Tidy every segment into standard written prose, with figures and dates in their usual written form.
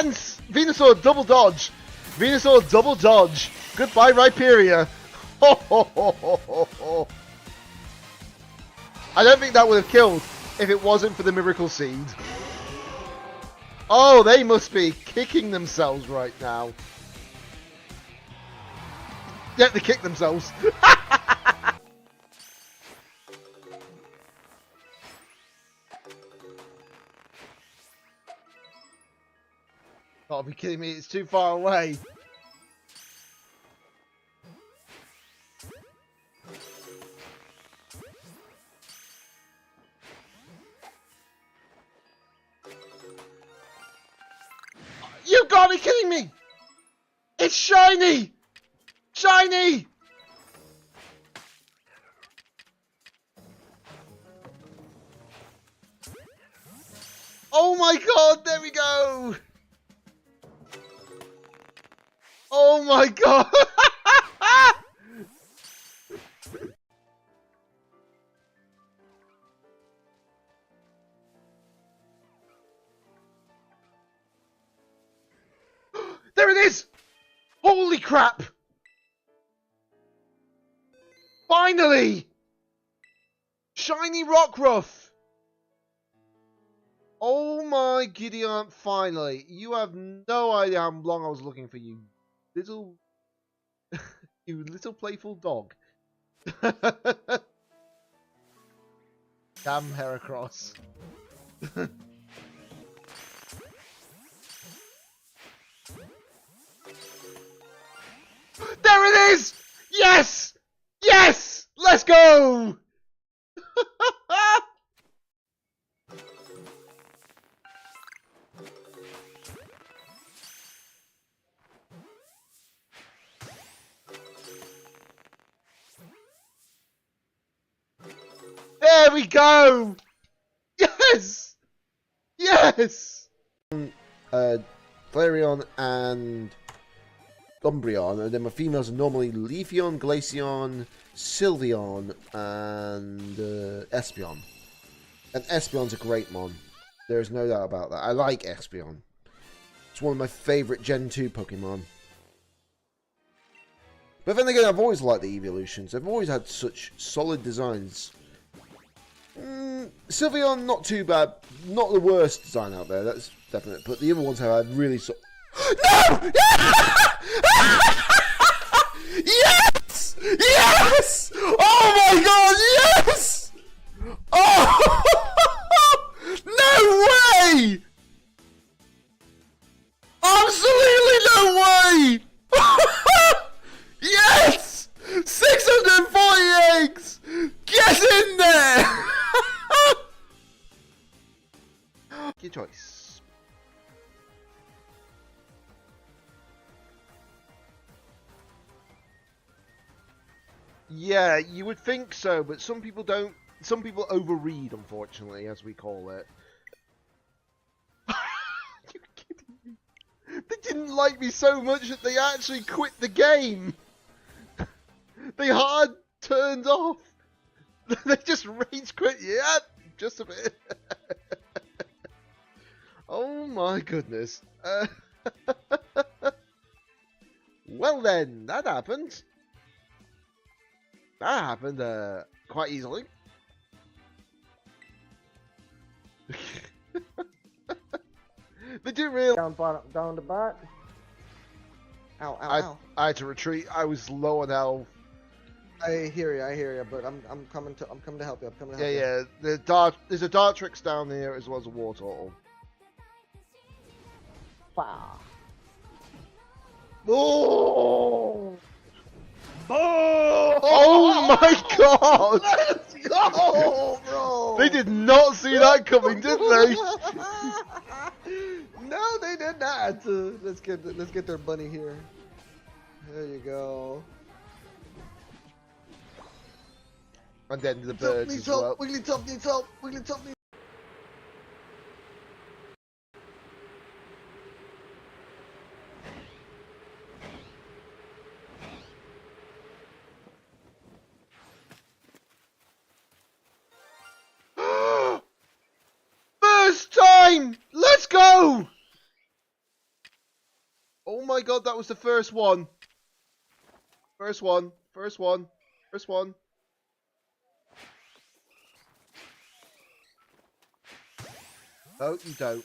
Dance! Venusaur double dodge! Venusaur double dodge! Goodbye, Rhyperior! Ho, ho, ho, ho, ho, ho. I don't think that would have killed if it wasn't for the Miracle Seed. Oh, they must be kicking themselves right now. Yeah, they kick themselves. Gotta be kidding me, it's too far away. You gotta be kidding me! It's shiny! Shiny! Oh my god, there we go! Oh my god! There it is! Holy crap! Finally! Shiny Rockruff! Oh my Gideon, finally. You have no idea how long I was looking for you. Little... you little playful dog. Damn Heracross. There it is! Yes! Yes! Let's go! There we go! Yes! Yes! Flareon and Umbreon, and then my females are normally Leafeon, Glaceon, Sylveon, and Espeon. And Espeon's a great mon. There's no doubt about that. I like Espeon. It's one of my favourite Gen 2 Pokemon. But then again, I've always liked the evolutions. I've always had such solid designs. Sylveon, not too bad. Not the worst design out there, that's definite. But the other ones have had really No! Yes! Yes! Oh my god, yes! Oh! No way! Absolutely no way! Yes! 640 eggs! Get in there! Your choice. Yeah, you would think so, but some people don't. Some people overread, unfortunately, as we call it. You're kidding me. They didn't like me so much that they actually quit the game. They hard turned off. They just rage quit. Yeah, just a bit. Oh my goodness. Well then, that happened. That happened quite easily. They do really Down bottom, down the back. Ow, ow, ow. I had to retreat. I was low on health. I hear you, but I'm coming to help you. I'm coming to help you. Yeah. There's a Dartrix down there as well as a Wartortle. Wow. Oh! Oh my god! Let's go, bro! They did not see that coming, did they? No, they did not. Let's get their bunny here. There you go. And then the birds as well. Wigglytuff needs help. Wigglytuff needs First time! Let's go! Oh my god, that was the first one. First one. First one. First one. No, you don't.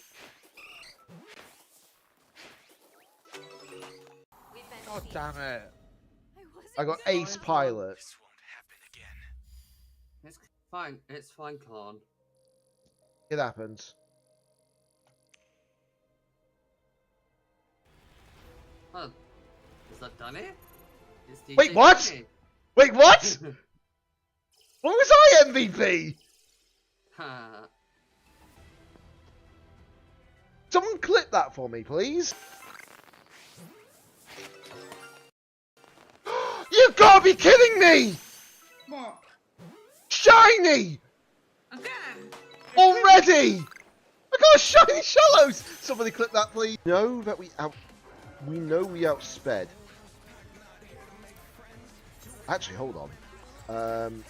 God damn it. I got Ace Pilot. This won't happen again. It's fine. It's fine, Clan. It happens. Oh, is that Danny? Is DJ Wait, what? Danny? Wait, what? When was I MVP? Ha. Someone clip that for me, please. You gotta be kidding me! What? Shiny! Again? Already! I got a shiny Shallows! Somebody clip that, please. We know we outsped. Actually, hold on.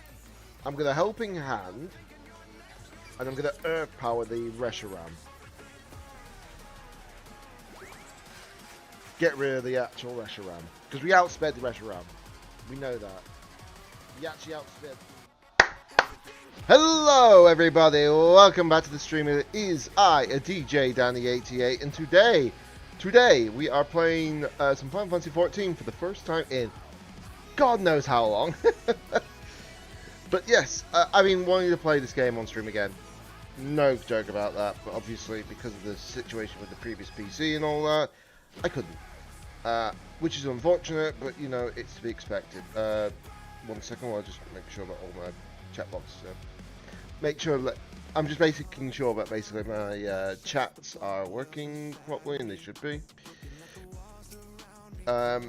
I'm gonna Helping Hand, and I'm gonna Earth Power the Reshiram. Get rid of the actual Reshiram, because we outsped the Reshiram. We know that. We actually outsped. Hello, everybody. Welcome back to the stream. It is I, a DJ Danny88, and today we are playing some Final Fantasy XIV for the first time in God knows how long. But yes, I've been wanting to play this game on stream again. No joke about that, but obviously because of the situation with the previous PC and all that, I couldn't. Which is unfortunate, but you know, it's to be expected. 1 second, I'll just make sure that all my chat boxes make sure that I'm just making sure that basically my chats are working properly, and they should be. But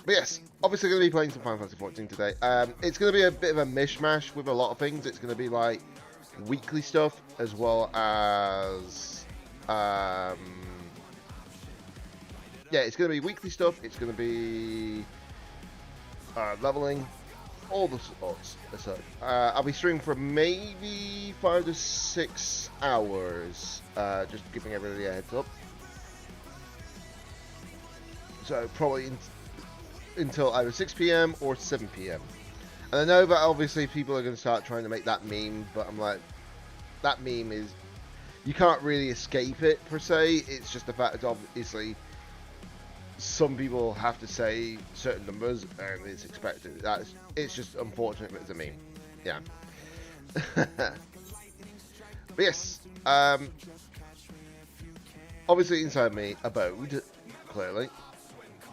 yes, obviously going to be playing some Final Fantasy XIV today. It's going to be a bit of a mishmash with a lot of things. It's going to be like weekly stuff as well as yeah, it's going to be weekly stuff. It's going to be leveling, all the sorts. So I'll be streaming for maybe 5 to 6 hours. Just giving everybody a heads up. So probably until either 6 PM or 7 PM. And I know that obviously people are going to start trying to make that meme, but I'm like, that meme is, you can't really escape it per se. It's just the fact that obviously some people have to say certain numbers and it's expected. It's just unfortunate that it's a meme. Yeah. But yes, obviously inside me abode, clearly.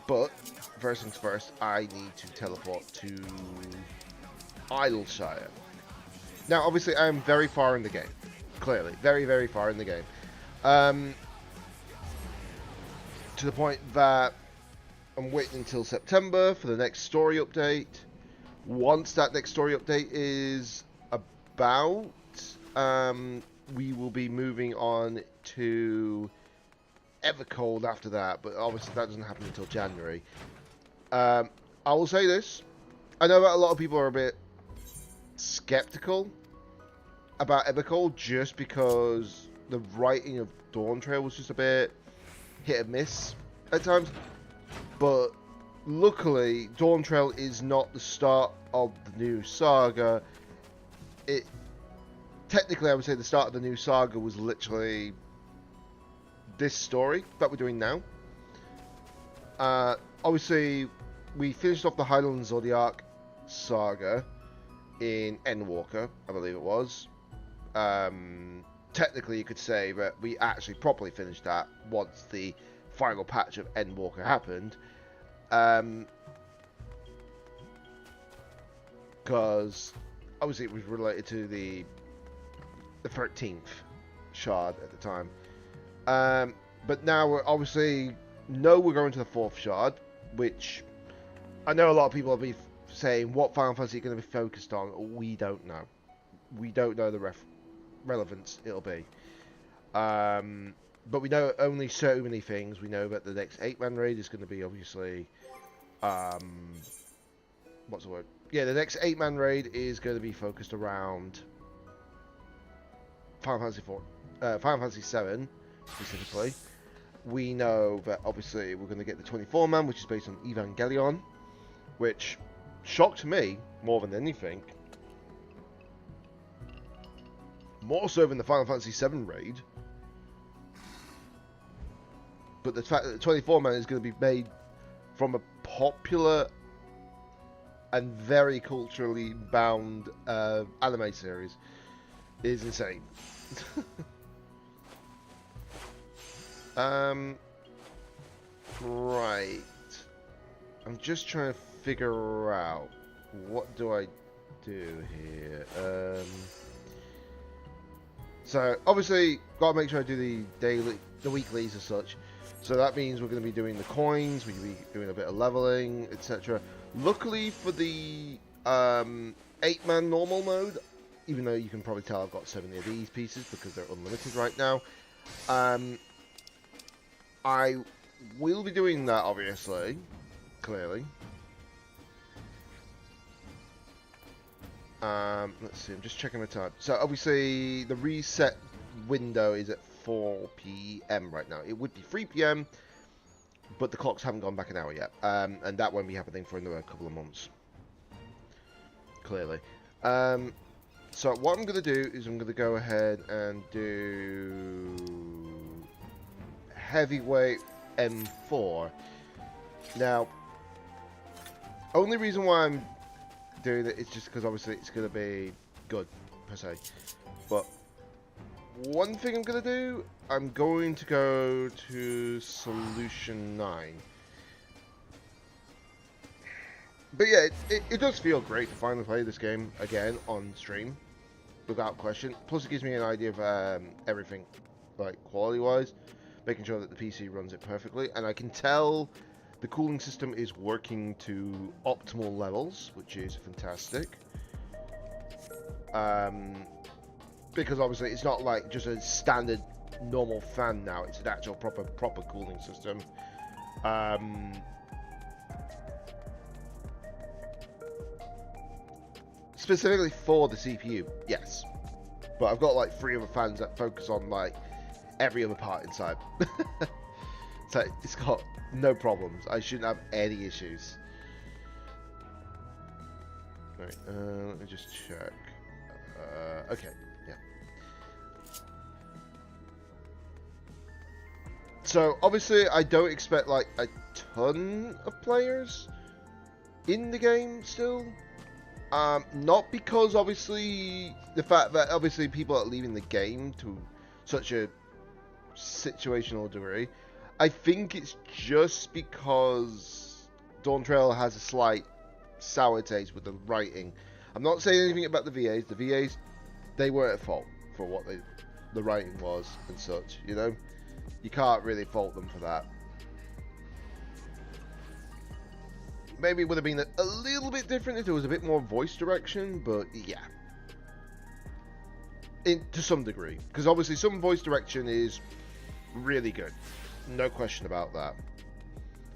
But first things first, I need to teleport to Idleshire. Now, obviously, I am very far in the game. Clearly, very, very far in the game. To the point that I'm waiting until September for the next story update. Once that next story update is about, we will be moving on to Evercold after that, but obviously that doesn't happen until January. I will say this. I know that a lot of people are a bit skeptical about Evercold just because the writing of Dawn Trail was just a bit hit and miss at times. But luckily, Dawn Trail is not the start of the new saga. Technically, I would say the start of the new saga was literally this story that we're doing now. Obviously, we finished off the Highland Zodiac saga in Endwalker, I believe it was. Technically, you could say that we actually properly finished that once the final patch of Endwalker happened. Because obviously it was related to the 13th shard at the time. But now we're obviously we're going to the 4th shard, which I know a lot of people will be saying, what Final Fantasy are going to be focused on? We don't know. We don't know the relevance it'll be. But we know only so many things. We know that the next 8-man raid is going to be obviously, what's the word? Yeah, the next 8-man raid is going to be focused around Final Fantasy VII specifically. we know that obviously we're going to get the 24-man, which is based on Evangelion, which shocked me more than anything. More so than the Final Fantasy VII raid. But the fact that the 24-man is going to be made from a popular and very culturally bound anime series is insane. Right. I'm just trying to figure out what do I do here. So obviously got to make sure I do the weeklies as such. So that means we're going to be doing the coins, we're going to be doing a bit of leveling, etc. Luckily for the 8-man normal mode, even though you can probably tell I've got 70 of these pieces because they're unlimited right now, I will be doing that, obviously, clearly. Let's see, I'm just checking the time. So obviously the reset window is at 4 PM right now. It would be 3 PM, but the clocks haven't gone back an hour yet, and that won't be happening for another couple of months, clearly. So what I'm going to do is I'm going to go ahead and do heavyweight M4. Now, only reason why I'm doing it is just because obviously it's going to be good, per se. But one thing I'm going to do, I'm going to go to Solution 9. But yeah, it does feel great to finally play this game again on stream, without question. Plus it gives me an idea of everything, like quality-wise, making sure that the PC runs it perfectly. And I can tell the cooling system is working to optimal levels, which is fantastic. Because obviously it's not like just a standard normal fan now, it's an actual proper cooling system. Specifically for the CPU, yes. But I've got like 3 other fans that focus on like every other part inside. So it's got no problems. I shouldn't have any issues. Right, let me just check. Okay, yeah. So obviously I don't expect like a ton of players in the game still. Not because obviously the fact that obviously people are leaving the game to such a situational degree. I think it's just because Dawn Trail has a slight sour taste with the writing. I'm not saying anything about the VAs. The VAs, they weren't at fault for what the writing was and such, you know? You can't really fault them for that. Maybe it would have been a little bit different if there was a bit more voice direction, but yeah. To some degree. Because obviously some voice direction is really good. No question about that.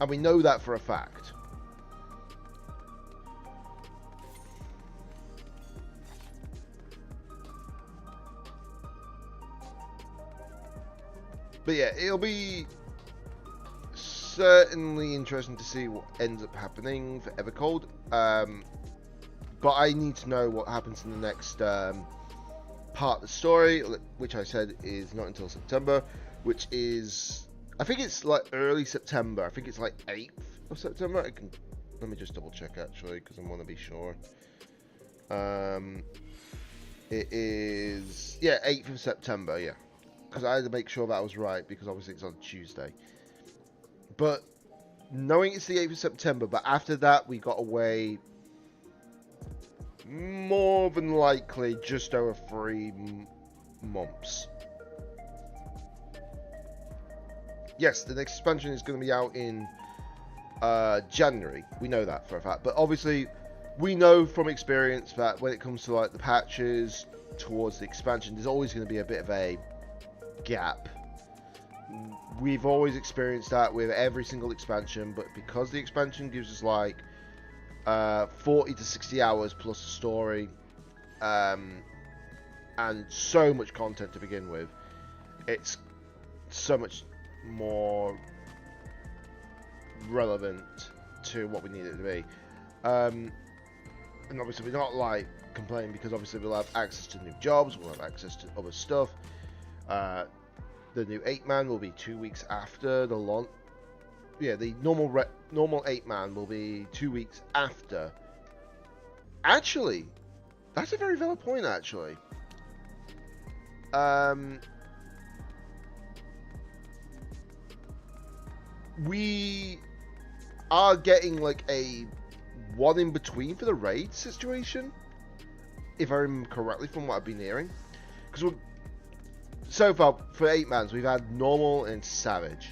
And we know that for a fact. But yeah, it'll be certainly interesting to see what ends up happening for Evercold. But I need to know what happens in the next part of the story, which I said is not until September, which is, I think it's like early September. I think it's like 8th of September. Let me just double check actually, because I want to be sure. It is, yeah, 8th of September, yeah. Because I had to make sure that was right, because obviously it's on Tuesday. But knowing it's the 8th of September, but after that we got away more than likely just over 3 months. Yes, the next expansion is going to be out in January. We know that for a fact. But obviously, we know from experience that when it comes to like the patches towards the expansion, there's always going to be a bit of a gap. We've always experienced that with every single expansion, but because the expansion gives us like 40 to 60 hours plus a story, and so much content to begin with, it's so much more relevant to what we need it to be. And obviously we're not like complaining because obviously we'll have access to new jobs, we'll have access to other stuff. The new 8-man will be 2 weeks after the launch. Yeah, the normal 8-man will be 2 weeks after. Actually, that's a very valid point, actually. We are getting like a one in between for the raid situation, if I remember correctly from what I've been hearing. Because so far for 8-mans we've had normal and savage.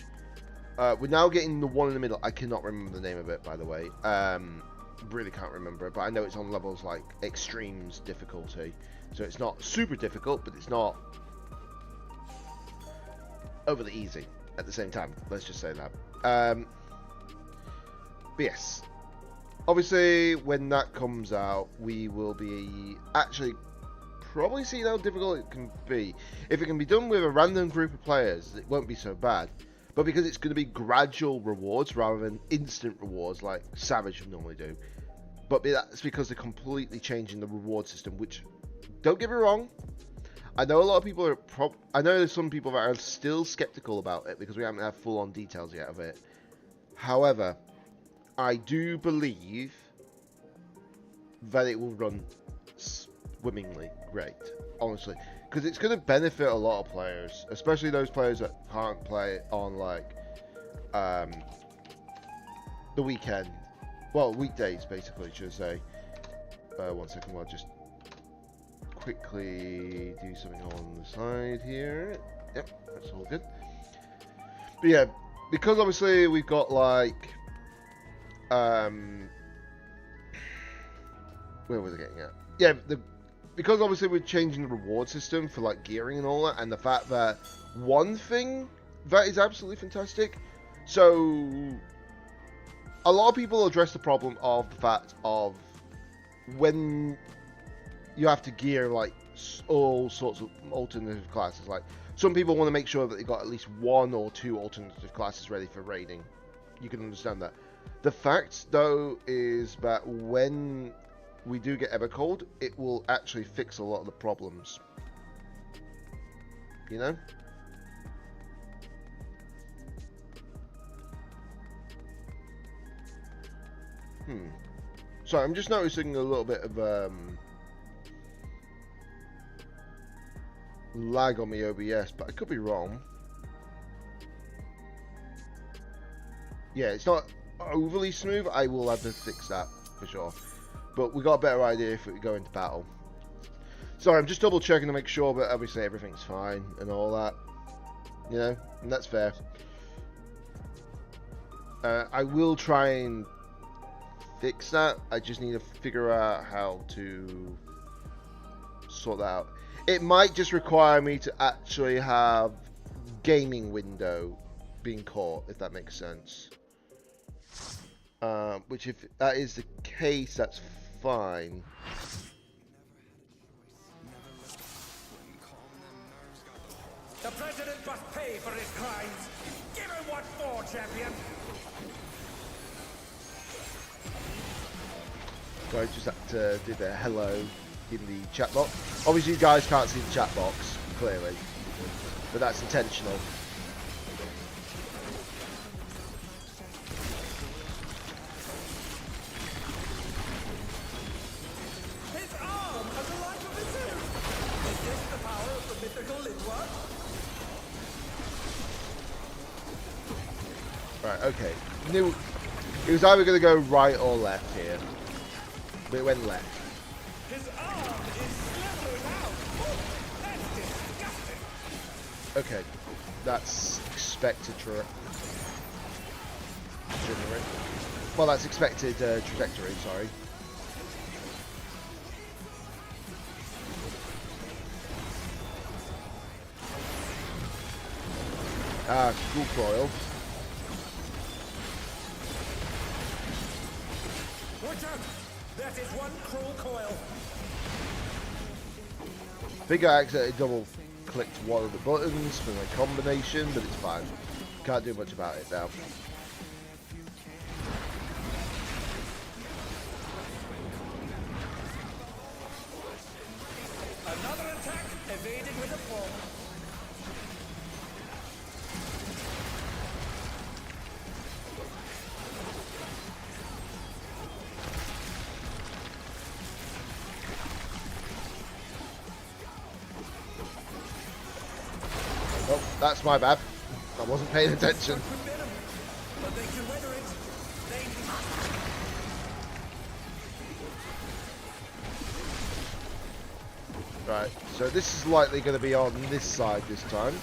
We're now getting the one in the middle. I cannot remember the name of it, by the way. Really can't remember it, but I know it's on levels like extremes difficulty. So it's not super difficult, but it's not overly easy at the same time. Let's just say that. But yes, obviously when that comes out, we will be actually probably seeing how difficult it can be. If it can be done with a random group of players, it won't be so bad. But because it's going to be gradual rewards rather than instant rewards like Savage would normally do. But that's because they're completely changing the reward system, which, don't get me wrong, I know a lot of people are I know there's some people that are still skeptical about it because we haven't had full-on details yet of it. However, I do believe that it will run swimmingly great, honestly. Because it's going to benefit a lot of players, especially those players that can't play on, like, the weekend. Well, weekdays, basically, should I say. 1 second, I'll just quickly do something on the side here. Yep, that's all good. But yeah, because obviously we've got, like, where was I getting at? Yeah, because obviously we're changing the reward system for like gearing and all that, and the fact that one thing that is absolutely fantastic. So a lot of people address the problem of the fact of when you have to gear like all sorts of alternative classes. Like some people want to make sure that they got at least 1 or 2 alternative classes ready for raiding. You can understand that. The fact though is that when we do get Evercold, it will actually fix a lot of the problems. You know? Sorry, I'm just noticing a little bit of lag on my OBS, but I could be wrong. Yeah, it's not overly smooth. I will have to fix that for sure. But we got a better idea if we go into battle. Sorry, I'm just double checking to make sure that obviously everything's fine and all that. You know, and that's fair. I will try and fix that. I just need to figure out how to sort that out. It might just require me to actually have gaming window being caught, if that makes sense. Which, if that is the case, that's fine. The president must pay for his crimes. Give him what for, champion. So I just had to do the hello in the chat box. Obviously you guys can't see the chat box, clearly. But that's intentional. His arm has a life of its own. Is this the power of the mythical Linwood? Right, okay. Knew it was either going to go right or left here. But it went left. His arm is slithering out. Oh, that's disgusting. Okay. That's expected trajectory. Well, that's expected trajectory, sorry. Ah, school coil. Watch out. That is one cruel coil. I think I accidentally double clicked one of the buttons for my combination, but it's fine. can't do much about it now. Another attack evaded with a bomb. Oh, that's my bad. I wasn't paying attention. But they can weather it. They Right, so this is likely going to be on this side this time.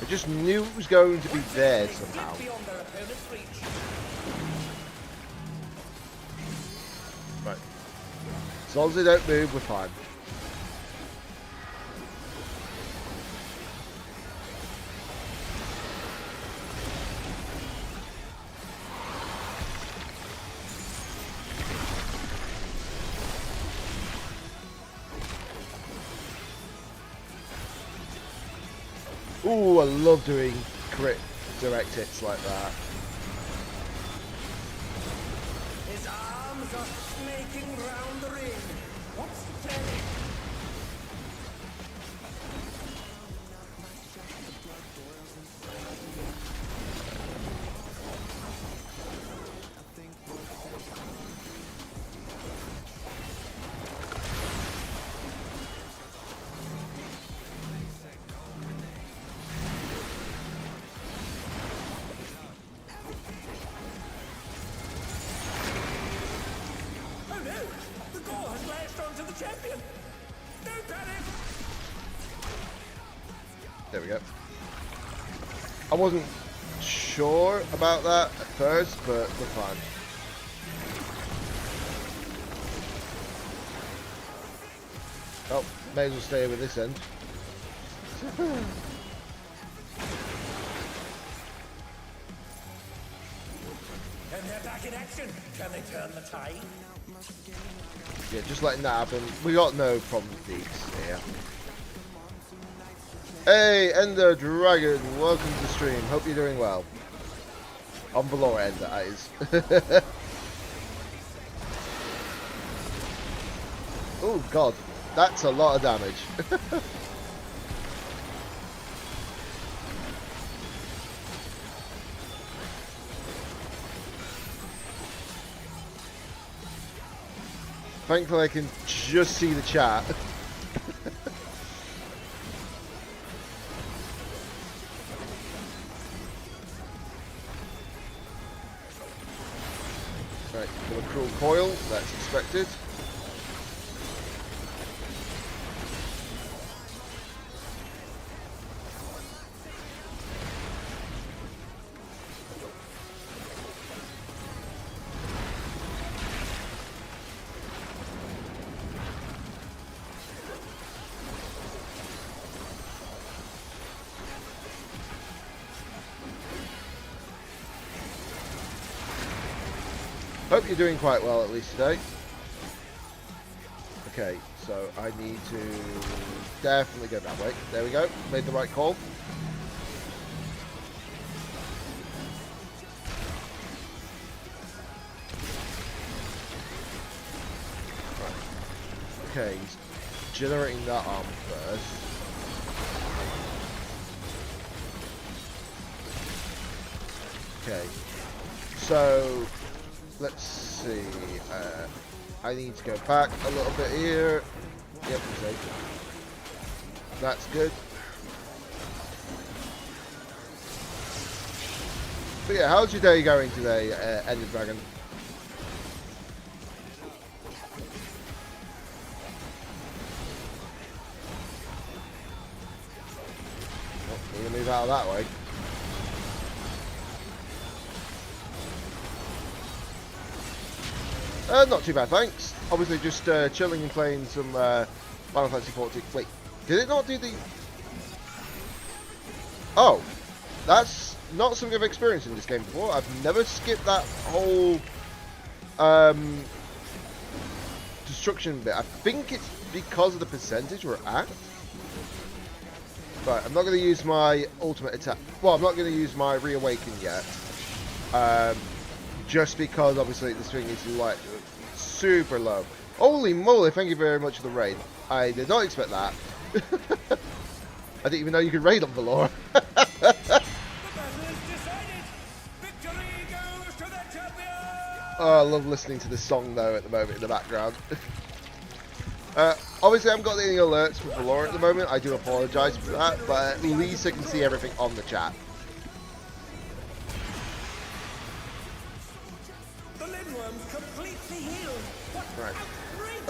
I just knew it was going to be there somehow. beyond their opponent's reach. Right. As long as they don't move, we're fine. Ooh, I love doing crit direct hits like that. His arms are snaking round the ring. What's telling? Oh no! The gore has latched onto the champion! Don't panic! There we go. I wasn't sure about that at first, but we're fine. Oh, may as well stay with this end. And they're back in action! Can they turn the tide? Yeah, just letting that happen. We got no problem with these here. Hey, Ender Dragon, welcome to the stream. Hope you're doing well. On the lower end, that is. Oh god, that's a lot of damage. Thankfully I can just see the chat. Right, got a cruel coil, that's expected. Hope you're doing quite well at least today. Okay, so I need to definitely go that way. There we go, made the right call. Right. Okay, he's generating that arm first. Okay, so let's see. I need to go back a little bit here. Yep, we're safe. That's good. But yeah, how's your day going today, Ender Dragon? Oh, we're gonna move out of that way. Not too bad, thanks. Obviously just chilling and playing some Final Fantasy XIV. Wait, did it not do the... Oh, that's not something I've experienced in this game before. I've never skipped that whole destruction bit. I think it's because of the percentage we're at. Right, I'm not going to use my ultimate attack. Well, I'm not going to use my reawaken yet. Just because, obviously, this thing is like super low. Holy moly, thank you very much for the raid. I did not expect that. I didn't even know you could raid on Valora. The battle is decided. Victory goes to the champion. Oh, I love listening to this song, though, at the moment in the background. Obviously, I haven't got any alerts for Valora at the moment. I do apologise for that, but at least I can see everything on the chat. The Lindworm's completely healed. What Right.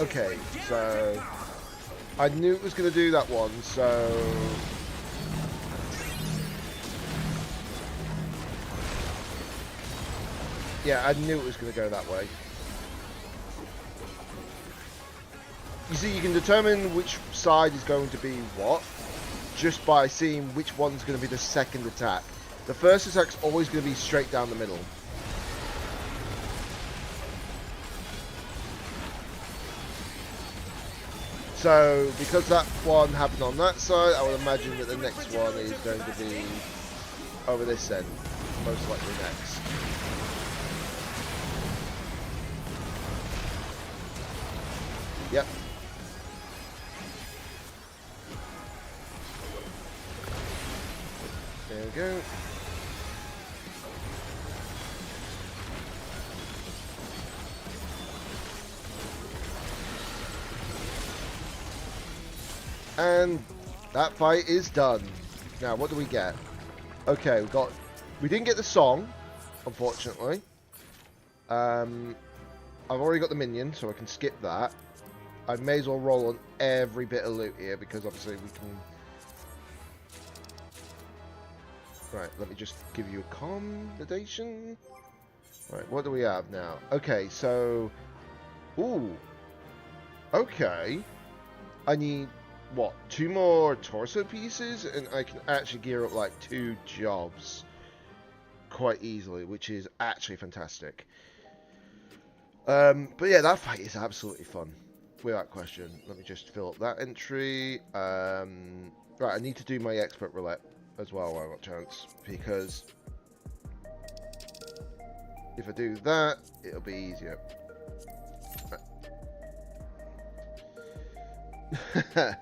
outrageous Okay, so regenerative power. I knew it was going to do that one, so... Yeah, I knew it was going to go that way. You see, you can determine which side is going to be what just by seeing which one's going to be the second attack. The first attack's always going to be straight down the middle. So, because that one happened on that side, I would imagine that the next one is going to be over this end. Most likely next. Yep. There we go. And that fight is done. Now, what do we get? Okay, we didn't get the song, unfortunately. I've already got the minion, so I can skip that. I may as well roll on every bit of loot here because obviously we can. Right, let me just give you a commendation. Right, what do we have now? Okay, so... Ooh. Okay. I need, what, 2 more torso pieces? And I can actually gear up like 2 jobs quite easily, which is actually fantastic. But yeah, that fight is absolutely fun. Without question. Let me just fill up that entry. Right, I need to do my expert roulette as well while I've got a chance, because if I do that, it'll be easier. Right,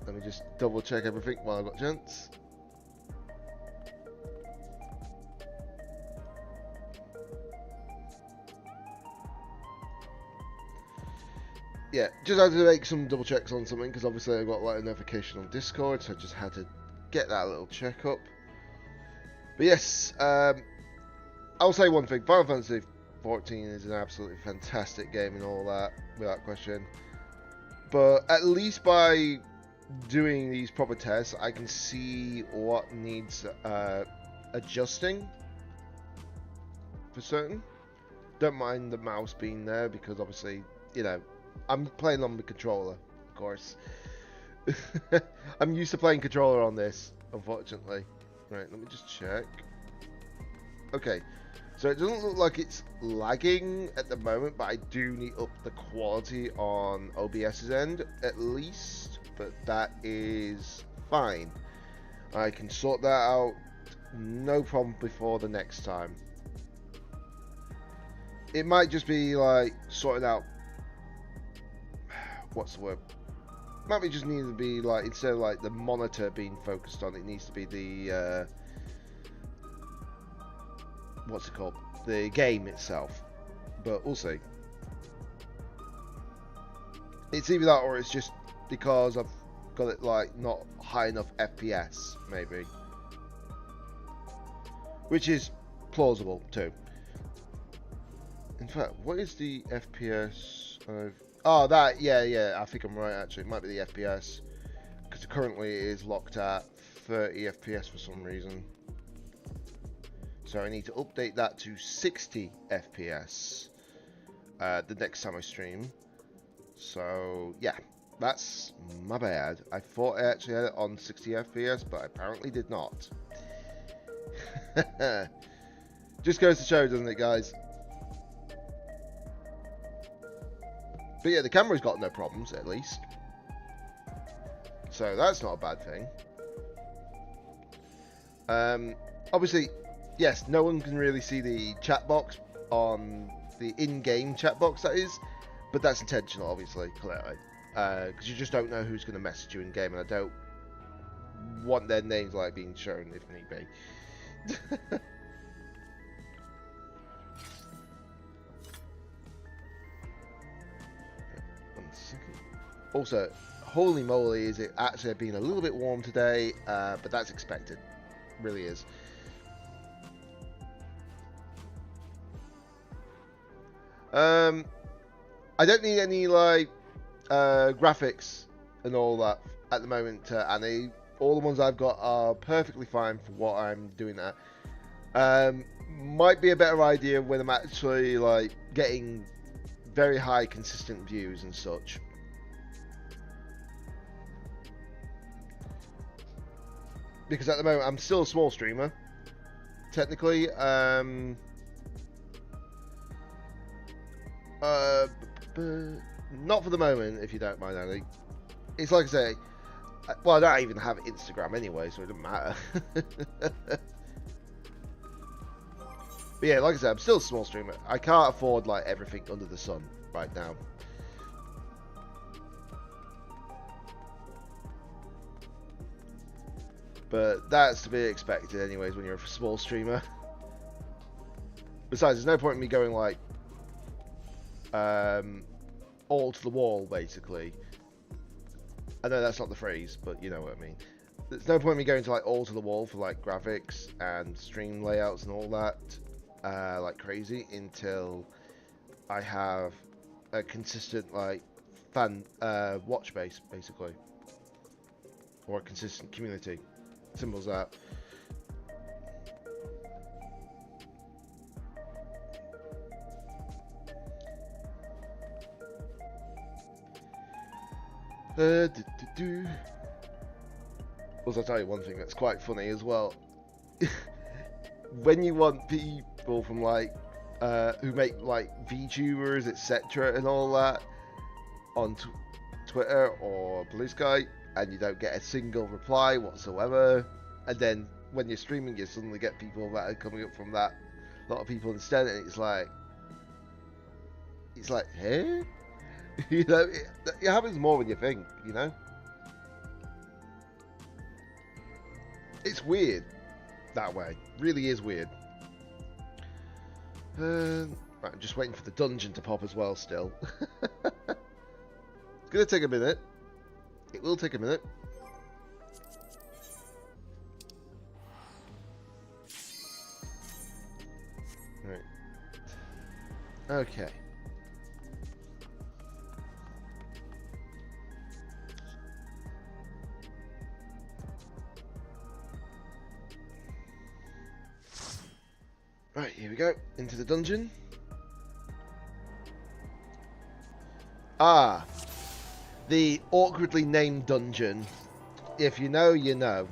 let me just double check everything while I've got a chance. Yeah, just had to make some double checks on something because obviously I got like a notification on Discord, so I just had to get that little check up. But yes, I'll say one thing: Final Fantasy XIV is an absolutely fantastic game and all that, without question. But at least by doing these proper tests, I can see what needs adjusting for certain. Don't mind the mouse being there because obviously, you know, I'm playing on the controller, of course. I'm used to playing controller on this, unfortunately. Right, let me just check. Okay, so it doesn't look like it's lagging at the moment, but I do need up the quality on OBS's end, at least. But that is fine. I can sort that out, no problem, before the next time. It might just be like sorting out, what's the word? Might be just need to be like, instead of like the monitor being focused on, it needs to be the what's it called? The game itself. But we'll see. It's either that or it's just because I've got it like not high enough FPS, maybe. Which is plausible too. In fact, what is the FPS of... Oh, that, yeah, I think I'm right, actually. It might be the FPS. Because currently it is locked at 30 FPS for some reason. So I need to update that to 60 FPS the next time I stream. So, yeah, that's my bad. I thought I actually had it on 60 FPS, but I apparently did not. Just goes to show, doesn't it, guys? But yeah, the camera's got no problems, at least. So that's not a bad thing. Obviously, yes, no one can really see the chat box on the in-game chat box, that is. But that's intentional, obviously, clearly. Because you just don't know who's going to message you in-game, and I don't want their names like being shown, if need be. Also, holy moly, is it actually been a little bit warm today, but that's expected. Really is. I don't need any, like, graphics and all that at the moment, Annie. All the ones I've got are perfectly fine for what I'm doing there. Might be a better idea when I'm actually, like, getting very high consistent views and such. Because at the moment I'm still a small streamer, technically. Not for the moment, if you don't mind, Andy. It's like I say, well, I don't even have Instagram anyway, so it doesn't matter. But yeah, like I said, I'm still a small streamer. I can't afford like everything under the sun right now. But that's to be expected anyways when you're a small streamer. Besides, there's no point in me going like all to the wall, basically. I know that's not the phrase, but you know what I mean. There's no point in me going to like all to the wall for like graphics and stream layouts and all that like crazy until I have a consistent like fan watch base, basically, or a consistent community. Simple as that. Also, I'll tell you one thing that's quite funny as well. When you want people from like who make like VTubers, etc., and all that on Twitter or Blue Sky, and you don't get a single reply whatsoever, and then when you're streaming, you suddenly get people that are coming up from that lot of people instead, and it's like, hey. You know, it happens more than you think, you know? It's weird that way. Really is weird. Right, I'm just waiting for the dungeon to pop as well still. It's going to take a minute. It will take a minute. Right. Okay. Right, here we go. Into the dungeon. Ah. The awkwardly named dungeon. If you know, you know.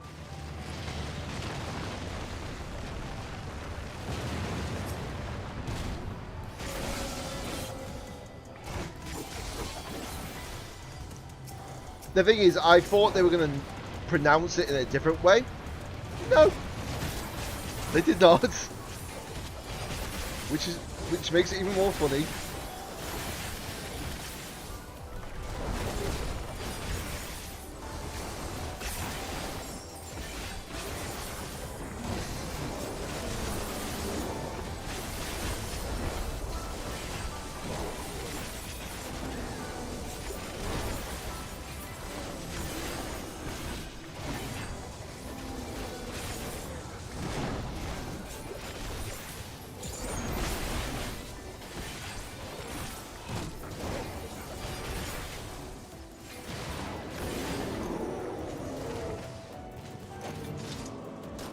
The thing is, I thought they were going to pronounce it in a different way. No. They did not. Which makes it even more funny.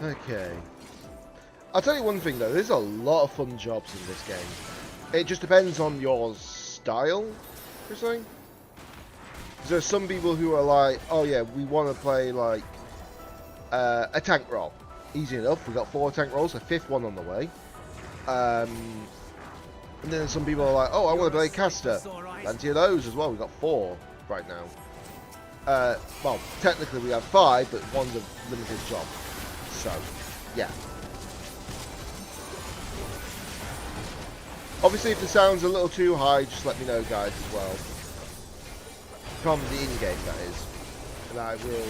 Okay. I'll tell you one thing though, there's a lot of fun jobs in this game. It just depends on your style, per se. There's some people who are like, oh yeah, we want to play like a tank roll. Easy enough, we got 4 tank rolls, a 5th one on the way. And then some people are like, oh, I want to play caster. Plenty of those as well. We've got 4 right now. Well, technically we have 5, but one's a limited job. So, yeah. Obviously, if the sound's a little too high, just let me know, guys, as well. From the in-game, that is. And I will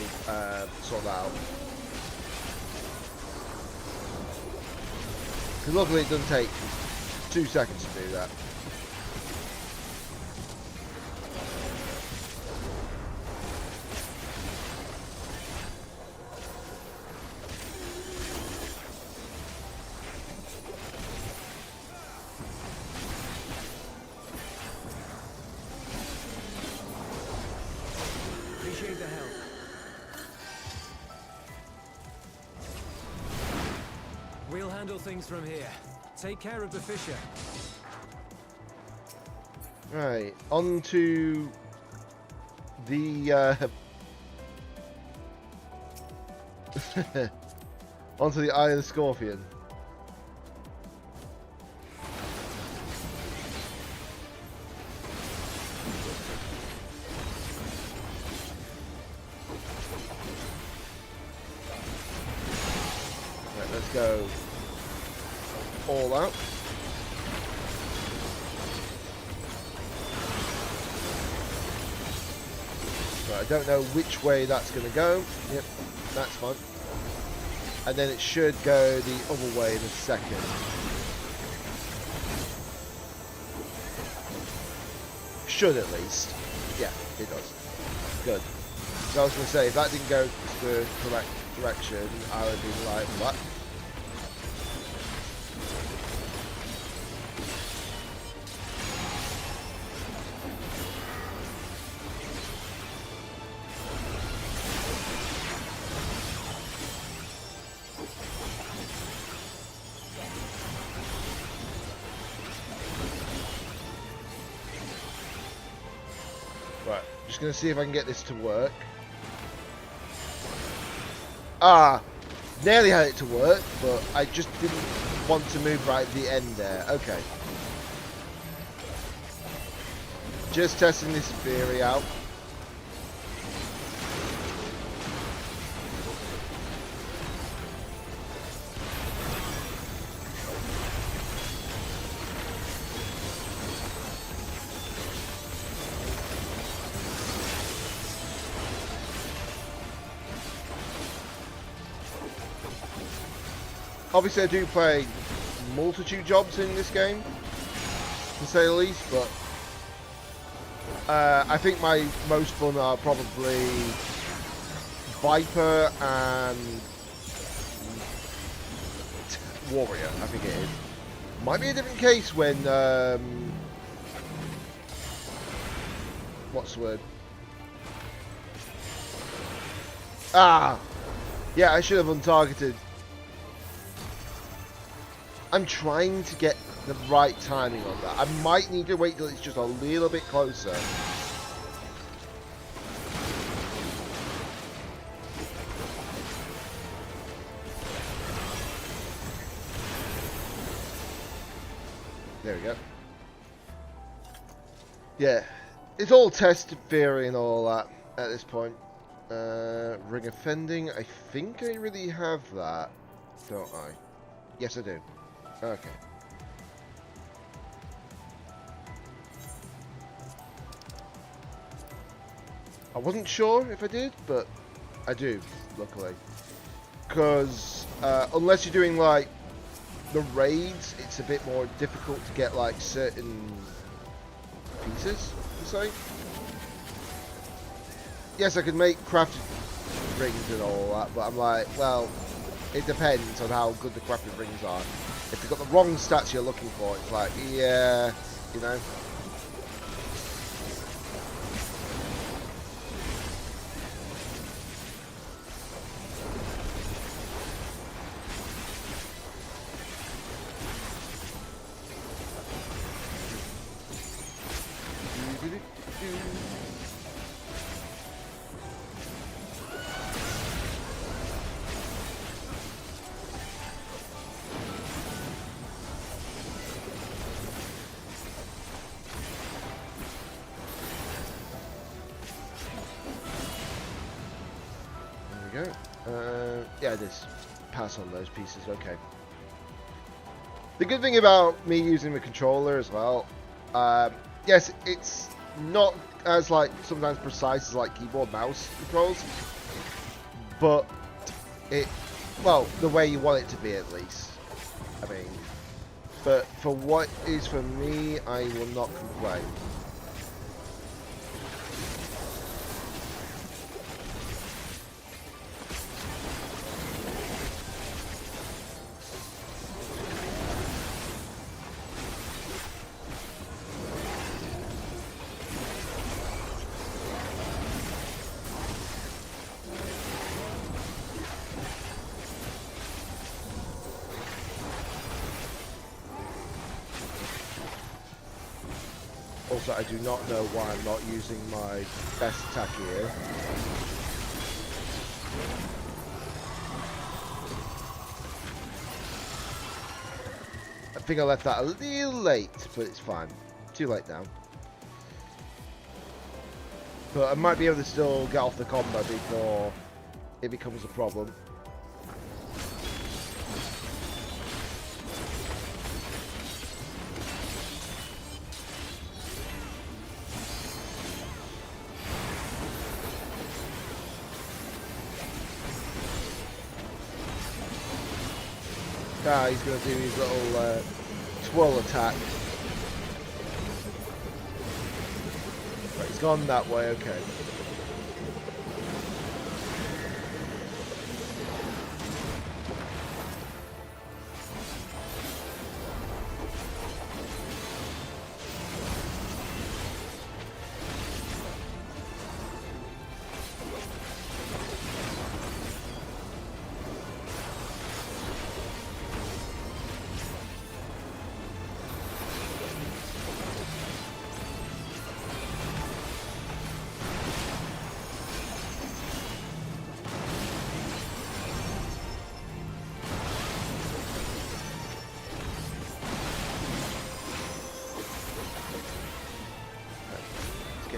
sort that out. Because luckily it doesn't take 2 seconds to do that. Appreciate the help. We'll handle things from here. Take care of the Fisher. Right, on to the onto the Eye of the Scorpion. Right, let's go all out. Right, I don't know which way that's going to go. Yep, that's fine. And then it should go the other way in a second. Should at least. Yeah, it does. Good. So I was going to say, if that didn't go the correct direction, I would be like, what? Right, just going to see if I can get this to work. Ah, nearly had it to work, but I just didn't want to move right at the end there. Okay. Just testing this theory out. Obviously I do play multitude jobs in this game, to say the least, but I think my most fun are probably Viper and Warrior, I think it is. Might be a different case when, what's the word? Ah! Yeah, I should have untargeted. I'm trying to get the right timing on that. I might need to wait till it's just a little bit closer. There we go. Yeah, it's all test theory and all that at this point. Ring offending, I think I really have that, don't I? Yes, I do. Okay. I wasn't sure if I did, but I do, luckily. Because unless you're doing like the raids, it's a bit more difficult to get like certain pieces, to say. Yes, I could make crafted rings and all that, but I'm like, well, it depends on how good the crafted rings are. If you've got the wrong stats you're looking for, it's like, yeah, you know. we go. Yeah, just pass on those pieces. Okay. The good thing about me using the controller as well, yes, it's not as like sometimes precise as like keyboard mouse controls, but well, the way you want it to be at least. I mean, but for what is for me, I will not complain. Also, I do not know why I'm not using my best attack here. I think I left that a little late, but it's fine. Too late now. But I might be able to still get off the combo before it becomes a problem. Ah, he's going to do his little twirl attack. Right, he's gone that way, okay.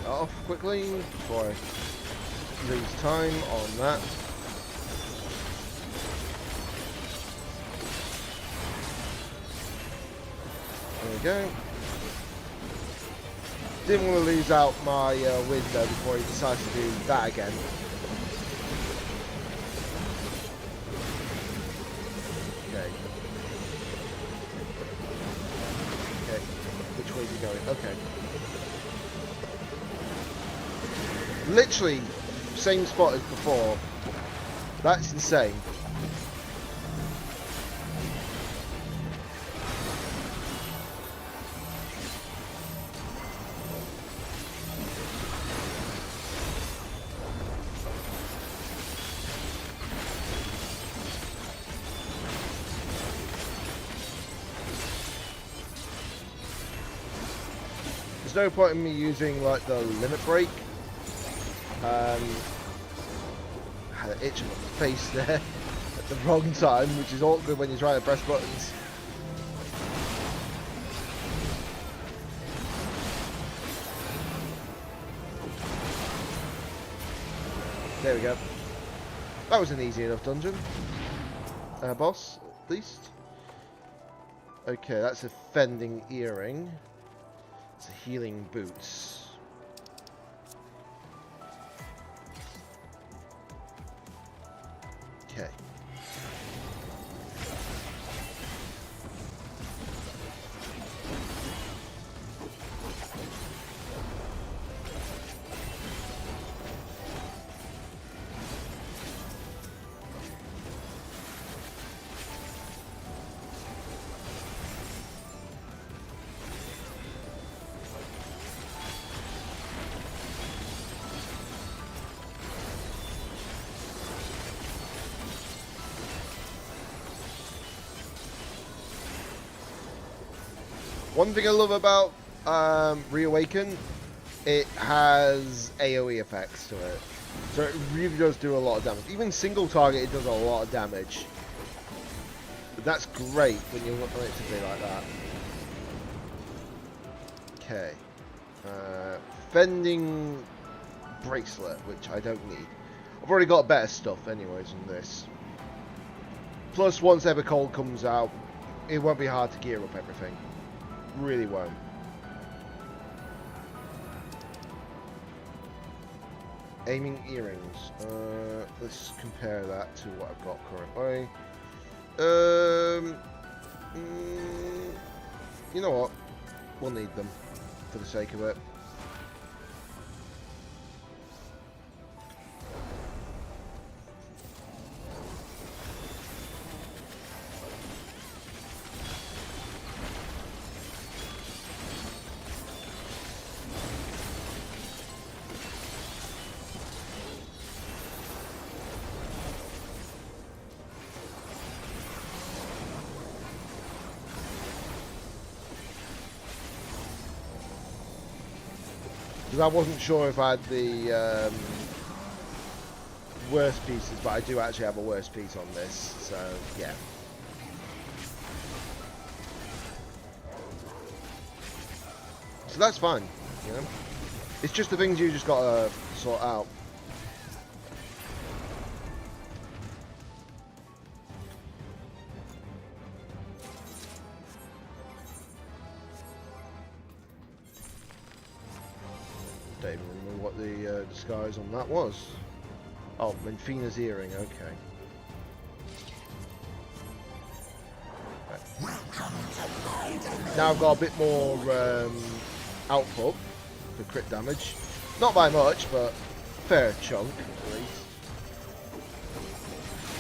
Off quickly before I lose time on that. There we go. Didn't want to lose out my window before he decides to do that again. Okay. Okay. Which way is he going? Okay. Literally, same spot as before. That's insane. There's no point in me using like the limit break. Had an itch on my face there at the wrong time, which is awkward when you're trying to press buttons. There we go. That was an easy enough dungeon. Boss, at least. Okay, that's a fending earring. It's a healing boots. Okay. One thing I love about Reawaken, it has AoE effects to it. So it really does do a lot of damage. Even single target, it does a lot of damage. But that's great when you want it to be like that. Okay. Fending bracelet, which I don't need. I've already got better stuff anyways than this. Plus, once Evercold comes out, it won't be hard to gear up everything. Really won't. Aiming earrings. Let's compare that to what I've got currently. You know what? We'll need them for the sake of it. Because I wasn't sure if I had the worst pieces, but I do actually have a worst piece on this, so yeah. So that's fine, you know. It's just the things you just gotta sort out. Don't even remember what the disguise on that was. Oh, Menfina's earring, okay. Right. Now I've got a bit more output for crit damage. Not by much, but a fair chunk at least.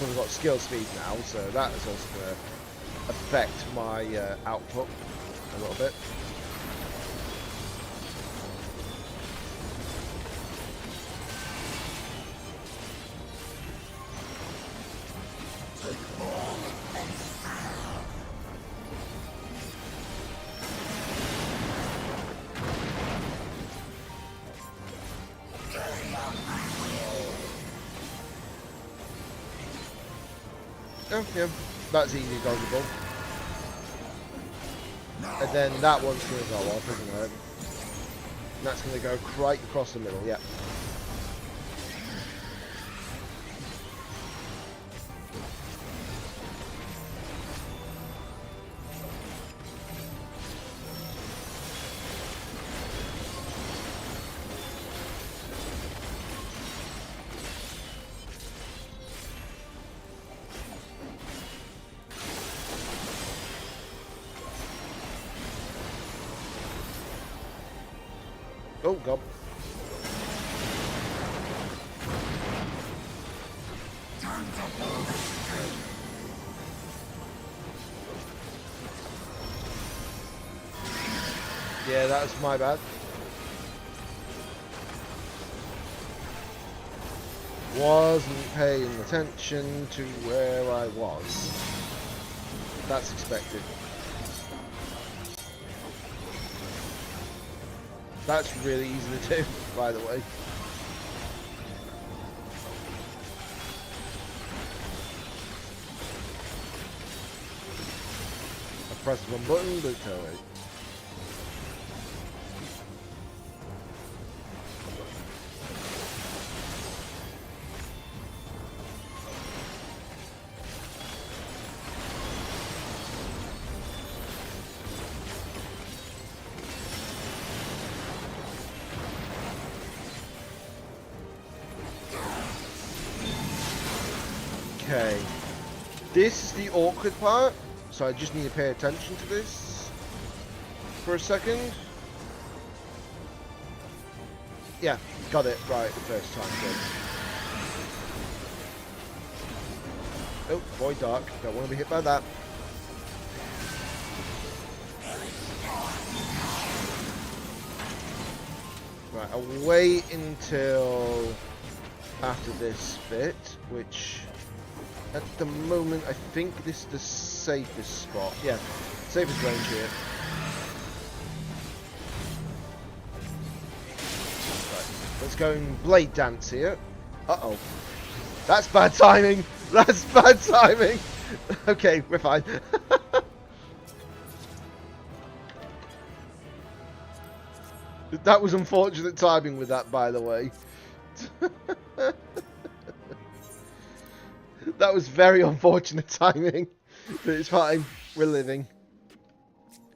I've got skill speed now, so that is also going to affect my output a little bit. Oh, yeah, that's easy dodgeable. And then that one's going to go off, isn't it? And that's going to go right across the middle, yeah. Oh, God. Yeah, that's my bad. Wasn't paying attention to where I was. That's expected. That's really easy to do, by the way. I pressed one button, but it's alright. Okay, this is the awkward part, so I just need to pay attention to this for a second. Yeah, got it right the first time, good. Oh, Void Dark, don't want to be hit by that. Right, I'll wait until after this bit, which at the moment I think this is the safest spot. Yeah, safest range here. Right, let's go and blade dance here. Uh-oh. That's bad timing! That's bad timing! Okay, we're fine. That was unfortunate timing with that, by the way. That was very unfortunate timing. But it's fine. We're living.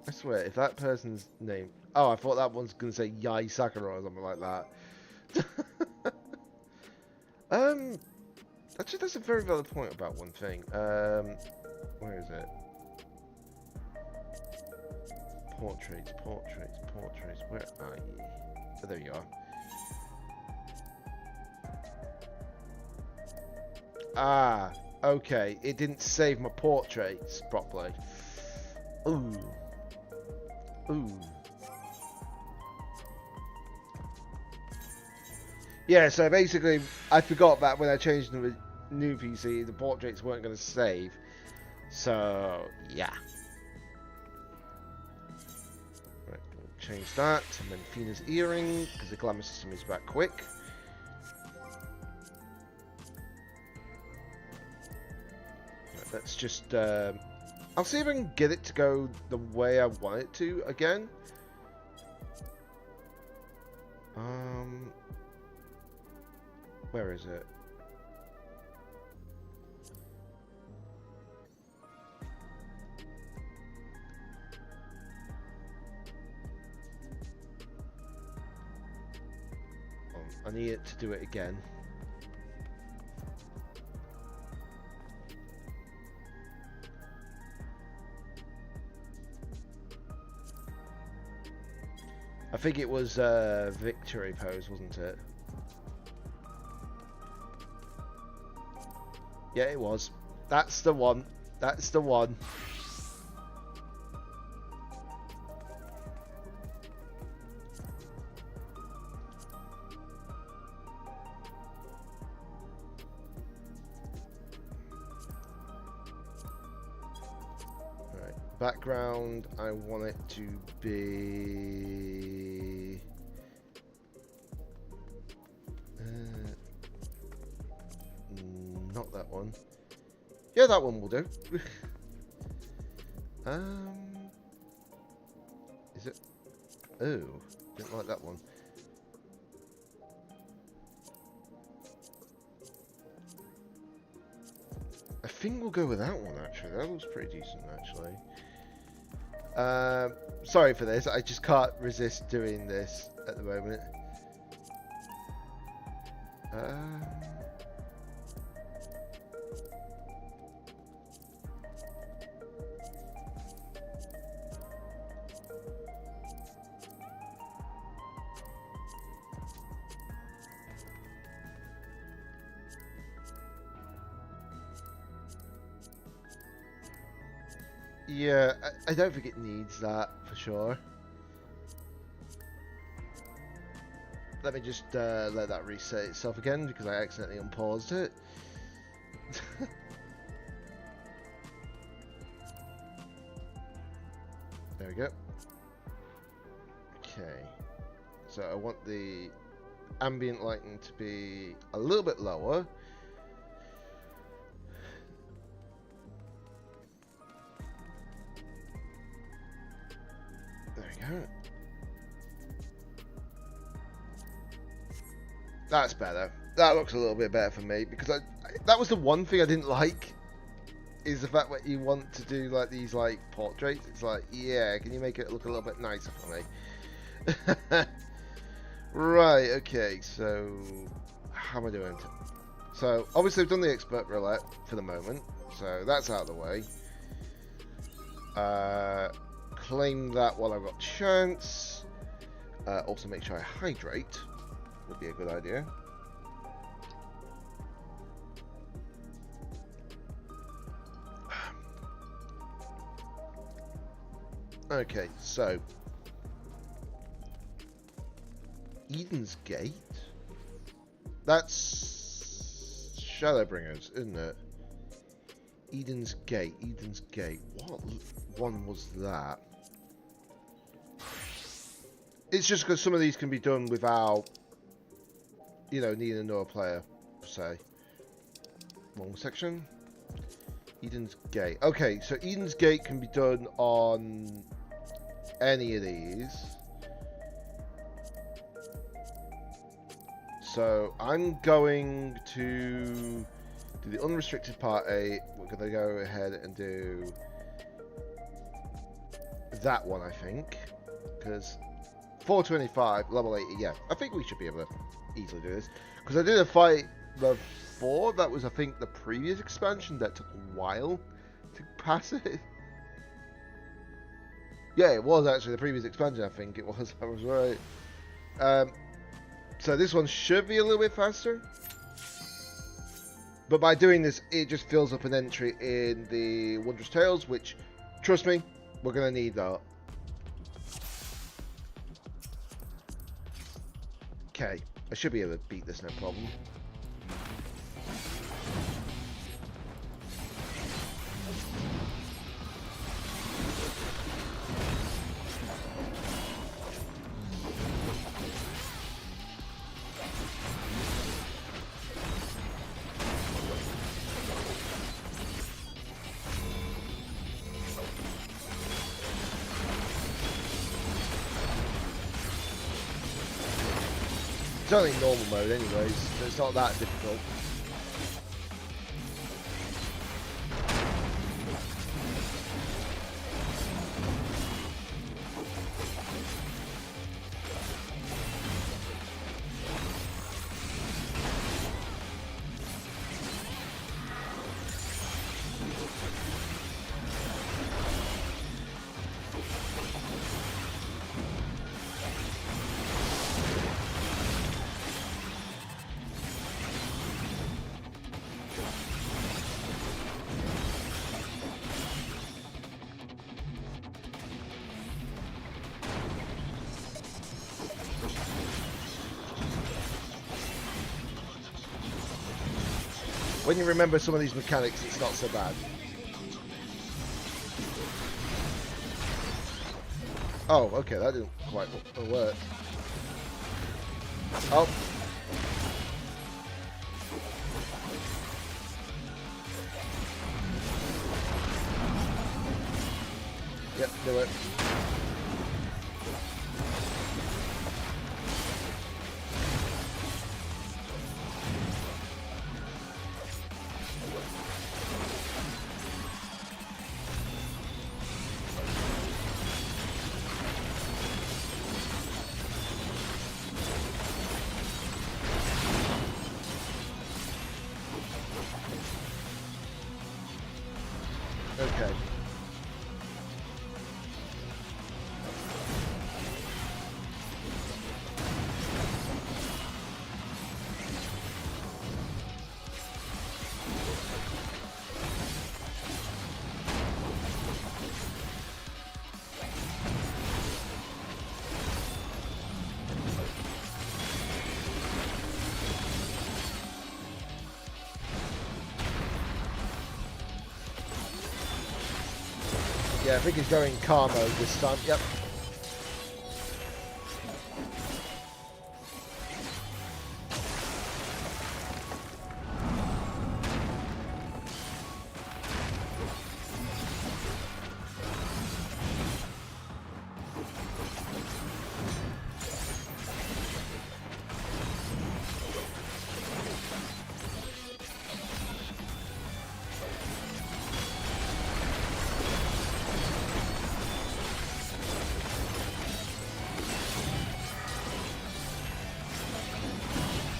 I swear, if that person's name... Oh, I thought that one's going to say Yai Sakura or something like that. Actually, that's a very valid point about one thing. Where is it? Portraits. Where are you? Oh, there you are. Ah, okay. It didn't save my portraits properly. Ooh. Yeah, so basically, I forgot that when I changed the new PC, the portraits weren't going to save. So, yeah. Right, we'll change that. And then Fina's earring, because the glamour system is back quick. Right, let's just... I'll see if I can get it to go the way I want it to again. Where is it? I need it to do it again. I think it was victory pose, wasn't it? Yeah, it was. That's the one. That's the one. Right. Background, I want it to be... not that one. Yeah, that one will do. Is it? Oh, didn't like that one. I think we'll go with that one, actually. That looks pretty decent, actually. Sorry for this. I just can't resist doing this at the moment. Yeah, I don't think it needs that, for sure. Let me just let that reset itself again, because I accidentally unpaused it. There we go. Okay. So I want the ambient lighting to be a little bit lower. There we go. That's better. That looks a little bit better for me, because that was the one thing I didn't like, is the fact that you want to do like these like portraits. It's like, yeah, can you make it look a little bit nicer for me? Right, okay, so how am I doing? So obviously I've done the expert roulette for the moment, so that's out of the way. Claim that while I've got chance. Also make sure I hydrate would be a good idea. Okay, so Eden's Gate. That's Shadowbringers, isn't it? Eden's Gate. What one was that? It's just because some of these can be done without, you know, needing another player, per se. Wrong section. Eden's Gate. Okay, so Eden's Gate can be done on any of these. So I'm going to Do the unrestricted part A. We're going to go ahead and do that one, I think. Because 425, level 80, yeah. I think we should be able to easily do this. Because I did a fight before. That was, I think, the previous expansion that took a while to pass it. Yeah, it was actually the previous expansion, I think it was. I was right. So this one should be a little bit faster. But by doing this, it just fills up an entry in the Wondrous Tales, which, trust me, we're going to need that. Okay, I should be able to beat this no problem. It's only normal mode anyways, so it's not that difficult. When you remember some of these mechanics, it's not so bad. Oh, okay, that didn't quite work. Oh. Yep, do it. Okay. Yeah, I think he's going car mode this time. Yep.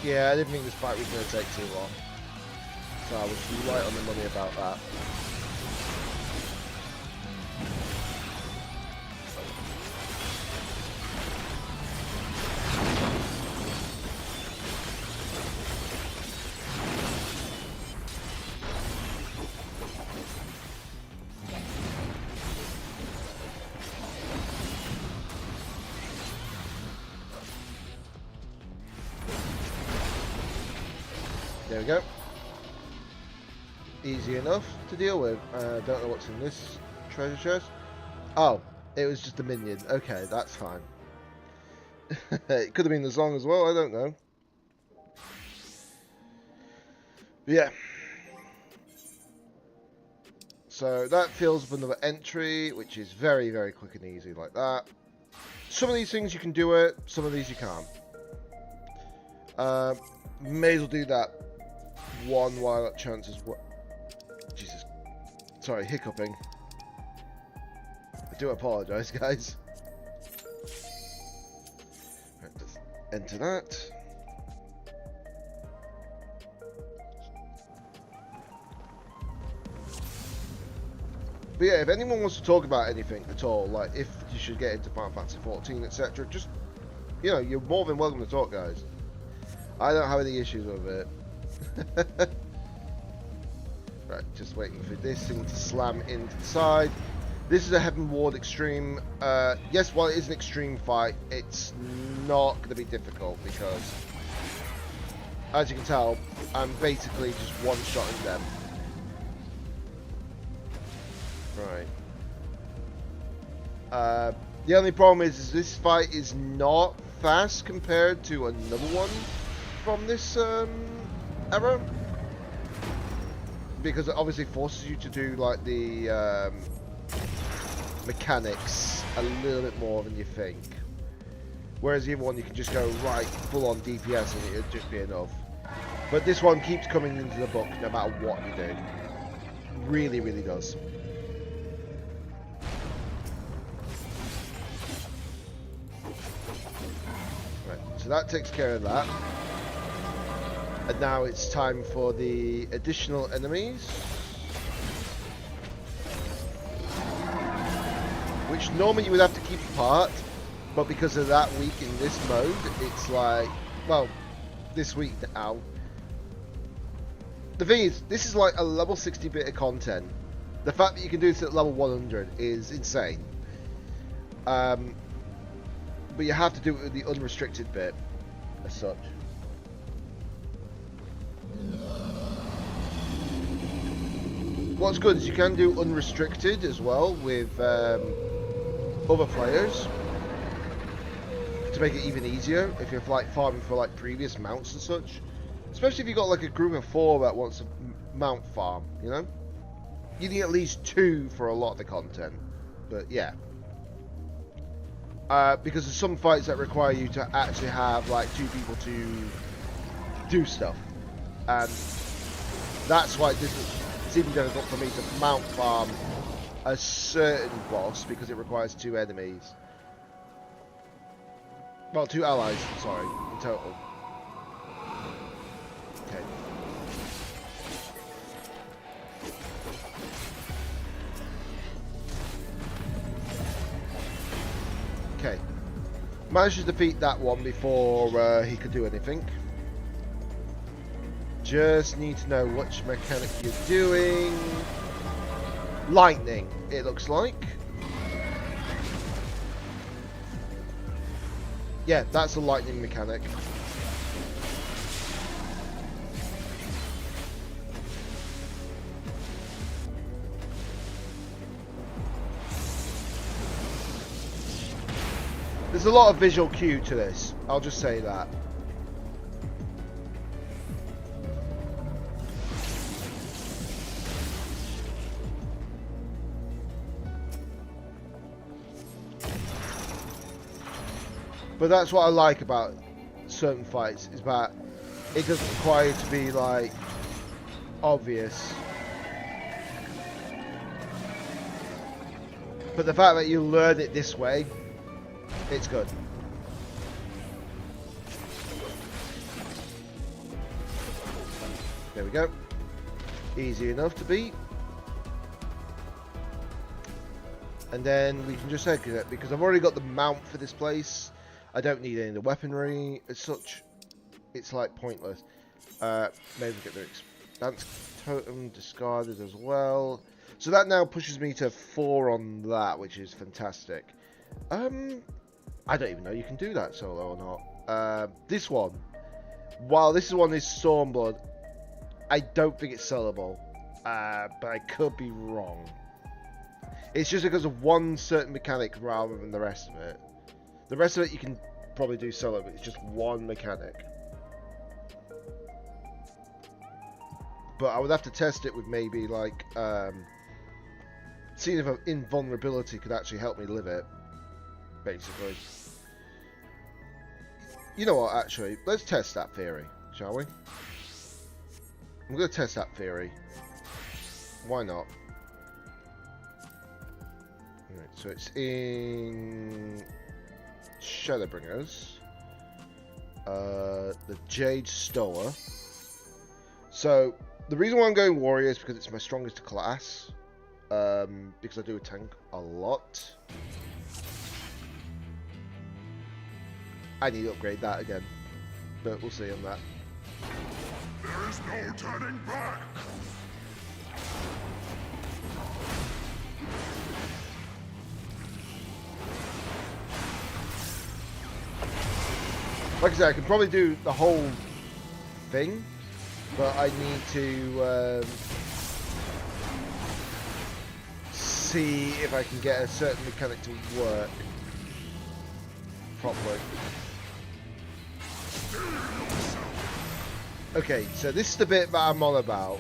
Yeah, I didn't think this fight was going to take too long. So I was right on the money about that. There we go. Easy enough to deal with. Don't know what's in this treasure chest. Oh, it was just a minion. Okay, that's fine. It could have been the song as well, I don't know. But yeah. So that fills up another entry, which is very, very quick and easy like that. Some of these things you can do it, some of these you can't. May as well do that one while at chance as well. Jesus. Sorry, hiccuping. I do apologise, guys. Right, let's enter that. But yeah, if anyone wants to talk about anything at all, like if you should get into Final Fantasy 14, etc., just, you know, you're more than welcome to talk, guys. I don't have any issues with it. Right, just waiting for this thing to slam into the side. This is a Heaven Ward Extreme. Yes, while it is an extreme fight, it's not going to be difficult because, as you can tell, I'm basically just one-shotting them. Right. The only problem is this fight is not fast compared to another one from this era, because it obviously forces you to do like the mechanics a little bit more than you think. Whereas the other one you can just go right full on DPS and it'll just be enough. But this one keeps coming into the book no matter what you do. Really, really does. So that takes care of that. And now it's time for the additional enemies. Which normally you would have to keep apart, but because of that week in this mode, it's like, well, this week now. The thing is, this is like a level 60 bit of content. The fact that you can do this at level 100 is insane. But you have to do it with the unrestricted bit, as such. What's good is you can do unrestricted as well with other players to make it even easier if you're like farming for like previous mounts and such. Especially if you've got like a group of 4 that wants to mount farm, you know? You need at least 2 for a lot of the content, but yeah. Because there's some fights that require you to actually have like 2 people to do stuff, and that's why it doesn't seem difficult for me to mount farm a certain boss because it requires 2 enemies. Well, 2 allies, sorry, in total. Okay. Okay. Managed to defeat that one before he could do anything. Just need to know which mechanic you're doing. Lightning, it looks like. Yeah, that's a lightning mechanic. There's a lot of visual cue to this, I'll just say that. But that's what I like about certain fights, is that it doesn't require you to be like obvious. But the fact that you learn it this way, it's good. There we go. Easy enough to beat. And then we can just exit it, because I've already got the mount for this place. I don't need any of the weaponry as such. It's like pointless. Maybe get the Dance Totem discarded as well. So that now pushes me to 4 on that, which is fantastic. I don't even know you can do that solo or not. This one, while this one is Stormblood, I don't think it's sellable. But I could be wrong. It's just because of one certain mechanic rather than the rest of it. The rest of it you can probably do solo, but it's just one mechanic. But I would have to test it with maybe like seeing if invulnerability could actually help me live it, basically. You know what, actually, let's test that theory, shall we? I'm going to test that theory. Why not? Alright, so it's in Shadowbringers. The Jade Stower. So, the reason why I'm going Warrior is because it's my strongest class. Because I do tank a lot. I need to upgrade that again. But we'll see on that. There is no turning back. Like I said, I can probably do the whole thing, but I need to see if I can get a certain mechanic to work properly. Okay, so this is the bit that I'm on about.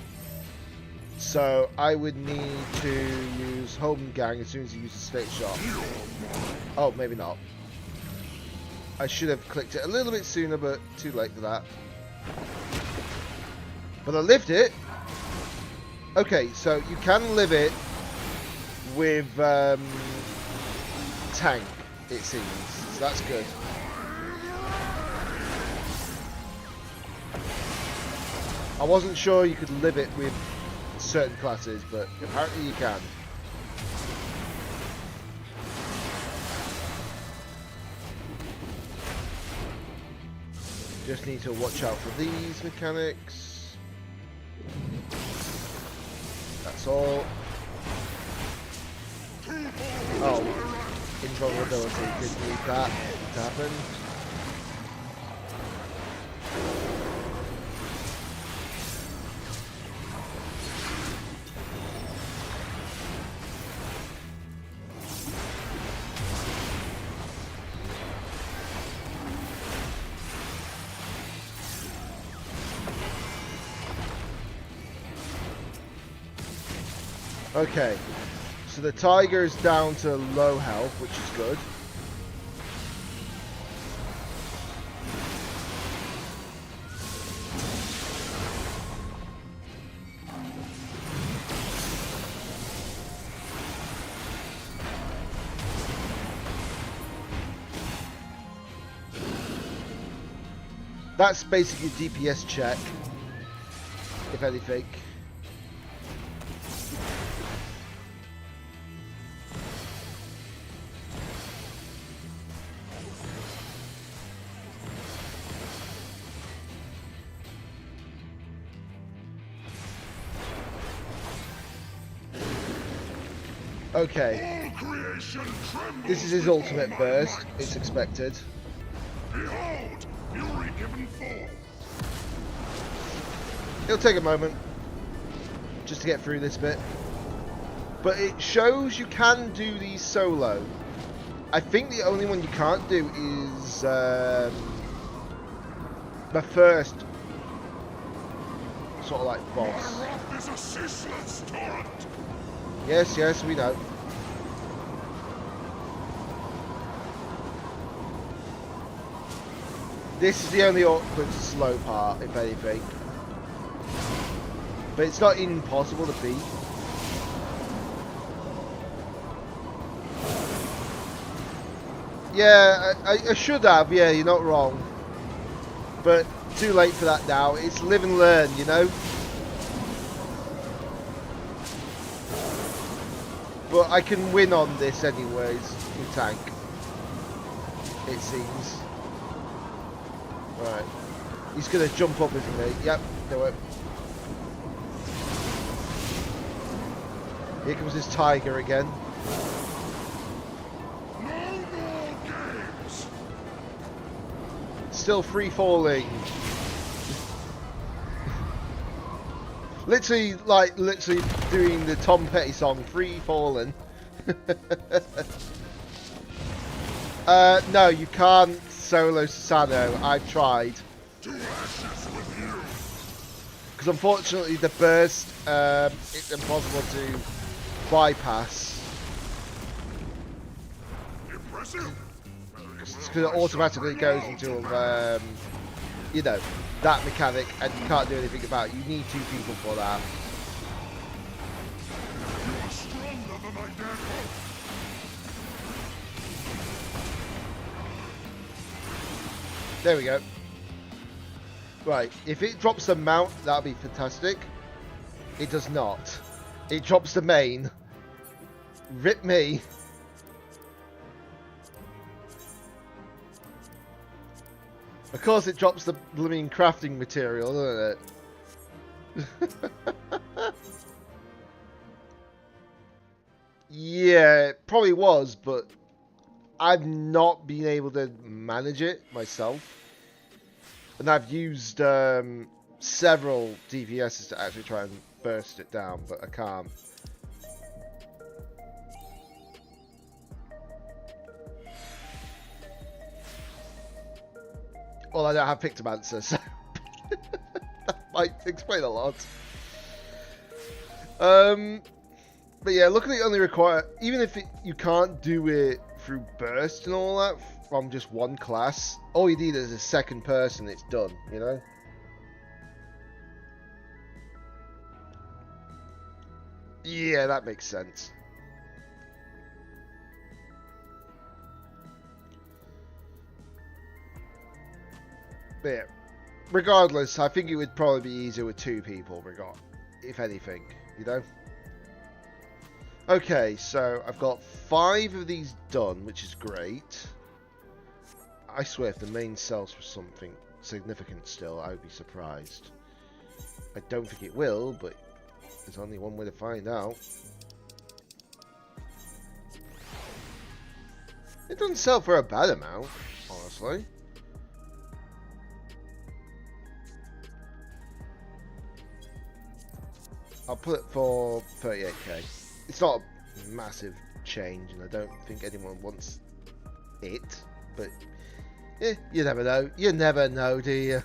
So I would need to use Home Gang as soon as you use the state shot. Oh, maybe not. I should have clicked it a little bit sooner, but too late for that. But I lived it. Okay, so you can live it with tank, it seems. So that's good. I wasn't sure you could live it with certain classes, but apparently you can. Just need to watch out for these mechanics. That's all. Oh, invulnerability. Didn't need that to happen. Okay, so the tiger's down to low health, which is good. That's basically a DPS check, if anything. Okay. This is his ultimate burst. It's expected. Behold, fury given full. It'll take a moment just to get through this bit. But it shows you can do these solo. I think the only one you can't do is the first sort of like boss. My wrath is a ceaseless torrent. Yes, yes, we know. This is the only awkward slow part, if anything. But it's not impossible to beat. Yeah, I should have, yeah, you're not wrong. But too late for that now. It's live and learn, you know? But I can win on this anyways, with tank. It seems. Right. He's going to jump up, isn't he? Yep, do it. Here comes this tiger again. No more games. Still free falling. Literally doing the Tom Petty song, Free Falling. No, you can't solo Sano. I've tried. To ashes with you. Because unfortunately the burst, it's impossible to bypass. Impressive. Because it automatically goes into, you know, that mechanic, and you can't do anything about it. You need 2 people for that. You are stronger than I dared hope. There we go. Right, if it drops the mount, that'll be fantastic. It does not. It drops the main. Rip me. Of course it drops the blooming crafting material, doesn't it? Yeah, it probably was, but I've not been able to manage it myself. And I've used several DPSs to actually try and burst it down, but I can't. Well, I don't have Pictomancer, so that might explain a lot. But yeah, luckily it only require, even if you can't do it through burst and all that from just one class, all you need is a second person, it's done, you know? Yeah, that makes sense. But yeah, regardless, I think it would probably be easier with 2 people, if anything, you know? Okay, so I've got 5 of these done, which is great. I swear if the main sells for something significant still, I would be surprised. I don't think it will, but there's only one way to find out. It doesn't sell for a bad amount, honestly. I'll put it for 38k. It's not a massive change, and I don't think anyone wants it, but you never know. You never know, do you?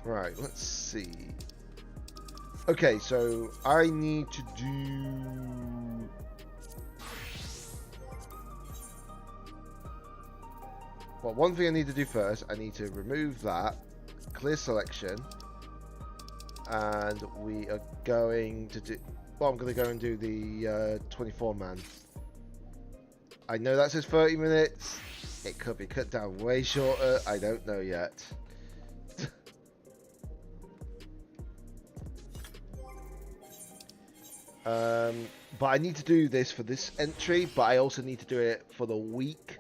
Right, let's see. Okay, so I need to do... Well, one thing I need to do first, I need to remove that, clear selection, and we are going to do... Well, I'm going to go and do the 24-man. I know that says 30 minutes. It could be cut down way shorter. I don't know yet. But I need to do this for this entry, but I also need to do it for the week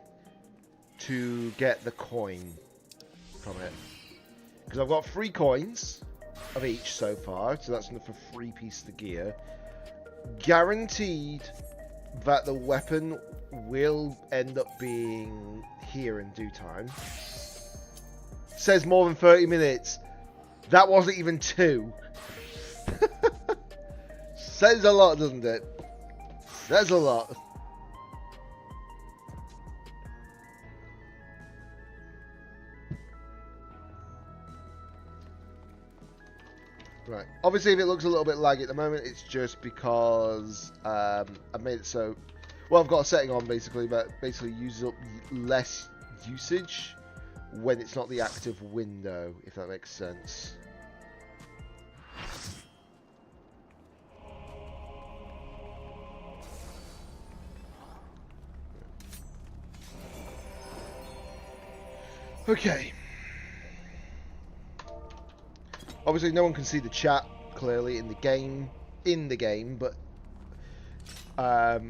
to get the coin from it. Because I've got 3 coins of each so far, so that's enough for 3 pieces of gear. Guaranteed that the weapon will end up being here in due time. Says more than 30 minutes. That wasn't even 2. Says a lot, doesn't it? Says a lot. Right. Obviously, if it looks a little bit laggy at the moment, it's just because I made it so... Well, I've got a setting on, basically, but basically uses up less usage when it's not the active window, if that makes sense. Okay. Obviously, no one can see the chat clearly in the game, but to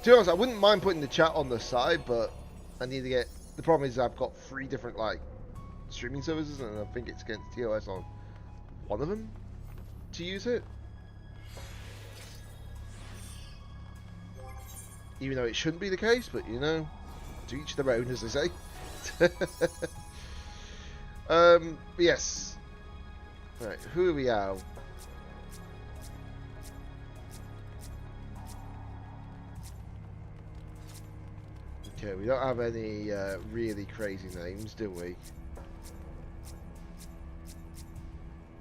be honest, I wouldn't mind putting the chat on the side, but I need to get. The problem is I've got 3 different streaming services, and I think it's against TOS on one of them to use it. Even though it shouldn't be the case, but you know, to each their own, as they say. Yes. Right, who are we out? Okay, we don't have any really crazy names, do we?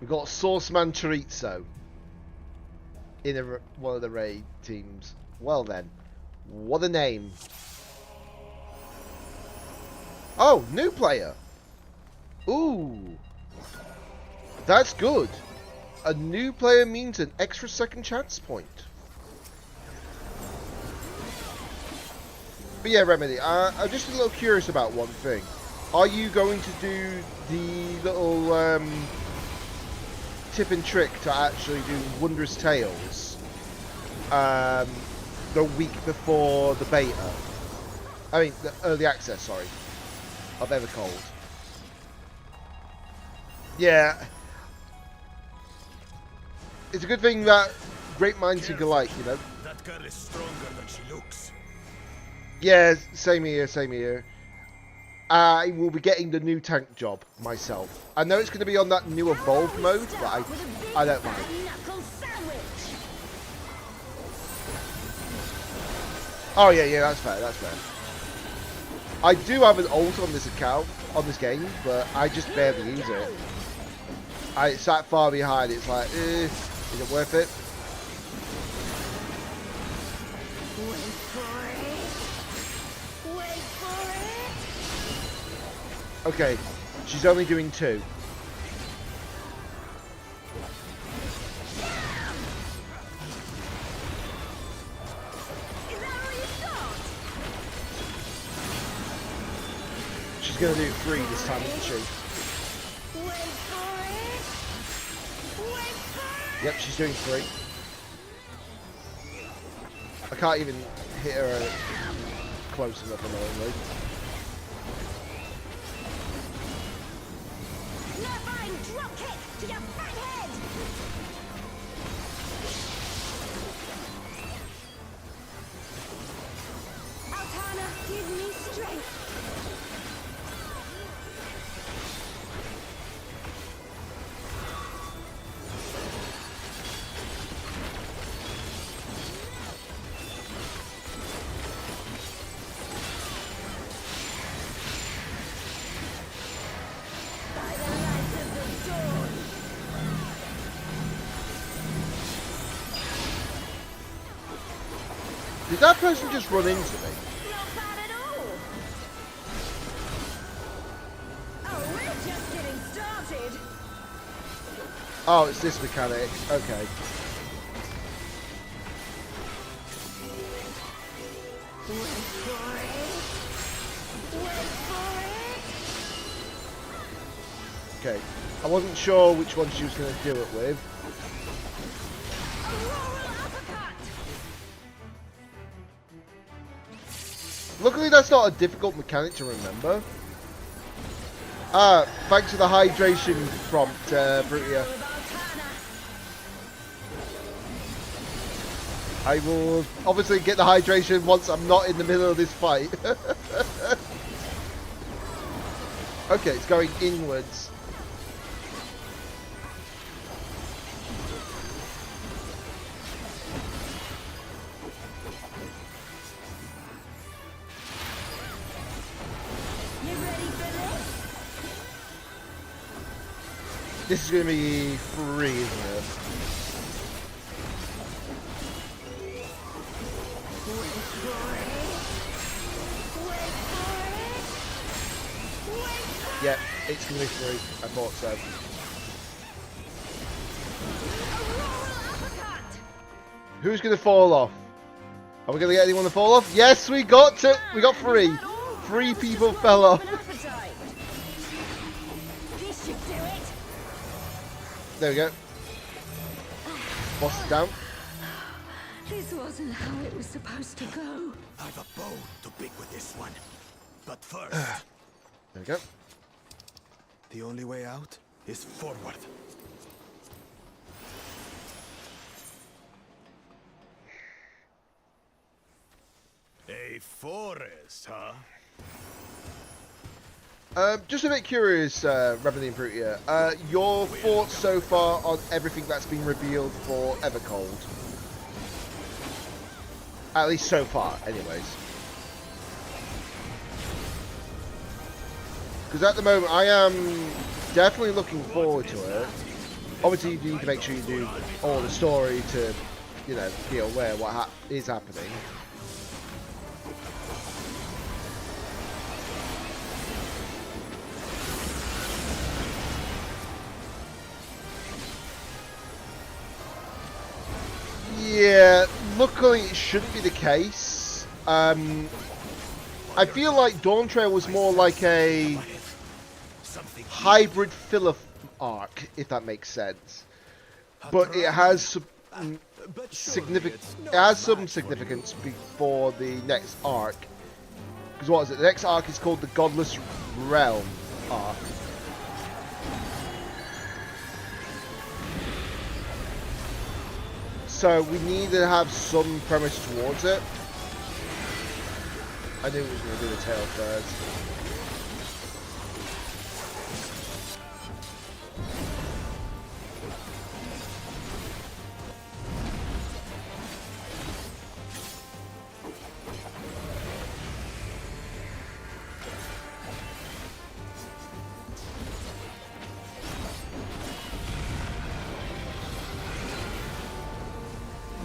We got Sauceman Chorizo in one of the raid teams. Well then, what a name! Oh, new player. Ooh. That's good. A new player means an extra second chance point. But yeah, Remedy, I'm just a little curious about one thing. Are you going to do the little tip and trick to actually do Wondrous Tales the week before the beta? I mean, the early access, sorry, of Evercold. Yeah. It's a good thing that great minds think alike, you know? That girl is stronger than she looks. Yeah, same here, same here. I will be getting the new tank job myself. I know it's going to be on that new evolved mode, but I don't mind. Oh yeah, that's fair, that's fair. I do have an ult on this account, on this game, but I just barely use it. I sat far behind, it's like, is it worth it? Okay, she's only doing 2. She's gonna do 3 this time, isn't she? Yep, she's doing 3. I can't even hit her close enough, annoyingly. Drop kick to your fat head! Altana, give me strength! Did that person just run into me? Not bad at all! Oh, we're just getting started! Oh, it's this mechanic. Okay. Wait for it! Wait for it! Okay. I wasn't sure which one she was going to do it with. Luckily, that's not a difficult mechanic to remember. Ah, thanks for the hydration prompt, Brutia. I will obviously get the hydration once I'm not in the middle of this fight. Okay, it's going inwards. This is going to be free, isn't it? Yeah, it's going to be free. I thought so. Who's going to fall off? Are we going to get anyone to fall off? Yes, we got 3. 3 people fell off. There we go. Boss is down. This wasn't how it was supposed to go. I've a bone to pick with this one. But first, There we go. the only way out is forward. A forest, huh? Just a bit curious, Remedy and Brutia. Your thoughts so far on everything that's been revealed for Evercold? At least so far, anyways. Because at the moment, I am definitely looking forward to it. Obviously, you need to make sure you do all the story to, you know, be aware what is happening. luckily, it shouldn't be the case. I feel like Dawn Trail was more like a hybrid filler arc, if that makes sense. But it has some significance before the next arc. Because what is it? The next arc is called the Godless Realm arc. So we need to have some premise towards it. I knew it was going to do the tail first.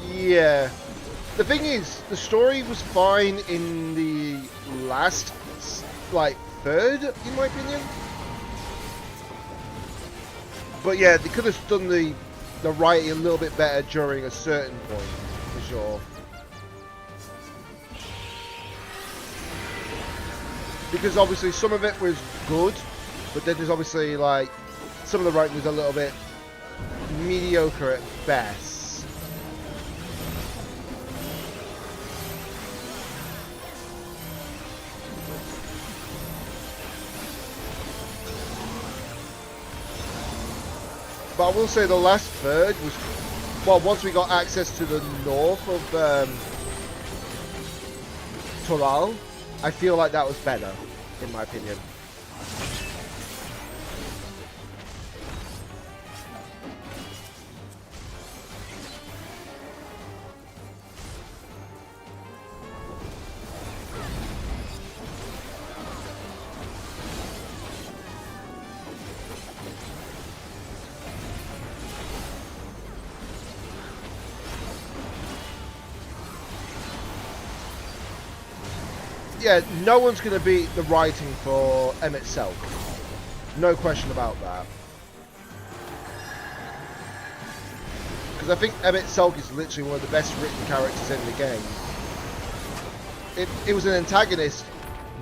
Yeah. The thing is, the story was fine in the last, like, third, in my opinion. But yeah, they could have done the writing a little bit better during a certain point, for sure. Because obviously some of it was good, but then there's obviously, like, some of the writing was a little bit mediocre at best. But I will say the last third was, well, once we got access to the north of Toral, I feel like that was better, in my opinion. Yeah, no one's going to beat the writing for Emmett Selk. No question about that. Because I think Emmett Selk is literally one of the best written characters in the game. It was an antagonist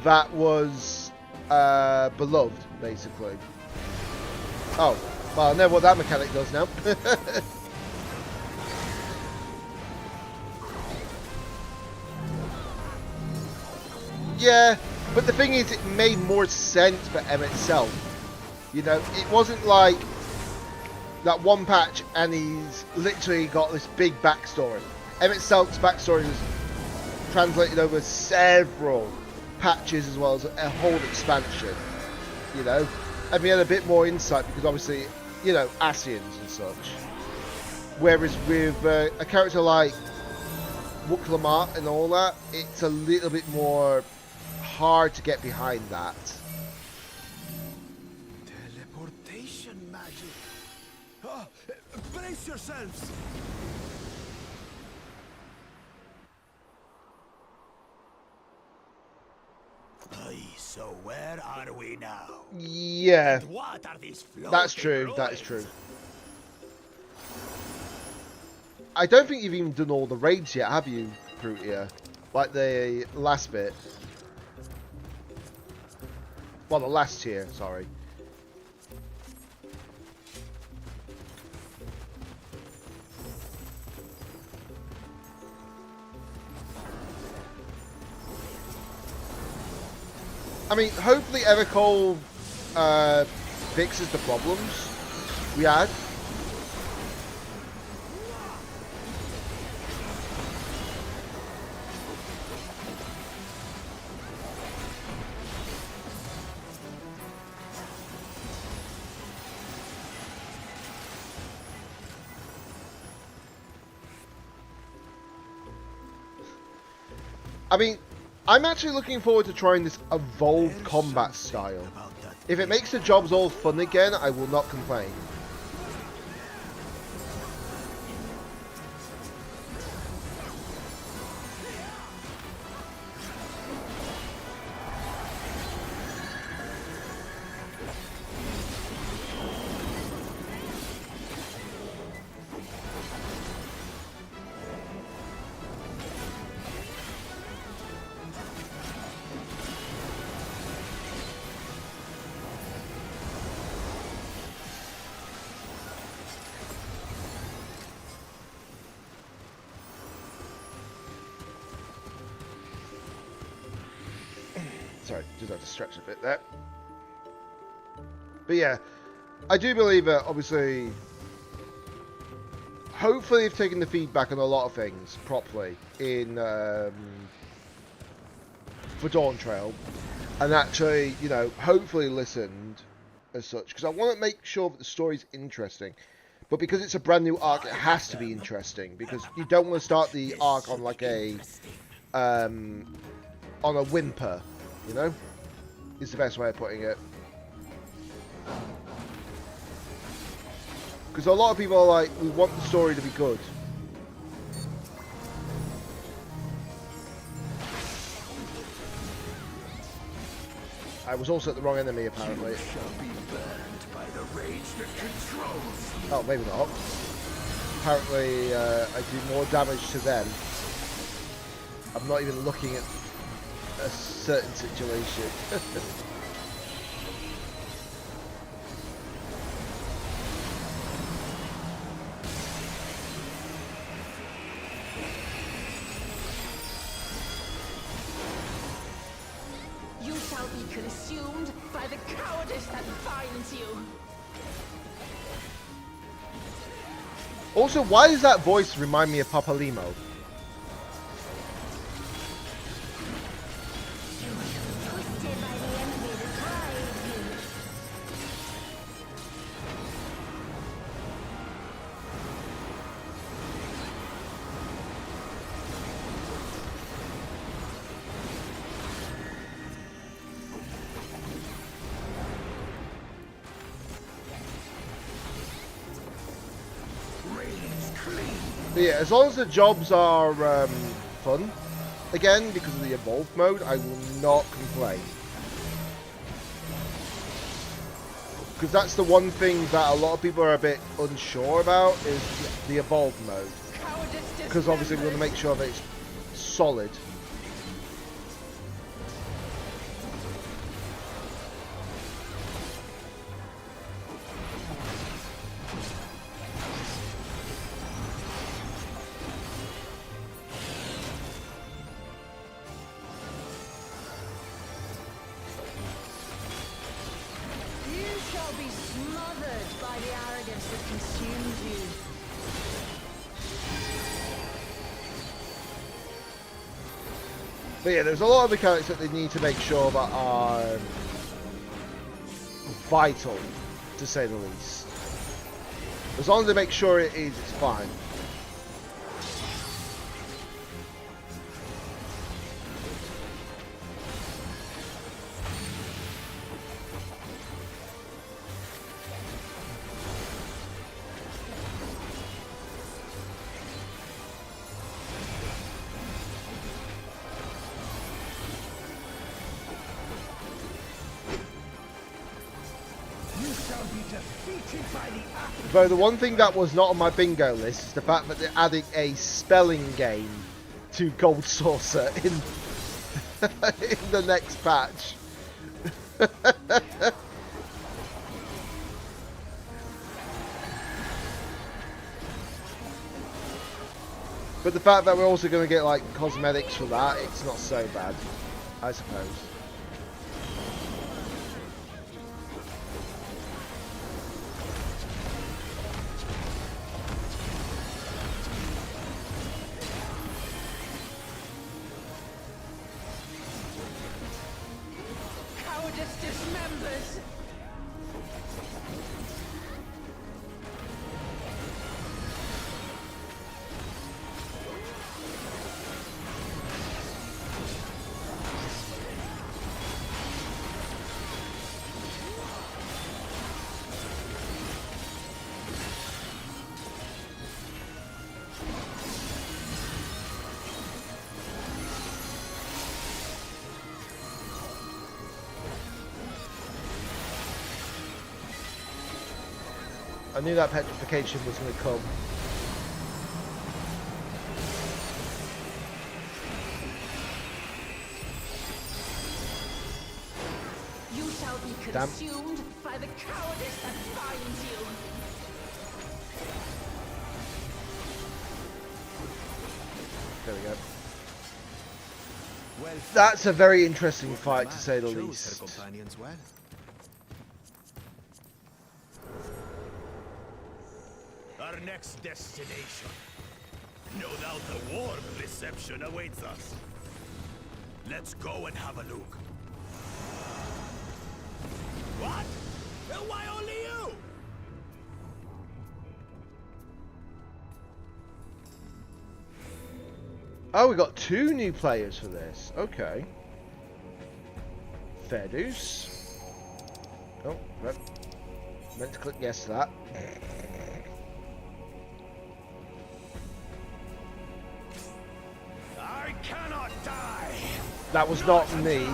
that was beloved, basically. Oh, well, I know what that mechanic does now. Yeah, but the thing is, it made more sense for Emmett Selk. You know, it wasn't like that one patch and he's literally got this big backstory. Emmett Selk's backstory was translated over several patches as well as a whole expansion. You know, and we had a bit more insight because obviously, you know, Asians and such. Whereas with a character like Wook Lamar and all that, it's a little bit more hard to get behind that. Teleportation magic. Oh, brace yourselves. So where are we now? Yeah, And what are these that's true. That is true. I don't think you've even done all the raids yet, have you, Prutia? Like the last bit. Well, the last tier, sorry. I mean, hopefully Evercole fixes the problems we had. I mean, I'm actually looking forward to trying this evolved combat style. If it makes the jobs all fun again, I will not complain. Sorry, just had to stretch a bit there. But yeah, I do believe that, obviously, hopefully they've taken the feedback on a lot of things properly in for Dawn Trail, and actually, you know, hopefully listened as such, because I want to make sure that the story's interesting. But because it's a brand new arc, it has to be interesting, because you don't want to start the arc on like a on a whimper, you know? Is the best way of putting it. Because a lot of people are like, we want the story to be good. I was also at the wrong enemy, apparently. Oh, maybe not. Apparently, I do more damage to them. I'm not even looking at a certain situation. You shall be consumed by the cowardice that binds you. Also, why does that voice remind me of Papa Limo? Twisted by the enemy that drives you. But yeah, as long as the jobs are fun, again, because of the evolved mode, I will not complain. Because that's the one thing that a lot of people are a bit unsure about, is the evolved mode. Because obviously we want to make sure that it's solid. You shall be smothered by the arrogance that consumes you. But yeah, there's a lot of mechanics that they need to make sure that are vital, to say the least. As long as they make sure it is, it's fine. Though the one thing that was not on my bingo list is the fact that they're adding a spelling game to Gold Saucer in, in the next patch. But the fact that we're also going to get like cosmetics for that, it's not so bad, I suppose. Cowardice dismembers. I knew that petrification was going to come. You shall be Damn. consumed by the cowardice that binds you. There we go. Well, That's a very interesting fight, to say the chose her least. companions well. Our next destination. No doubt a warm reception awaits us. Let's go and have a look. What? Why only you? Oh, we got 2 new players for this. Okay. Fair dues. Oh, right. Meant to click yes to that. I cannot die. That was not me.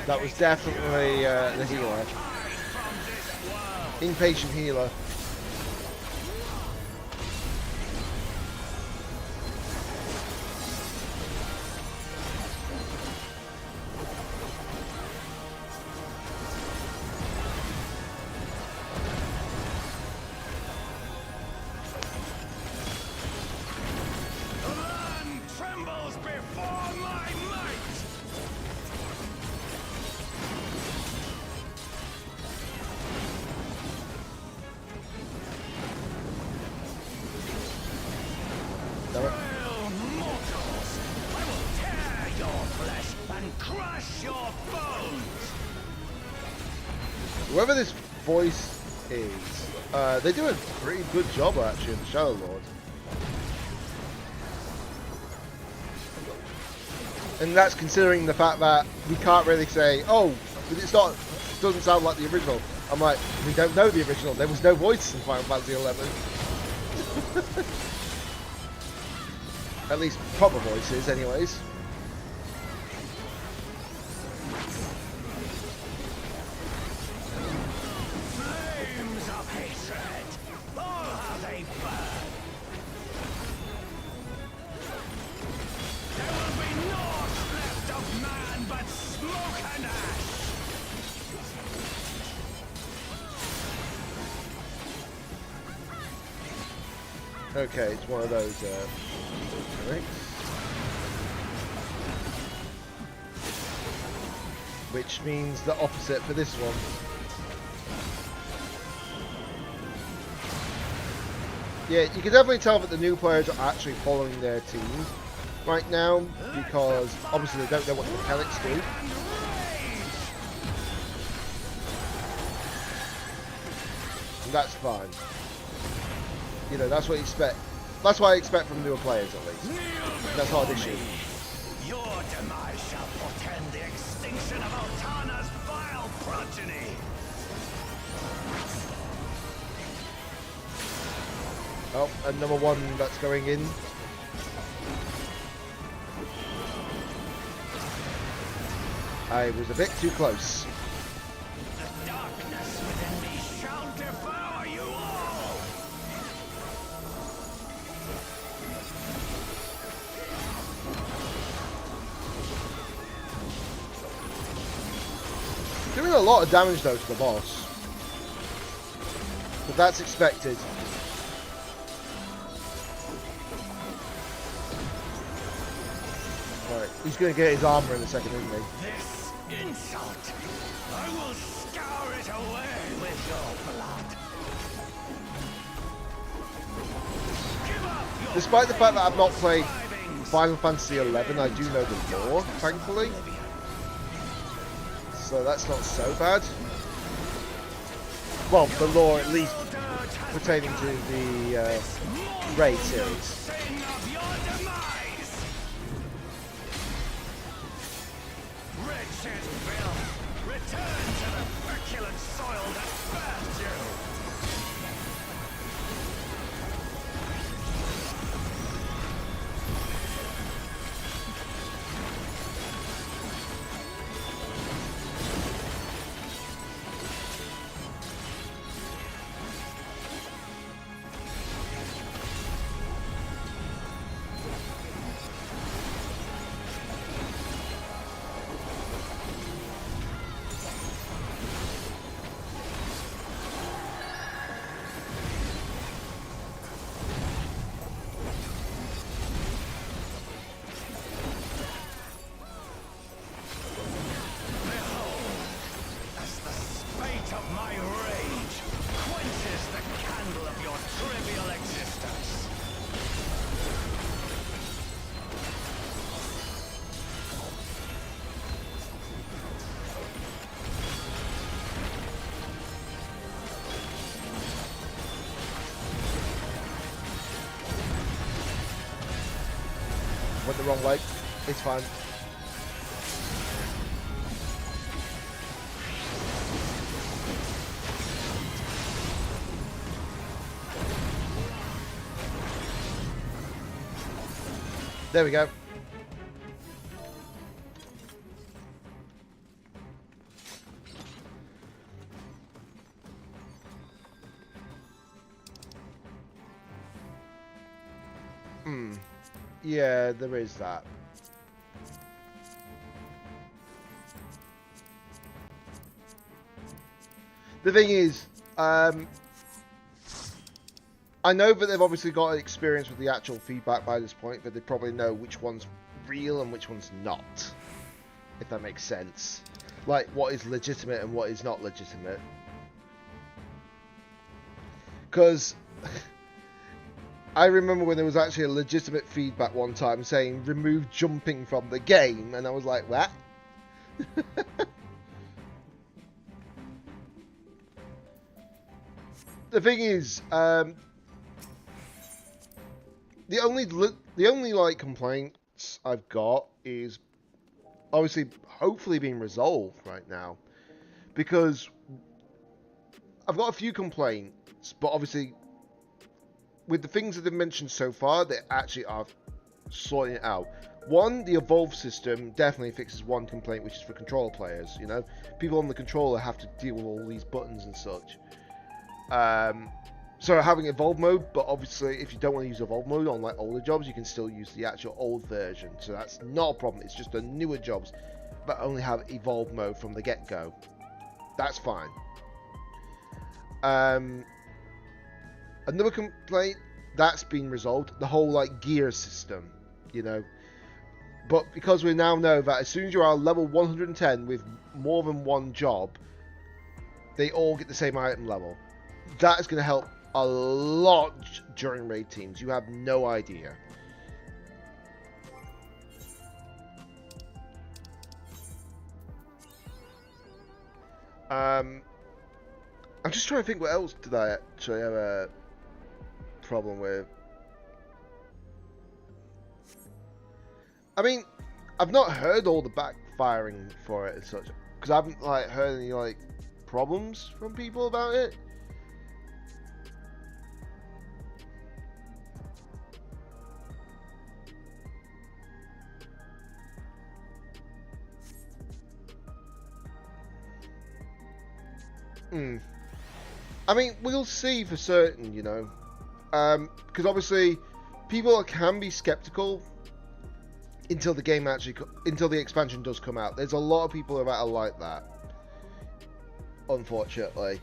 That was definitely the healer. Impatient healer. The land trembles before my might. Well, mortals, I will tear your flesh and crush your bones. Whoever this voice is, they do a pretty good job actually in the Shadow Lord. And that's considering the fact that we can't really say, oh, it's not, doesn't sound like the original. I'm like, we don't know the original. There was no voice in Final Fantasy 11. At least proper voices, anyways. Flames of hatred, oh how they burn. There will be naught left of man but smoke and ash. Okay, it's one of those, right? Which means the opposite for this one. Yeah, you can definitely tell that the new players are actually following their team right now, because obviously they don't know what the mechanics do. And that's fine. You know, that's what you expect. That's what I expect from newer players, at least. That's not an issue. Your demise shall portend the extinction of Altana's vile progeny. Oh, and number 1 that's going in. I was a bit too close. The darkness within me shall devour you all. Doing a lot of damage though to the boss. But that's expected. Alright, he's going to get his armor in a second, isn't he? This insult, I will scour it away with your blood. Give up your Despite the fact that I've not played strivings. Final Fantasy XI, I do know the lore, thankfully. So that's not so bad. Well, the lore at least pertaining to the Raid series. Sin of your demise. Wretched filth, return to the feculent soil that birthed you. wrong way. It's fine. There we go. Yeah, there is that. The thing is, I know that they've obviously got experience with the actual feedback by this point, but they probably know which one's real and which one's not. If that makes sense. Like, what is legitimate and what is not legitimate. Because I remember when there was actually a legitimate feedback one time saying remove jumping from the game, and I was like, what? The thing is, the only like complaints I've got is obviously hopefully being resolved right now, because I've got a few complaints, but obviously with the things that they've mentioned so far, they actually are sorting it out. One, the evolve system definitely fixes one complaint, which is for controller players. You know, people on the controller have to deal with all these buttons and such. So having evolve mode, but obviously if you don't want to use evolve mode on like older jobs, you can still use the actual old version. So that's not a problem. It's just the newer jobs that only have evolve mode from the get-go. That's fine. Another complaint that's been resolved, the whole like gear system, you know. But because we now know that as soon as you are level 110 with more than one job, they all get the same item level. That is going to help a lot during raid teams. You have no idea. I'm just trying to think what else did I actually have a problem with. I mean, I've not heard all the backfiring for it and such, because I haven't like heard any like problems from people about it. I mean, we'll see for certain, you know, because obviously people can be skeptical until the game until the expansion does come out. There's a lot of people that are like that, unfortunately,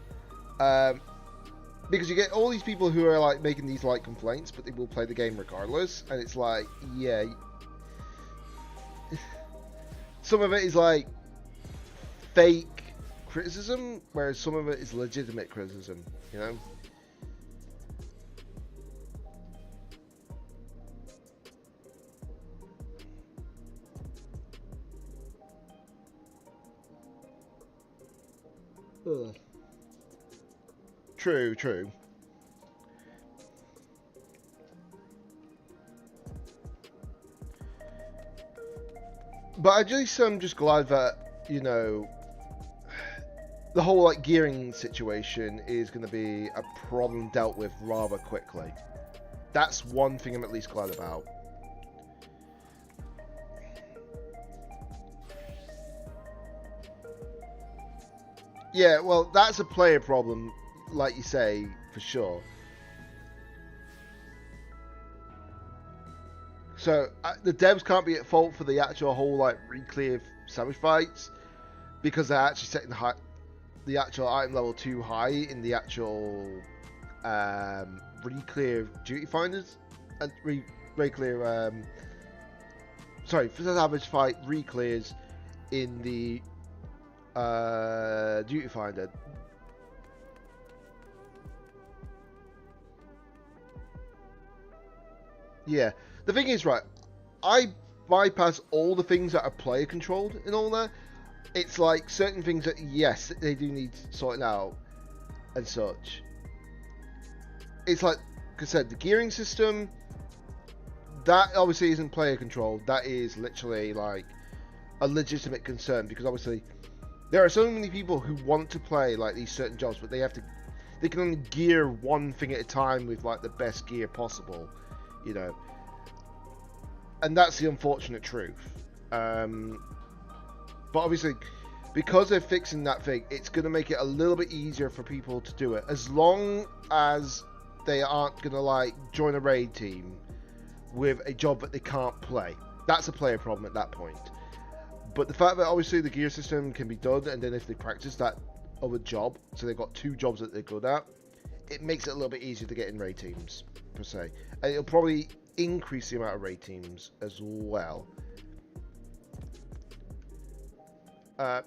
because you get all these people who are like making these like complaints, but they will play the game regardless, and it's like, yeah, some of it is like fake criticism, whereas some of it is legitimate criticism, you know. Ugh. True. But at least I'm just glad that, you know, the whole like gearing situation is going to be a problem dealt with rather quickly. That's one thing I'm at least glad about. Yeah, well, that's a player problem, like you say, for sure. So the devs can't be at fault for the actual whole like re-clear savage fights, because they're actually setting the actual item level too high in the actual re-clear duty finders and re-clear sorry, for the savage fight re-clears in the duty finder. Yeah, the thing is, right, I bypass all the things that are player controlled and all that. It's like certain things that, yes, they do need sorting out and such. It's like I said, the gearing system, that obviously isn't player control. That is literally like a legitimate concern, because obviously there are so many people who want to play like these certain jobs, but they can only gear one thing at a time with like the best gear possible, you know. And that's the unfortunate truth. But obviously, because they're fixing that thing, it's going to make it a little bit easier for people to do it, as long as they aren't going to like join a raid team with a job that they can't play. That's a player problem at that point. But the fact that obviously the gear system can be done, and then if they practice that other job, so they've got two jobs that they're good at, it makes it a little bit easier to get in raid teams, per se. And it'll probably increase the amount of raid teams as well.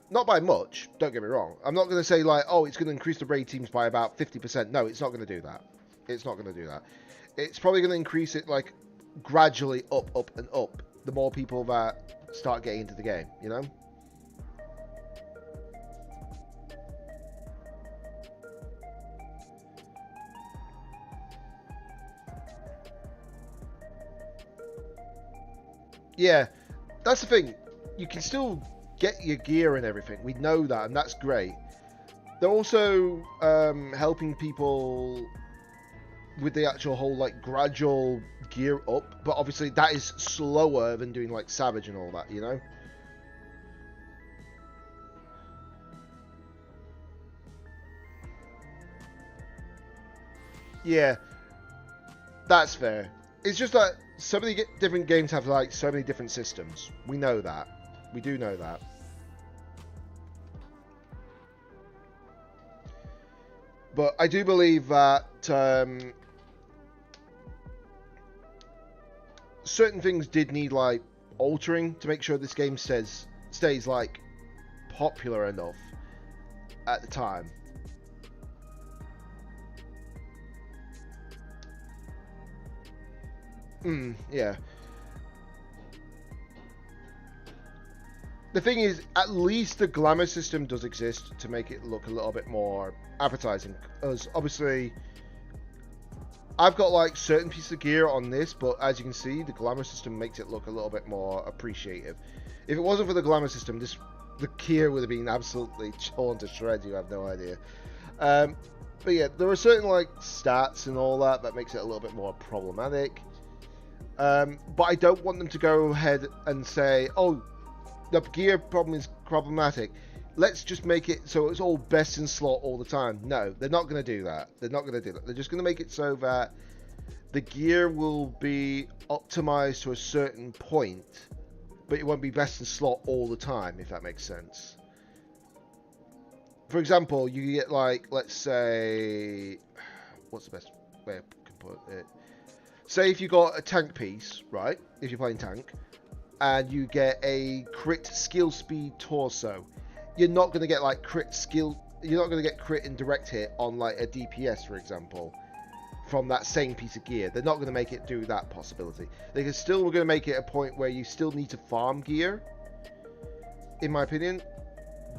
Not by much, don't get me wrong. I'm not going to say like, oh, it's going to increase the raid teams by about 50%. No, it's not going to do that. It's not going to do that. It's probably going to increase it like gradually up, and up, the more people that start getting into the game, you know? Yeah, that's the thing. You can still get your gear and everything. We know that, and that's great. They're also helping people with the actual whole like gradual gear up, but obviously that is slower than doing like Savage and all that, you know? Yeah, that's fair. It's just that so many different games have like so many different systems. We know that. We do know that. But I do believe that certain things did need like altering to make sure this game stays like popular enough at the time. Yeah. The thing is, at least the glamour system does exist to make it look a little bit more appetizing. As obviously, I've got like certain pieces of gear on this, but as you can see, the glamour system makes it look a little bit more appreciative. If it wasn't for the glamour system, the gear would have been absolutely torn to shreds. You have no idea. But yeah, there are certain like stats and all that makes it a little bit more problematic. But I don't want them to go ahead and say, oh, the gear problem is problematic, let's just make it so it's all best in slot all the time. No, they're not going to do that. They're not going to do that. They're just going to make it so that the gear will be optimized to a certain point, but it won't be best in slot all the time, if that makes sense. For example, you get like, let's say, what's the best way I can put it? Say if you got a tank piece, right? If you're playing tank, and you get a crit skill speed torso, you're not going to get like crit skill. You're not going to get crit and direct hit on like a DPS, for example, from that same piece of gear. They're not going to make it do that possibility. They can still going to make it a point where you still need to farm gear, in my opinion,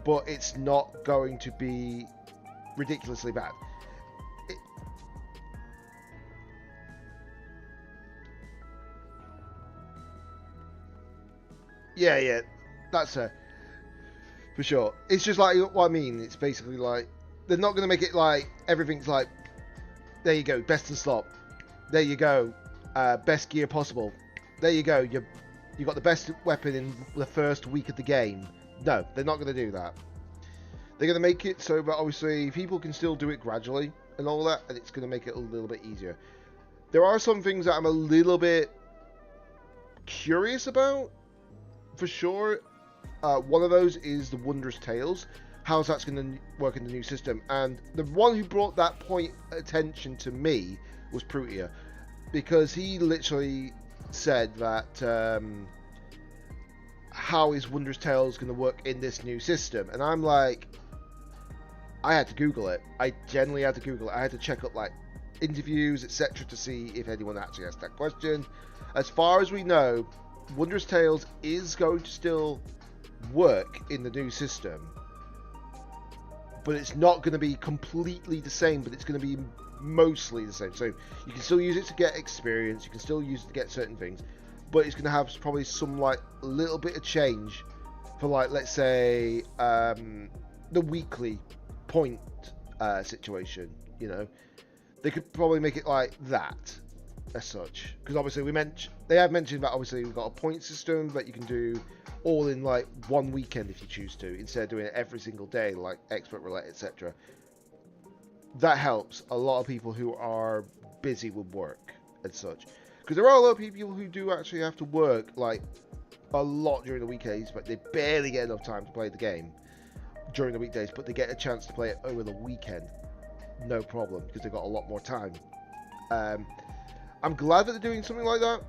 but it's not going to be ridiculously bad. Yeah, that's for sure. It's just like what I mean. It's basically like they're not going to make it like everything's like, there you go, best in slot. There you go, best gear possible. There you go, you got the best weapon in the first week of the game. No, they're not going to do that. They're going to make it so that obviously people can still do it gradually and all that, and it's going to make it a little bit easier. There are some things that I'm a little bit curious about. For sure, one of those is the Wondrous Tales. How's that's going to work in the new system? And the one who brought that point attention to me was Prutia, because he literally said that how is Wondrous Tales going to work in this new system? And I'm like, I had to Google it. I genuinely had to Google it. I had to check up like interviews, etc., to see if anyone actually asked that question. As far as we know, Wondrous Tales is going to still work in the new system, but it's not going to be completely the same, but it's going to be mostly the same. So you can still use it to get experience, you can still use it to get certain things, but it's going to have probably some like little bit of change for like, let's say, the weekly point situation. You know, they could probably make it like that as such, because obviously they have mentioned that obviously we've got a point system that you can do all in like one weekend if you choose to, instead of doing it every single day like expert roulette, etc. That helps a lot of people who are busy with work and such, because there are a lot of people who do actually have to work like a lot during the weekdays, but they barely get enough time to play the game during the weekdays, but they get a chance to play it over the weekend, no problem, because they've got a lot more time. I'm glad that they're doing something like that,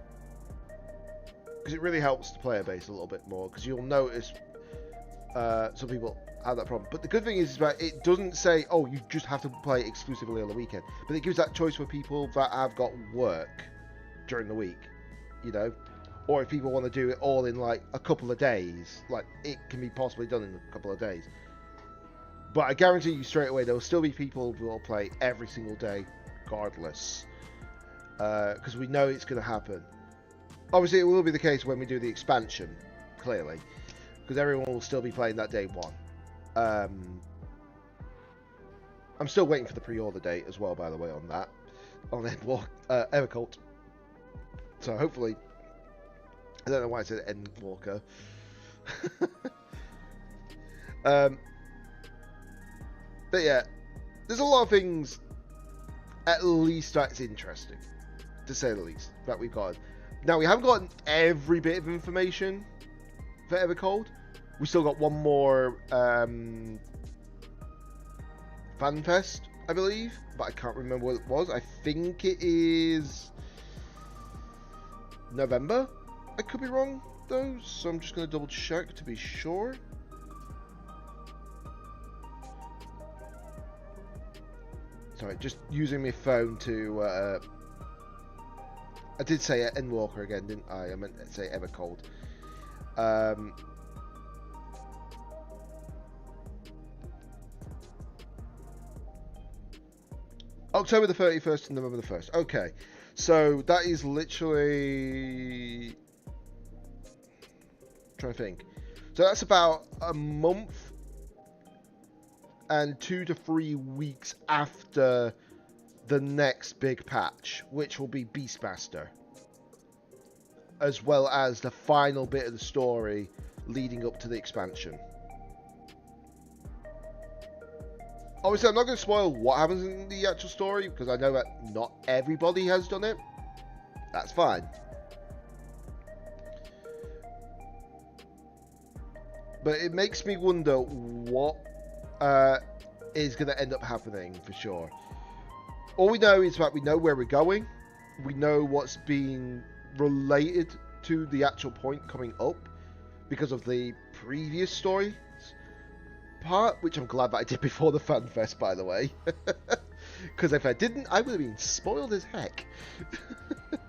because it really helps the player base a little bit more, because you'll notice some people have that problem. But the good thing is that it doesn't say, oh, you just have to play exclusively on the weekend, but it gives that choice for people that have got work during the week, you know, or if people want to do it all in like a couple of days, like it can be possibly done in a couple of days. But I guarantee you straight away there will still be people who will play every single day regardless, because we know it's going to happen. Obviously it will be the case when we do the expansion, clearly, because everyone will still be playing that day one. I'm still waiting for the pre-order date as well, by the way, on that, on Evercult. So hopefully, I don't know why I said Endwalker. But yeah, there's a lot of things, at least that's interesting, to say the least, that we've got. Now, we haven't gotten every bit of information for Evercold. We still got one more FanFest, I believe, but I can't remember what it was. I think it is November. I could be wrong, though, so I'm just going to double check to be sure. Sorry, just using my phone to... I did say Endwalker again, didn't I? I meant to say Evercold. October the 31st to November the 1st. Okay, so that is literally... trying to think. So that's about a month and 2 to 3 weeks after the next big patch, which will be Beastmaster, as well as the final bit of the story leading up to the expansion. Obviously, I'm not going to spoil what happens in the actual story, because I know that not everybody has done it. That's fine. But it makes me wonder what is going to end up happening for sure. All we know is that we know where we're going. We know what's being related to the actual point coming up because of the previous story part, which I'm glad that I did before the FanFest, by the way. Because if I didn't, I would have been spoiled as heck.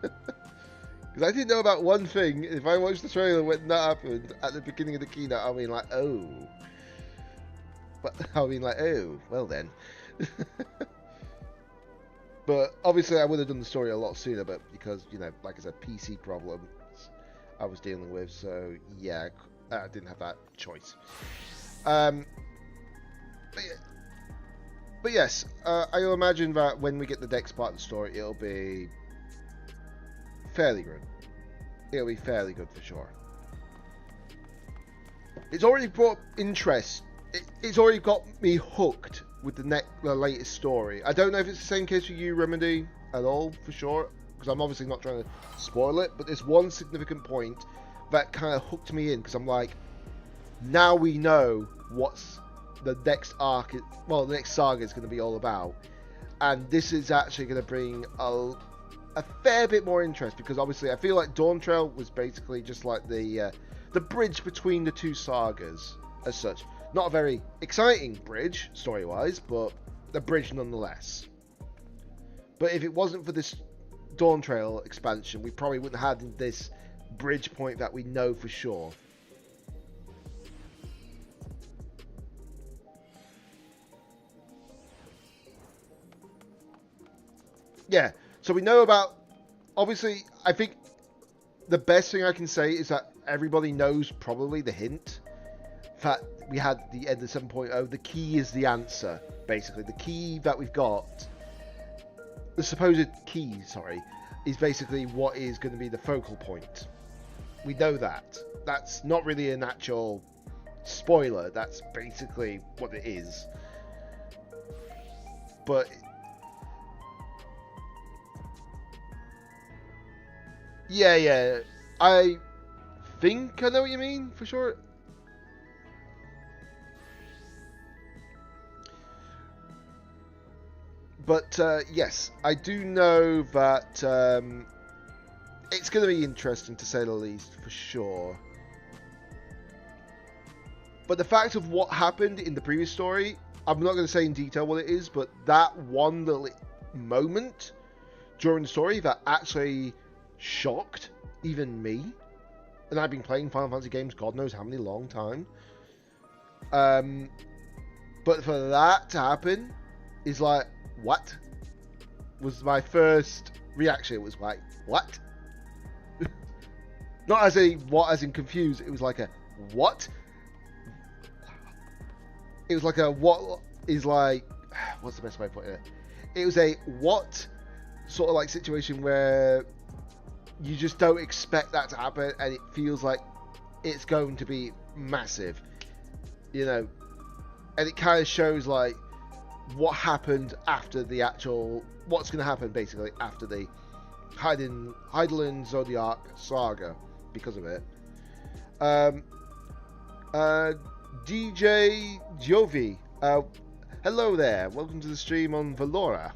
Because I didn't know about one thing. If I watched the trailer when that happened at the beginning of the keynote, I'll be like, oh. But I'll be like, oh, well then. But obviously I would have done the story a lot sooner, but because, you know, like I said, PC problems I was dealing with, so yeah, I didn't have that choice. But yes, I imagine that when we get the next part of the story, it'll be fairly good. It'll be fairly good for sure. It's already brought interest. It's already got me hooked with the latest story. I don't know if it's the same case for you, Remedy, at all, for sure, because I'm obviously not trying to spoil it, but there's one significant point that kind of hooked me in, because I'm like, now we know what's the next arc, well, the next saga is going to be all about, and this is actually going to bring a fair bit more interest, because obviously I feel like Dawn Trail was basically just like the bridge between the two sagas as such. Not a very exciting bridge, story-wise, but a bridge nonetheless. But if it wasn't for this Dawn Trail expansion, we probably wouldn't have had this bridge point that we know for sure. Yeah, so we know about... Obviously, I think the best thing I can say is that everybody knows probably the hint. In fact, we had the end of 7.0. The key is the answer, basically. The key that we've got, the supposed key, sorry, is basically what is going to be the focal point. We know that. That's not really an actual spoiler. That's basically what it is. But... yeah. I think I know what you mean, for sure. But, yes, I do know that it's going to be interesting, to say the least, for sure. But the fact of what happened in the previous story, I'm not going to say in detail what it is, but that one little moment during the story that actually shocked even me. And I've been playing Final Fantasy games God knows how many long time. But for that to happen is like, what? Was my first reaction. It was like, what? Not as a what, as in confused. It was like a what? It was like a what is like, what's the best way of putting it? It was a what sort of like situation where you just don't expect that to happen, and it feels like it's going to be massive, you know. And it kind of shows like what happened after the actual, what's going to happen basically after the Hydaelyn Zodiac saga because of it. DJ Jovi, hello there, welcome to the stream on Valora.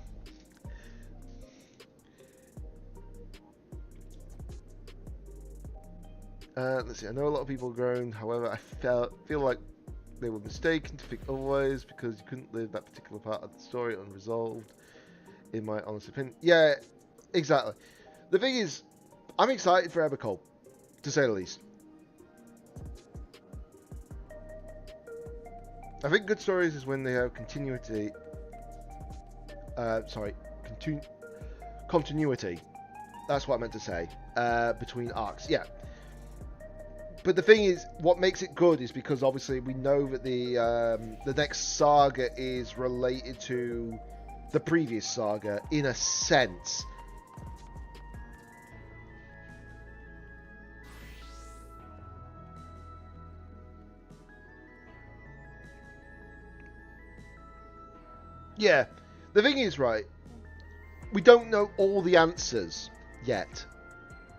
Let's see, I know a lot of people groan, however I feel like they were mistaken to think otherwise because you couldn't live that particular part of the story unresolved, in my honest opinion. Yeah, exactly. The thing is, I'm excited for Evercole, to say the least. I think good stories is when they have continuity. Continuity. That's what I meant to say. Between arcs, yeah. But the thing is, what makes it good is because obviously we know that the next saga is related to the previous saga in a sense. Yeah, the thing is, right, we don't know all the answers yet.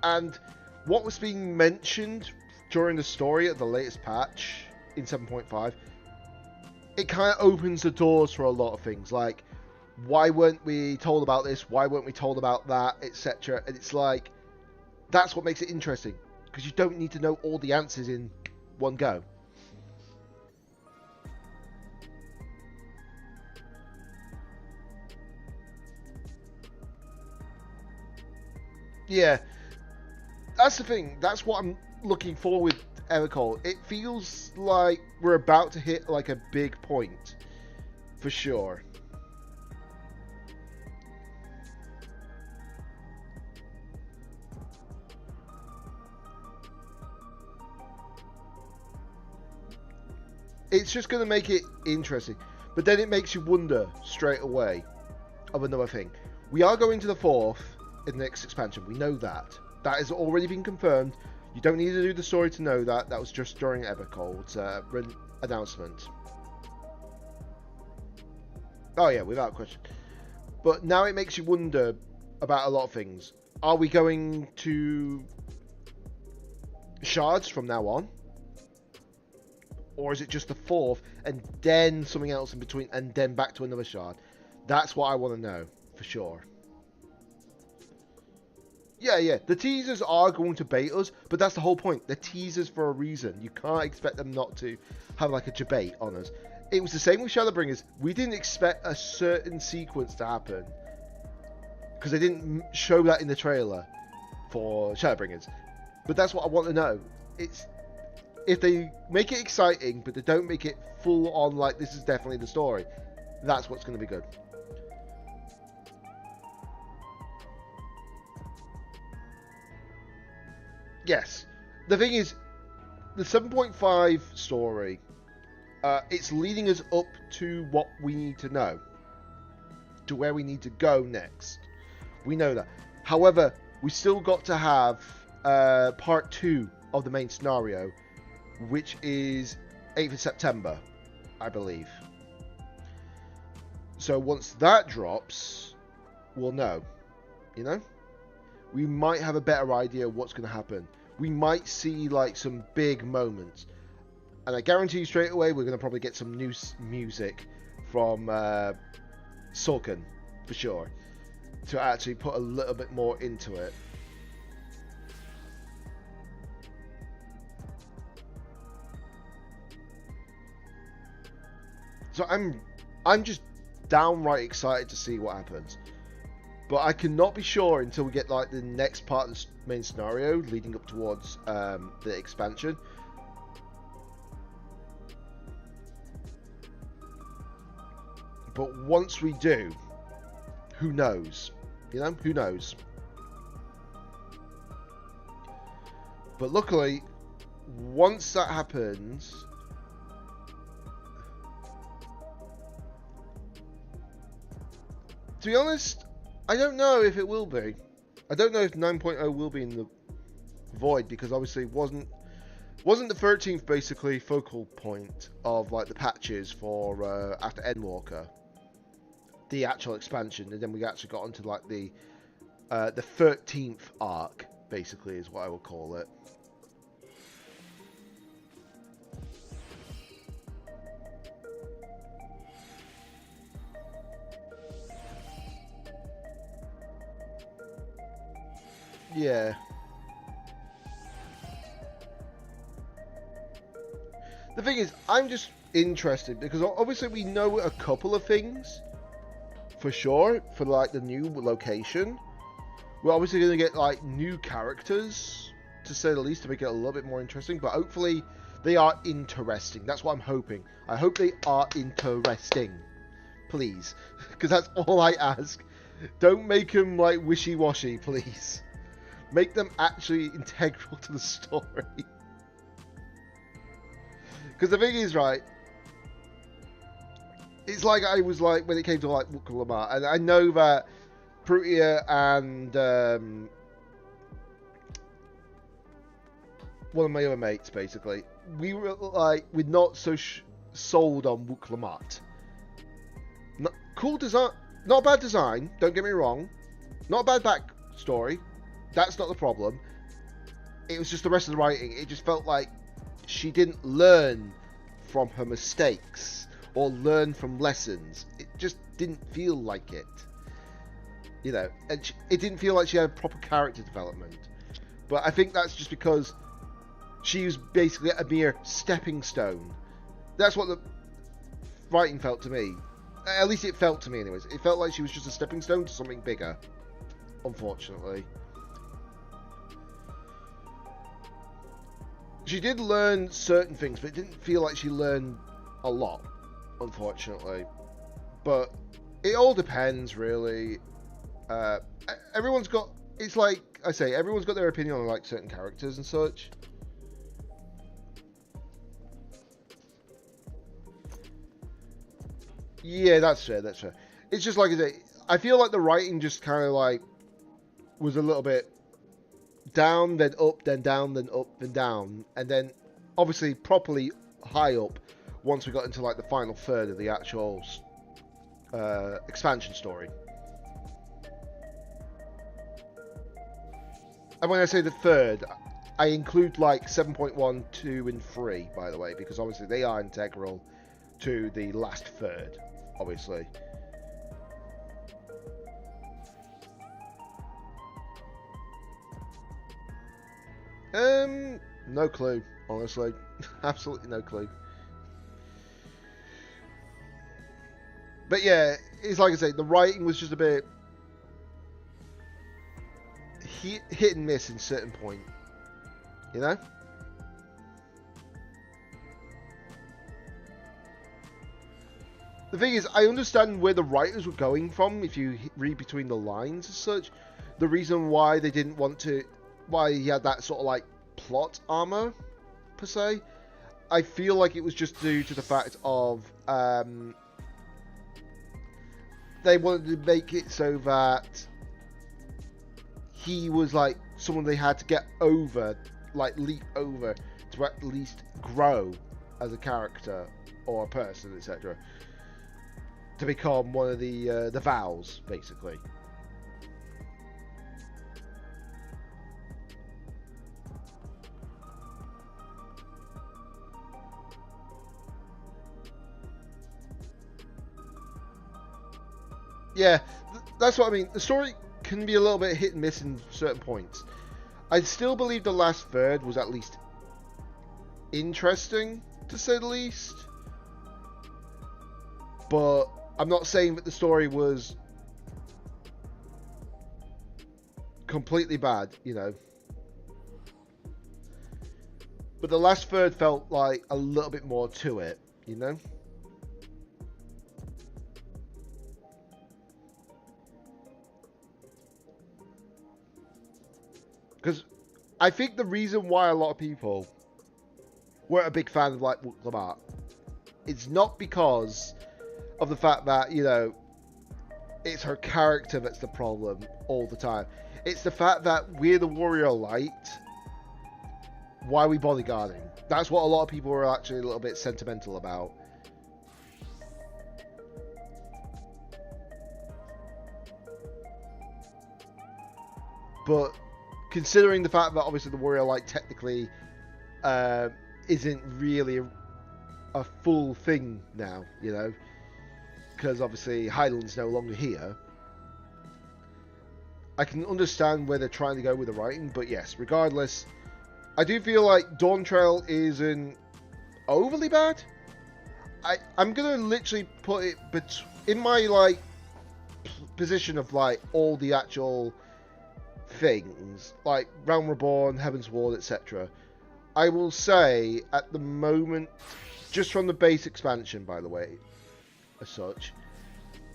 And what was being mentioned during the story at the latest patch in 7.5, it kind of opens the doors for a lot of things, like why weren't we told about this, why weren't we told about that, etc. And it's like, that's what makes it interesting, because you don't need to know all the answers in one go. Yeah, that's the thing. That's what I'm looking for with Evercole. It feels like we're about to hit like a big point, for sure. It's just going to make it interesting. But then it makes you wonder straight away of another thing. We are going to the 4th in the next expansion. We know that. That has already been confirmed. You don't need to do the story to know that. That was just during Evercole's announcement. Oh yeah, without question. But now it makes you wonder about a lot of things. Are we going to shards from now on? Or is it just the 4th and then something else in between and then back to another shard? That's what I want to know for sure. Yeah, the teasers are going to bait us, but that's the whole point. They're teasers for a reason. You can't expect them not to have like a debate on us. It was the same with Shadowbringers. We didn't expect a certain sequence to happen because they didn't show that in the trailer for Shadowbringers. But that's what I want to know. It's if they make it exciting, but they don't make it full on like this is definitely the story. That's what's going to be good. yes. The thing is, the 7.5 story, it's leading us up to what we need to know, to where we need to go next. We know that. However, we still got to have part 2 of the main scenario, which is 8th of September, I believe. So once that drops, we'll know. You know? We might have a better idea of what's going to happen. We might see like some big moments. And I guarantee you straight away we're going to probably get some new music from Sulkin, for sure. To actually put a little bit more into it. So I'm just downright excited to see what happens. But I cannot be sure until we get like the next part of the main scenario leading up towards the expansion. But once we do, who knows? You know, who knows? But luckily, once that happens, to be honest, I don't know if it will be. I don't know if 9.0 will be in the void, because obviously it wasn't the 13th basically focal point of like the patches for after Endwalker, the actual expansion, and then we actually got onto like the 13th arc basically is what I would call it. Yeah. The thing is, I'm just interested because obviously we know a couple of things for sure for like the new location. We're obviously going to get like new characters, to say the least, to make it a little bit more interesting, but hopefully they are interesting. That's what I'm hoping. I hope they are interesting. Please. Because that's all I ask. Don't make them like wishy-washy, please. Make them actually integral to the story. Because the thing is, right, it's like I was like when it came to like Wukulama, and I know that Prutia and one of my other mates, basically, we're not so sold on Wuklamat. Cool design, not a bad design, don't get me wrong, not a bad backstory. That's not the problem. It was just the rest of the writing. It just felt like she didn't learn from her mistakes or learn from lessons. It just didn't feel like it. You know, and it didn't feel like she had proper character development. But I think that's just because she was basically a mere stepping stone. That's what the writing felt to me. At least it felt to me anyways. It felt like she was just a stepping stone to something bigger. Unfortunately. She did learn certain things, but it didn't feel like she learned a lot, unfortunately. But it all depends, really. Everyone's got... It's like I say, everyone's got their opinion on like certain characters and such. Yeah, that's fair, that's fair. It's just like I say, I feel like the writing just kind of like was a little bit down, then up, then down, then up, then down, and then obviously properly high up once we got into like the final third of the actual expansion story. And when I say the third, I include like 7.1, 2, and 3, by the way, because obviously they are integral to the last third, obviously. No clue, honestly. Absolutely no clue. But yeah, it's like I say, the writing was just a bit hit and miss in certain point. You know? The thing is, I understand where the writers were going from, if you read between the lines as such. The reason why they didn't want to... Why he had that sort of like plot armor per se. I feel like it was just due to the fact of they wanted to make it so that he was like someone they had to get over, like leap over to at least grow as a character or a person, etc. To become one of the vows, basically. Yeah, that's what I mean. The story can be a little bit hit and miss in certain points. I still believe the last third was at least interesting, to say the least. But I'm not saying that the story was completely bad, you know. But the last third felt like a little bit more to it, you know. Because I think the reason why a lot of people weren't a big fan of like Lamar, it's not because of the fact that, you know, it's her character that's the problem all the time. It's the fact that we're the warrior light. Why are we bodyguarding? That's what a lot of people were actually a little bit sentimental about. But considering the fact that obviously the warrior light technically isn't really a full thing now, you know, because obviously Highland's no longer here, I can understand where they're trying to go with the writing. But yes, regardless, I do feel like Dawn Trail isn't overly bad. I'm gonna literally put it in my like position of like all the actual things like Realm Reborn, Heaven's Ward, etc. I will say at the moment, just from the base expansion, by the way, as such,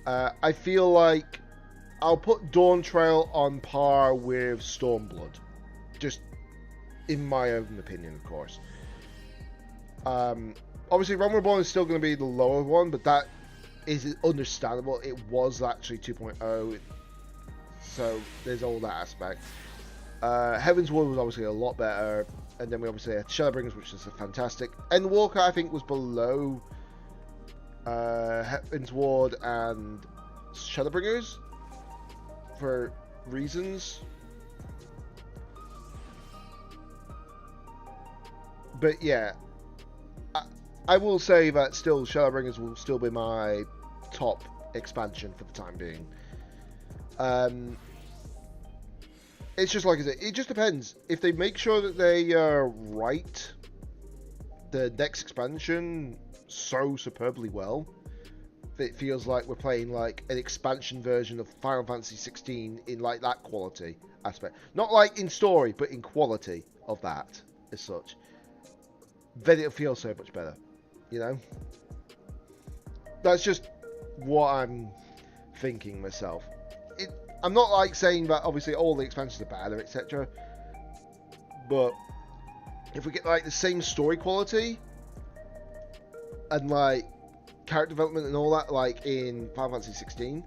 I feel like I'll put Dawn Trail on par with Stormblood, just in my own opinion, of course. Obviously Realm Reborn is still going to be the lower one, but that is understandable. It was actually 2.0, so there's all that aspect. Heaven's Ward was obviously a lot better, and then we obviously had Shadowbringers, which is a fantastic. Endwalker, I think, was below Heaven's Ward and Shadowbringers for reasons. But yeah, I will say that still Shadowbringers will still be my top expansion for the time being. It's just like I said, it just depends. If they make sure that they write the next expansion so superbly well, it feels like we're playing like an expansion version of Final Fantasy 16 in like that quality aspect. Not like in story, but in quality of that as such. Then it'll feel so much better, you know? That's just what I'm thinking myself. I'm not like saying that obviously all the expansions are bad or etc. But if we get like the same story quality and like character development and all that like in Final Fantasy 16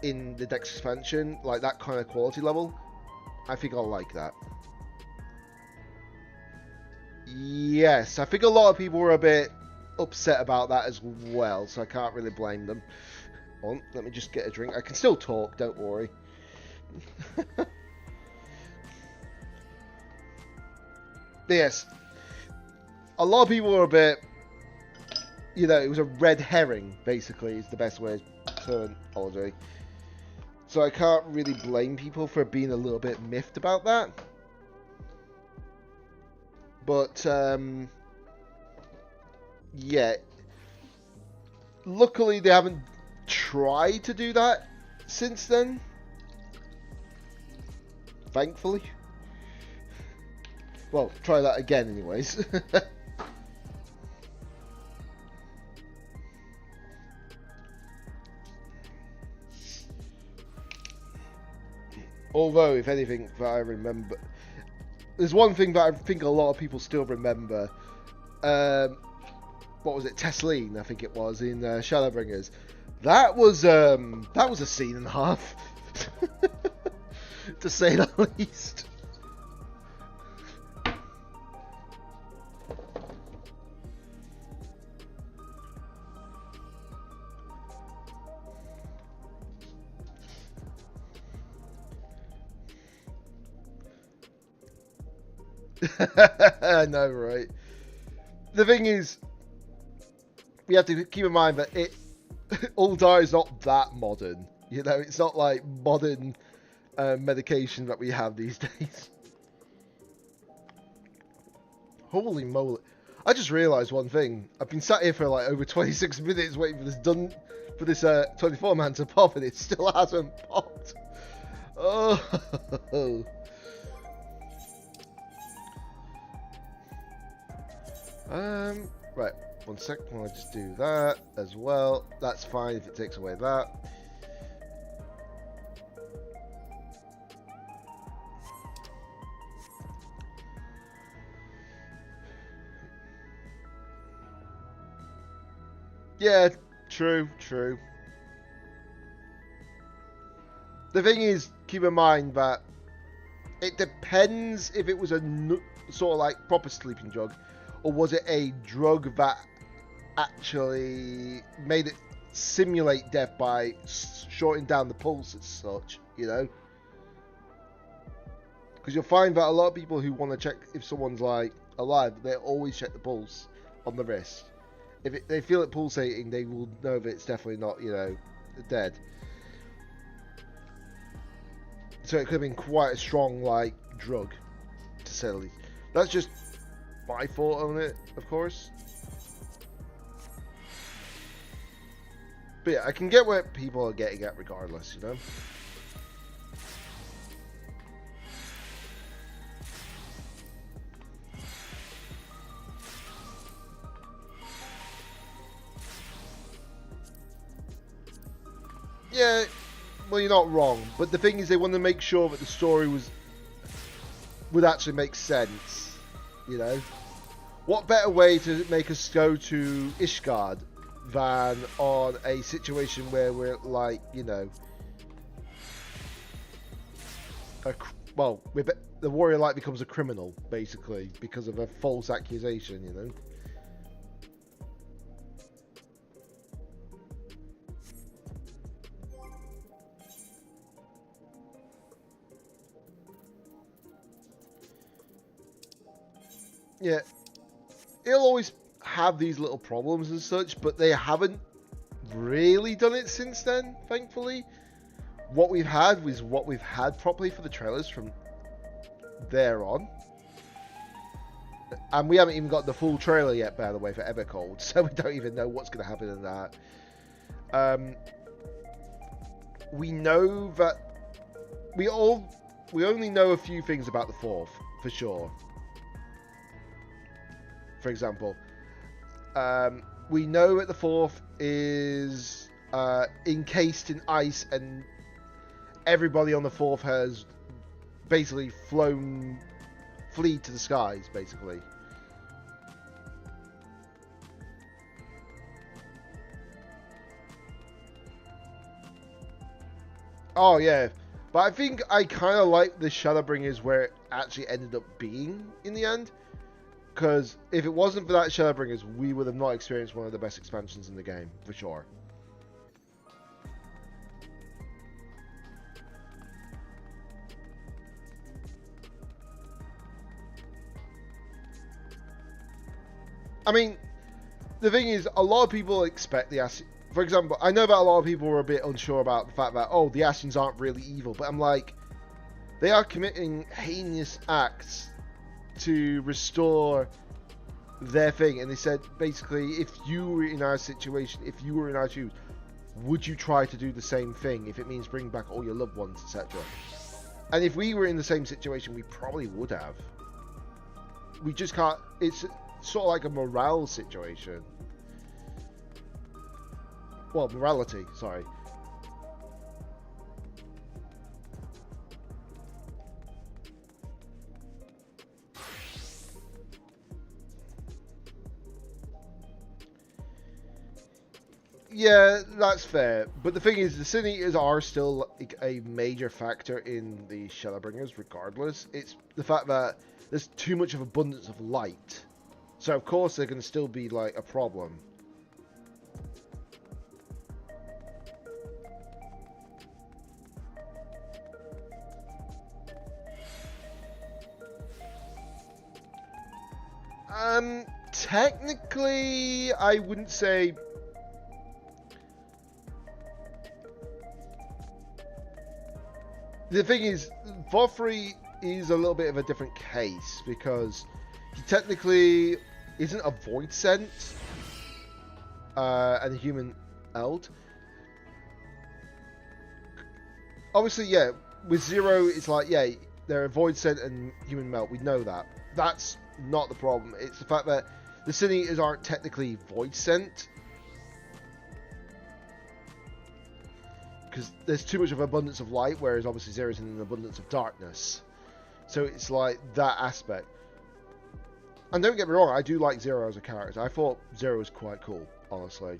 in the next expansion, like that kind of quality level, I think I'll like that. Yes, I think a lot of people were a bit upset about that as well, so I can't really blame them. On, let me just get a drink. I can still talk, don't worry. Yes, a lot of people were a bit, you know, it was a red herring, basically, is the best way to terminology. So I can't really blame people for being a little bit miffed about that. But, yeah. Luckily, they haven't tried to do that since then. Thankfully. Well, try that again anyways. Although, if anything, that I remember, there's one thing that I think a lot of people still remember. What was it? Tesleen, I think it was, in Shadowbringers. That was a scene and a half, to say the least. I know, right? The thing is, we have to keep in mind that Ultar is not that modern. You know, it's not like modern medication that we have these days. Holy moly! I just realised one thing. I've been sat here for like over 26 minutes waiting for this 24 man to pop, and it still hasn't popped. Oh. Right, 1 sec, I'll just do that as well. That's fine if it takes away that. Yeah, true. The thing is, keep in mind that it depends if it was a sort of like proper sleeping drug, or was it a drug that actually made it simulate death by shorting down the pulse as such, you know? Because you'll find that a lot of people who want to check if someone's like alive, they always check the pulse on the wrist. If they feel it pulsating, they will know that it's definitely not, you know, dead. So it could have been quite a strong, like, drug, to say the least. That's just my thought on it, of course. But yeah, I can get where people are getting at regardless, you know? Yeah, well, you're not wrong. But the thing is, they want to make sure that the story would actually make sense, you know? What better way to make us go to Ishgard than on a situation where we're like, you know, the warrior light becomes a criminal basically because of a false accusation, you know. Yeah, it'll always have these little problems and such, but they haven't really done it since then, thankfully. What we've had was what we've had properly for the trailers from there on. And we haven't even got the full trailer yet, by the way, for Evercold, so we don't even know what's going to happen in that. We know that we only know a few things about the 4th, for sure. For example, we know that the 4th is encased in ice, and everybody on the 4th has basically fleed to the skies, basically. Oh yeah, but I think I kind of like the Shadowbringers where it actually ended up being in the end. Because if it wasn't for that Shadowbringers, we would have not experienced one of the best expansions in the game, for sure. I mean, the thing is, a lot of people expect the Ascians. For example, I know that a lot of people were a bit unsure about the fact that, oh, the Ascians aren't really evil. But I'm like, they are committing heinous acts to restore their thing, and they said basically, if you were in our situation, if you were in our shoes, would you try to do the same thing if it means bringing back all your loved ones, etc. And if we were in the same situation, we probably would have. We just can't. It's sort of like a morale situation. Well, morality, sorry. Yeah, that's fair. But the thing is, the Sin Eaters are still like, a major factor in the Shadowbringers, regardless. It's the fact that there's too much of abundance of light. So, of course, they're going to still be, like, a problem. Technically, I wouldn't say... The thing is, Vothri is a little bit of a different case, because he technically isn't a void sent and a human eld. Obviously, yeah, with Zero, it's like, yeah, they're a void sent and human melt. We know that. That's not the problem. It's the fact that the Sin Eaters aren't technically void sent, because there's too much of abundance of light, whereas obviously Zero's in an abundance of darkness. So it's like that aspect. And don't get me wrong, I do like Zero as a character. I thought Zero was quite cool, honestly.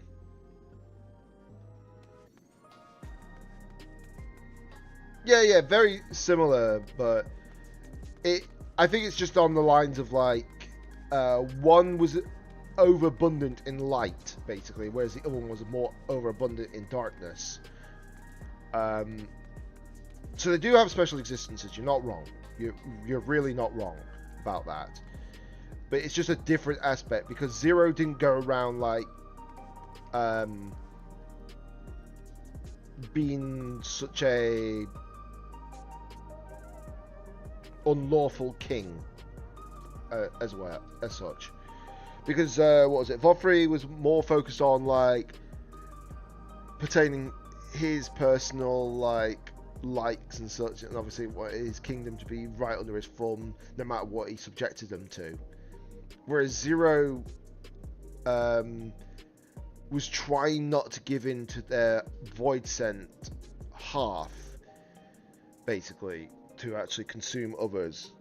Yeah, very similar, but I think it's just on the lines of like, one was overabundant in light, basically, whereas the other one was more overabundant in darkness. So they do have special existences. You're not wrong. You're really not wrong about that. But it's just a different aspect, because Zero didn't go around like being such a unlawful king as such. Because what was it? Vothri was more focused on like pertaining his personal like likes and such, and obviously what his kingdom to be right under his thumb, no matter what he subjected them to. Whereas Zero was trying not to give in to their void sent half, basically, to actually consume others,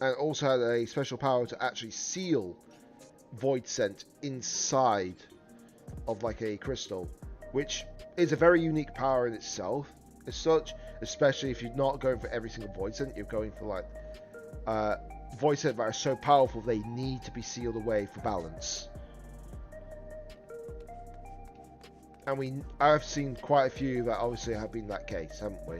and also had a special power to actually seal void sent inside of like a crystal, which is a very unique power in itself as such, especially if you're not going for every single void sent, you're going for like void sent that are so powerful they need to be sealed away for balance. And I've seen quite a few that obviously have been that case, haven't we?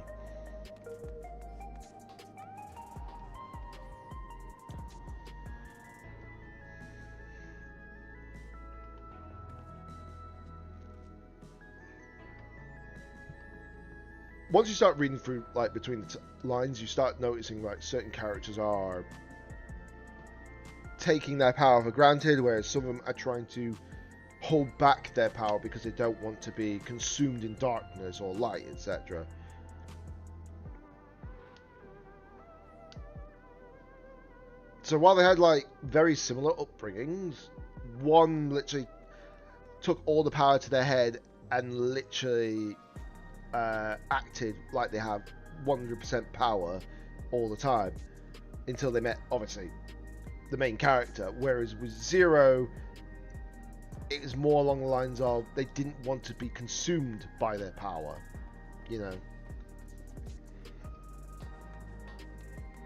Once you start reading through, like, between the lines, you start noticing, like, certain characters are taking their power for granted, whereas some of them are trying to hold back their power because they don't want to be consumed in darkness or light, etc. So while they had, like, very similar upbringings, one literally took all the power to their head and literally acted like they have 100% power all the time until they met, obviously, the main character. Whereas with Zero, it was more along the lines of they didn't want to be consumed by their power, you know.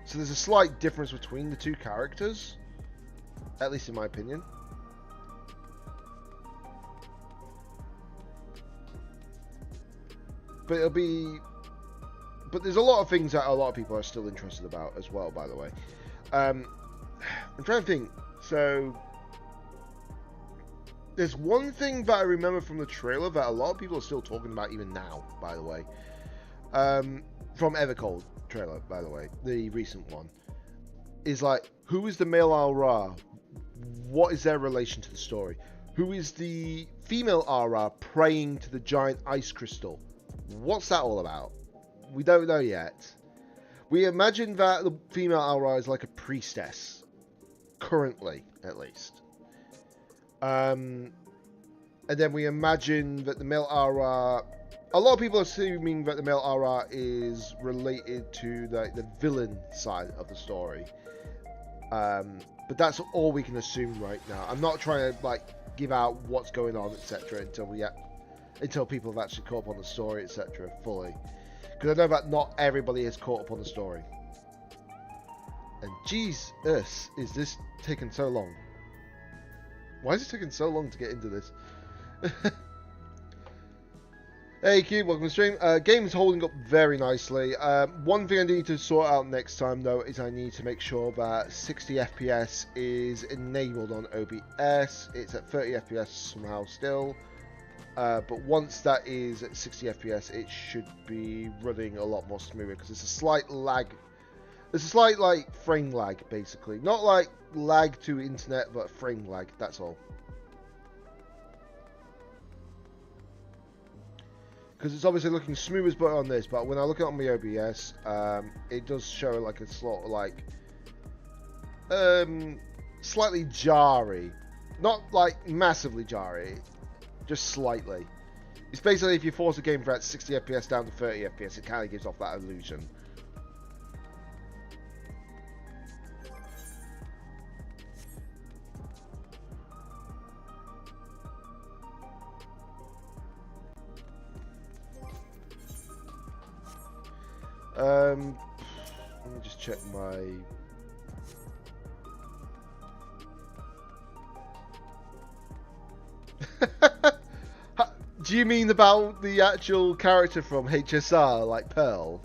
So there's a slight difference between the two characters, at least in my opinion. But there's a lot of things that a lot of people are still interested about as well, by the way. I'm trying to think. So there's one thing that I remember from the trailer that a lot of people are still talking about even now, by the way. From Evercold trailer, by the way, the recent one, is like, who is the male Al-Ra? What is their relation to the story? Who is the female Al-Ra praying to the giant ice crystal? What's that all about? We don't know yet. We imagine that the female Al-Ra is like a priestess, currently, at least. And then we imagine that the male Al-Ra... A lot of people are assuming that the male Al-Ra is related to the villain side of the story. But that's all we can assume right now. I'm not trying to, like, give out what's going on, etc. Until people have actually caught up on the story, etc. fully. Because I know that not everybody has caught up on the story. And Jesus, is this taking so long? Why is it taking so long to get into this? Hey Cube, welcome to the stream. Game is holding up very nicely. One thing I need to sort out next time though is I need to make sure that 60 FPS is enabled on OBS. It's at 30 FPS somehow still. But once that is at 60 FPS, it should be running a lot more smoother because there's a slight lag. There's a slight like frame lag basically. Not like lag to internet, but frame lag, that's all. Because it's obviously looking smooth as butter on this, but when I look at it on my OBS, it does show like a sort of like slightly jarry, not like massively jarry, just slightly. It's basically if you force a game from 60 FPS down to 30 FPS, it kind of gives off that illusion. Let me just check my... Do you mean about the actual character from HSR, like Pearl?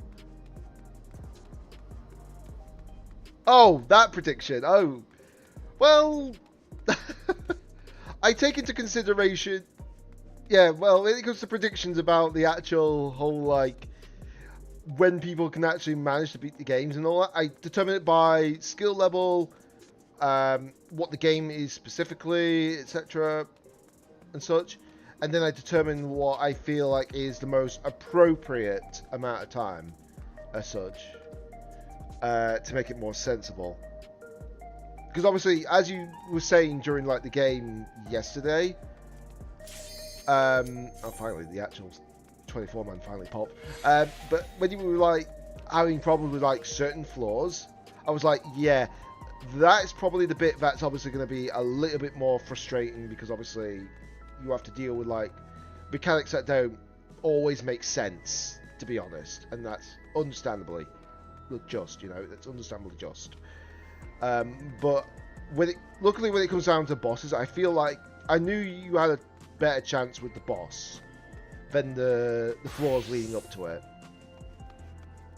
Oh, that prediction. Oh, well, I take into consideration... Yeah, well, when it comes to predictions about the actual whole, like, when people can actually manage to beat the games and all that, I determine it by skill level, what the game is specifically, etc. and such. And then I determine what I feel like is the most appropriate amount of time, as such, to make it more sensible. Because obviously, as you were saying during like the game yesterday, oh, finally the actual 24-man finally popped. But when you were like having problems with like certain floors, I was like, yeah, that's probably the bit that's obviously going to be a little bit more frustrating because obviously you have to deal with like mechanics that don't always make sense, to be honest, and that's understandably just, you know, that's understandably just. But luckily when it comes down to bosses, I feel like I knew you had a better chance with the boss than the floors leading up to it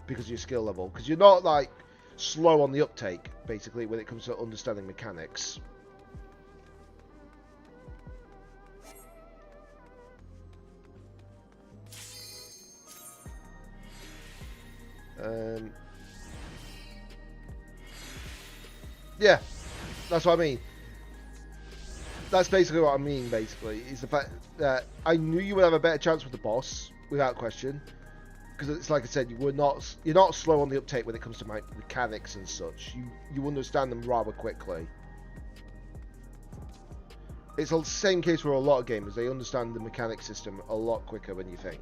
because of your skill level, because you're not like slow on the uptake basically when it comes to understanding mechanics. Yeah, that's what I mean. That's basically what I mean, basically, is the fact that I knew you would have a better chance with the boss, without question. Because it's like I said, you're not slow on the uptake when it comes to mechanics and such. You understand them rather quickly. It's the same case for a lot of gamers. They understand the mechanic system a lot quicker than you think.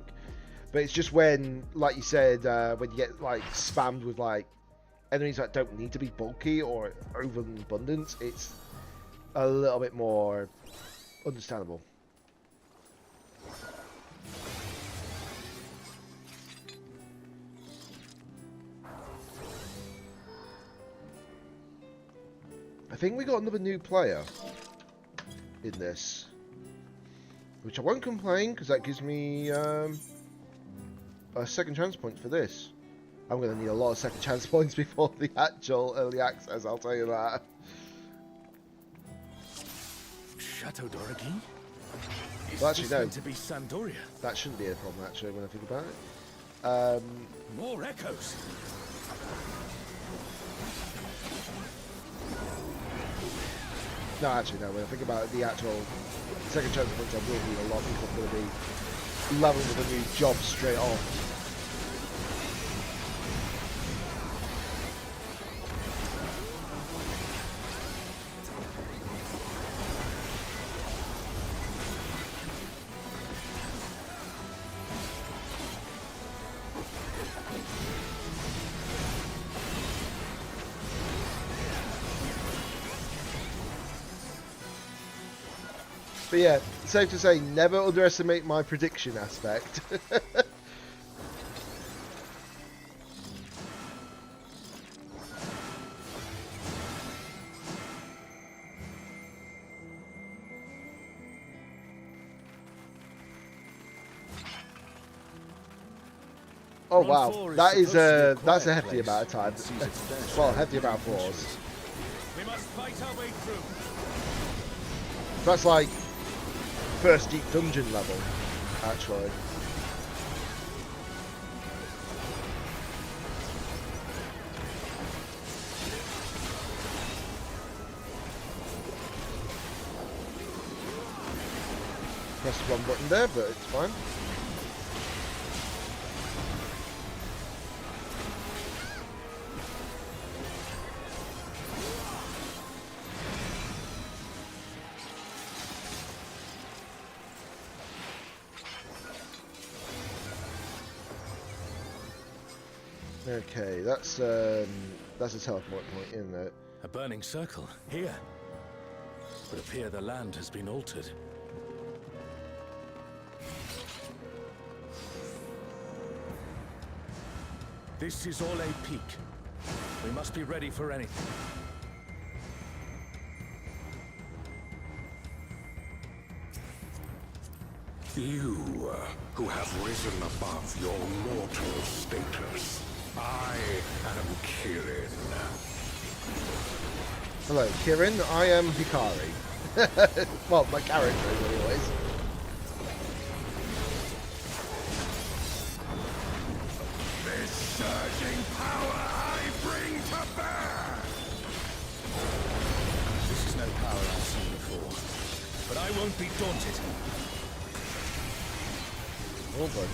But it's just when, like you said, when you get like spammed with like enemies that don't need to be bulky or overabundant, it's a little bit more understandable. I think we got another new player in this, which I won't complain because that gives me a second chance point for this. I'm going to need a lot of second chance points before the actual early access, I'll tell you that. Chateau d'Origny? Well, actually, no. To be Sandoria. That shouldn't be a problem, actually, when I think about it. More echoes. No, actually, no. When I think about the actual second chance points, I will need a lot of people going to be leveling with a new job straight off. But yeah, safe to say, never underestimate my prediction aspect. Oh wow, that is that's a hefty amount of time. Well, hefty amount of floors. We must fight our way through. That's like first deep dungeon level, actually. Press the wrong button there, but it's fine. Okay, that's a teleport point, isn't it? A burning circle here. Would appear the land has been altered. This is Ole Peak. We must be ready for anything. You, who have risen above your mortal status. I am Kirin. Hello, Kirin. I am Hikari. Well, my character is anyways. This surging power I bring to bear! This is no power I've seen before. But I won't be daunted. Oh boy.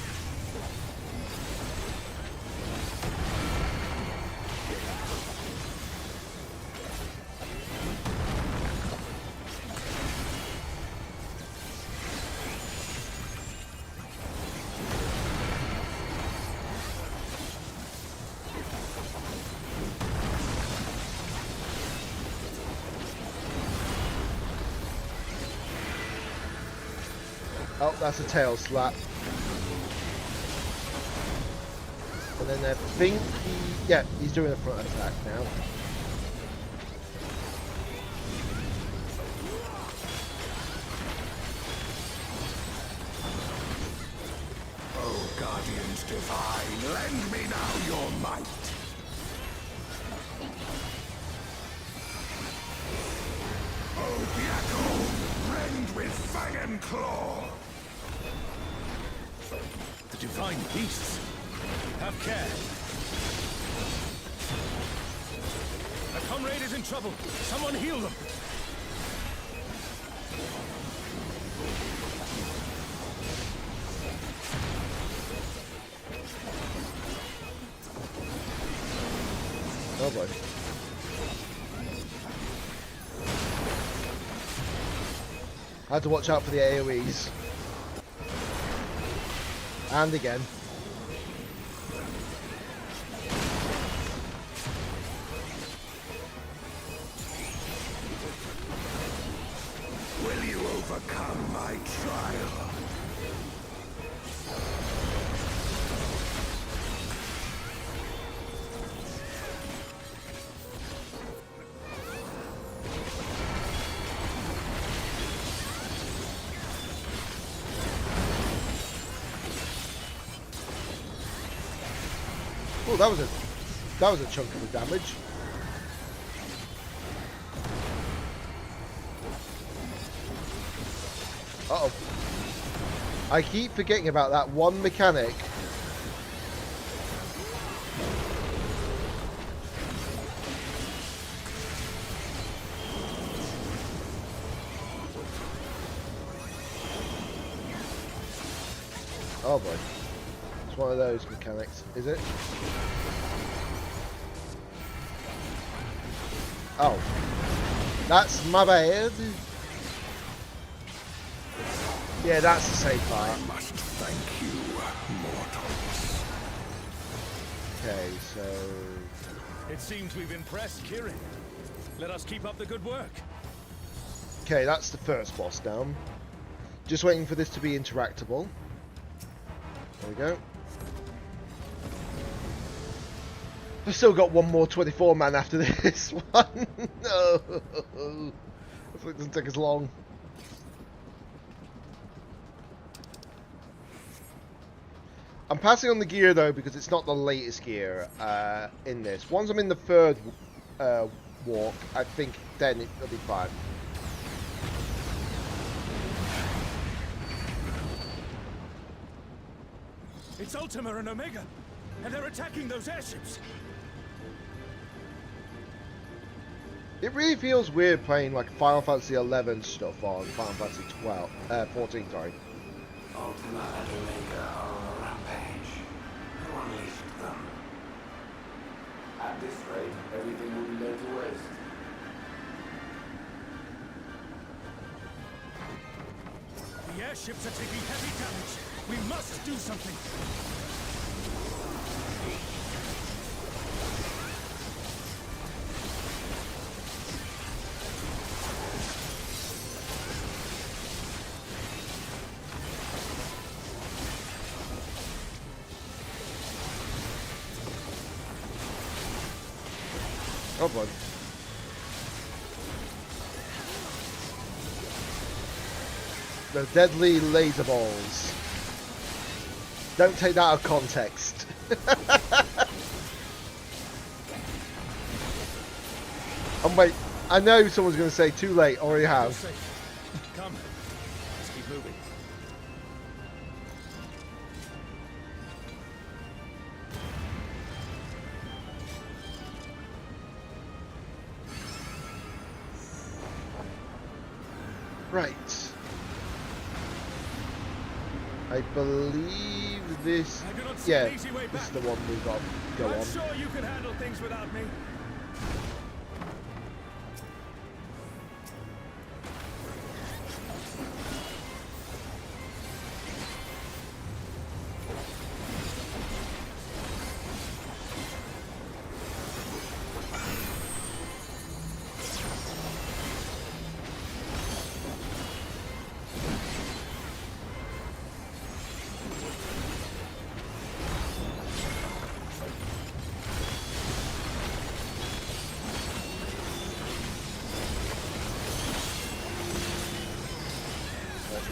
Oh, that's a tail slap. And then I think he's doing a front attack now. Oh, Guardians Divine, lend me now your might. Oh, Diaco, rend with fang and claw. The divine beasts. Have care. A comrade is in trouble. Someone heal them. Oh boy. I had to watch out for the AoEs. And again. Will you overcome my trial? Oh, that was a chunk of the damage. Uh-oh. I keep forgetting about that one mechanic. Oh boy. It's one of those mechanics, is it? Oh. That's my bad. Yeah, that's the safe part. I must thank you, mortals. Okay, so... It seems we've impressed Kirin. Let us keep up the good work. Okay, that's the first boss down. Just waiting for this to be interactable. There we go. I've still got one more 24 man after this one. No. Hopefully it doesn't take as long. I'm passing on the gear though because it's not the latest gear in this. Once I'm in the third walk, I think then it'll be fine. It's Ultima and Omega, and they're attacking those airships. It really feels weird playing like Final Fantasy 11 stuff on Final Fantasy 14, sorry. Ultima and Omega are on a rampage. Who unleashed them? At this rate, everything will be laid to waste. The airships are taking heavy damage. We must do something. Oh boy. The deadly laser balls. Don't take that out of context. And wait, I know someone's going to say too late, already have. Come, let's keep moving. Right. I believe this... I do not see Yeah, an easy way this is back. the one we've got to go I'm on. sure you can handle things without me.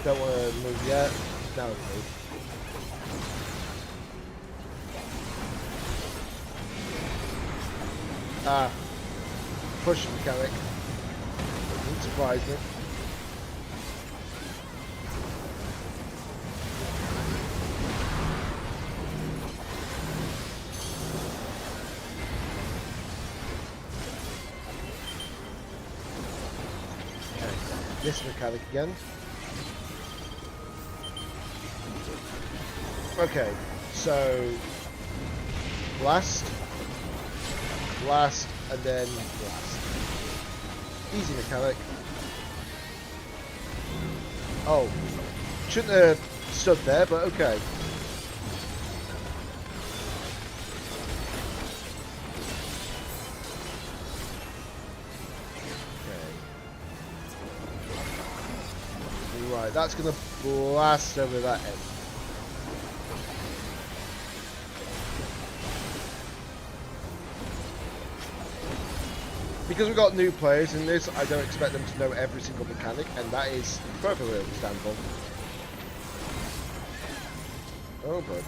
Don't want to move yet. Now we move. Ah. Push mechanic. Doesn't surprise me. Okay. This mechanic again. Okay, so blast, blast, and then blast. Easy mechanic. Oh, shouldn't have stood there, but okay. Okay. Right, that's gonna blast over that end. Because we've got new players in this, I don't expect them to know every single mechanic, and that is perfectly understandable. Oh, good.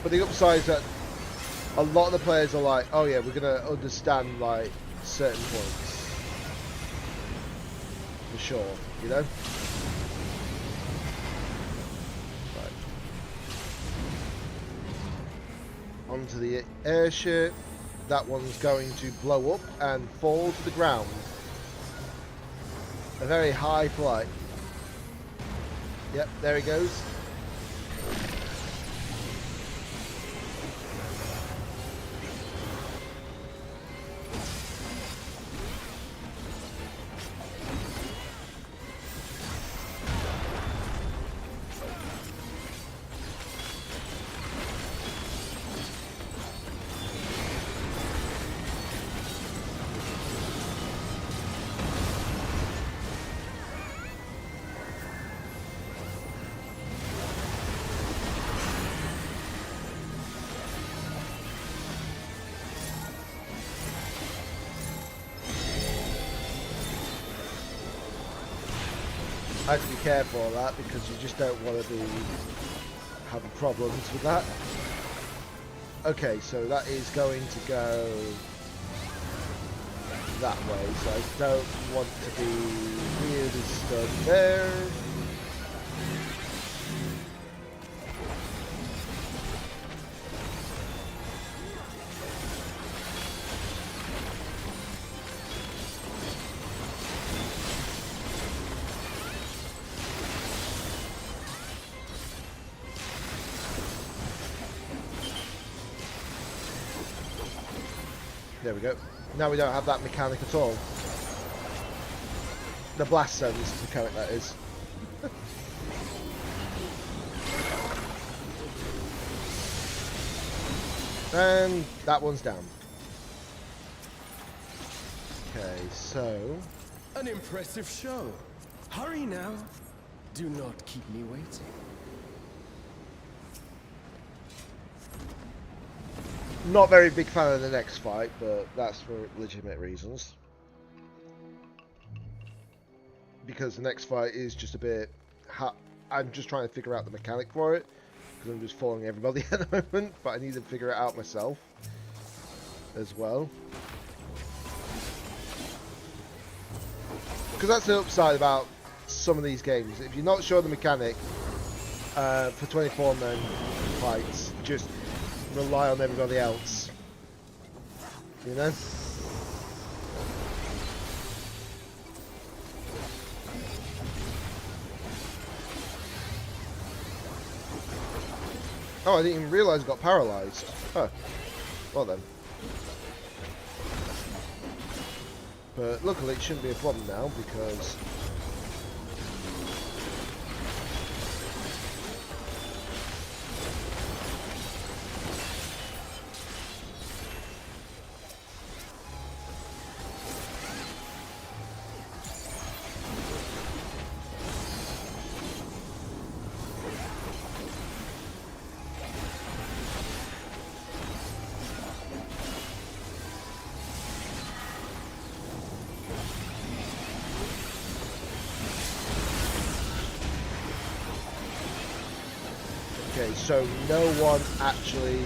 But the upside is that a lot of the players are like, oh yeah, we're going to understand like certain points. For sure, you know? Onto the airship. That one's going to blow up and fall to the ground. A very high flight. Yep, there he goes. I have to be careful of that because you just don't want to be having problems with that. Okay, so that is going to go that way, so I don't want to be really stuck there. There we go. Now we don't have that mechanic at all. The blast sense mechanic, that is. And that one's down. Okay, so... An impressive show. Hurry now. Do not keep me waiting. Not very big fan of the next fight, but that's for legitimate reasons. Because the next fight is just a bit... I'm just trying to figure out the mechanic for it. Because I'm just following everybody at the moment, but I need to figure it out myself. As well. Because that's the upside about some of these games. If you're not sure the mechanic for 24-man fights, just rely on everybody else, you know? Oh, I didn't even realise I got paralysed. Huh. Well then. But luckily it shouldn't be a problem now because... Okay, so no one actually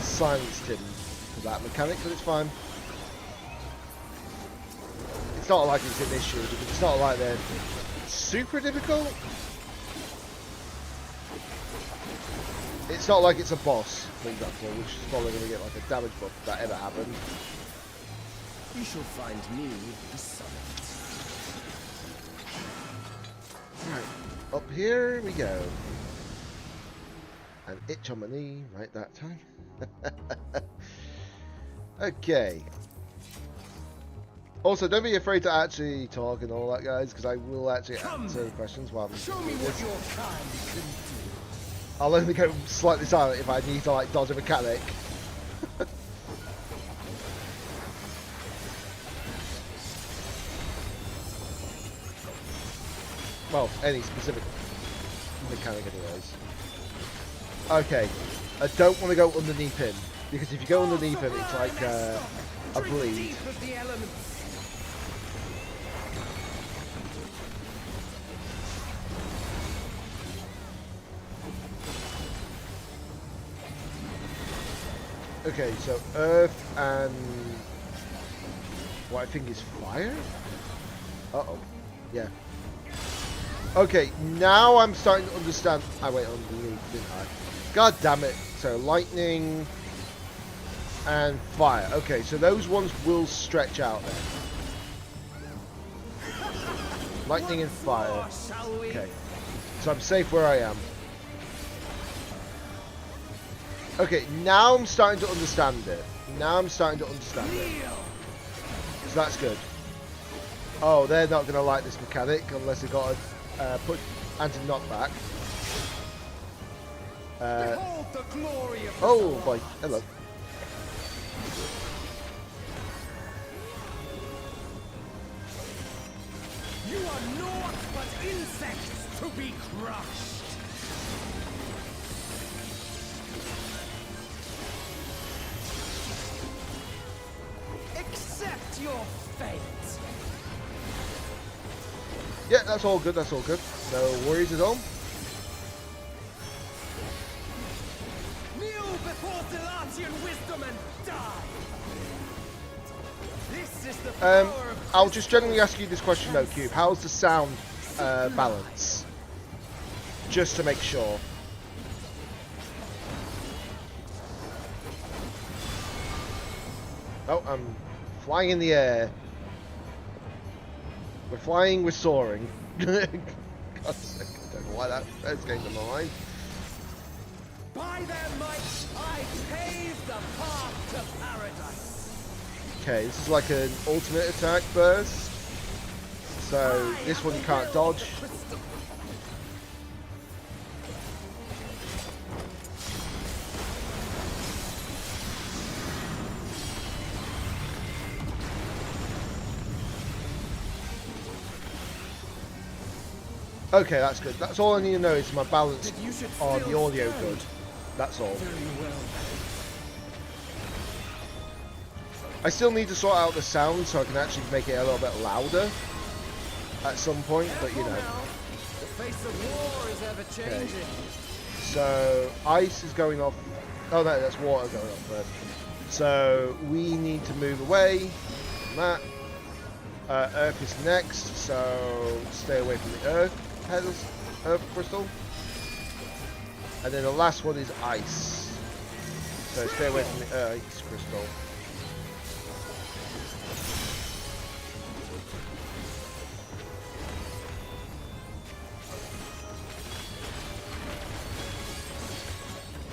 silenced him for that mechanic, but it's fine. It's not like it's an issue, because it's not like they're super difficult. It's not like it's a boss, for example, which is probably going to get like a damage buff if that ever happened. You shall find me the summit. Right, up here we go. An itch on my knee, right that time. Okay. Also, don't be afraid to actually talk and all that, guys, because I will actually answer the questions while I'm doing this. Your kind can do. I'll only go slightly silent if I need to like dodge a mechanic. Well, any specific mechanic anyways. Okay, I don't want to go underneath him, because if you go underneath him it's like a bleed. Okay, so earth and what I think is fire? Uh-oh. Yeah. Okay, now I'm starting to understand. I went underneath, didn't I? God damn it. So lightning and fire. Okay, so those ones will stretch out then. Lightning and fire. Okay. So I'm safe where I am. Okay, now I'm starting to understand it. Now I'm starting to understand it. So that's good. Oh, they're not going to like this mechanic unless they've got a put anti-knockback. Oh boy, hello. You are naught but insects to be crushed. Accept your fate. Yeah, that's all good. That's all good. No worries at all. Kneel before Zilatian wisdom and die. This is the power of I'll just generally ask you this question though, Cube. How's the sound balance? Just to make sure. Oh, I'm flying in the air. We're flying, we're soaring. God's sake, I don't know why that first came to my mind. by their might, I pave the path to paradise. Okay, this is like an ultimate attack burst. So this one you can't dodge. Okay, that's good. That's all I need to know is my balance on the audio good. That's all. I still need to sort out the sound so I can actually make it a little bit louder at some point, but you know. The face of war is ever changing. So ice is going off. Oh no, that's water going off first. So we need to move away from that. Earth is next, so stay away from the earth petals, earth crystal. And then the last one is ice. So stay away from the ice crystal.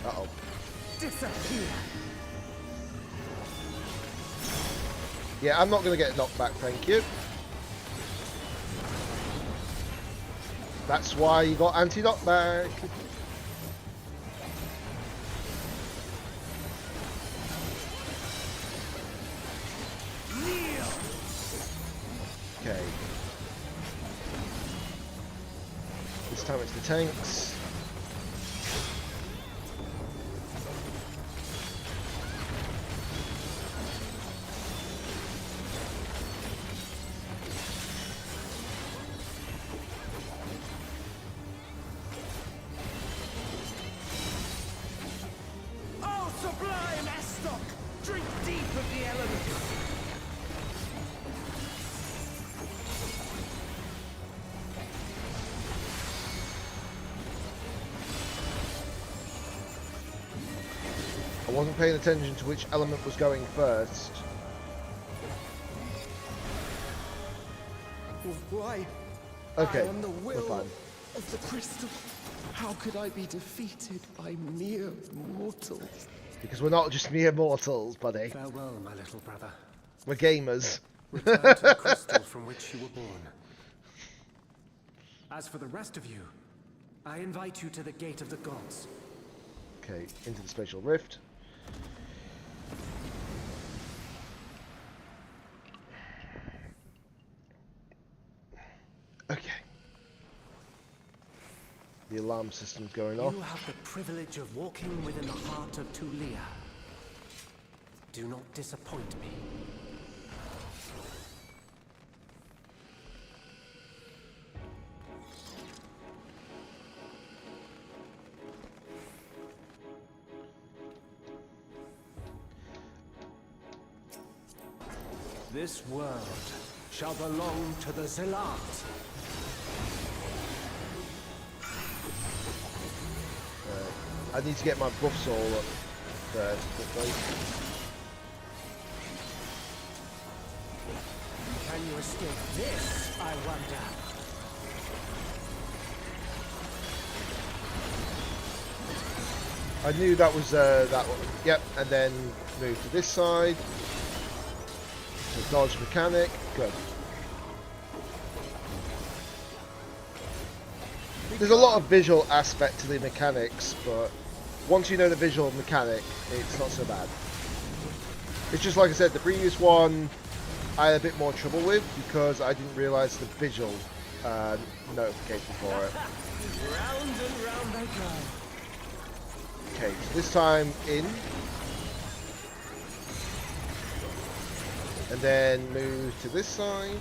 Uh-oh. Disappear. Yeah, I'm not going to get knocked back, thank you. That's why you got anti-knockback. Okay. This time it's the tanks. Oh, sublime Estoc! Drink deep of the elements. I wasn't paying attention to which element was going first. Why? Okay, I am the we're will fine. of the crystal. How could I be defeated by mere mortals? Because we're not just mere mortals, buddy. Farewell, my little brother. We're gamers. Return to the crystal from which you were born. As for the rest of you, I invite you to the gate of the gods. Okay, into the spatial rift. Okay. The alarm system's going off. You have the privilege of walking within the heart of Tulia. Do not disappoint me. This world shall belong to the Zealot. I need to get my buffs all up first, quickly. Can you escape this, I wonder? I knew that was that one. Yep, and then move to this side. So dodge mechanic. Good. There's a lot of visual aspect to the mechanics, but once you know the visual mechanic, it's not so bad. It's just like I said, the previous one I had a bit more trouble with because I didn't realise the visual notification for it. Round and round they go. Okay, so this time in. And then move to this side.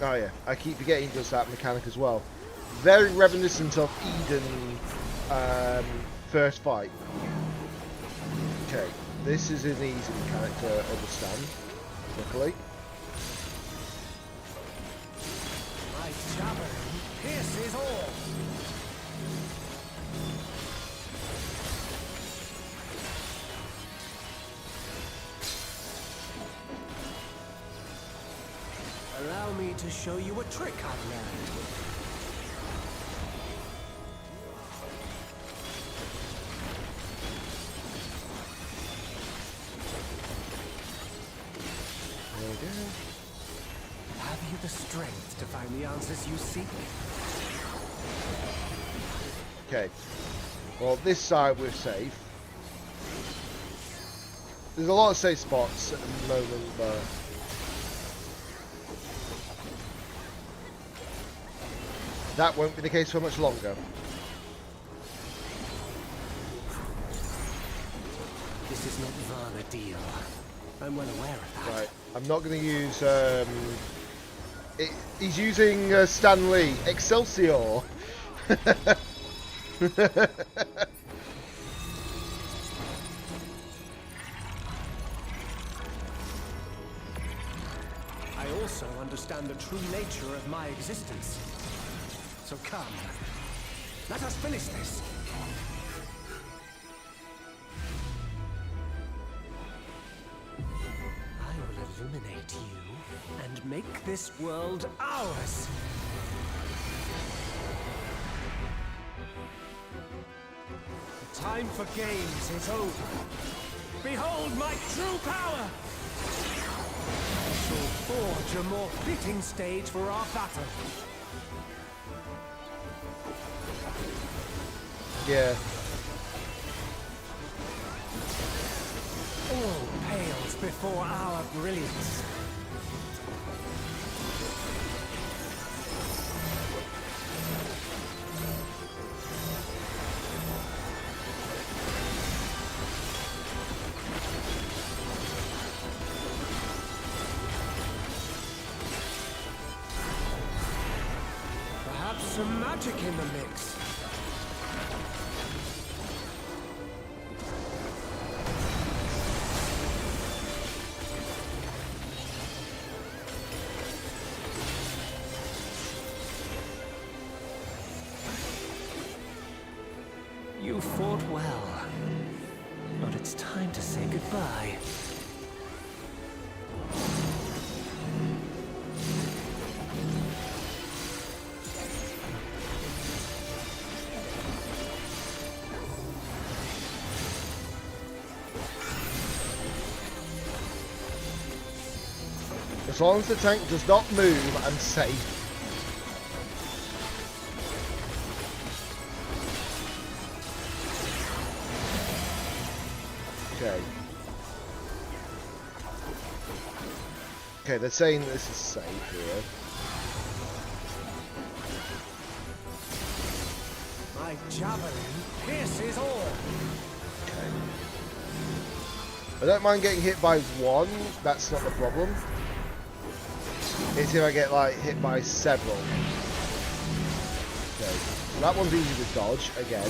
Oh yeah, I keep forgetting he does that mechanic as well. Very reminiscent of Eden first fight. Okay, this is an easy mechanic to understand, luckily. My javelin pierces all. Allow me to show you a trick I've learned. There we go. Have you the strength to find the answers you seek? Okay. Well, this side we're safe. There's a lot of safe spots at the moment, but that won't be the case for much longer. This is not Varna deal. I'm well aware of that. Right. I'm not going to use. He's using Stan Lee. Excelsior! I also understand the true nature of my existence. So come, let us finish this. I will illuminate you and make this world ours. The time for games is over. Behold my true power! I shall forge a more fitting stage for our battle. Yeah. All pales before our brilliance. Perhaps some magic in the mix. You fought well, but it's time to say goodbye. As long as the tank does not move, I'm safe. Okay. Okay, they're saying this is safe here. My javelin pierces all. Okay. I don't mind getting hit by one, that's not the problem. It's if I get like hit by several. Okay. So that one's easy to dodge again.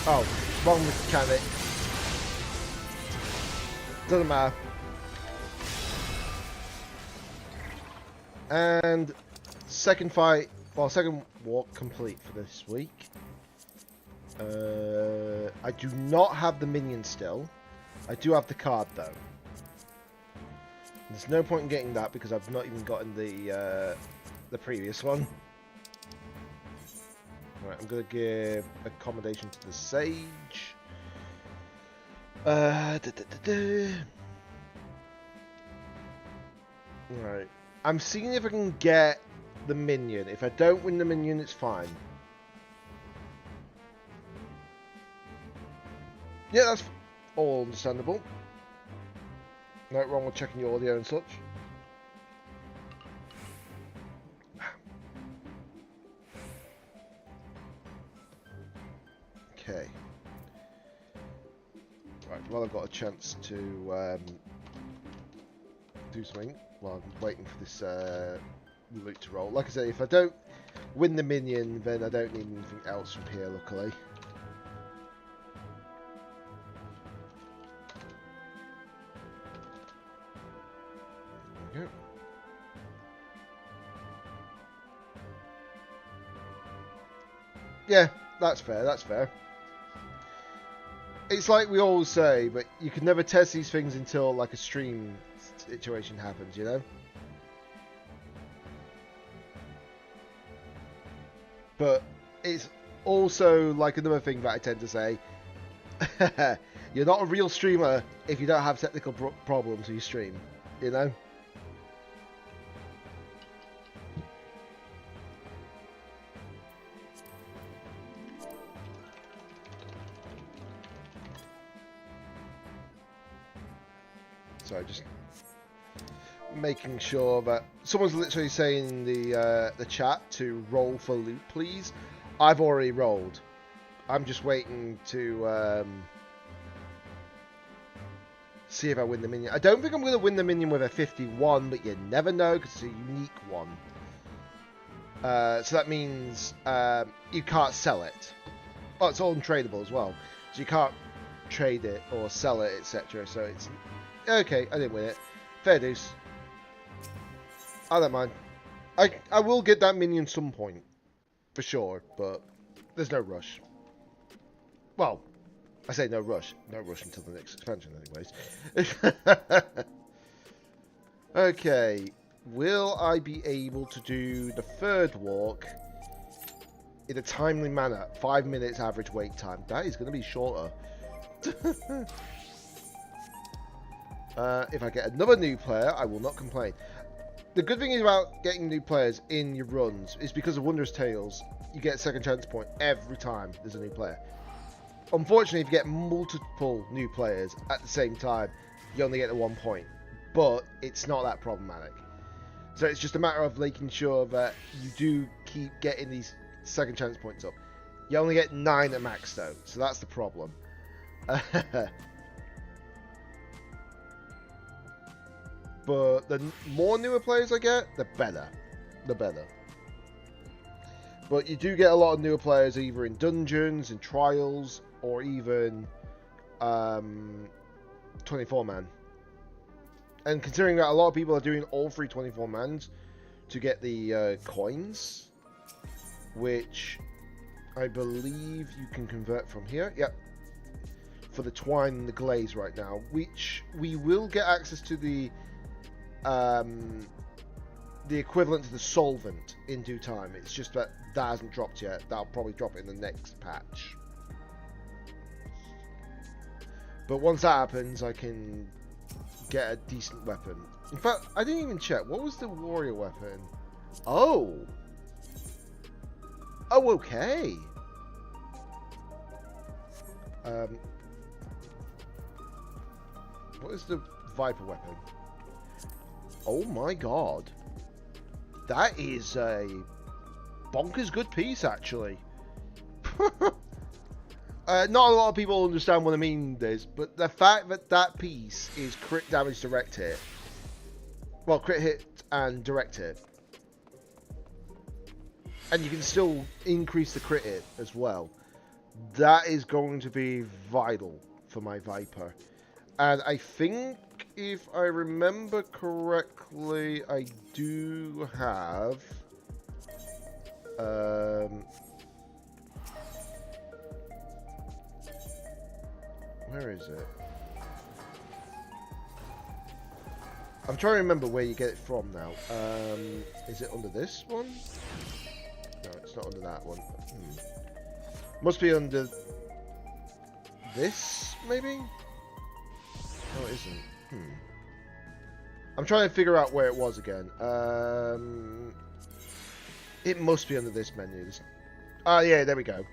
Oh, wrong mechanic. Doesn't matter. And second fight, well, second walk complete for this week. I do not have the minion still. I do have the card though. There's no point in getting that because I've not even gotten the previous one. Right, I'm gonna give accommodation to the sage. Right, I'm seeing if I can get the minion. If I don't win the minion, it's fine. Yeah, that's all understandable. No wrong with checking your audio and such. Okay. Right, well, I've got a chance to do something while I'm waiting for this loot to roll. Like I say, if I don't win the minion, then I don't need anything else from here, luckily. There we go. Yeah, that's fair, that's fair. It's like we always say, but you can never test these things until like a stream situation happens, you know? But it's also like another thing that I tend to say. You're not a real streamer if you don't have technical problems when you stream, you know? So just making sure that someone's literally saying in the chat to roll for loot, please. I've already rolled. I'm just waiting to see if I win the minion. I don't think I'm going to win the minion with a 51, but you never know because it's a unique one. So that means you can't sell it. Oh, it's all untradeable as well. So you can't trade it or sell it, etc. So it's... Okay, I didn't win it. Fair dues. I don't mind. I will get that minion some point. For sure, but there's no rush. Well, I say no rush. No rush until the next expansion anyways. Okay. Will I be able to do the third walk in a timely manner? 5 minutes average wait time. That is going to be shorter. If I get another new player, I will not complain. The good thing about getting new players in your runs is because of Wondrous Tales, you get a second chance point every time there's a new player. Unfortunately, if you get multiple new players at the same time, you only get the 1 point. But it's not that problematic. So it's just a matter of making sure that you do keep getting these second chance points up. You only get 9 at max though, so that's the problem. But the more newer players I get, the better. The better. But you do get a lot of newer players either in dungeons, in trials, or even 24-man. And considering that a lot of people are doing all 3 24-mans to get the coins, which I believe you can convert from here. Yep. For the twine and the glaze right now, which we will get access to the equivalent to the solvent in due time. It's just that that hasn't dropped yet. That'll probably drop in the next patch. But once that happens, I can get a decent weapon. In fact, I didn't even check. What was the warrior weapon? Oh! Oh, okay. What is the Viper weapon? Oh my god. That is a bonkers good piece, actually. Not a lot of people understand what I mean this, but the fact that that piece is crit damage direct hit. Well, crit hit and direct hit. And you can still increase the crit hit as well. That is going to be vital for my Viper. And I think, if I remember correctly, I do have... where is it? I'm trying to remember where you get it from now. Is it under this one? No, it's not under that one. Must be under this, maybe? No, it isn't. I'm trying to figure out where it was again. It must be under this menu. Ah, yeah, there we go.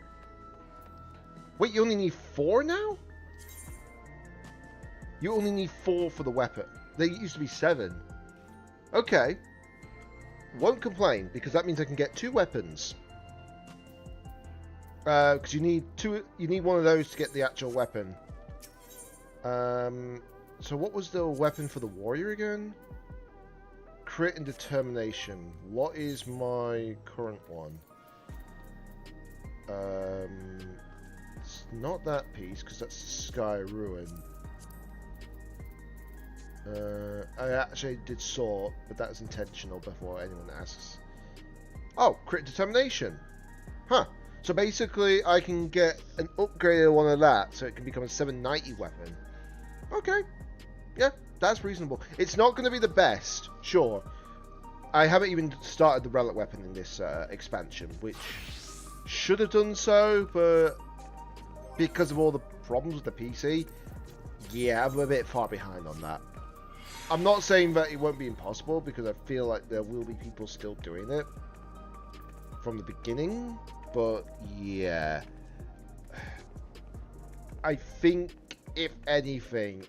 Wait, you only need 4 now? You only need 4 for the weapon. There used to be 7. Okay. Won't complain, because that means I can get 2 weapons. Because you need two. You need one of those to get the actual weapon. So what was the weapon for the warrior again? Crit and determination. What is my current one? It's not that piece because that's Sky Ruin. I actually did sort, but that's intentional before anyone asks. Oh, crit determination. Huh. So basically, I can get an upgraded one of that, so it can become a 790 weapon. Okay. Yeah, that's reasonable. It's not going to be the best, sure. I haven't even started the relic weapon in this expansion, which should have done so, but because of all the problems with the PC, yeah, I'm a bit far behind on that. I'm not saying that it won't be impossible, because I feel like there will be people still doing it from the beginning, but yeah. I think, if anything,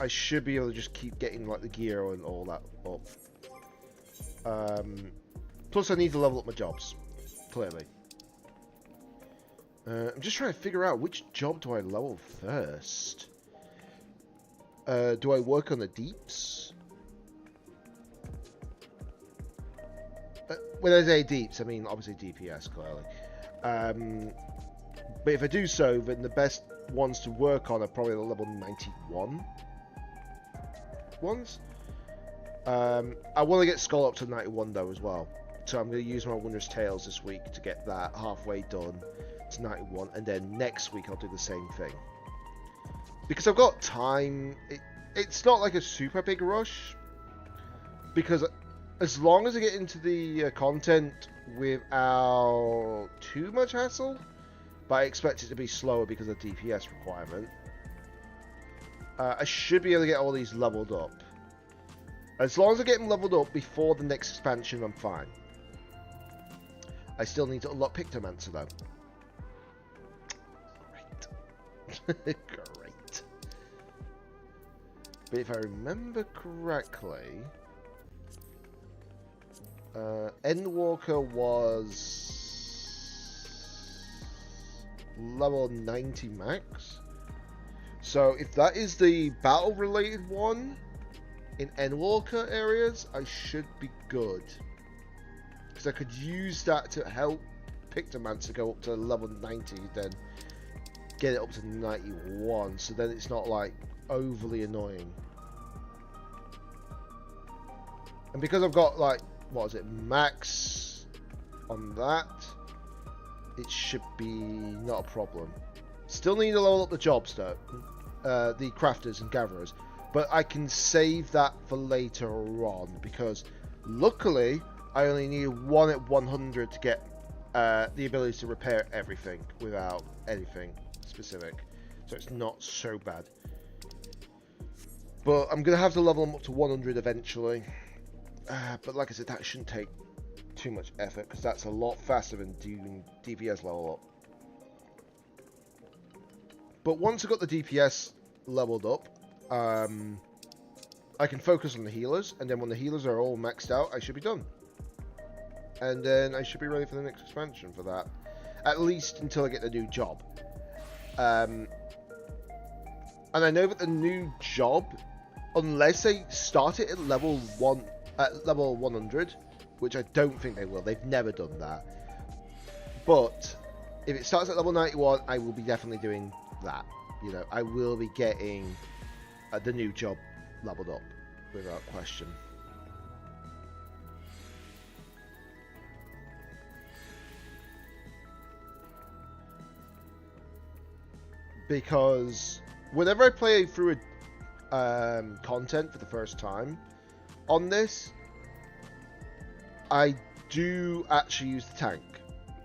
I should be able to just keep getting like the gear and all that up. Plus I need to level up my jobs, clearly. I'm just trying to figure out which job do I level first. Do I work on the deeps? When I say deeps, I mean obviously DPS, clearly. But if I do so, then the best ones to work on are probably the level 91 ones. I want to get Skull up to 91 though as well. So I'm going to use my Wondrous Tales this week to get that halfway done to 91. And then next week I'll do the same thing. Because I've got time. It's not like a super big rush. Because as long as I get into the content without too much hassle. But I expect it to be slower because of the DPS requirement. I should be able to get all these leveled up. As long as I get them leveled up before the next expansion, I'm fine. I still need to unlock Pictomancer though. Great. Great. But if I remember correctly, Endwalker was level 90 max. So if that is the battle related one in Endwalker areas, I should be good. Because I could use that to help Pictomancer go up to level 90, then get it up to 91, so then it's not like overly annoying. And because I've got like, what is it, max on that, it should be not a problem. Still need to level up the jobs though, the crafters and gatherers, but I can save that for later on because luckily I only need one at 100 to get the ability to repair everything without anything specific, so it's not so bad. But I'm gonna have to level them up to 100 eventually. But like I said, that shouldn't take too much effort because that's a lot faster than doing DPS level up. But once I got the DPS leveled up, I can focus on the healers, and then when the healers are all maxed out, I should be done. And then I should be ready for the next expansion for that. At least until I get the new job. And I know that the new job, unless they start it at level 100, which I don't think they will. They've never done that. But if it starts at level 91, I will be definitely doing that. You know, I will be getting the new job leveled up without question. Because whenever I play through content for the first time on this, I do actually use the tank.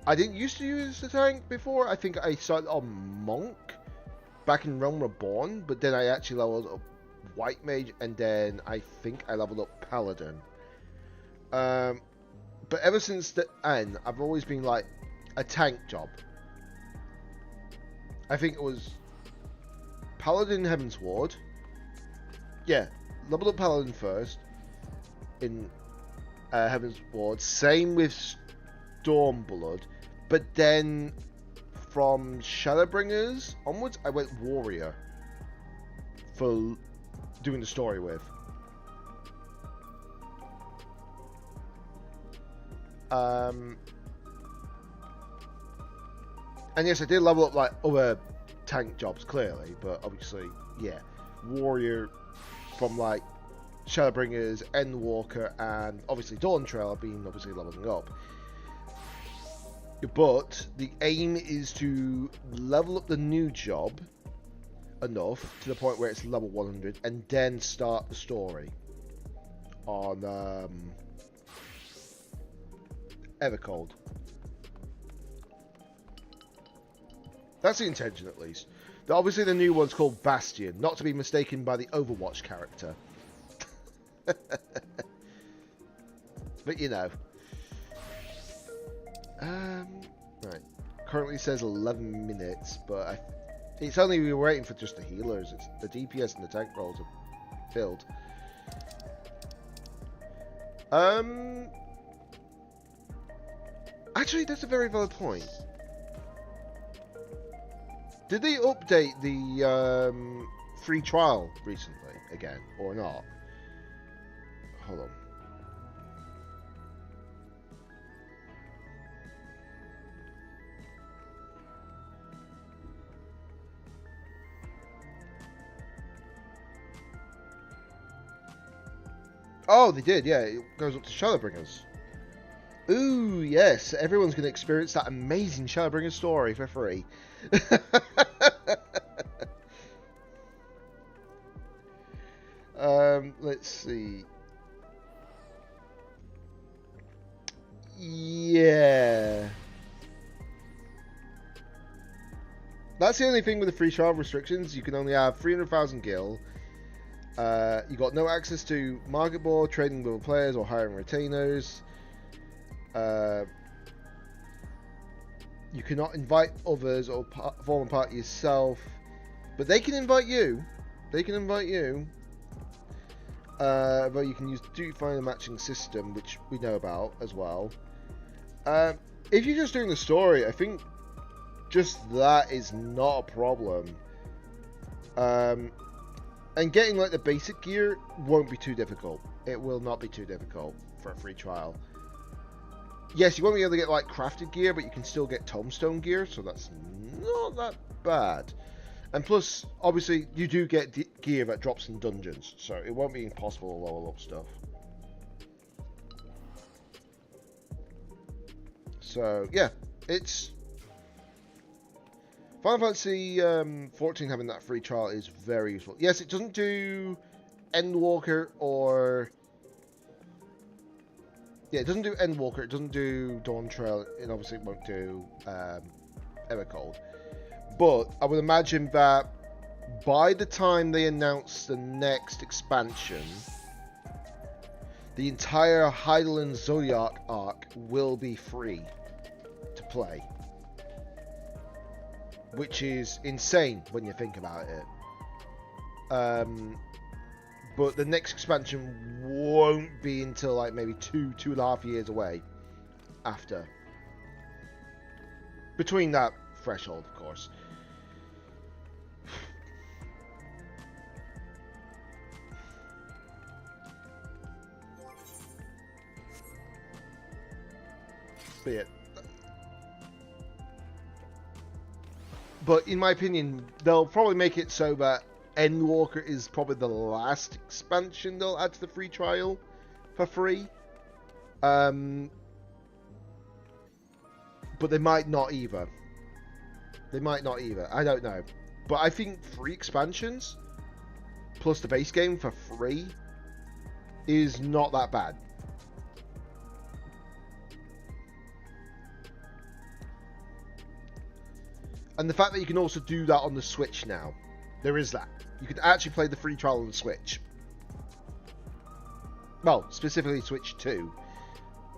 I didn't used to use the tank before. I think I started on Monk back in Realm Reborn, but then I actually leveled up White Mage, and then I think I leveled up Paladin. But ever since the end, I've always been like a tank job. I think it was Paladin Heaven's Ward. Yeah, leveled up Paladin first in Heaven's Ward. Same with Stormblood, but then from Shadowbringers onwards, I went Warrior for doing the story with. And yes, I did level up like other tank jobs clearly, but obviously, yeah, Warrior from like Shadowbringers, Endwalker, and obviously Dawn Trail have been obviously leveling up. But the aim is to level up the new job enough to the point where it's level 100 and then start the story on Evercold. That's the intention, at least. Obviously, the new one's called Bastion, not to be mistaken by the Overwatch character. But you know. Right. Currently says 11 minutes, but it's only we were waiting for just the healers. It's the DPS and the tank rolls are filled. Actually, that's a very valid point. Did they update the free trial recently again, or not? Hold on. Oh, they did, yeah. It goes up to Shadowbringers. Ooh, yes. Everyone's going to experience that amazing Shadowbringers story for free. Let's see. Yeah. That's the only thing with the free trial restrictions. You can only have 300,000 gil. You got no access to market board, trading with players, or hiring retainers. You cannot invite others or form a party yourself, but they can invite you. They can invite you. But you can use duty finder matching system, which we know about as well. If you're just doing the story, I think just that is not a problem. And getting like the basic gear won't be too difficult. It will not be too difficult for a free trial. Yes, you won't be able to get like crafted gear, but you can still get tombstone gear, so that's not that bad. And plus, obviously, you do get gear that drops in dungeons, so it won't be impossible to level up stuff. So yeah, it's Final Fantasy 14 having that free trial is very useful. Yes, it doesn't do Endwalker or... Yeah, it doesn't do Endwalker, it doesn't do Dawn Trail, and obviously it won't do Evercold. But I would imagine that by the time they announce the next expansion, the entire Hydaelyn Zodiac arc will be free to play. Which is insane when you think about it. But the next expansion won't be until like maybe 2.5 years away after. Between that threshold, of course. But yeah. But in my opinion, they'll probably make it so that Endwalker is probably the last expansion they'll add to the free trial for free. But they might not either. They might not either. I don't know. But I think free expansions plus the base game for free is not that bad. And the fact that you can also do that on the Switch now. There is that. You can actually play the free trial on the Switch. Well, specifically Switch 2.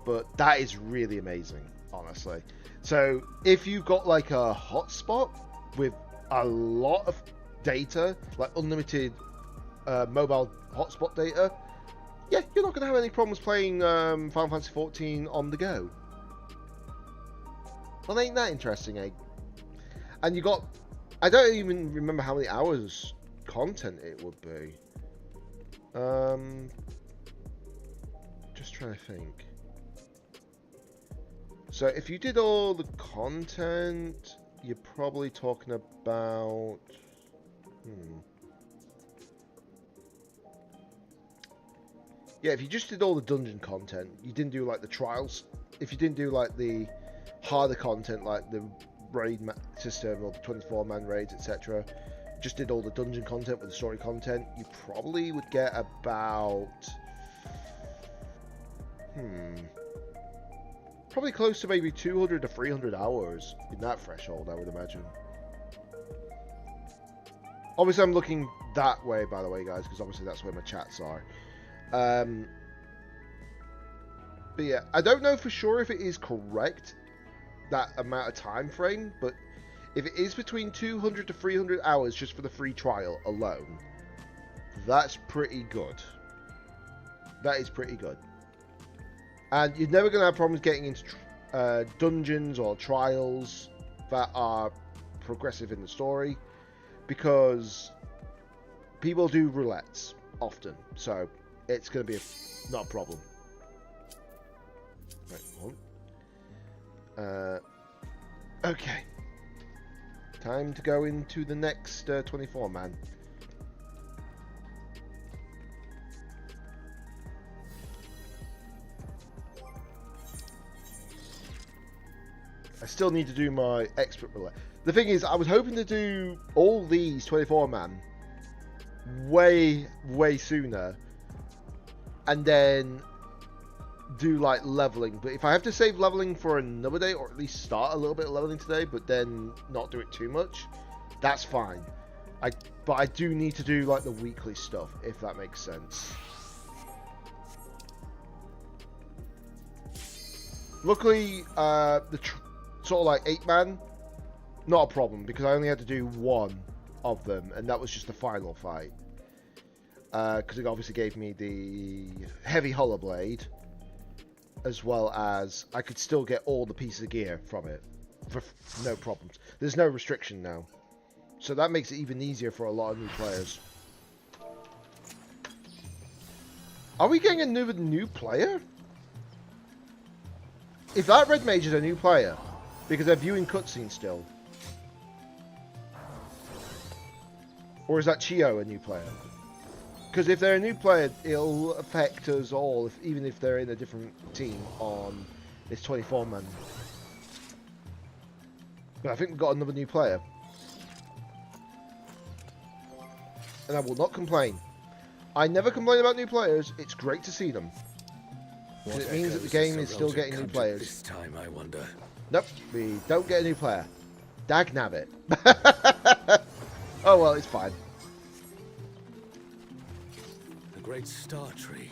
But that is really amazing, honestly. So, if you've got like a hotspot with a lot of data, like unlimited mobile hotspot data, yeah, you're not going to have any problems playing Final Fantasy 14 on the go. Well, ain't that interesting, eh? And you got... I don't even remember how many hours content it would be. Just trying to think. So if you did all the content, you're probably talking about... Yeah, if you just did all the dungeon content, you didn't do like the trials. If you didn't do like the harder content, like the raid system or the 24-man raids, etc., just did all the dungeon content with the story content, you probably would get about probably close to maybe 200 to 300 hours in that threshold, I would imagine. Obviously, I'm looking that way, by the way, guys, because obviously that's where my chats are. But yeah, I don't know for sure if it is correct, that amount of time frame, but if it is between 200 to 300 hours just for the free trial alone, that's pretty good. That is pretty good. And you're never going to have problems getting into dungeons or trials that are progressive in the story, because people do roulettes often, so it's going to be not a problem. Right, hold on. Okay. Time to go into the next 24-man. I still need to do my expert roulette. The thing is, I was hoping to do all these 24-man way sooner, and then do like leveling. But if I have to save leveling for another day, or at least start a little bit of leveling today, but then not do it too much, that's fine. But I do need to do like the weekly stuff, if that makes sense. Luckily, the sort of like 8-man, not a problem, because I only had to do one of them, and that was just the final fight. Because it obviously gave me the heavy hollow blade, as well as I could still get all the pieces of gear from it for no problems. There's no restriction now, so that makes it even easier for a lot of new players. Are we getting another new player? If that red mage is a new player, because they're viewing cutscenes still, or is that Chio a new player? Because if they're a new player, it'll affect us all, even if they're in a different team on this 24-man. But I think we've got another new player. And I will not complain. I never complain about new players. It's great to see them. Because it means that the game is still getting new players. This time, I wonder. Nope, we don't get a new player. Dagnabbit. Oh well, it's fine. The great star tree.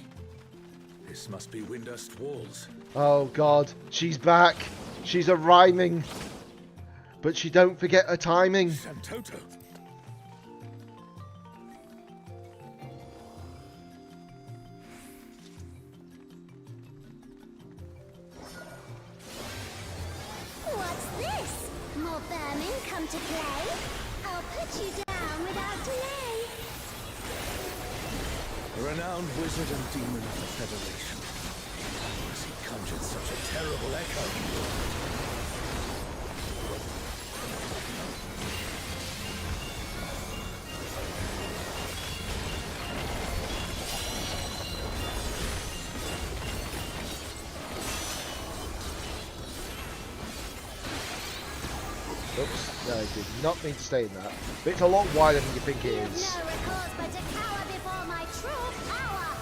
This must be Windust Walls. Oh god, she's back. She's a rhyming. But she don't forget her timing. Santoto. What's this? More vermin come to play? I'll put you down without delay. A renowned wizard and demon of the Federation. How has he conjured such a terrible echo? Oops, no, I did not mean to stay in that. But it's a lot wider than you think it You've is. no recourse but to cower before my true power.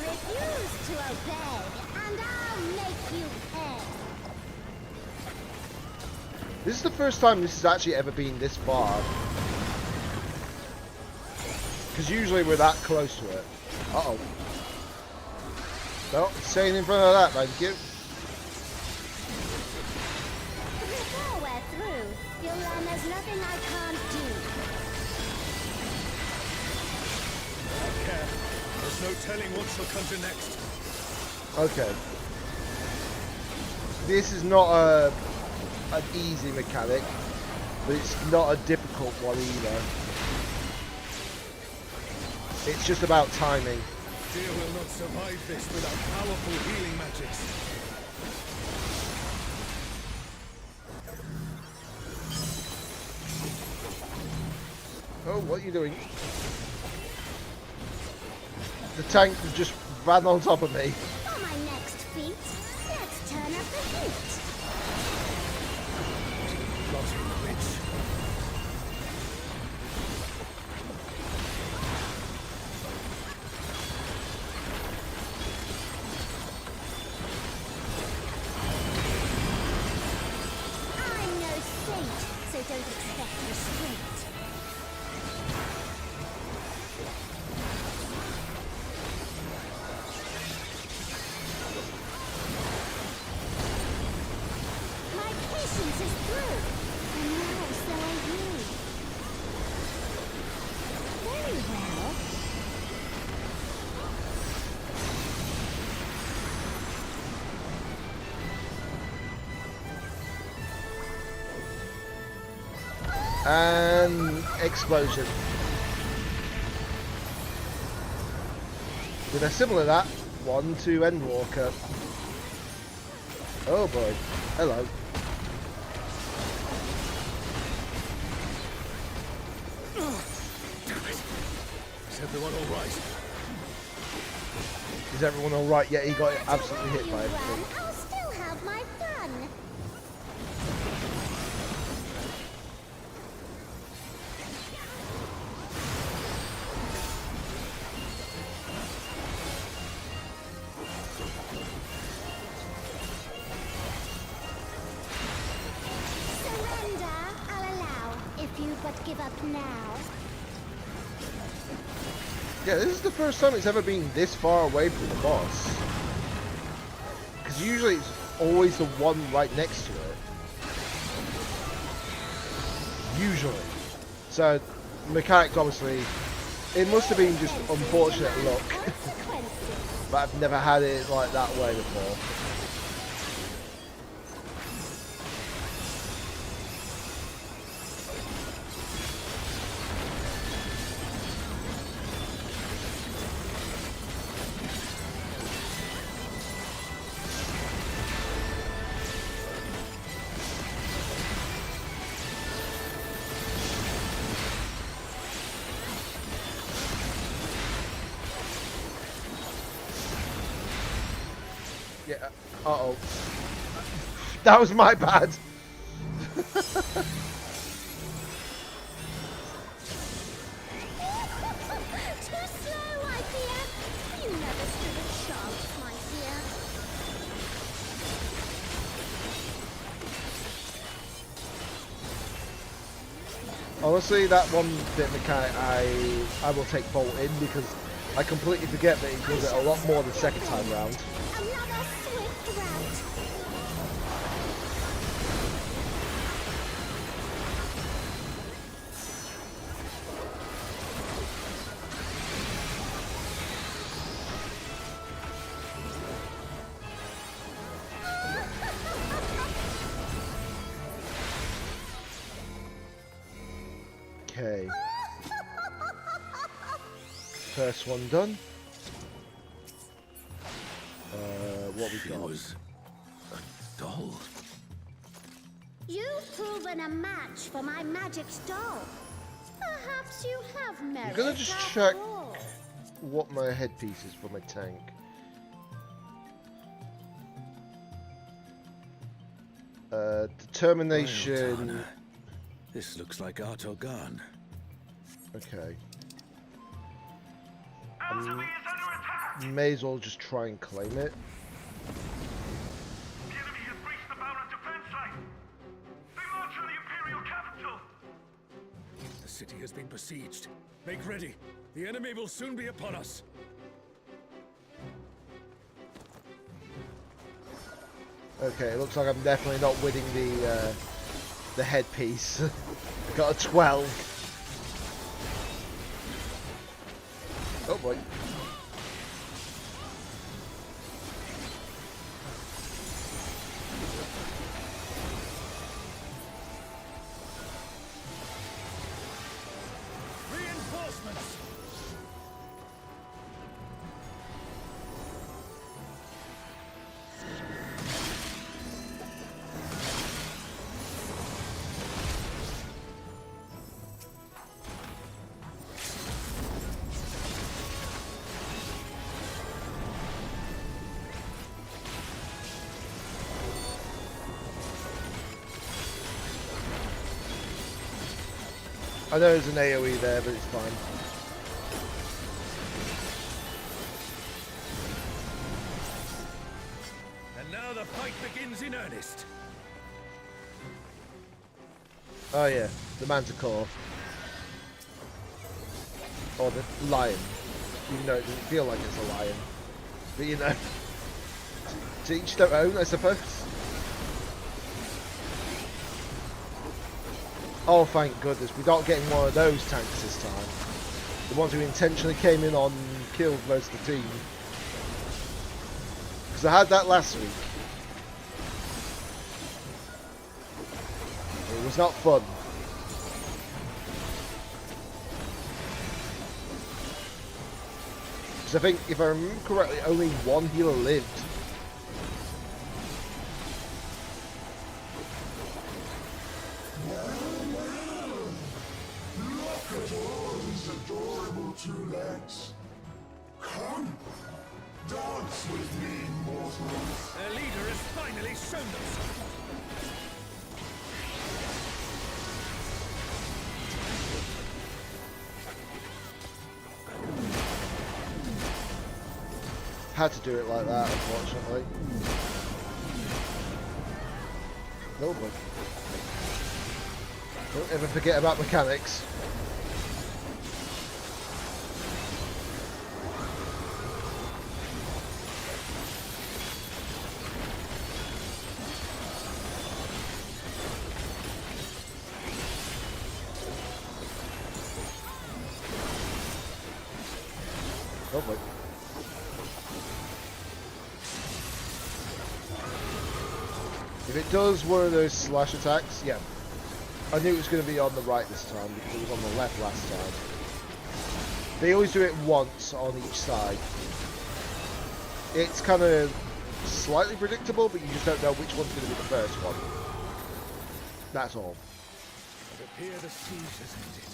Refuse to obey, and I'll make you pay. This is the first time this has actually ever been this far. Because usually we're that close to it. Uh-oh. Well, staying in front of that, thank you. Before we're through, you'll learn there's nothing I can't do. I don't care. There's no telling what she'll conjure next. Okay. This is not an easy mechanic, but it's not a difficult one either. It's just about timing. Deer will not survive this without powerful healing magics. Oh, what are you doing? The tank just ran on top of me. For my next feat, let's turn up the heat. Plotting witch. I'm no saint, so don't expect restraint. My patience is through, and now so are you. Very well. And explosion. With a similar that, 1-2 Endwalker. Oh boy. Hello. Is everyone all right? Is everyone alright? Yeah, he got absolutely hit by Run, everything. I'll still have my fun. Surrender, I'll allow, if you but give up now. Yeah, this is the first time it's ever been this far away from the boss. Because usually it's always the one right next to it. Usually. So, mechanics obviously, it must have been just unfortunate luck. Consequences. But I've never had it like that way before. Yeah. Uh-oh. That was my bad. Too slow, I fear. You never stood a chance, my dear. Honestly, that one bit mechanic I will take Bolt in because I completely forget that he does it a lot more the second time round. Another swift rout. Okay. First one done. What we She got? was a doll. You've proven a match for my magic's doll. Perhaps you have merit. I'm gonna just after check all. what my headpiece is for my tank. Determination. Tana. This looks like Artogan. Okay. May as well just try and claim it. The enemy has breached the Baron defense line. They march on the Imperial capital. The city has been besieged. Make ready. The enemy will soon be upon us. Okay, it looks like I'm definitely not winning the headpiece. Got a 12. Oh boy. I know there's an AoE there, but it's fine. And now the fight begins in earnest. Oh yeah, the Manticore. Or the lion. Even though it doesn't feel like it's a lion. But you know, to each their own, I suppose. Oh, thank goodness, we're not getting one of those tanks this time. The ones who intentionally came in on and killed most of the team. Because I had that last week. It was not fun. Because I think, if I remember correctly, only one healer lived. Two legs. Come, dance with me, mortals. Their leader has finally shown themselves. Had to do it like that, unfortunately. No, but don't ever forget about mechanics. Oh boy. If it does one of those slash attacks, yeah. I knew it was going to be on the right this time because it was on the left last time. They always do it once on each side. It's kind of slightly predictable, but you just don't know which one's going to be the first one. That's all. It appears the siege has ended.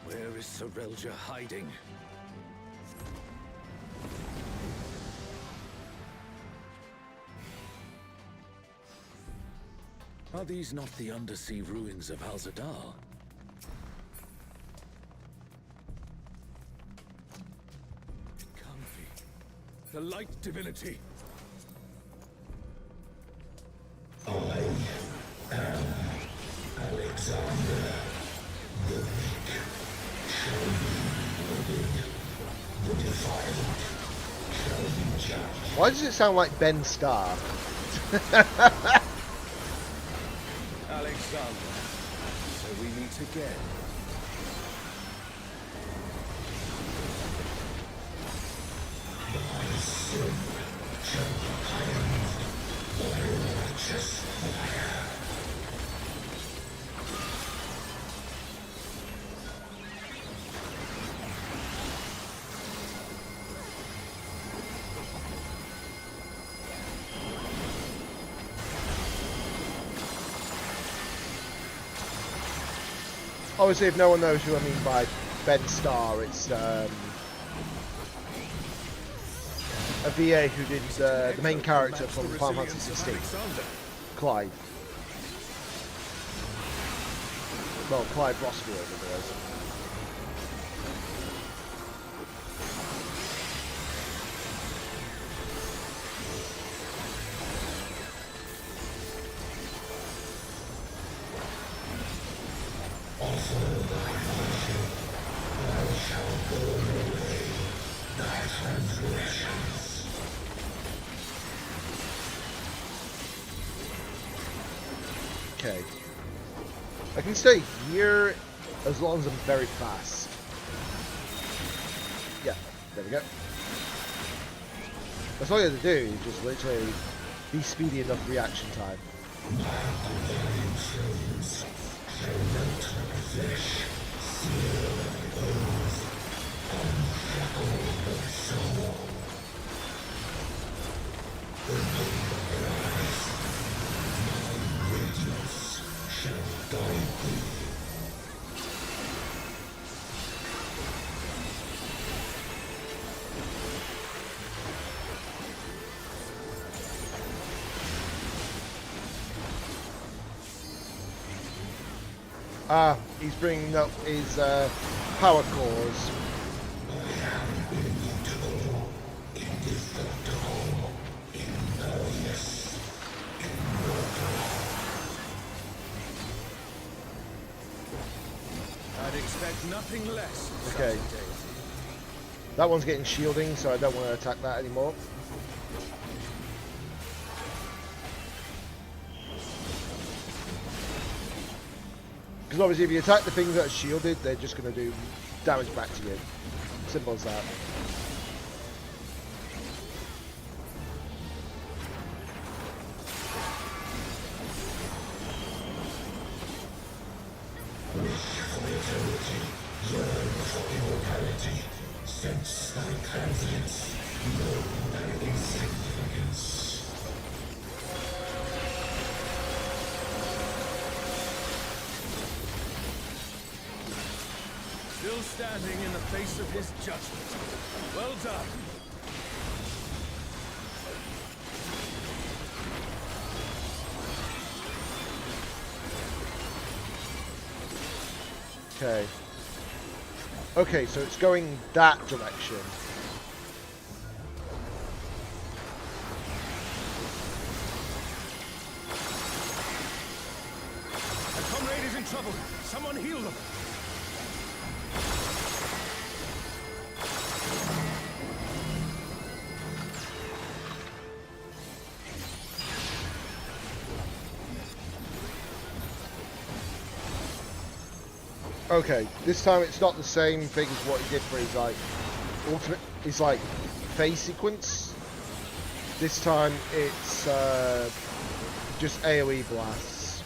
Where is Sorelja hiding? Are these not the undersea ruins of Al-Zadar? It can't be. The light divinity! I am Alexander the Weak. Shall be wounded. The defiled shall be judged. Why does it sound like Ben Starr? Alexander, so we meet again. My sin shall be cleansed by righteous fire. Obviously, if no one knows who I mean by Ben Starr, it's a VA who did the main character from Final Fantasy 16, Clive. Well, Clive Rossfield, it was. Okay. I can stay here as long as I'm very fast. Yeah, there we go. That's all you have to do, is just literally be speedy enough reaction time. Ah, he's bringing up his power cores. I'd expect nothing less. Okay. That one's getting shielding, so I don't want to attack that anymore. Because obviously if you attack the things that are shielded, they're just going to do damage back to you. Simple as that. Still standing in the face of his judgment. Well done. Okay. Okay, so it's going that direction. A comrade is in trouble. Someone heal them. Okay, this time it's not the same thing as what he did for his like ultimate, his like phase sequence. This time it's just AoE blasts,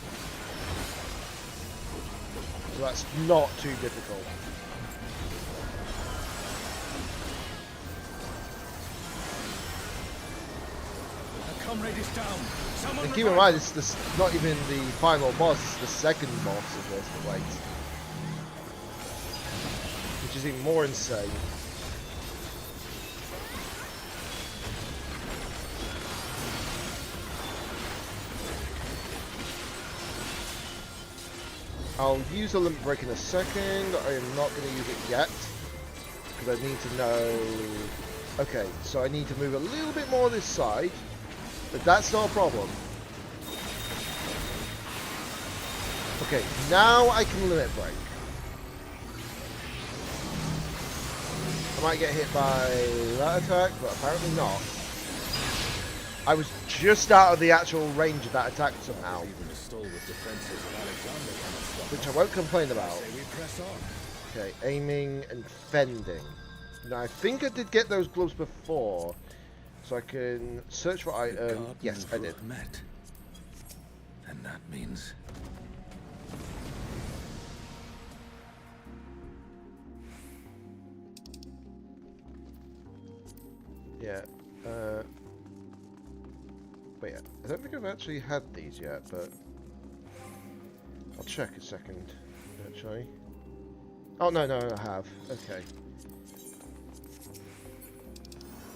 so that's not too difficult. A comrade is down. Someone And keep in mind, it's not even the final boss; it's the second boss of this fight. Which is even more insane. I'll use a limit break in a second. I am not going to use it yet because I need to know. Okay, so I need to move a little bit more this side, but that's not a problem. Okay, now I can limit break. I might get hit by that attack, but apparently not. I was just out of the actual range of that attack somehow. Which I won't complain about. Okay, aiming and fending. Now I think I did get those gloves before. So I can search for item. Yes, I did. And that means Yeah. Wait, I don't think I've actually had these yet, but I'll check a second, actually. Oh, no, I have. Okay.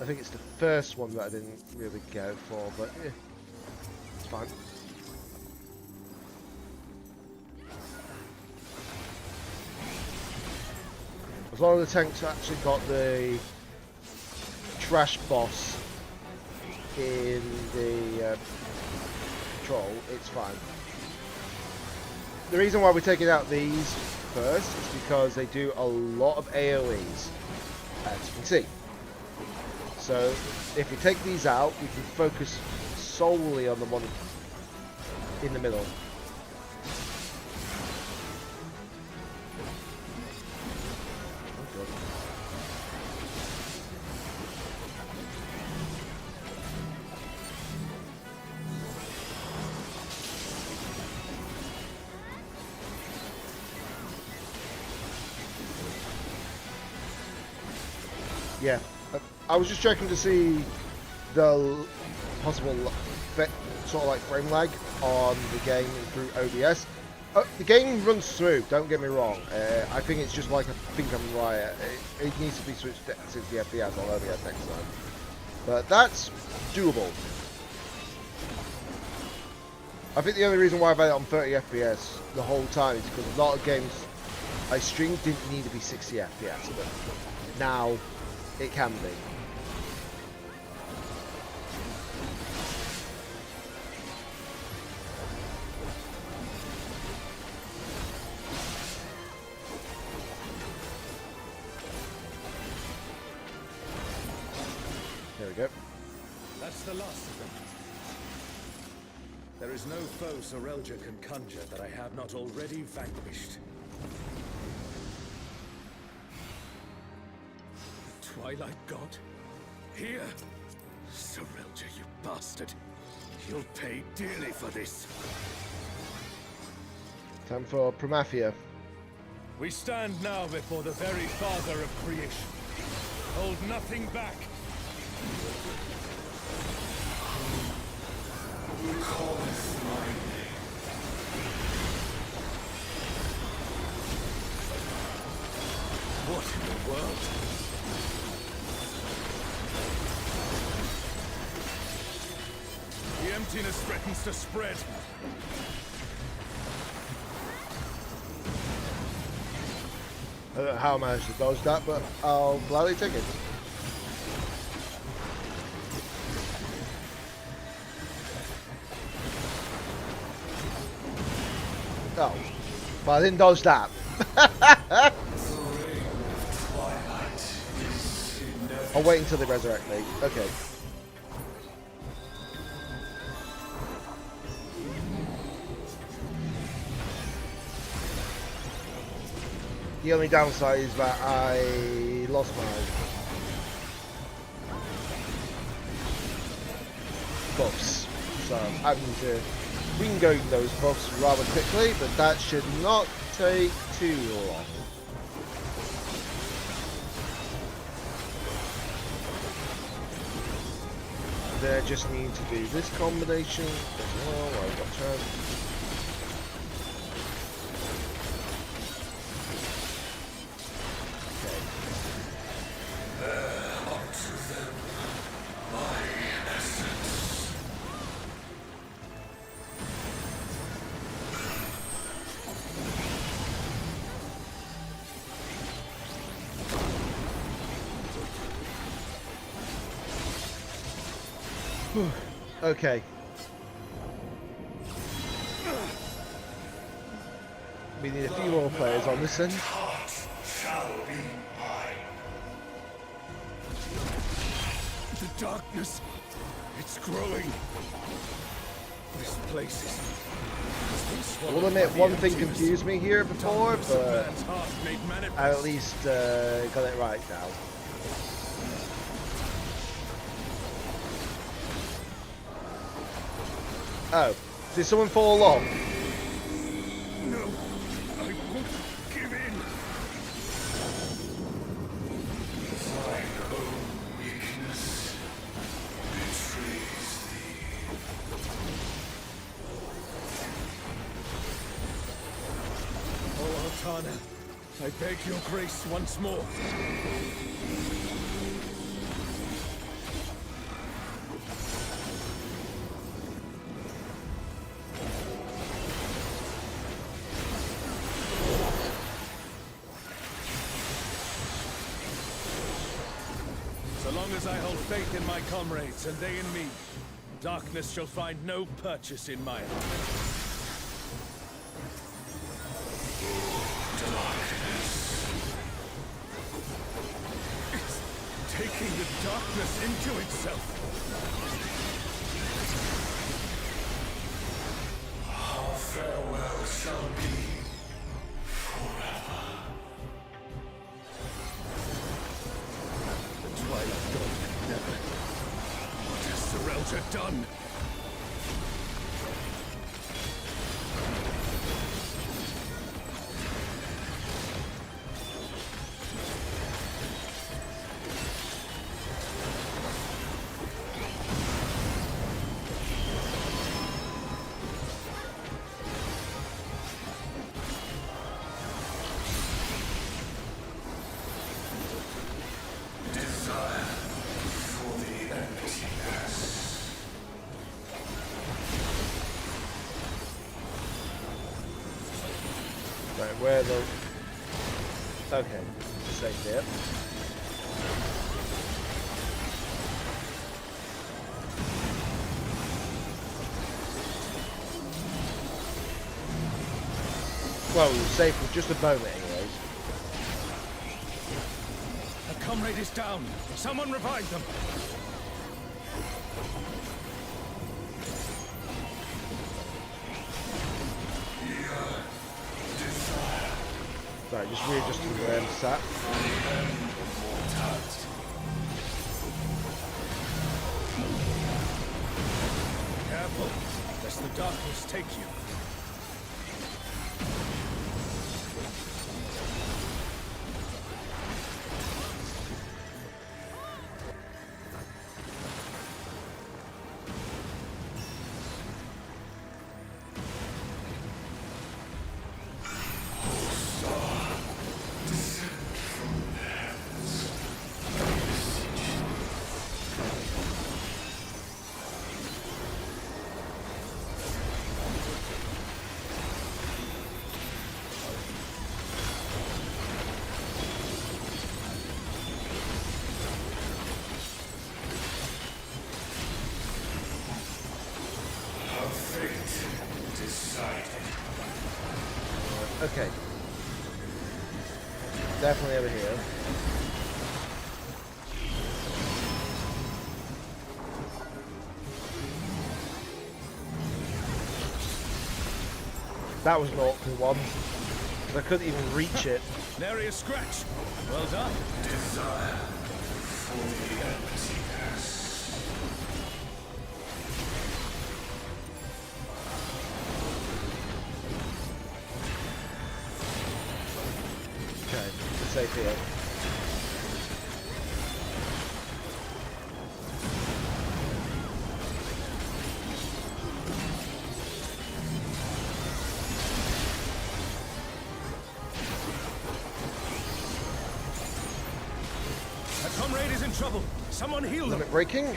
I think it's the first one that I didn't really go for, but yeah, it's fine. As long as the tank's actually got the trash boss in the control, it's fine. The reason why we're taking out these first is because they do a lot of AoEs, as you can see. So if we take these out, we can focus solely on the one in the middle. Yeah, I was just checking to see the possible sort of like frame lag on the game through OBS. The game runs through, don't get me wrong. I think it's just like I think I'm right. It needs to be switched to 60 FPS on OBS next time. But that's doable. I think the only reason why I've had it on 30 FPS the whole time is because a lot of games I streamed didn't need to be 60 FPS, but now it can be. There we go. That's the last of them. There is no foe Sorelja can conjure that I have not already vanquished. The Twilight God? Here? Sorelja, you bastard. You'll pay dearly for this. Time for Promathia. We stand now before the very father of creation. Hold nothing back. What in the world? The emptiness threatens to spread. I don't know how I managed to dodge that, but I'll gladly take it. Oh, but I didn't dodge that. I'll wait until they resurrect me. Okay. The only downside is that I lost my buffs, so I'm having to re-go those buffs rather quickly, but that should not take too long. Then I just need to do this combination as well while I've got chance. Okay. We need a few more players on this end. The darkness, it's growing. This place is... I will admit one thing confused me here before, but I at least got it right now. Oh, did someone fall off? No, I won't give in. Thine own weakness betrays thee. Oh, Altana, I beg your grace once more. So long as I hold faith in my comrades and they in me, darkness shall find no purchase in my heart. Darkness. It's taking the darkness into itself. Our farewell shall be forever. The Twilight God never. What has Sorelja done? Desire for the emptiness. Right, where the... Okay, safe there. Well, we were safe for just a moment anyways. A comrade is down. Someone revive them. Right, just readjusting where I'm sat. Careful, lest the darkness take you. Okay. Definitely over here. That was an awkward one. I couldn't even reach it. Nary a scratch. Well done. Desire for the emptiness. Okay, we're safe here. A comrade is in trouble. Someone heal them. Limit breaking.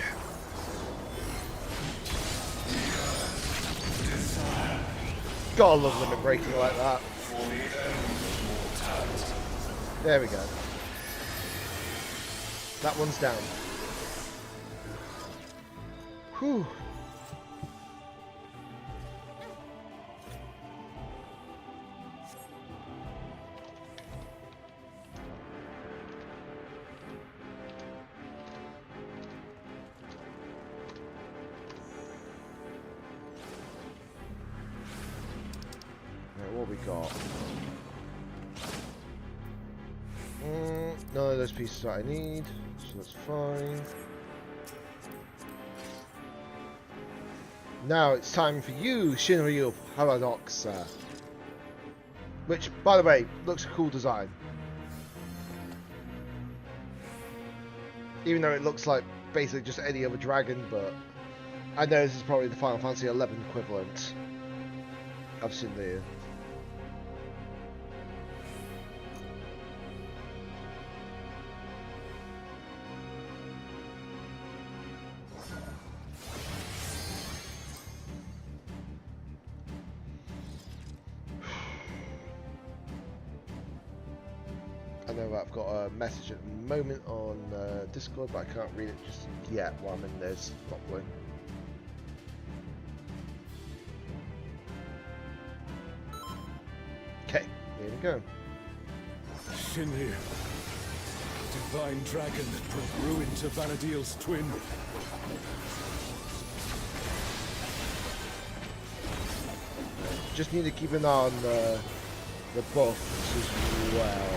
Gotta love limit breaking like that. There we go. That one's down. Whew. Right, what we got? None of those pieces that I need, so that's fine. Now it's time for you, Shinryu Paradox. Which, by the way, looks a cool design. Even though it looks like basically just any other dragon, but I know this is probably the Final Fantasy XI equivalent of Shinryu. I know I've got a message at the moment on Discord, but I can't read it just yet while I'm in this properly. Okay, here we go. Shinryu. Divine dragon that brought ruin to Vanadil's twin. Just need to keep an eye on the buffs as well.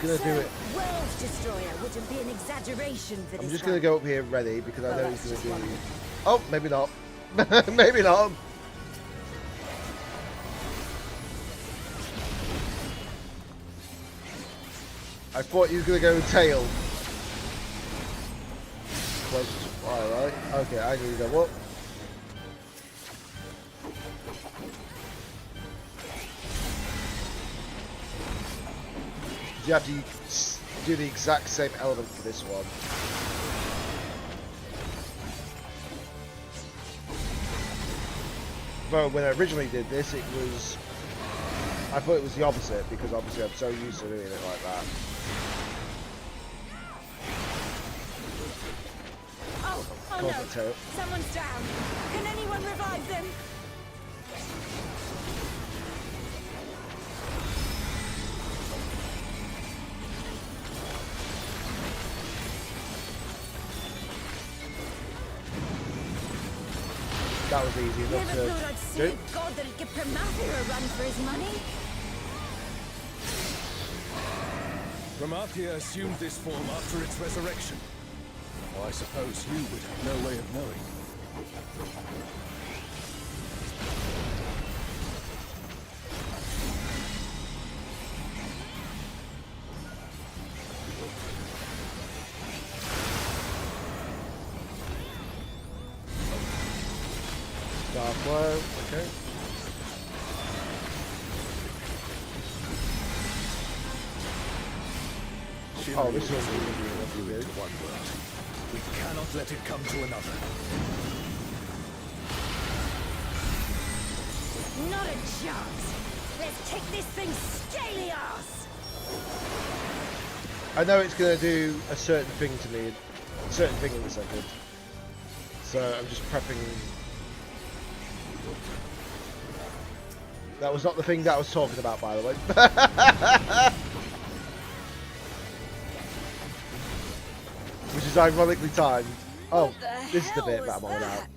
Gonna do it. World Destroyer wouldn't be an exaggeration for this. I'm just gonna go up here ready because I know he's that's gonna do. just Oh, maybe not. Maybe not. I thought he was gonna go tail. Alright, okay, I need to go up. You have to do the exact same element for this one. Although when I originally did this, I thought it was the opposite, because obviously I'm so used to doing it like that. Oh no! Someone's down. Can anyone revive them? That was easy enough Never to thought I'd see do. a god that'd give Promathia a run for his money. Promathia assumed this form after its resurrection. Well, I suppose you would have no way of knowing. Dark Flow, okay. Oh, this one's easy enough to do. One world. We cannot let it come to another. Not a chance. Let's take this thing scaly ass. I know it's going to do a certain thing to me, a certain thing in a second. So I'm just prepping. That was not the thing that I was talking about, by the way. Which is ironically timed. Oh, this is the bit that I'm on about.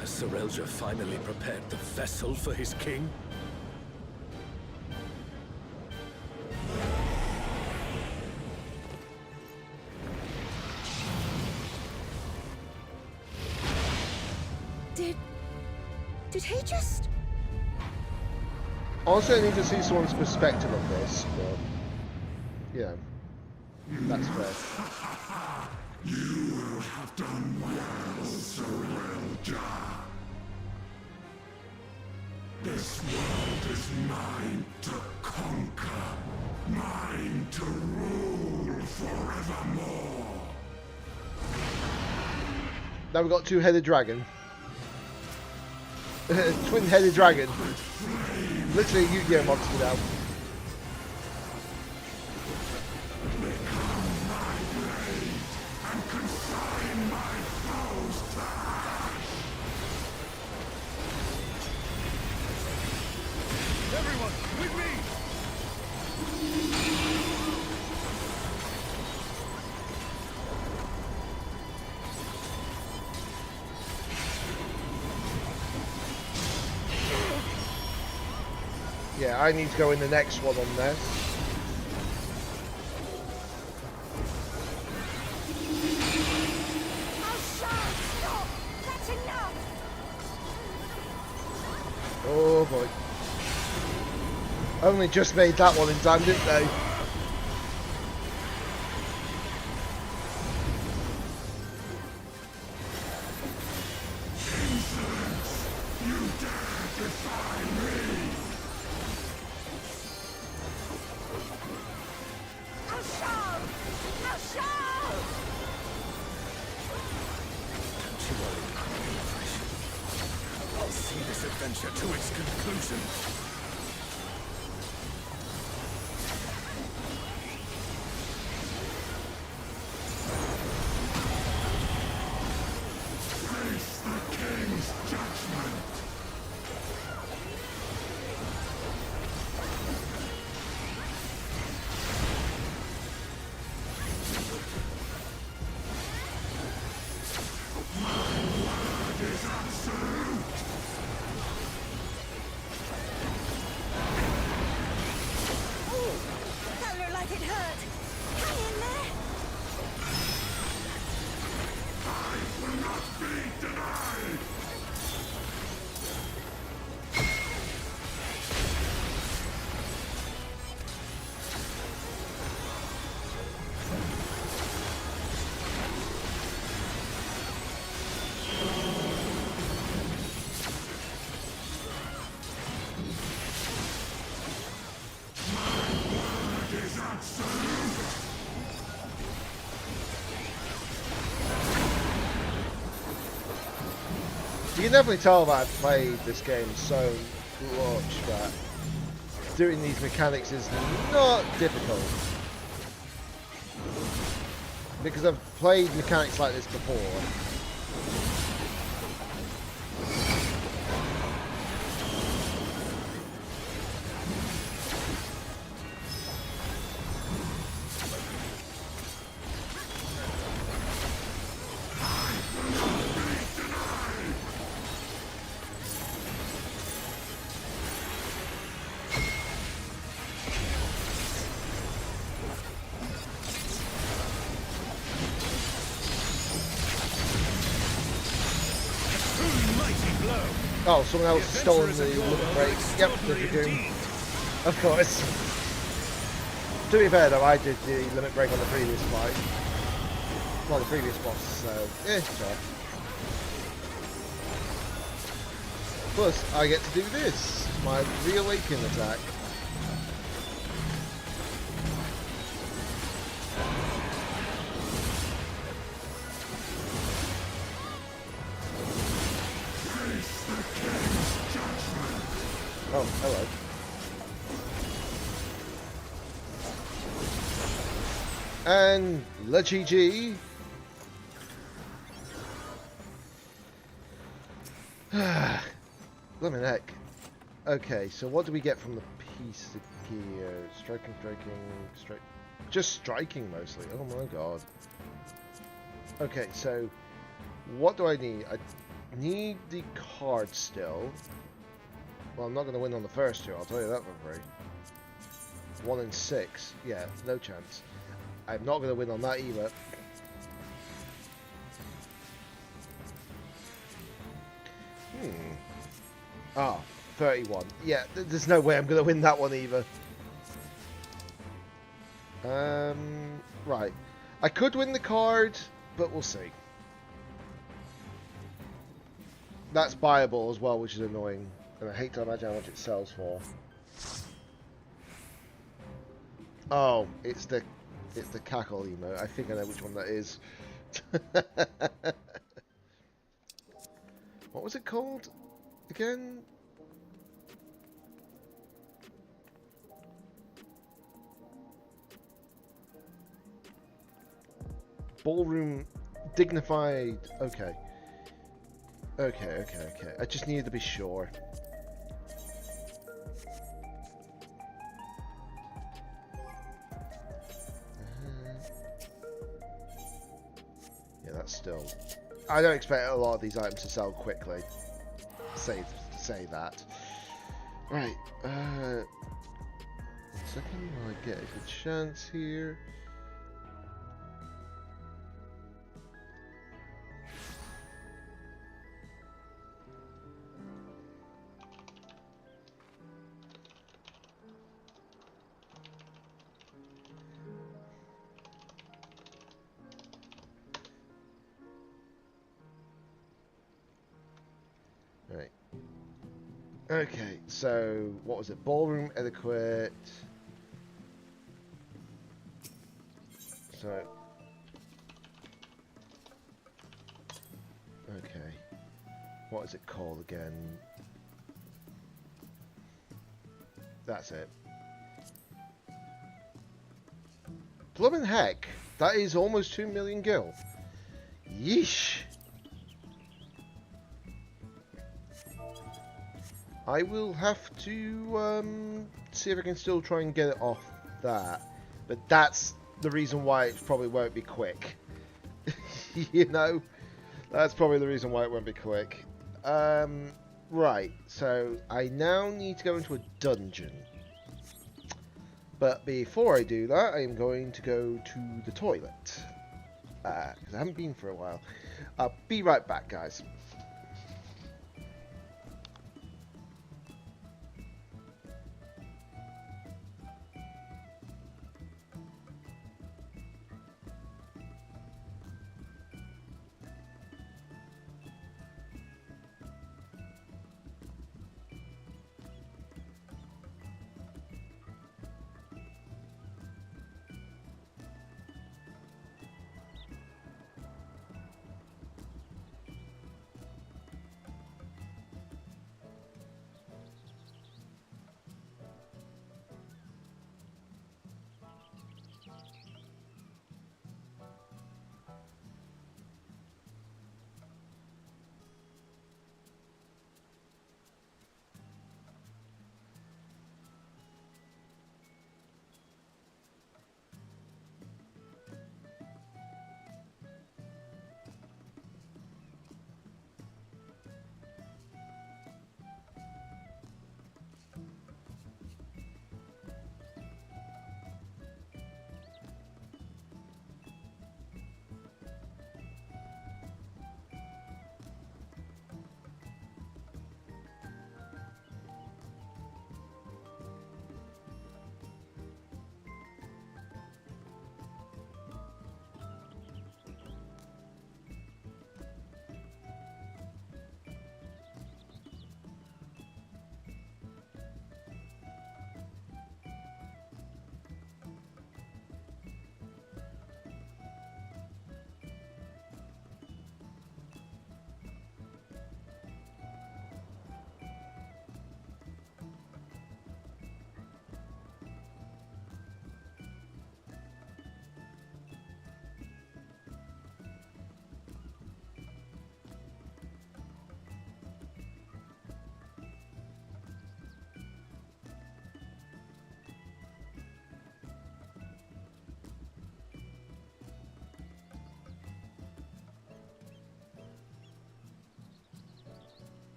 Has Serelja finally prepared the vessel for his king? Did he just... Honestly, I need to see someone's perspective of this, but yeah, that's fair. You have done well, Serelja. This world is mine to conquer, mine to rule forevermore. Now we've got two-headed dragon. Twin-headed dragon. Literally a Yu-Gi-Oh monster now. Everyone, with me! Yeah, I need to go in the next one on this. Oh boy. Only just made that one in time, didn't they? I'll see this adventure to its conclusion. Face the king's judgment. That looked like it hurt. Hang in there. I will not be denied. You can definitely tell that I've played this game so much that doing these mechanics is not difficult. Because I've played mechanics like this before. Oh, someone else has stolen the limit break. Yep, the Dragoon. Of course. To be fair though, I did the limit break on the previous fight. Well, the previous boss, so sure. Plus, I get to do this, my reawaken attack. Oh, hello. And La GG. Lemon heck. Okay, so what do we get from the piece of gear? Striking, strike. Just striking mostly. Oh my god. Okay, so what do I need? I need the card still. Well, I'm not going to win on the first two, I'll tell you that for free. 1 in 6. Yeah, no chance. I'm not going to win on that either. Ah, 31. Yeah, there's no way I'm going to win that one either. Right. I could win the card, but we'll see. That's buyable as well, which is annoying. And I hate to imagine how much it sells for. Oh, it's the cackle emote. I think I know which one that is. What was it called again? Ballroom dignified. Okay. Okay. I just needed to be sure. Yeah, that's still... I don't expect a lot of these items to sell quickly. Say that. Right. 1 second while I get a good chance here. Right. Okay, so what was it? Ballroom etiquette. So. Okay. What is it called again? That's it. Bloomin' heck! That is almost 2 million gil. Yeesh! I will have to see if I can still try and get it off that. But that's the reason why it probably won't be quick. You know? That's probably the reason why it won't be quick. Right, so I now need to go into a dungeon. But before I do that, I am going to go to the toilet. Because I haven't been for a while. I'll be right back, guys.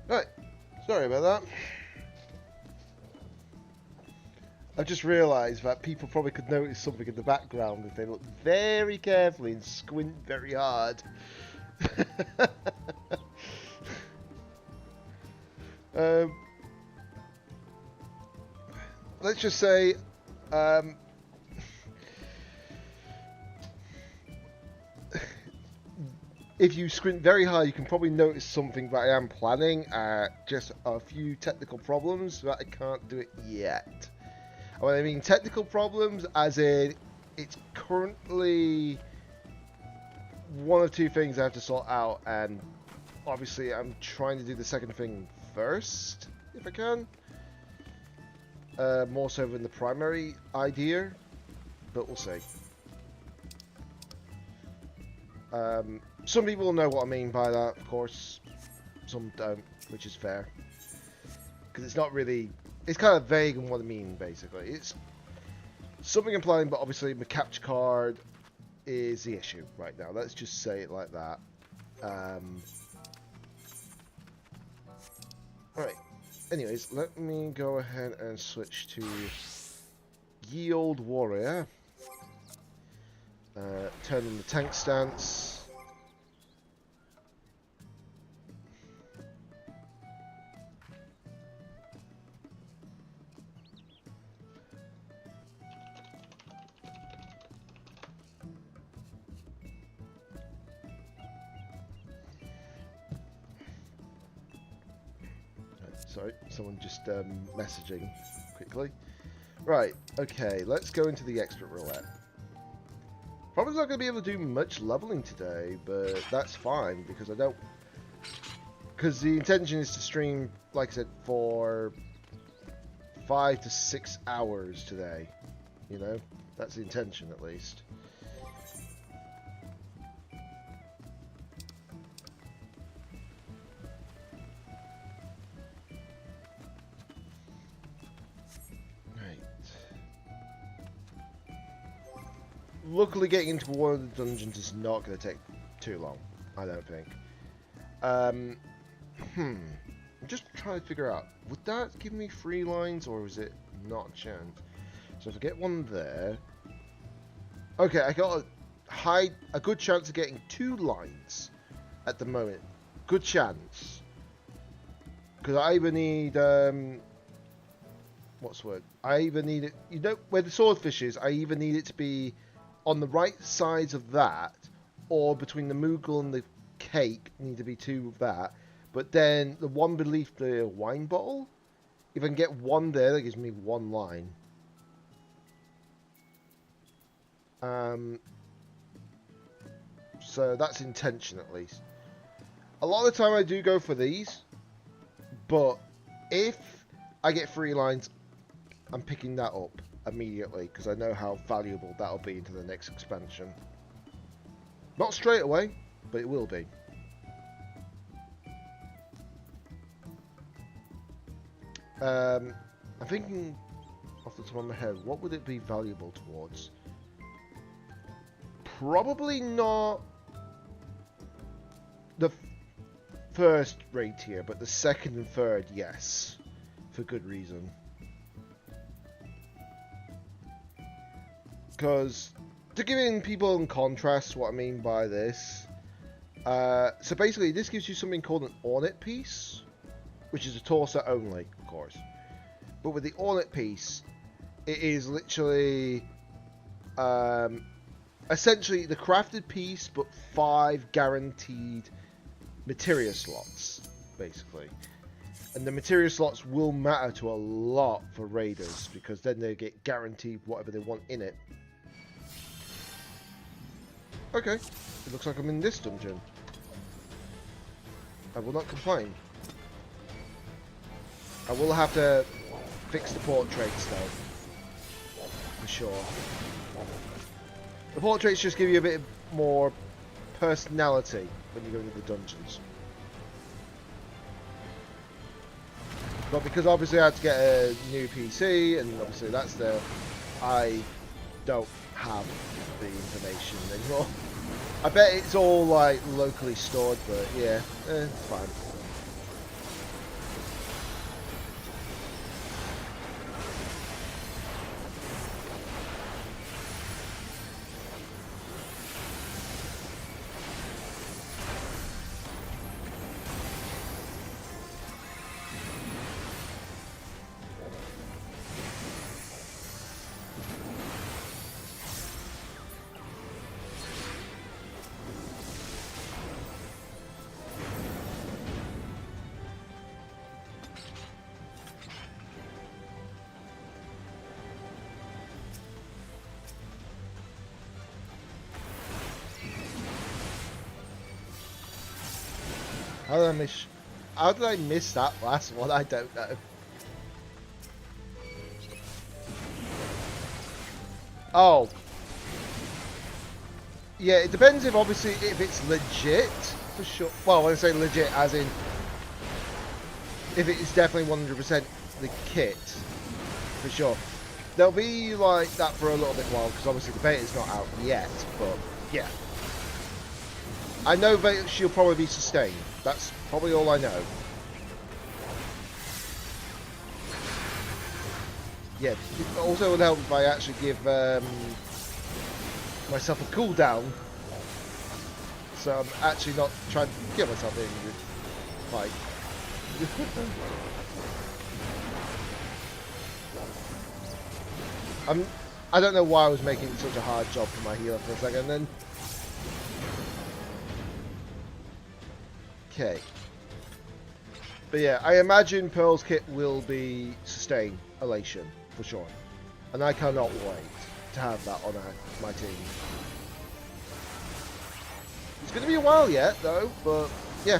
Right, sorry about that. I've just realised that people probably could notice something in the background if they look very carefully and squint very hard. Let's just say, if you squint very hard, you can probably notice something that I am planning. Just a few technical problems that I can't do it yet. When I mean technical problems, as in it's currently one of two things I have to sort out, and obviously I'm trying to do the second thing first, if I can. More so than the primary idea, but we'll see. Some people know what I mean by that, of course. Some don't, which is fair. Because it's not really... It's kind of vague on what I mean, basically. It's something I'm planning, but obviously my capture card is the issue right now. Let's just say it like that. Alright. Anyways, let me go ahead and switch to Ye Old Warrior. Turn in the tank stance. Sorry, someone just messaging quickly. Right, okay, let's go into the expert roulette. Probably not going to be able to do much leveling today, but that's fine, because I don't... Because the intention is to stream, like I said, for 5 to 6 hours today. You know? That's the intention, at least. Luckily, getting into one of the dungeons is not going to take too long, I don't think. I'm just trying to figure out, would that give me 3 lines, or is it not a chance? So if I get one there... Okay, I got a good chance of getting 2 lines at the moment. Good chance. Because I either need... what's the word? I either need it... You know, where the swordfish is, I either need it to be... on the right sides of that, or between the Moogle and the cake, need to be 2 of that. But then the one beneath the wine bottle, if I can get 1 there, that gives me 1 line. So that's intention, at least. A lot of the time I do go for these, but if I get 3 lines, I'm picking that up immediately, because I know how valuable that'll be into the next expansion. Not straight away, but it will be. I'm thinking off the top of my head, what would it be valuable towards? Probably not the first rate tier, but the second and third, yes, for good reason. Because, to give in people in contrast what I mean by this, so basically this gives you something called an ornate piece, which is a torso only, of course. But with the ornate piece, it is literally, essentially the crafted piece, but 5 guaranteed materia slots, basically. And the materia slots will matter to a lot for raiders, because then they get guaranteed whatever they want in it. Okay, it looks like I'm in this dungeon. I will not complain. I will have to fix the portraits though, for sure. The portraits just give you a bit more personality when you go into the dungeons. But because obviously I had to get a new PC, and obviously that's there, I don't have the information anymore. I bet it's all like locally stored, but yeah, it's fine. How did I miss? How did I miss that last one? I don't know. Oh. Yeah, it depends if obviously if it's legit for sure. Well, when I say legit, as in if it is definitely 100% the kit for sure. There'll be like that for a little bit while because obviously the beta's not out yet. But yeah, I know that she'll probably be sustained. That's probably all I know. Yeah, it also would help if I actually give myself a cooldown, so I'm actually not trying to kill myself in the fight. I don't know why I was making such a hard job for my healer for a second then. Okay. But yeah, I imagine Pearl's kit will be sustain elation for sure. And I cannot wait to have that on my team. It's going to be a while yet though, but yeah.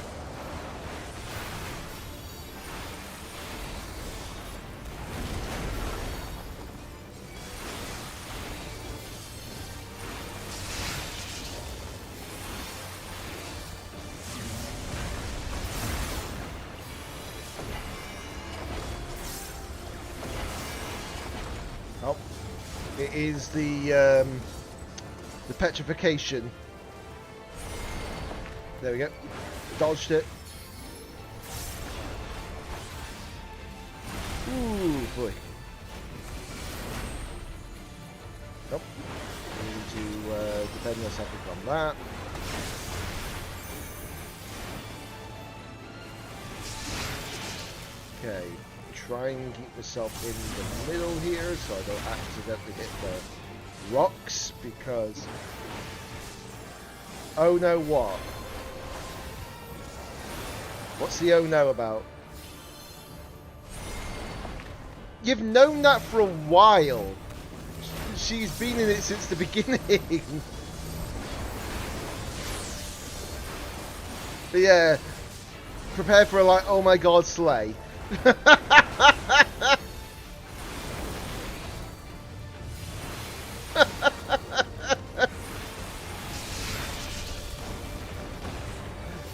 Oh, it is the petrification. There we go. Dodged it. Ooh, boy. Nope. We need to defend ourselves from that. Okay. Try and keep myself in the middle here so I don't accidentally hit the rocks because... Oh no, what? What's the oh no about? You've known that for a while. She's been in it since the beginning. But yeah, prepare for a like, oh my god, slay.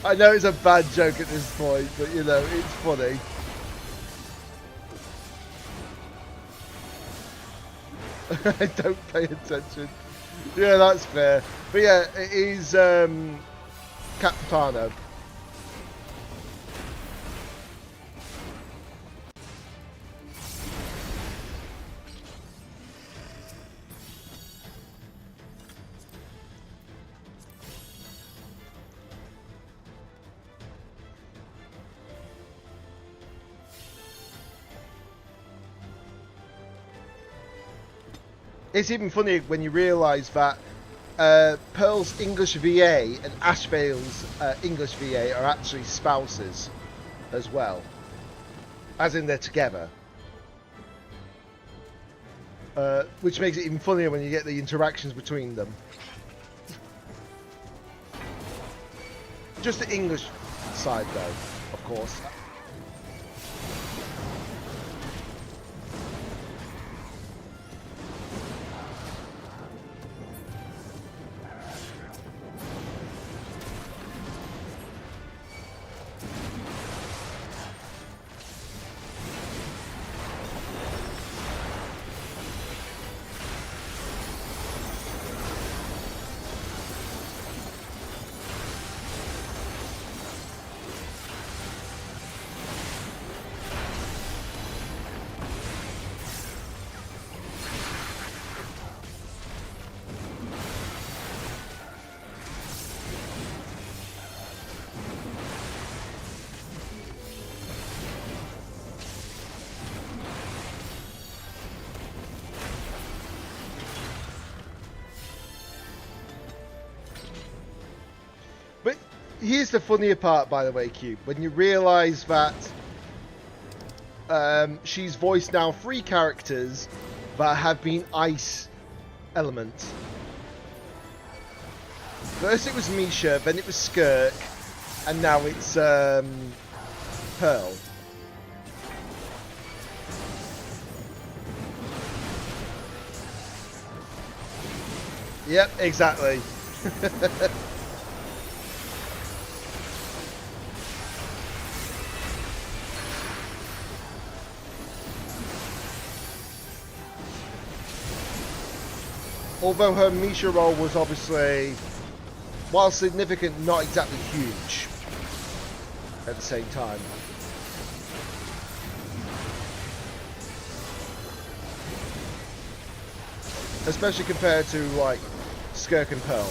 I know it's a bad joke at this point, but you know, it's funny. I don't pay attention. Yeah, that's fair. But yeah, it is Capitano. It's even funny when you realise that Pearl's English VA and Ashvale's English VA are actually spouses as well. As in they're together. Which makes it even funnier when you get the interactions between them. Just the English side though, of course. But here's the funnier part, by the way, Cube. When you realise that she's voiced now 3 characters that have been ice elements. First it was Misha, then it was Skirk, And now it's Pearl. Yep, exactly. Although her Misha role was obviously, while significant, not exactly huge at the same time. Especially compared to, like, Skirk and Pearl.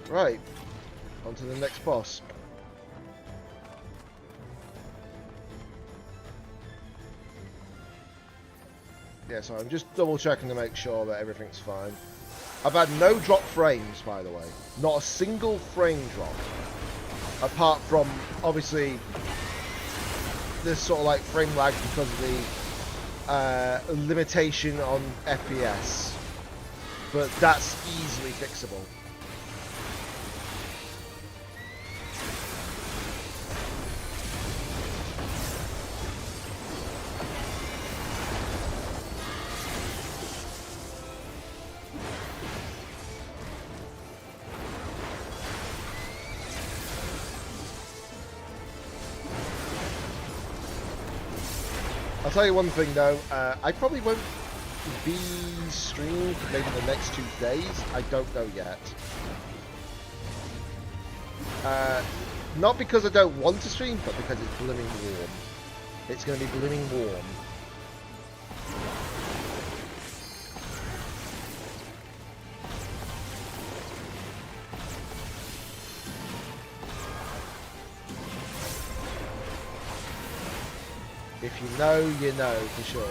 Right, on to the next boss. Yeah, so I'm just double checking to make sure that everything's fine. I've had no drop frames, by the way. Not a single frame drop. Apart from, obviously, this sort of like frame lag because of the limitation on FPS. But that's easily fixable. I'll tell you one thing though, I probably won't be streamed for maybe the next 2 days. I don't know yet. Not because I don't want to stream, but because it's blooming warm. It's going to be blooming warm. If you know, you know for sure.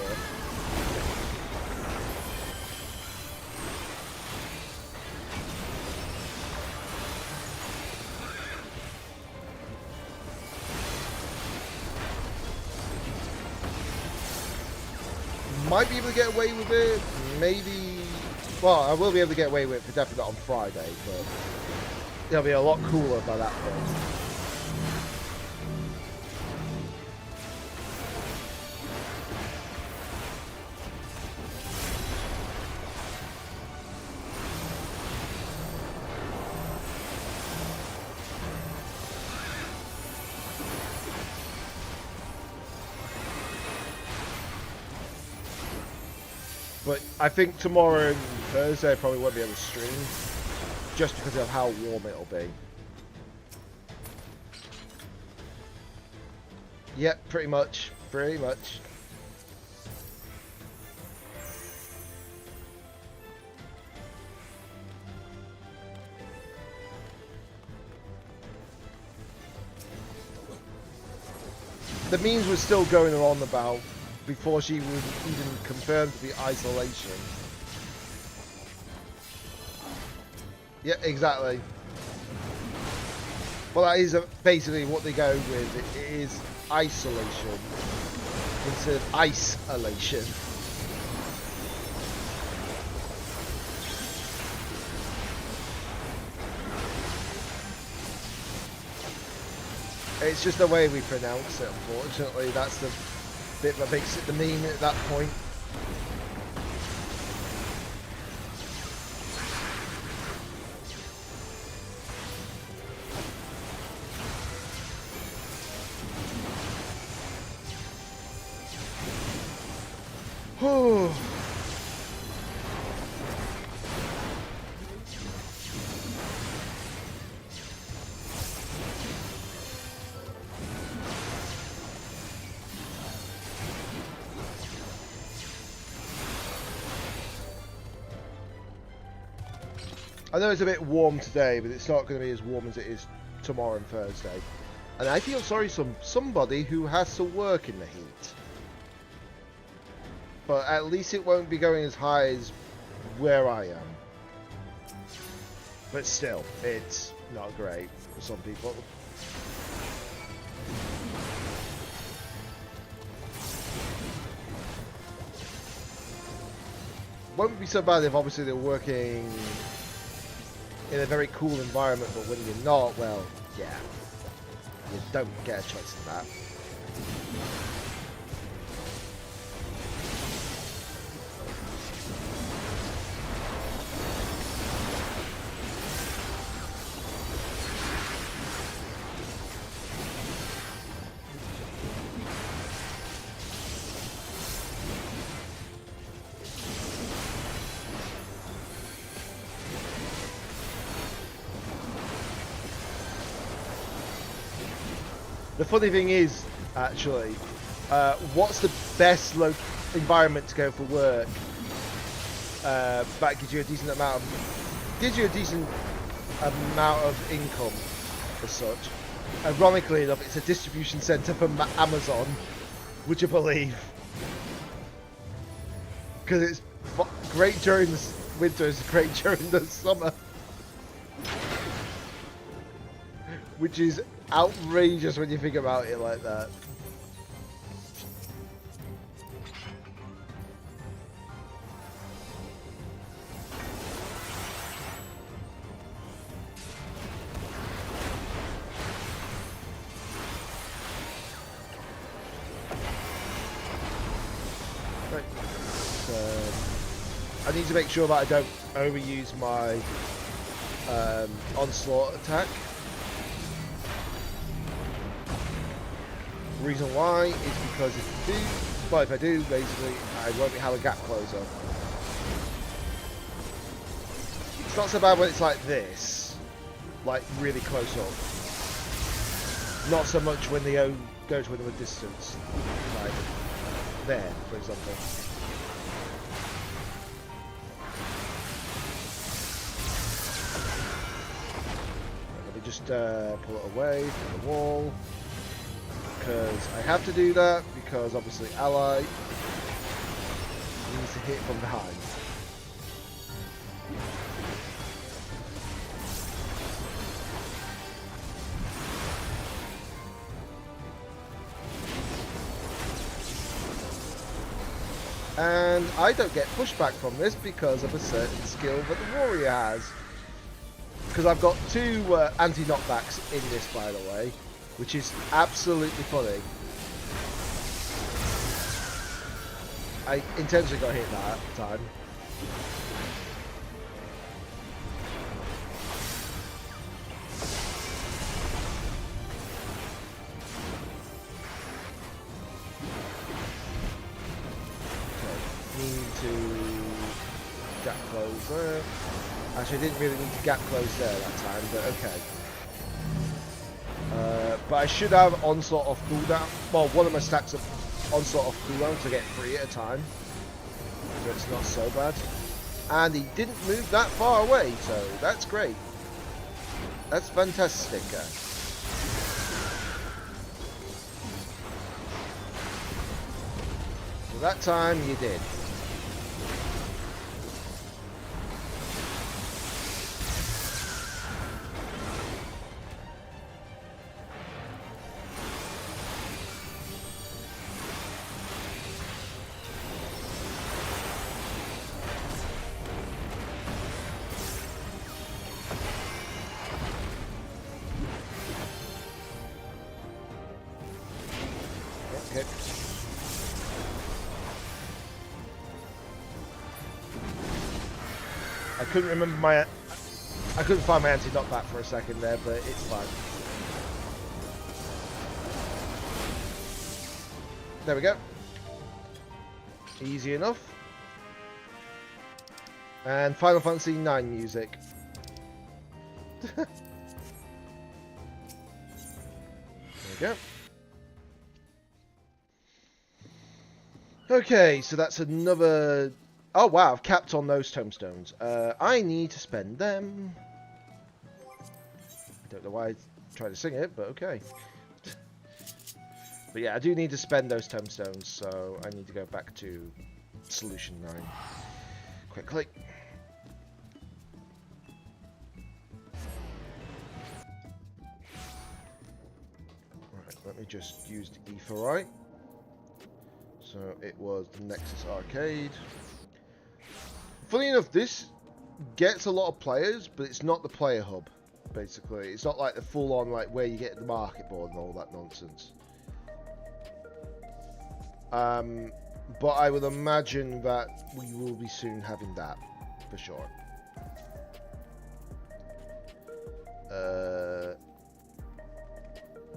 Might be able to get away with it, maybe. Well, I will be able to get away with it for definitely not on Friday, but it'll be a lot cooler by that point. But I think tomorrow and Thursday I probably won't be able to stream, just because of how warm it'll be. Yep, pretty much. Pretty much. The memes were still going on about before she was even confirmed to be isolation. Yeah, exactly. Well, that is basically what they go with. It is isolation instead of isolation. It's just the way we pronounce it, unfortunately. That's the bit that makes it the meme at that point. I know it's a bit warm today, but it's not going to be as warm as it is tomorrow and Thursday. And I feel sorry for somebody who has to work in the heat. But at least it won't be going as high as where I am. But still, it's not great for some people. Won't be so bad if obviously they're working in a very cool environment, but when you're not, well, yeah, you don't get a choice in that. The funny thing is, actually, what's the best environment to go for work? That gives you a decent amount of income, as such. Ironically enough, it's a distribution center for Amazon. Would you believe? Because it's great during the winter, it's great during the summer. Which is outrageous when you think about it like that. Right. I need to make sure that I don't overuse my onslaught attack. Reason why is because if I do, basically, I won't have a gap closer. It's not so bad when it's like this, like really close up. Not so much when they go to another distance, like there, for example. Let me just pull it away from the wall. Because I have to do that, because obviously ally needs to hit from behind. And I don't get pushback from this because of a certain skill that the warrior has. Because I've got 2 anti-knockbacks in this, by the way. Which is absolutely funny. I intentionally got hit that time. Okay, need to gap close there. Actually, I didn't really need to gap close there that time, but okay. But I should have onslaught off cooldown. Well, one of my stacks of onslaught off cooldown to get 3 at a time. So it's not so bad. And he didn't move that far away, so that's great. That's fantastic. So that time you did. Okay. I couldn't remember I couldn't find my anti-knockback for a second there, but it's fine. There we go. Easy enough. And Final Fantasy IX music. There we go. Okay, so that's another... Oh wow, I've capped on those tombstones. I need to spend them. I don't know why I tried to sing it, but okay. But yeah, I do need to spend those tombstones, so I need to go back to Solution 9. Quickly. Right, let me just use the ether right. So it was the Nexus Arcade. Funny enough, this gets a lot of players, but it's not the player hub, basically. It's not like the full-on, like, where you get the market board and all that nonsense. But I would imagine that we will be soon having that, for sure.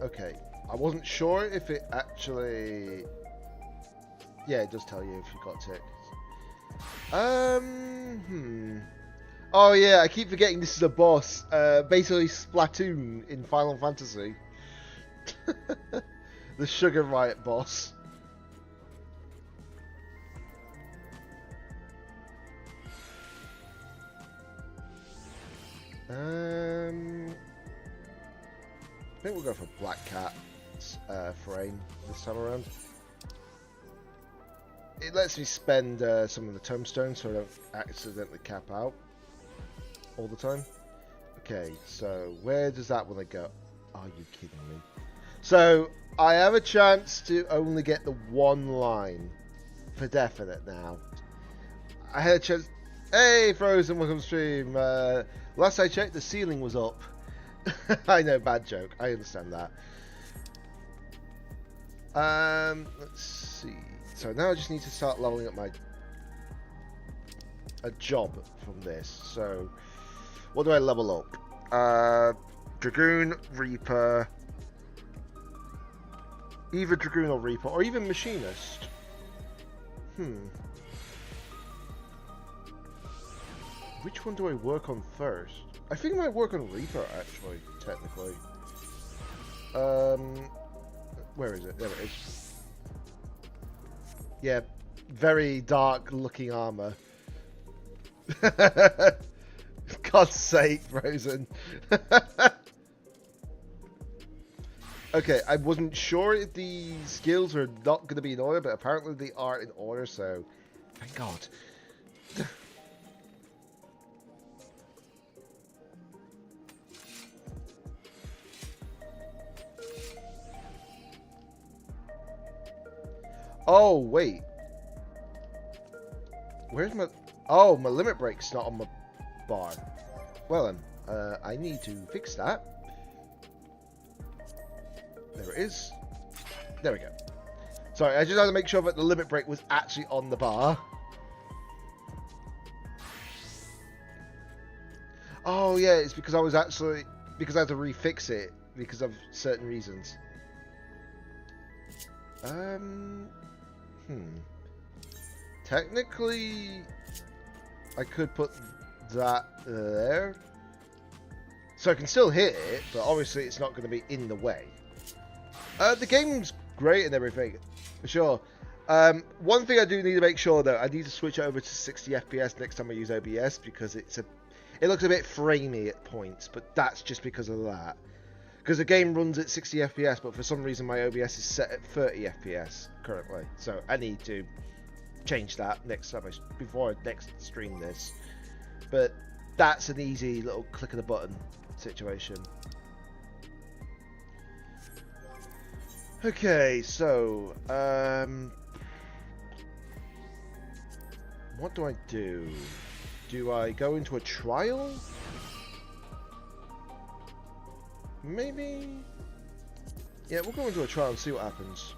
Okay, I wasn't sure if it actually... Yeah, it does tell you if you got tickets. Oh yeah, I keep forgetting this is a boss. Basically Splatoon in Final Fantasy. The Sugar Riot boss. I think we'll go for Black Cat's frame this time around. It lets me spend some of the tombstones so I don't accidentally cap out all the time. Okay, so where does that one go? Are you kidding me? So I have a chance to only get the one line for definite now. I had a chance. Hey, Frozen, welcome to stream. Last I checked, the ceiling was up. I know, bad joke. I understand that. Let's see. So now I just need to start leveling up a job from this. So what do I level up? Dragoon, Reaper, either Dragoon or Reaper, or even Machinist. Which one do I work on first? I think I might work on Reaper, actually, technically. Where is it? There it is. Yeah, very dark looking armor. God's sake, Frozen. Okay, I wasn't sure if the skills were not going to be in order, but apparently they are in order, so thank God. Oh, wait. Where's my... Oh, my limit break's not on my bar. Well then, I need to fix that. There it is. There we go. Sorry, I just had to make sure that the limit break was actually on the bar. Oh, yeah, it's because I was actually... Because I had to refix it because of certain reasons. Technically, I could put that there. So I can still hit it, but obviously it's not going to be in the way. The game's great and everything, for sure. One thing I do need to make sure, though, I need to switch over to 60 FPS next time I use OBS, because it looks a bit framey at points, but that's just because of that. Because the game runs at 60 FPS, but for some reason my OBS is set at 30 FPS currently. So I need to change that next time before I next stream this. But that's an easy little click of the button situation. Okay, so what do I do? Do I go into a trial? Maybe... Yeah, we'll go into a trial and see what happens.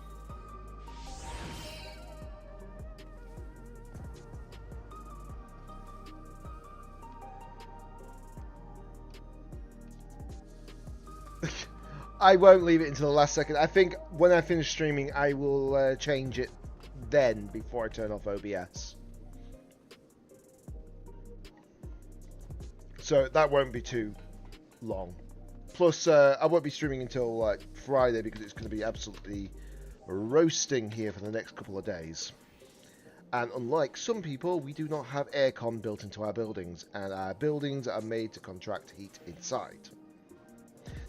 I won't leave it until the last second. I think when I finish streaming, I will change it then before I turn off OBS. So that won't be too long. Plus, I won't be streaming until like Friday because it's going to be absolutely roasting here for the next couple of days. And unlike some people, we do not have aircon built into our buildings, and our buildings are made to contract heat inside.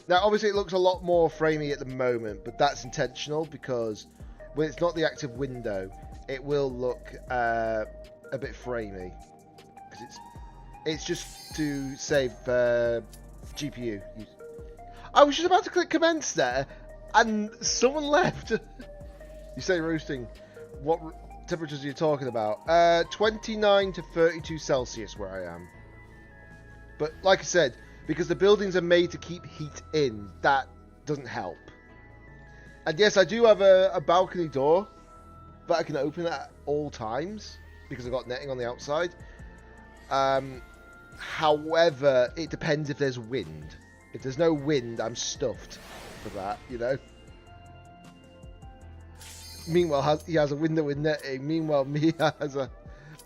Now, obviously, it looks a lot more framey at the moment, but that's intentional because when it's not the active window, it will look a bit framey because it's just to save GPU use. I was just about to click commence there. And someone left. You say roasting. What temperatures are you talking about? 29 to 32 Celsius where I am. But like I said, because the buildings are made to keep heat in, that doesn't help. And yes, I do have a balcony door that I can open at all times because I've got netting on the outside. However, it depends if there's wind. If there's no wind, I'm stuffed for that, you know. Meanwhile, he has a window with netting. Meanwhile, me has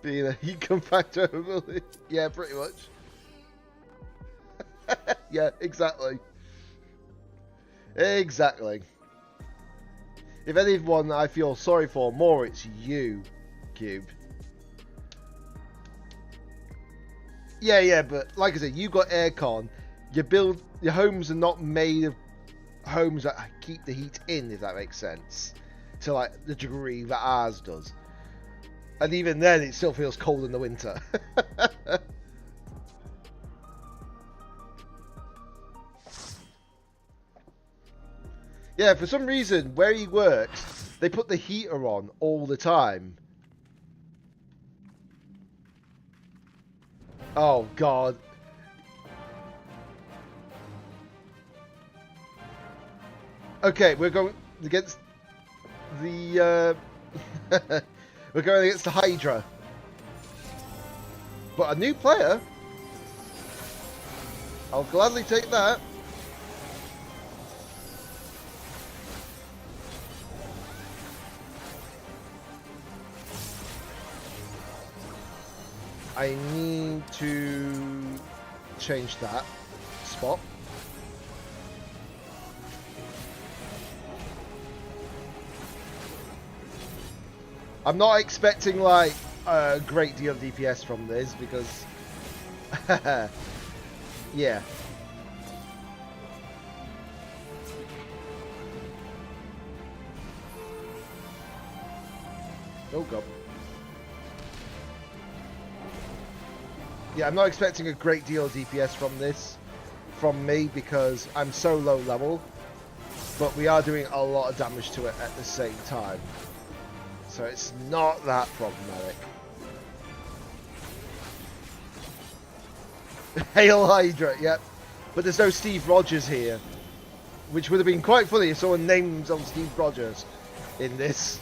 being a heat compactor. Yeah, pretty much. Yeah, exactly. Exactly. If anyone I feel sorry for more, it's you, Cube. Yeah, but like I said, you got aircon. Your homes are not made of homes that keep the heat in, if that makes sense. To like the degree that ours does. And even then, it still feels cold in the winter. Yeah, for some reason, where he works, they put the heater on all the time. Oh, God. Okay, we're going against the... we're going against the Hydra. But a new player? I'll gladly take that. I need to change that spot. I'm not expecting like a great deal of DPS from this because yeah. Oh god. Yeah, I'm not expecting a great deal of DPS from this, from me, because I'm so low level, but we are doing a lot of damage to it at the same time. So it's not that problematic. Hail Hydra, yep. But there's no Steve Rogers here, which would have been quite funny if someone named themselves Steve Rogers in this.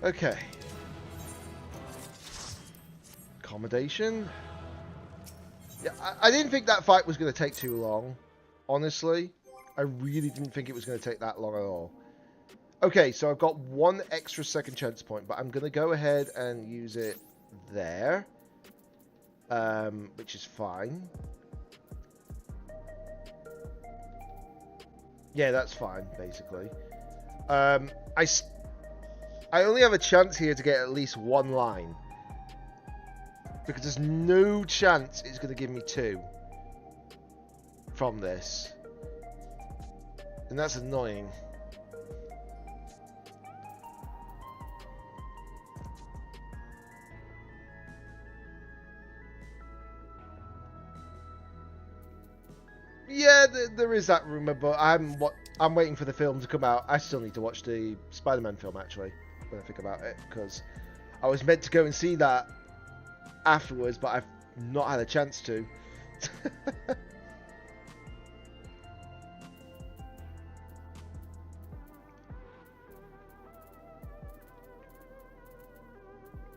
Okay. Accommodation. Yeah, I didn't think that fight was going to take too long. Honestly. I really didn't think it was going to take that long at all. Okay, so I've got one extra second chance point, but I'm going to go ahead and use it there. Which is fine. Yeah, that's fine, basically. I only have a chance here to get at least one line. Because there's no chance it's going to give me two. From this. And that's annoying. Yeah, there is that rumour, but I'm waiting for the film to come out. I still need to watch the Spider-Man film, actually, when I think about it, because I was meant to go and see that afterwards, but I've not had a chance to.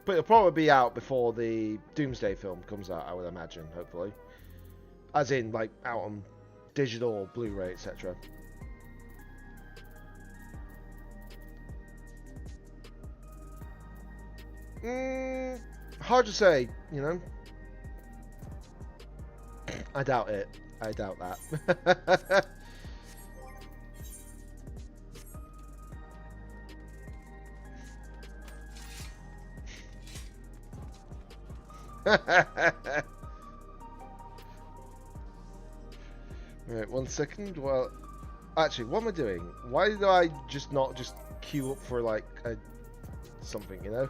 But it'll probably be out before the Doomsday film comes out, I would imagine, hopefully. As in, like, out on digital, Blu-ray, etc. Hard to say, you know. I doubt it. I doubt that. Right, 1 second. Well, actually, what am I doing? Why did I not just queue up for like something, you know.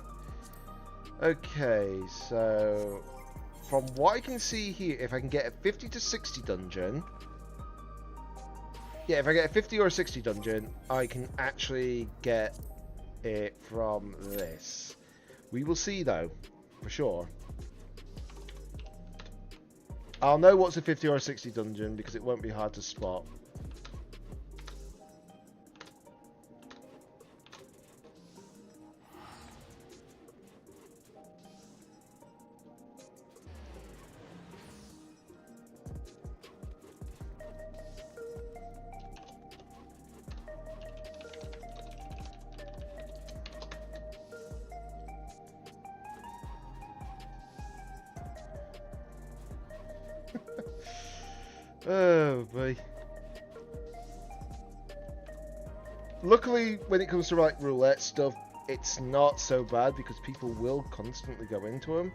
Okay, so from what I can see here, if I can get a 50 to 60 dungeon, yeah, if I get a 50 or a 60 dungeon, I can actually get it from this. We will see though, for sure. I'll know what's a 50 or a 60 dungeon because it won't be hard to spot. Oh boy. Luckily, when it comes to like roulette stuff, it's not so bad because people will constantly go into them.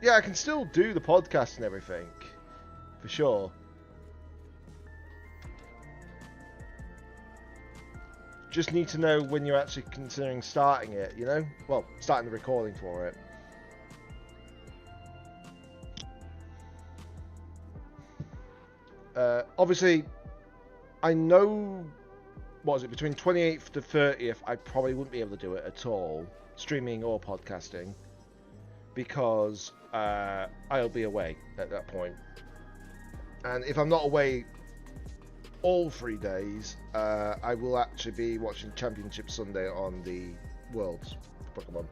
Yeah, I can still do the podcast and everything, for sure. Just need to know when you're actually considering starting it, you know? Well, starting the recording for it. Obviously, I know, what is it, between 28th to 30th, I probably wouldn't be able to do it at all, streaming or podcasting, because I'll be away at that point. And if I'm not away all 3 days, I will actually be watching Championship Sunday on the Worlds Pokemon.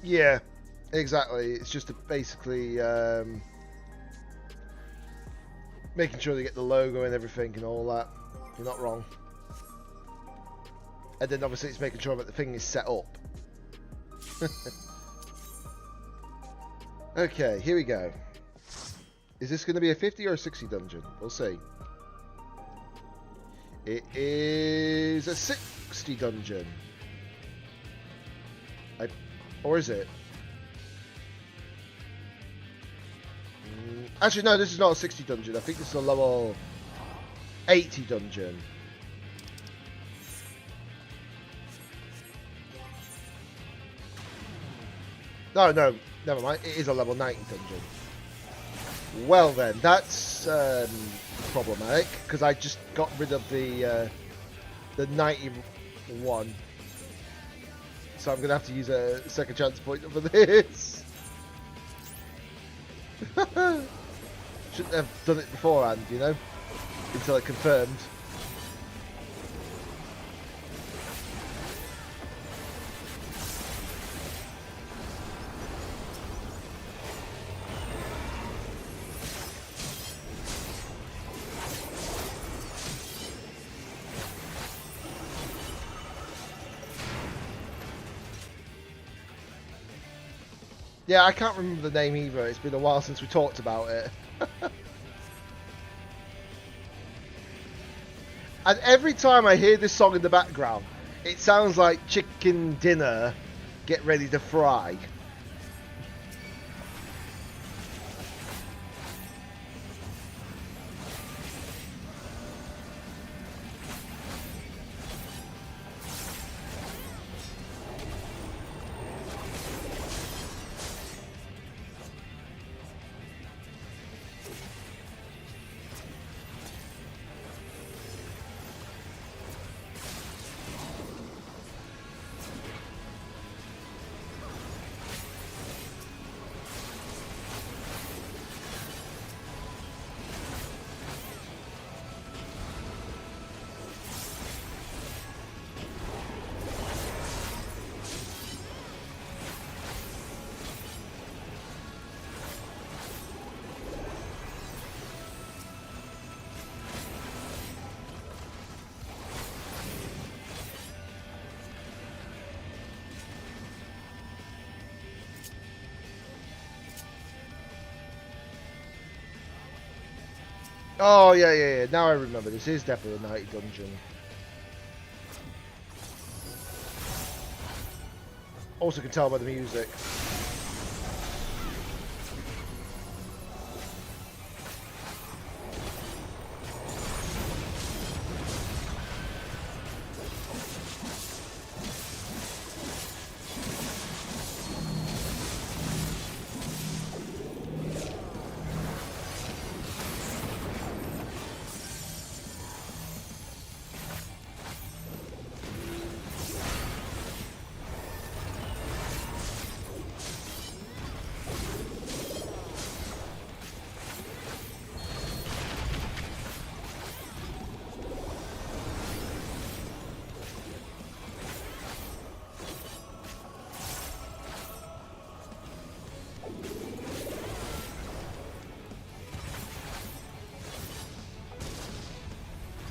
Yeah, exactly. It's just basically making sure they get the logo and everything and all that. You're not wrong. And then obviously it's making sure that the thing is set up. Okay, here we go. Is this going to be a 50 or a 60 dungeon? We'll see. It is a 60 dungeon. Or is it? Actually, no, this is not a 60 dungeon. I think this is a level 80 dungeon. No, never mind. It is a level 90 dungeon. Well then, that's problematic because I just got rid of the 91, so I'm gonna have to use a second chance point for this. Shouldn't have done it beforehand, you know, until I confirmed. Yeah, I can't remember the name either. It's been a while since we talked about it. And every time I hear this song in the background, it sounds like chicken dinner, get ready to fry. Oh, yeah. Now I remember. This is definitely a 90 dungeon. Also can tell by the music.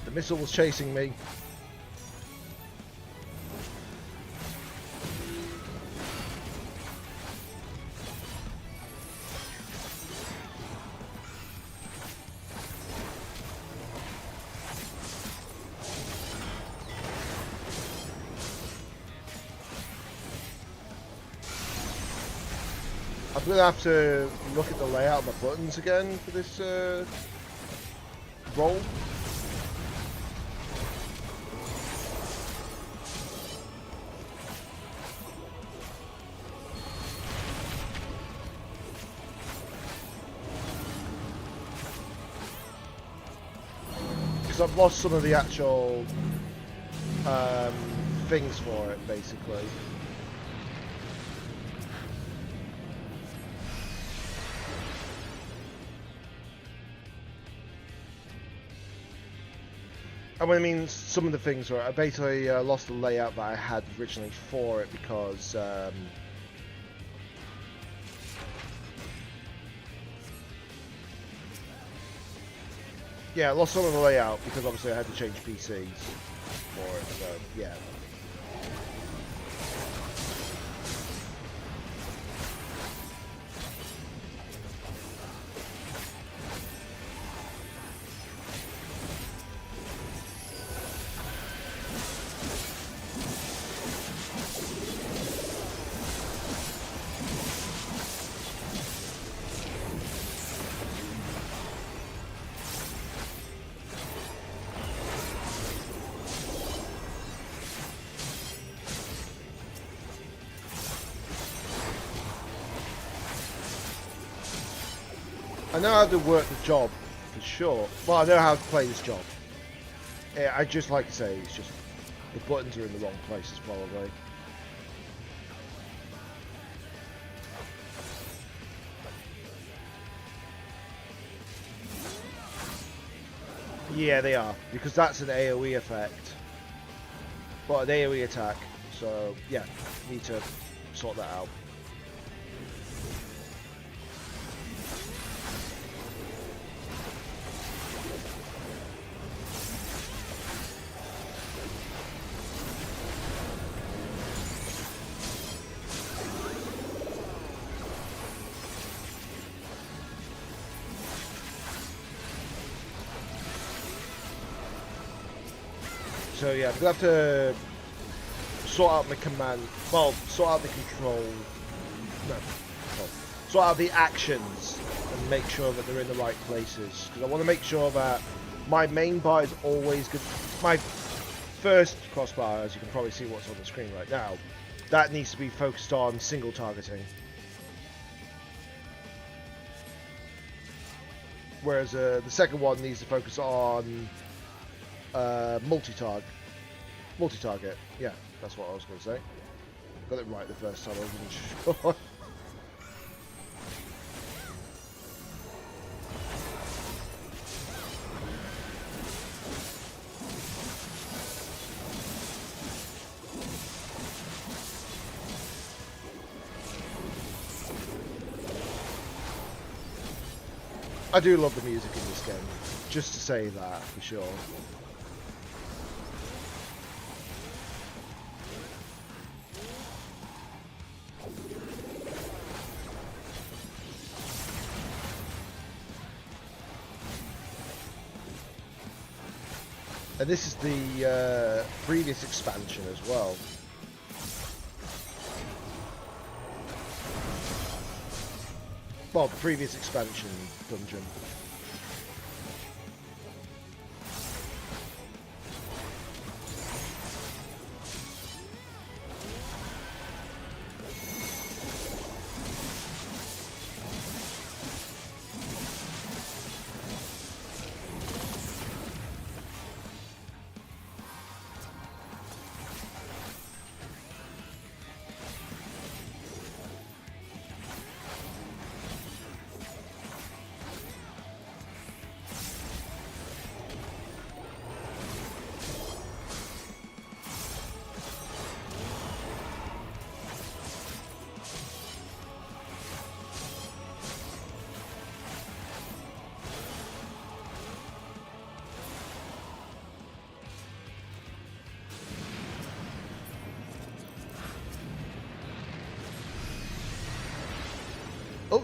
The missile was chasing me. I'm going to have to look at the layout of my buttons again for this roll. Because I've lost some of the actual things for it, basically. And when I mean some of the things, I basically lost the layout that I had originally for it because yeah, I lost some of the layout because obviously I had to change PCs for it, so yeah. I know how to work the job, for sure. Well, I know how to play this job. Yeah, I just, like I say, it's just the buttons are in the wrong places, probably. Yeah, they are, because that's an AoE effect. Well, an AoE attack, so yeah, need to sort that out. So yeah, I'm gonna have to sort out my command. Well, sort out the control. No, well, sort out the actions and make sure that they're in the right places. Because I want to make sure that my main bar is always good. My first crossbar, as you can probably see what's on the screen right now, that needs to be focused on single targeting. Whereas the second one needs to focus on multi-target. Yeah, that's what I was going to say. Got it right the first time, I wasn't sure. I do love the music in this game, just to say that for sure. And this is the previous expansion as well. Well, the previous expansion dungeon.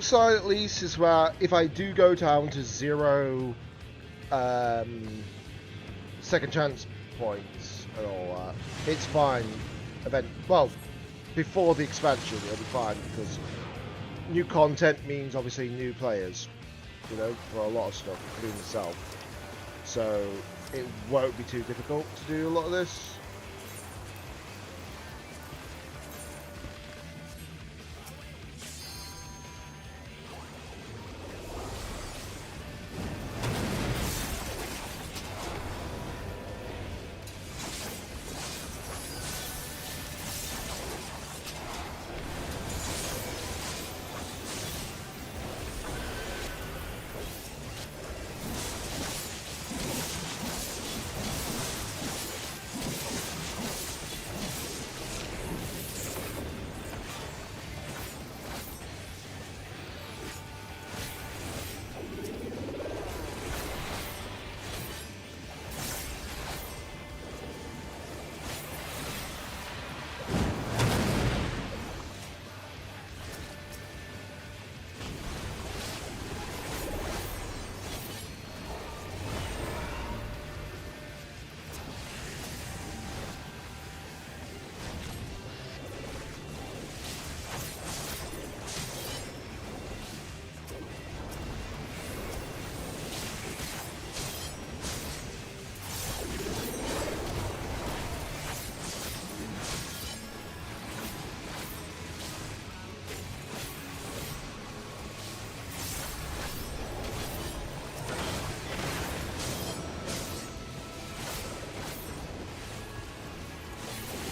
upside at least is that if I do go down to 0 second chance points and all that, it's fine. Well, before the expansion, it'll be fine because new content means obviously new players, you know, for a lot of stuff, including myself. So it won't be too difficult to do a lot of this.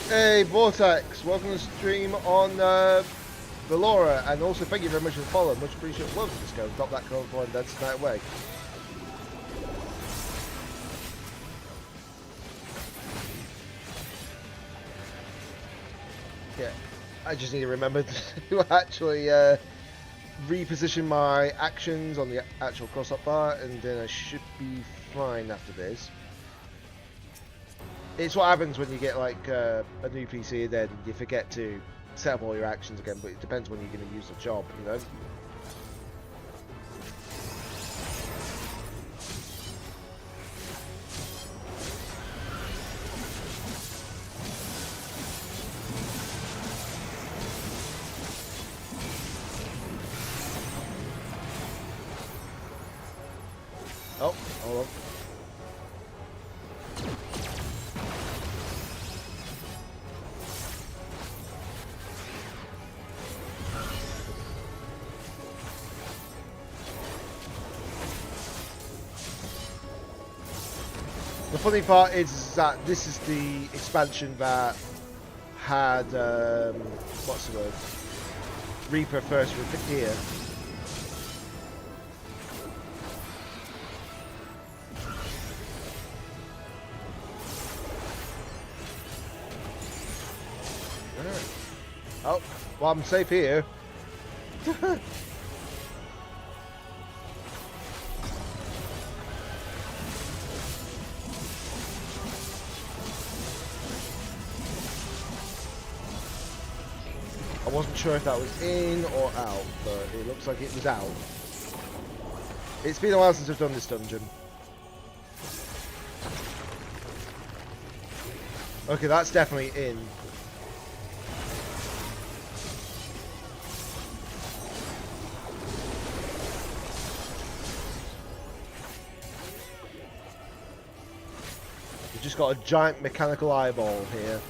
Hey Vortex, welcome to the stream on Valora, and also thank you very much for the follow. Much appreciated. Love this go. Drop that code for and then tonight away. Yeah, I just need to remember to actually reposition my actions on the actual cross-up bar, and then I should be fine after this. It's what happens when you get like a new PC, and then you forget to set up all your actions again, but it depends when you're going to use the job, you know? Oh, hold on. The funny part is that this is the expansion that had, what's the word, Reaper first appear. Oh, well, I'm safe here. I wasn't sure if that was in or out, but it looks like it was out. It's been a while since I've done this dungeon. Okay, that's definitely in. We've just got a giant mechanical eyeball here.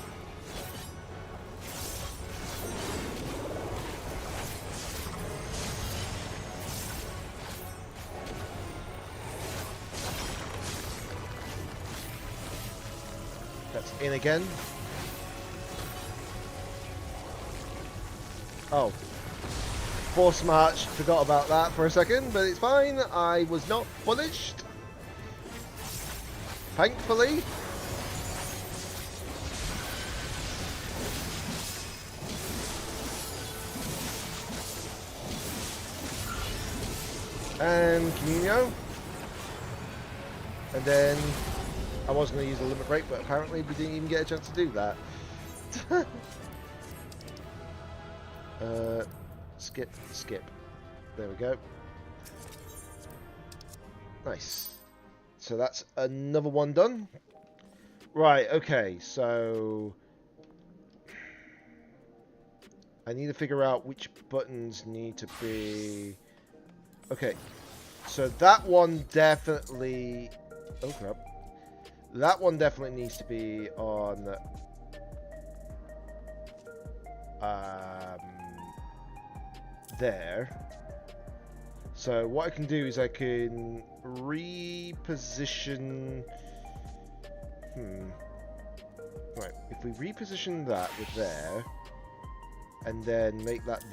That's in again. Oh. Force March, forgot about that for a second, but it's fine. I was not punished. Thankfully. And Communio. And then I was going to use a limit break, but apparently we didn't even get a chance to do that. Skip. There we go. Nice. So that's another one done. Right, okay, so I need to figure out which buttons need to be... Okay, so that one definitely... Oh crap. That one definitely needs to be on... there. So what I can do is I can reposition... Right, if we reposition that with there, and then make that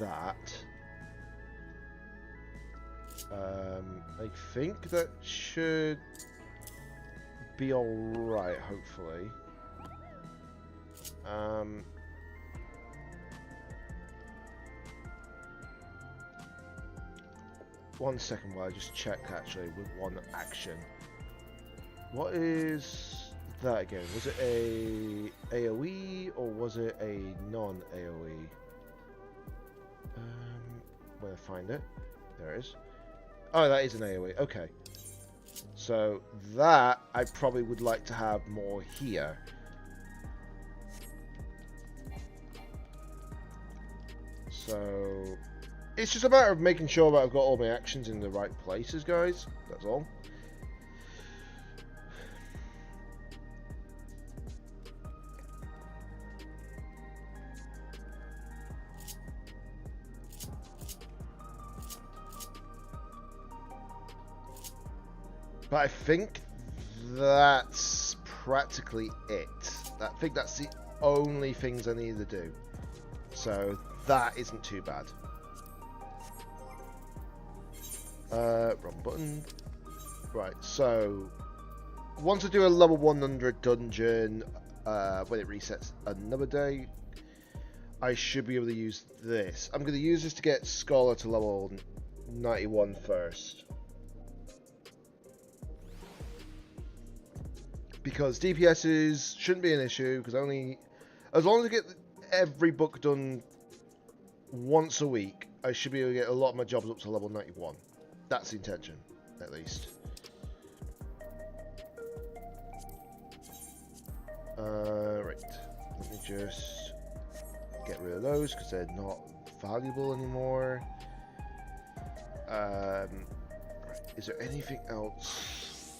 I think that should be alright, hopefully. One second while I just check actually with one action. What is that again? Was it a AoE or was it a non-AoE? Where I find it? There it is. Oh, that is an AoE. Okay. So that I probably would like to have more here. So it's just a matter of making sure that I've got all my actions in the right places, guys. That's all. But I think that's practically it. I think that's the only things I need to do. So that isn't too bad. Wrong button. Right, so once I do a level 100 dungeon, when it resets another day, I should be able to use this. I'm going to use this to get Scholar to level 91 first. Because DPSs shouldn't be an issue, because as long as I get every book done once a week, I should be able to get a lot of my jobs up to level 91. That's the intention, at least. Right. Let me just get rid of those, because they're not valuable anymore. Right. Is there anything else?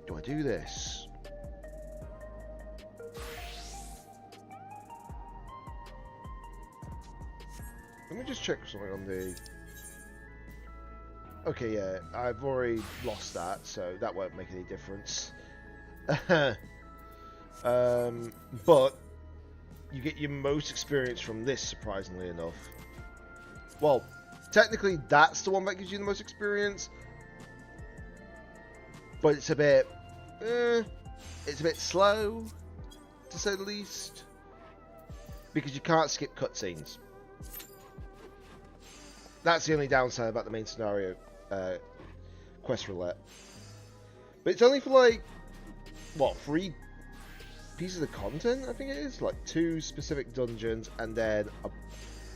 Do I do this? Let me just check something on the... Okay, yeah, I've already lost that, so that won't make any difference. But you get your most experience from this, surprisingly enough. Well, technically that's the one that gives you the most experience. But it's a bit slow, to say the least, because you can't skip cutscenes. That's the only downside about the main scenario quest roulette. But it's only for like, what, 3 pieces of content, I think it is? Like 2 specific dungeons and then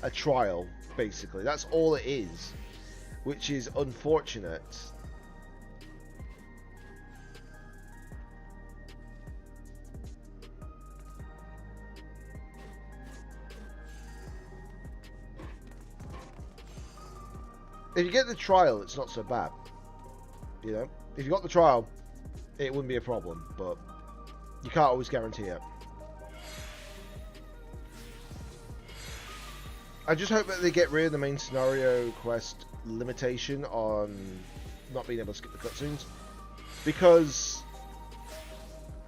a trial, basically. That's all it is, which is unfortunate. If you get the trial, it's not so bad. You know? If you got the trial, it wouldn't be a problem, but you can't always guarantee it. I just hope that they get rid of the main scenario quest limitation on not being able to skip the cutscenes. Because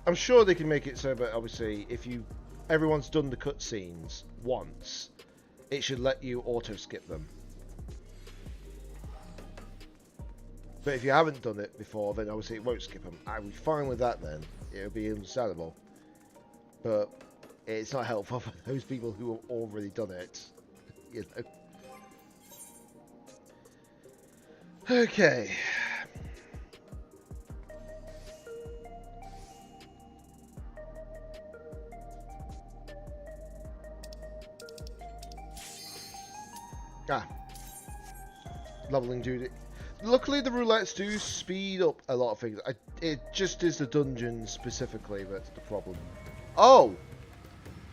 I'm sure they can make it so that obviously if everyone's done the cutscenes once, it should let you auto skip them. But if you haven't done it before, then obviously it won't skip them. I would be fine with that then. It would be understandable. But it's not helpful for those people who have already done it. You know. Okay. Ah. leveling duty. Luckily, the roulettes do speed up a lot of things. It just is the dungeon specifically that's the problem. Oh!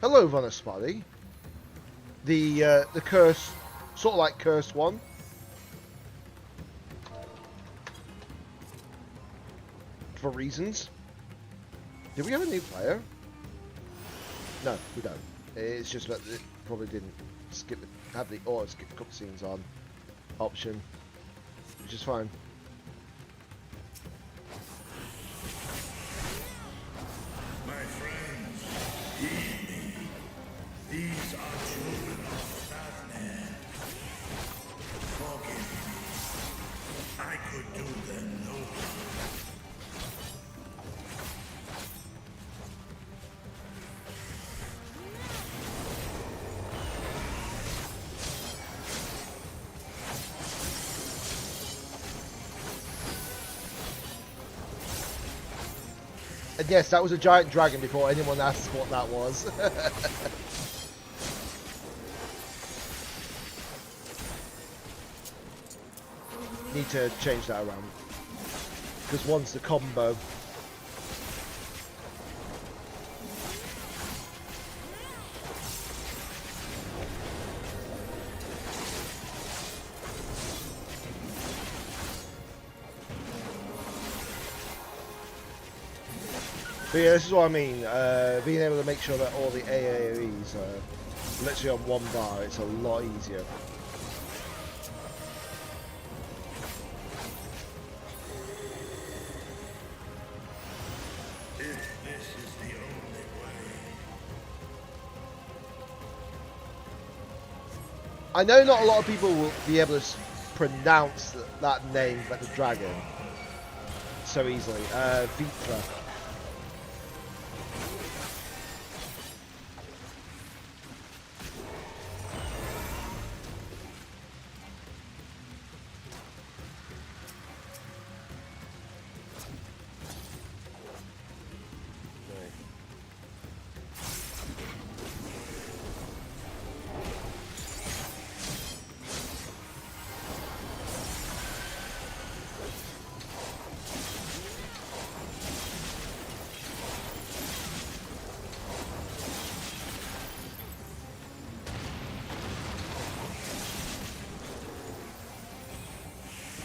Hello, Vanaspati. The curse, sort of like cursed one. For reasons. Do we have a new player? No, we don't. It's just that it probably didn't have the auto skip cutscenes on option, which is fine. My friends, heed me. These are children of Batman. Forgive me. I could do them no harm. And yes, that was a giant dragon before anyone asked what that was. Need to change that around. Because one's the combo. But yeah, this is what I mean. Being able to make sure that all the AAEs are literally on one bar, it's a lot easier. If this is the only way. I know not a lot of people will be able to pronounce that name, but the dragon, so easily. Vitra.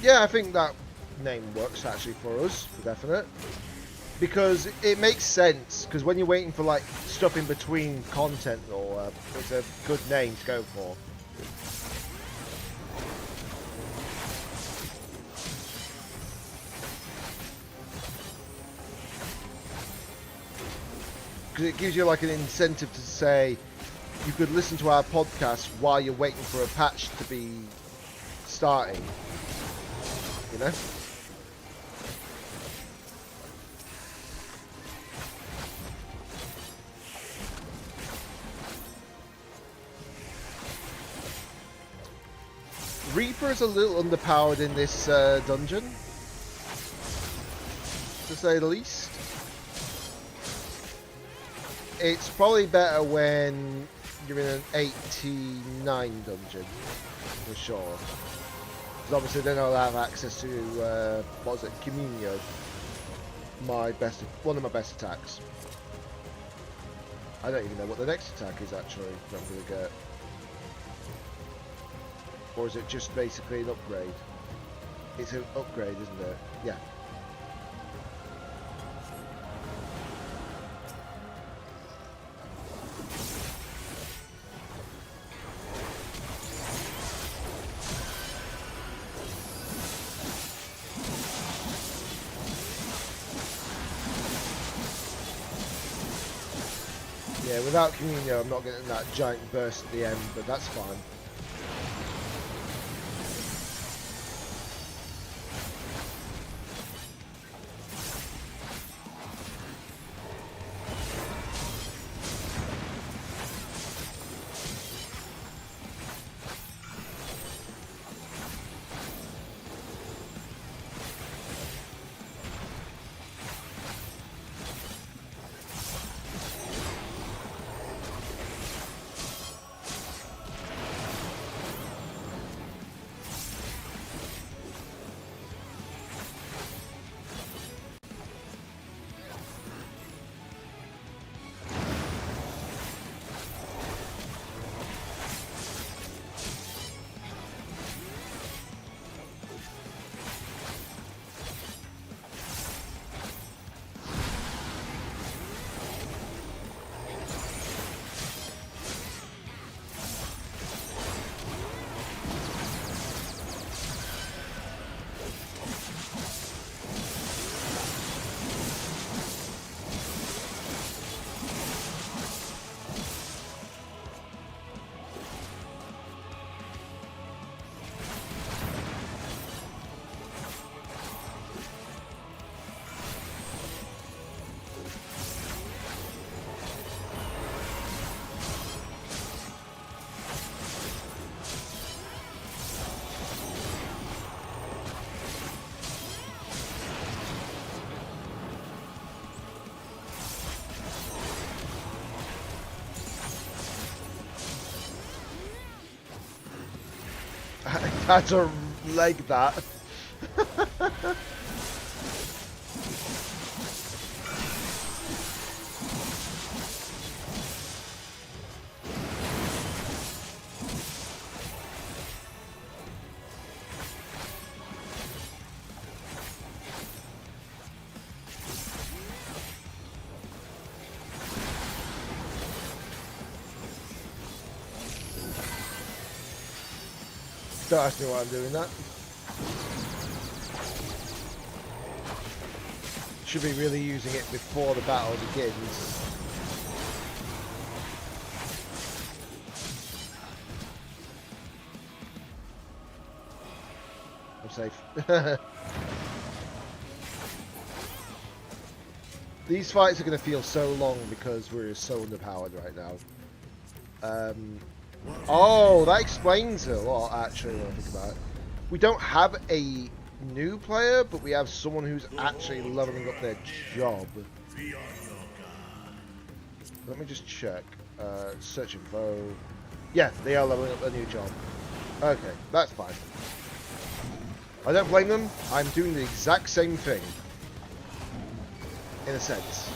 Yeah, I think that name works actually for us, for definite. Because it makes sense, because when you're waiting for like stuff in between content, or it's a good name to go for. Because it gives you like an incentive to say, you could listen to our podcast while you're waiting for a patch to be starting. You know? Reaper is a little underpowered in this dungeon, to say the least. It's probably better when you're in an 89 dungeon, for sure. Because obviously then I'll have access to, what was it, Communio. One of my best attacks. I don't even know what the next attack is actually, that I'm going to get. Or is it just basically an upgrade? It's an upgrade, isn't it? Yeah. Yeah, without Communio I'm not getting that giant burst at the end, but that's fine. had to leg that. Don't ask me why I'm doing that. Should be really using it before the battle begins. I'm safe. These fights are going to feel so long because we're so underpowered right now. Oh, that explains a lot, actually, when I think about it. We don't have a new player, but we have someone who's actually leveling up their job. Let me just check. Search info. Yeah, they are leveling up their new job. Okay, that's fine. I don't blame them. I'm doing the exact same thing. In a sense.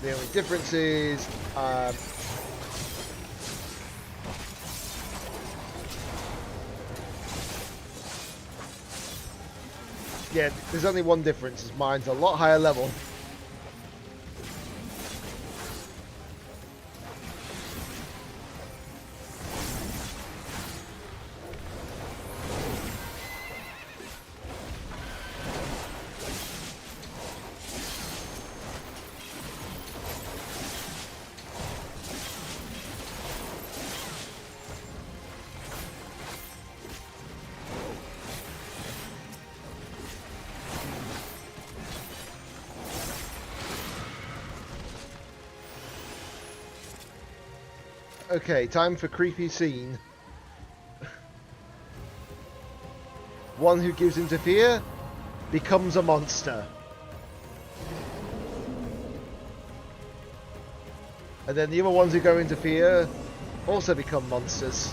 The only difference is yeah, there's only one difference, is mine's a lot higher level. Okay, time for creepy scene. One who gives into fear becomes a monster. And then the other ones who go into fear also become monsters.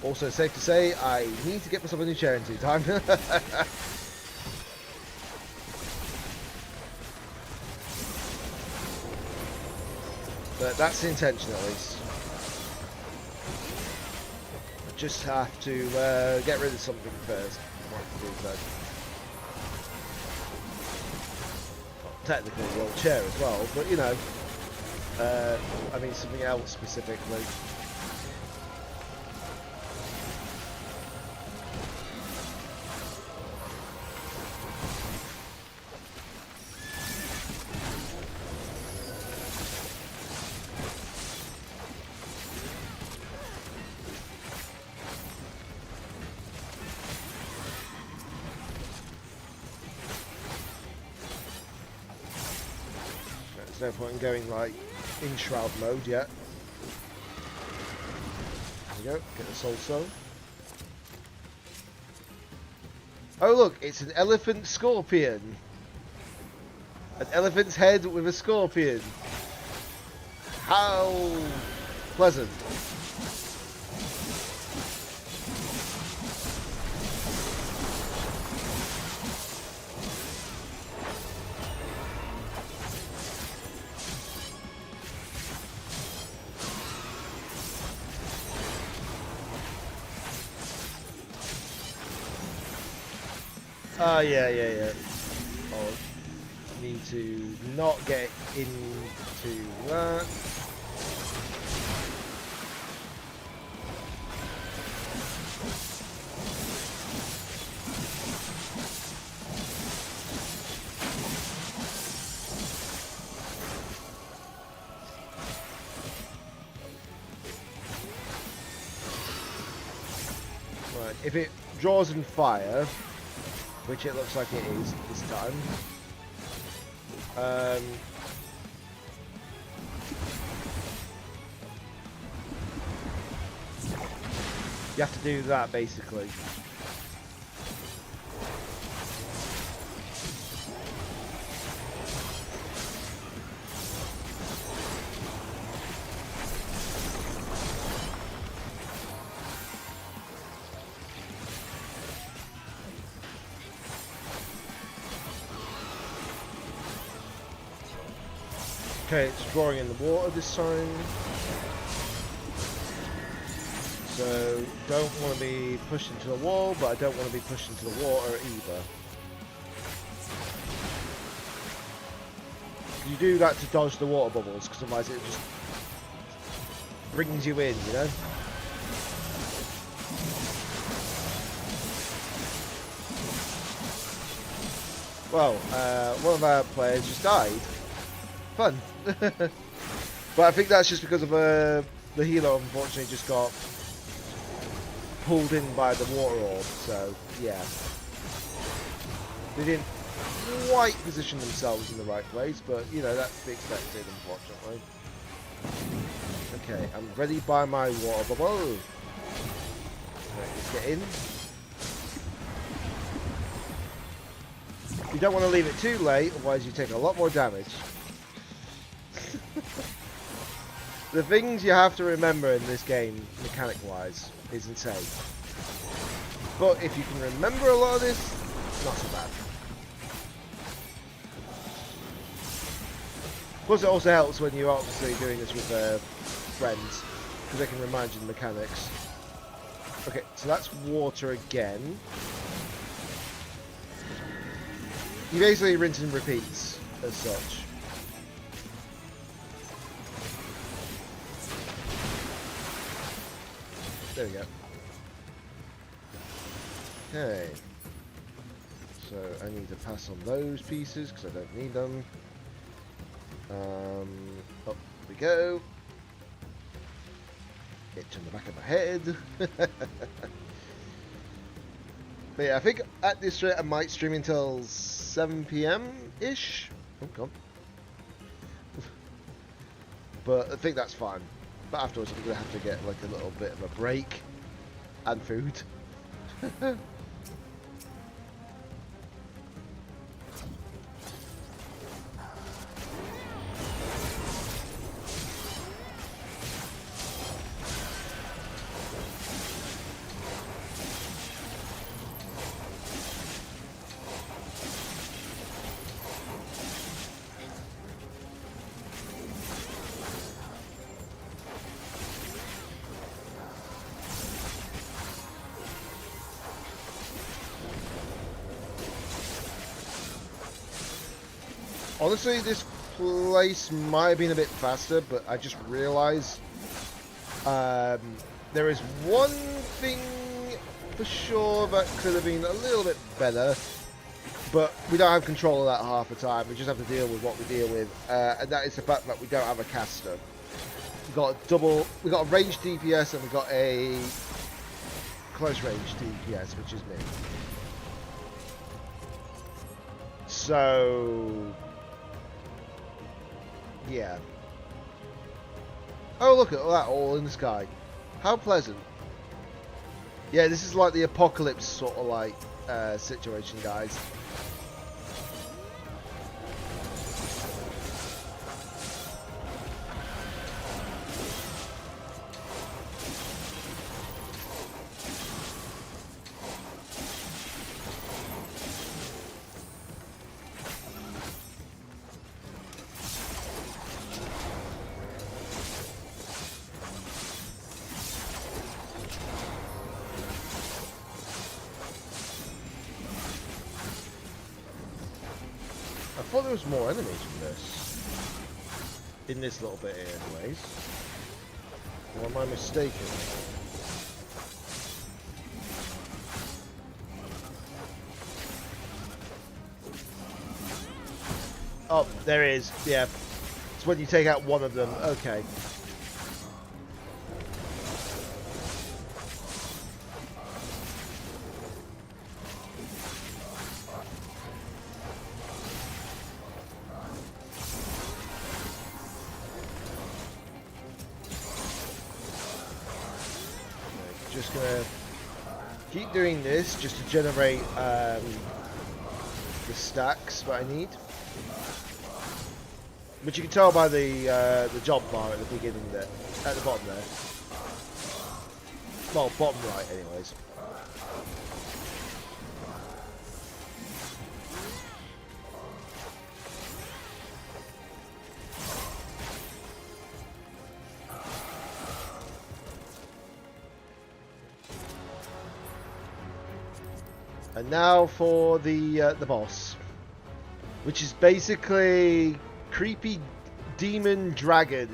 Also safe to say, I need to get myself a new chair in due time. But that's the intention at least. I just have to get rid of something first. Technically the old chair as well, but you know, I mean something else specifically. no point in going like in shroud mode yet. There we go, get the soul stone. Oh look, it's an elephant scorpion. An elephant's head with a scorpion. How pleasant. Oh, yeah. Oh, need to not get into that. Right, if it draws in fire, which it looks like it is this time. You have to do that basically. Okay, it's drawing in the water this time. So, don't want to be pushed into the wall, but I don't want to be pushed into the water either. You do that to dodge the water bubbles, because otherwise it just brings you in, you know? Well, one of our players just died. Fun. But I think that's just because of the healer unfortunately just got pulled in by the water orb, so yeah. They didn't quite position themselves in the right place, but you know, that's to be expected unfortunately. Okay, I'm ready by my water bubble. Right, let's get in. You don't want to leave it too late, otherwise you take a lot more damage. The things you have to remember in this game, mechanic-wise, is insane. But if you can remember a lot of this, not so bad. Plus it also helps when you're obviously doing this with friends, because they can remind you the mechanics. Okay, so that's water again. You basically rinse and repeats, as such. There we go. Okay. So I need to pass on those pieces because I don't need them. Up we go. Itch on the back of my head. But yeah, I think at this rate I might stream until 7 PM-ish. Oh god. But I think that's fine. But afterwards I'm going to have to get like a little bit of a break and food. Honestly, this place might have been a bit faster, but I just realised there is one thing for sure that could have been a little bit better, but we don't have control of that half the time. We just have to deal with what we deal with, and that is the fact that we don't have a caster. We got a ranged DPS and we got a close range DPS, which is me. So Yeah. Oh, look at that, all in the sky. How pleasant. Yeah, this is like the apocalypse sort of like situation, guys. I thought there was more enemies from this. In this little bit here, anyways. Or am I mistaken? Oh, there is. Yeah. It's when you take out one of them. Okay. Just gonna keep doing this just to generate the stacks that I need, which you can tell by the job bar at the beginning there, at the bottom there. Well, bottom right, anyways. And now for the boss, which is basically creepy demon dragon.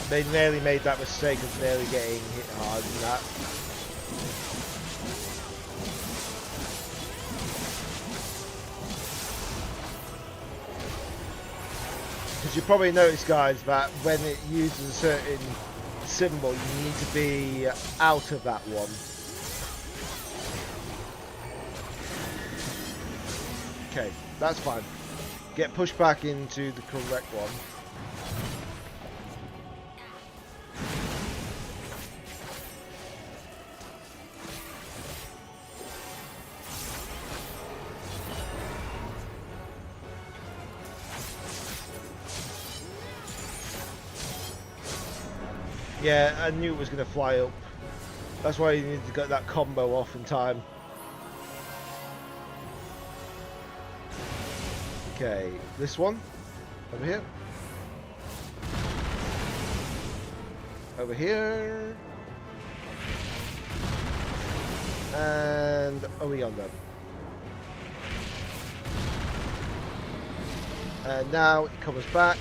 They nearly made that mistake of nearly getting hit hard in that. Because you probably noticed, guys, that when it uses a certain symbol, you need to be out of that one. Okay, that's fine. Get pushed back into the correct one. Yeah, I knew it was going to fly up. That's why you need to get that combo off in time. Okay, this one. Over here. Over here. And over yonder. And now it comes back.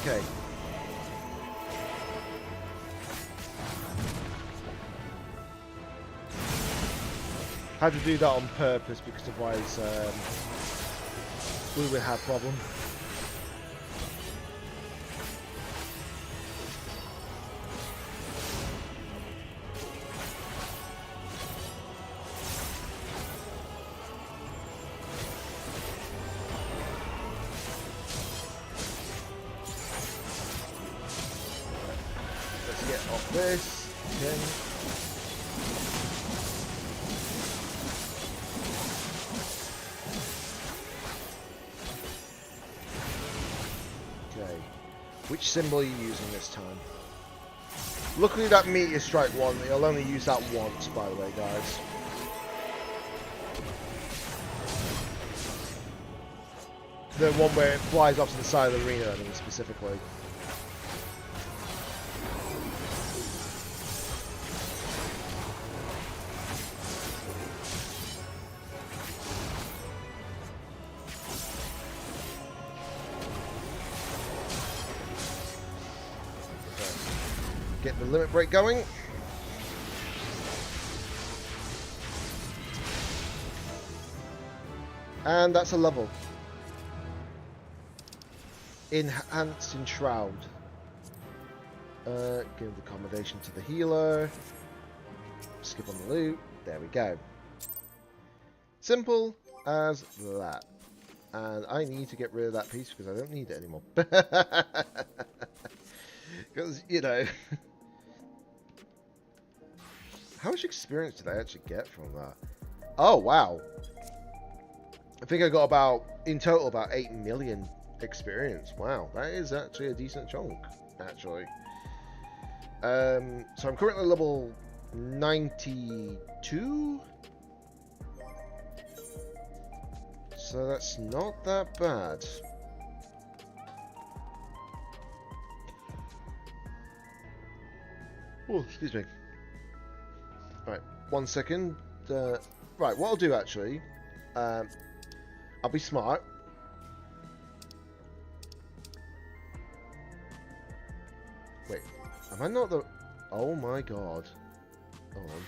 Okay. Had to do that on purpose because otherwise we would have a problem. this. Okay. Okay. Which symbol are you using this time? Luckily that meteor strike one, you'll only use that once, by the way, guys. The one where it flies off to the side of the arena, I mean, specifically. Get the limit break going. And that's a level. Enhanced Enshroud. Give accommodation to the healer. Skip on the loot. There we go. Simple as that. And I need to get rid of that piece because I don't need it anymore. Because, you know... How much experience did I actually get from that? Oh, wow. I think I got about, in total, about 8 million experience. Wow, that is actually a decent chunk, actually. So I'm currently level 92. So that's not that bad. Oh, excuse me. Right, 1 second. Right, what I'll do actually, I'll be smart. Wait, am I not the... Oh my god. Hold on.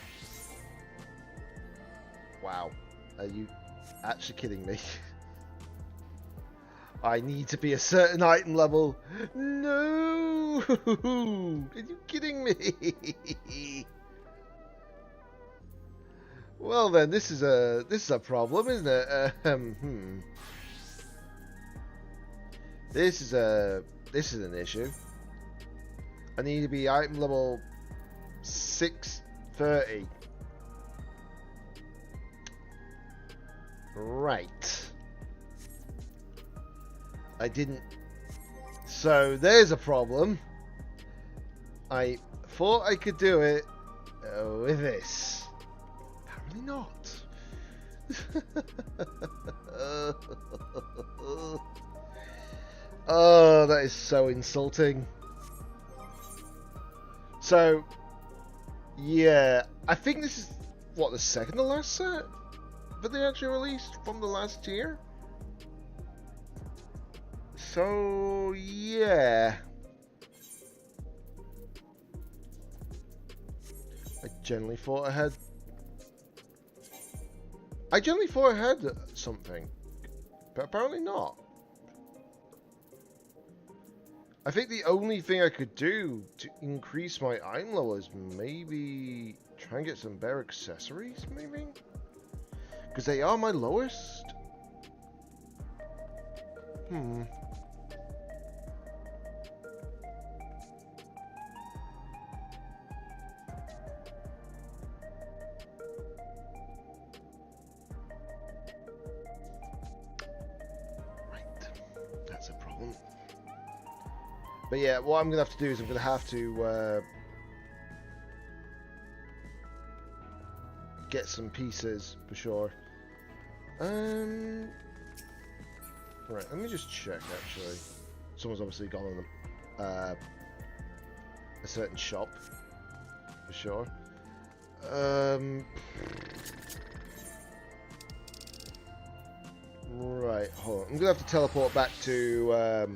Wow. Are you actually kidding me? I need to be a certain item level. No! Are you kidding me? Well then, this is a problem, isn't it? This is an issue. I need to be item level 630. Right. I didn't. So there's a problem. I thought I could do it with this. Apparently not. Oh, that is so insulting. So, yeah, I think this is, what, the second to last set that they actually released from the last tier? So, yeah. I generally thought I had something, but apparently not. I think the only thing I could do to increase my item level is maybe try and get some better accessories, maybe? Because they are my lowest. That's a problem. But yeah, what I'm going to have to do is I'm going to have to get some pieces for sure. Right, let me just check actually. Someone's obviously gone on a certain shop for sure. Right, hold on. I'm gonna have to teleport back to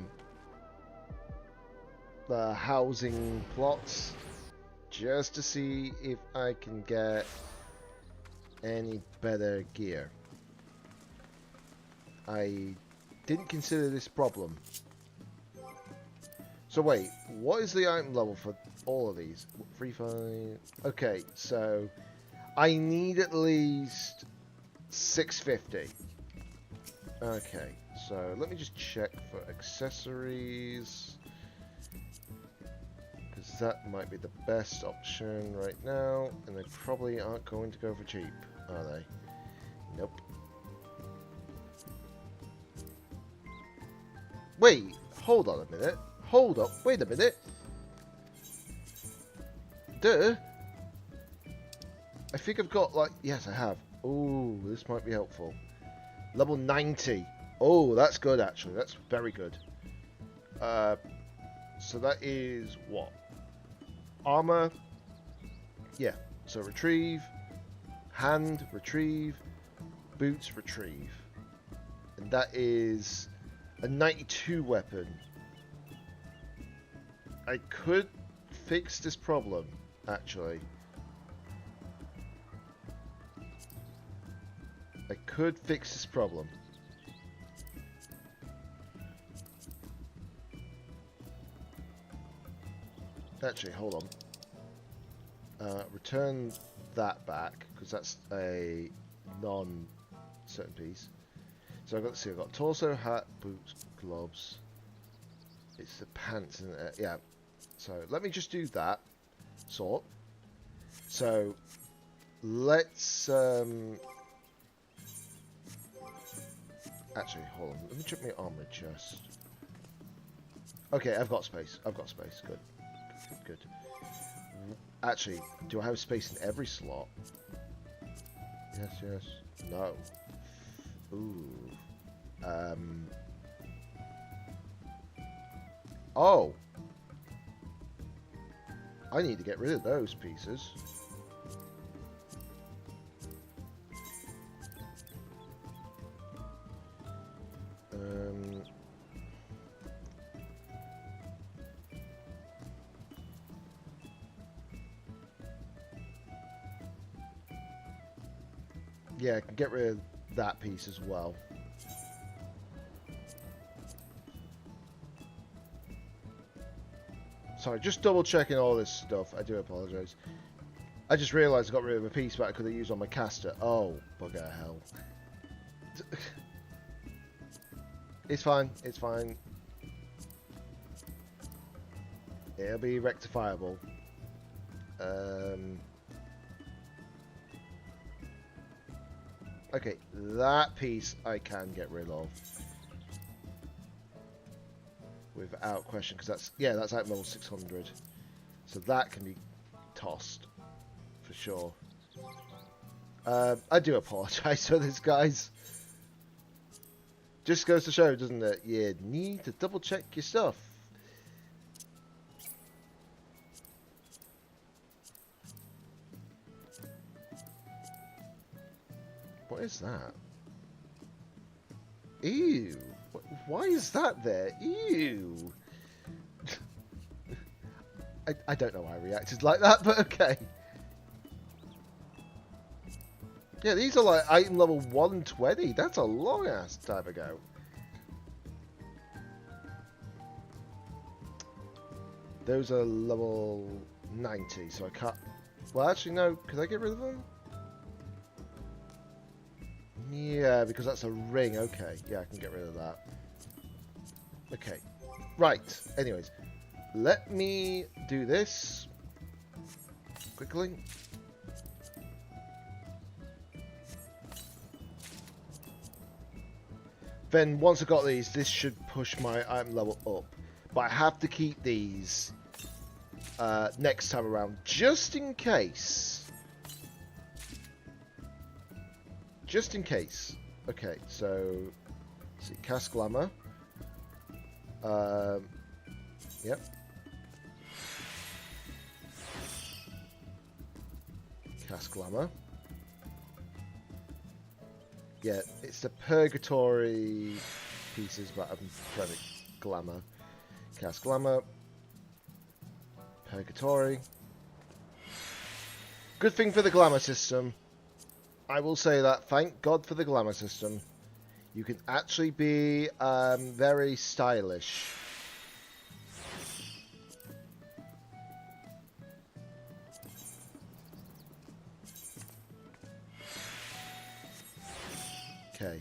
the housing plots just to see if I can get any better gear. I didn't consider this problem. So wait, what is the item level for all of these? 3-5. Okay, so I need at least 650. Okay, so let me just check for accessories. Because because that might be the best option right now, and they probably aren't going to go for cheap, are they? Nope. Wait, hold on a minute. Hold up, wait a minute. Duh. I think I've got, like, yes, I have. Oh, this might be helpful. Level 90. Oh, that's good, actually. That's very good. So that is what? Armor. Yeah. So retrieve. Hand, retrieve. Boots, retrieve. And that is a 92 weapon. I could fix this problem, actually. I could fix this problem. Actually, hold on. Return that back, because that's a non-certain piece. So I've got to see, I've got torso, hat, boots, gloves. It's the pants, isn't it? Yeah. So let me just do that. Sort. So let's actually, hold on. Let me check my armor chest. Okay, I've got space. I've got space. Good. Good. Actually, do I have space in every slot? Yes, yes. No. Ooh. Oh. I need to get rid of those pieces. Yeah, I can get rid of that piece as well. Sorry, just double checking all this stuff. I do apologize. I just realized I got rid of a piece that I could have used on my caster. Oh, bugger hell. It's fine. It's fine. It'll be rectifiable. Okay, that piece I can get rid of without question, because that's, yeah, that's at level 600, so that can be tossed for sure. I do apologize for this, guys. Just goes to show, doesn't it? You need to double check your stuff. What is that? Ew. Why is that there? Ew. I don't know why I reacted like that, but okay. Yeah, these are like item level 120. That's a long ass time ago. Those are level 90, so I can't... Well, actually, no. Could I get rid of them? Yeah, because that's a ring. Okay, yeah, I can get rid of that. Okay, right. Anyways, let me do this quickly. Then once I got these, this should push my item level up. But I have to keep these next time around, just in case. Just in case. Okay, so let's see, cast glamour. Yep. Cast glamour. Yeah, it's the purgatory pieces, but I'm trying to glamour. Cast glamour. Purgatory. Good thing for the glamour system. I will say that. Thank God for the glamour system. You can actually be very stylish. Okay.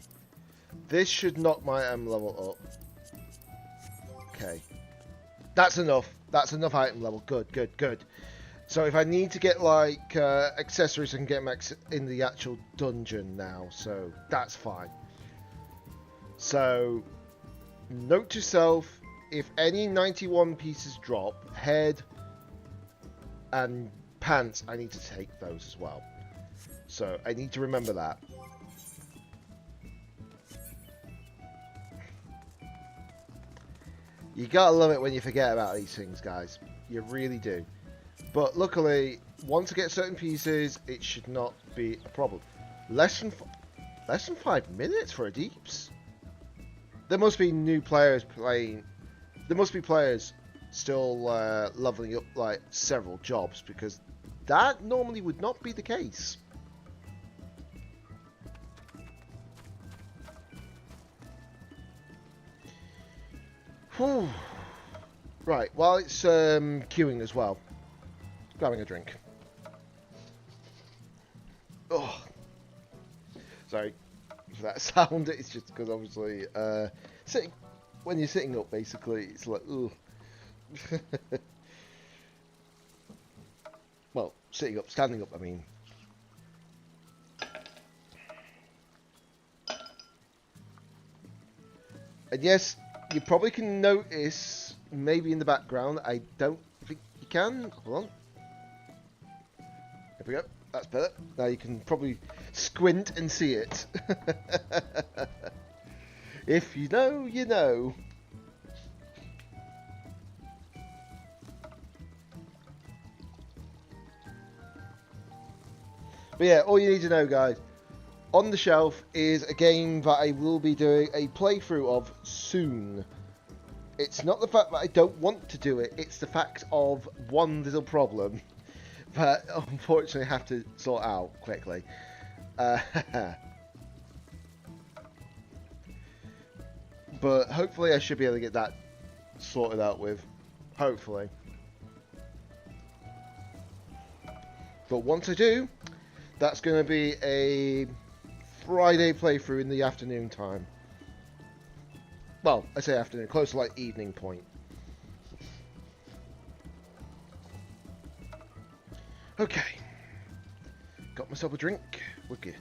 This should knock my M level up. Okay. That's enough. That's enough item level. Good, good, good. So if I need to get like accessories, I can get them in the actual dungeon now. So that's fine. So note to self: if any 91 pieces drop, head and pants, I need to take those as well. So I need to remember that. You gotta love it when you forget about these things, guys. You really do. But luckily, once I get certain pieces, it should not be a problem. Less than 5 minutes for a deeps. There must be new players playing. There must be players still leveling up like several jobs, because that normally would not be the case. Whew. Right, while it's queuing as well, grabbing a drink. Oh, sorry for that sound. It's just because obviously sitting when you're sitting up, basically, it's like ugh. Well, sitting up, standing up, I mean. And yes, you probably can notice, maybe in the background, I don't think you can. Hold on. There we go. That's better. Now you can probably squint and see it. If you know, you know. But yeah, all you need to know, guys, on the shelf is a game that I will be doing a playthrough of soon. It's not the fact that I don't want to do it, it's the fact of one little problem that unfortunately I have to sort out quickly. But hopefully I should be able to get that sorted out with. Hopefully. But once I do, that's going to be a Friday playthrough in the afternoon time. Well, I say afternoon, close to like evening point. Okay. Got myself a drink. We're good.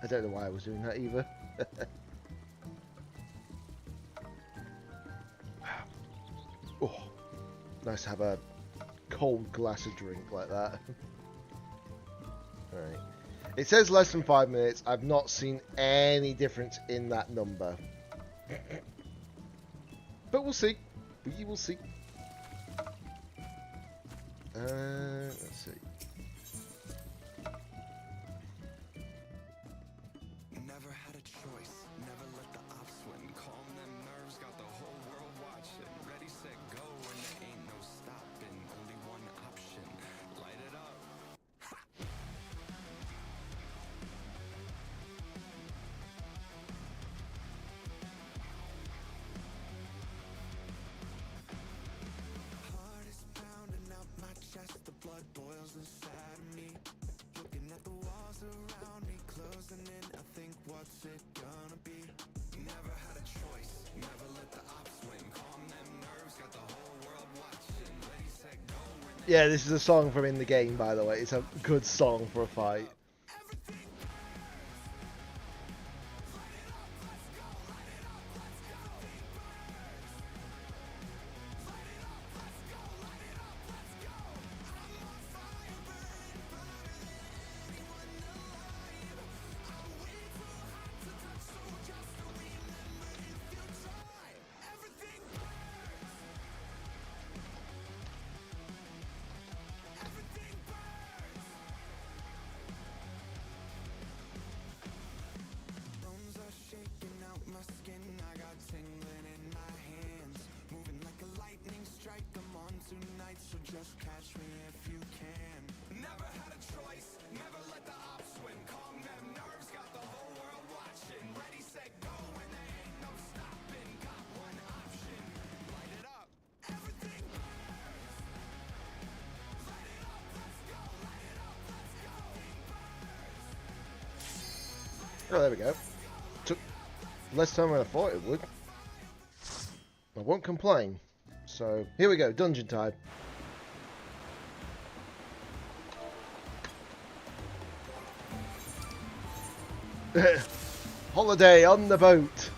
I don't know why I was doing that either. Oh, nice to have a cold glass of drink like that. Alright. It says less than 5 minutes. I've not seen any difference in that number. But we'll see. We will see. Let's see. Never had a choice, never let the ops win. Calm them nerves, got the whole world watching. Ready, set, go, and there ain't no stopping. Only one option, light it up. Heart is pounding out my chest, the blood boils inside of me. Looking at the walls around me, closing in, I think what's it gonna be? Never had a choice, never let the ops win. Calm them nerves, got the whole world watching. Ready, set, go. Yeah, this is a song from in the game, by the way. It's a good song for a fight. Oh, there we go. Took less time than I thought it would. I won't complain. So, here we go, dungeon time. Holiday on the boat.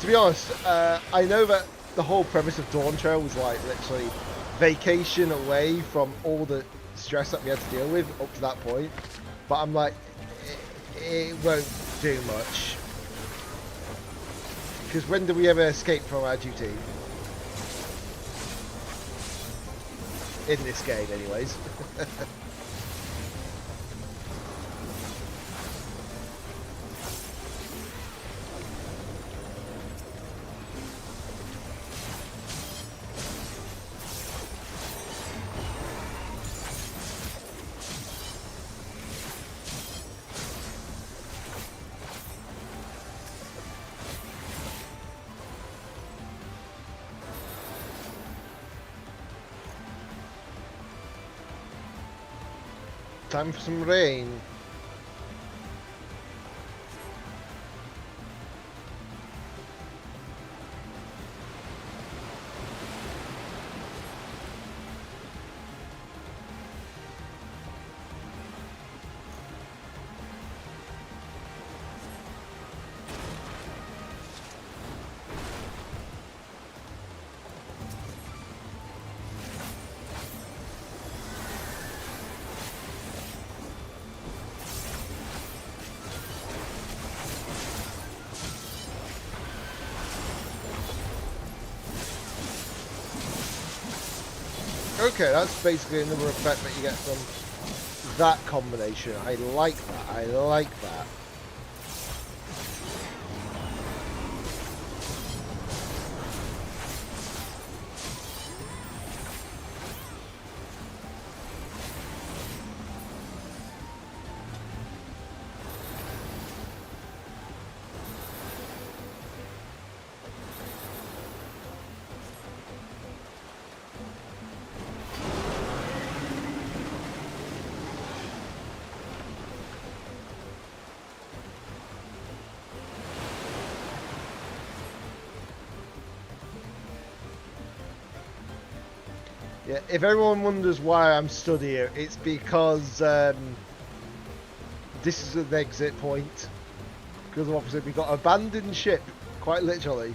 To be honest, I know that the whole premise of Dawn Trail was like literally vacation away from all the stress that we had to deal with up to that point, but I'm like, it won't do much. Because when do we ever escape from our duty? In this game, anyways. Time for some rain. Okay, that's basically another effect that you get from that combination. I like that. I like that. Yeah, if everyone wonders why I'm stood here, it's because this is an exit point. Because obviously we got abandoned ship, quite literally.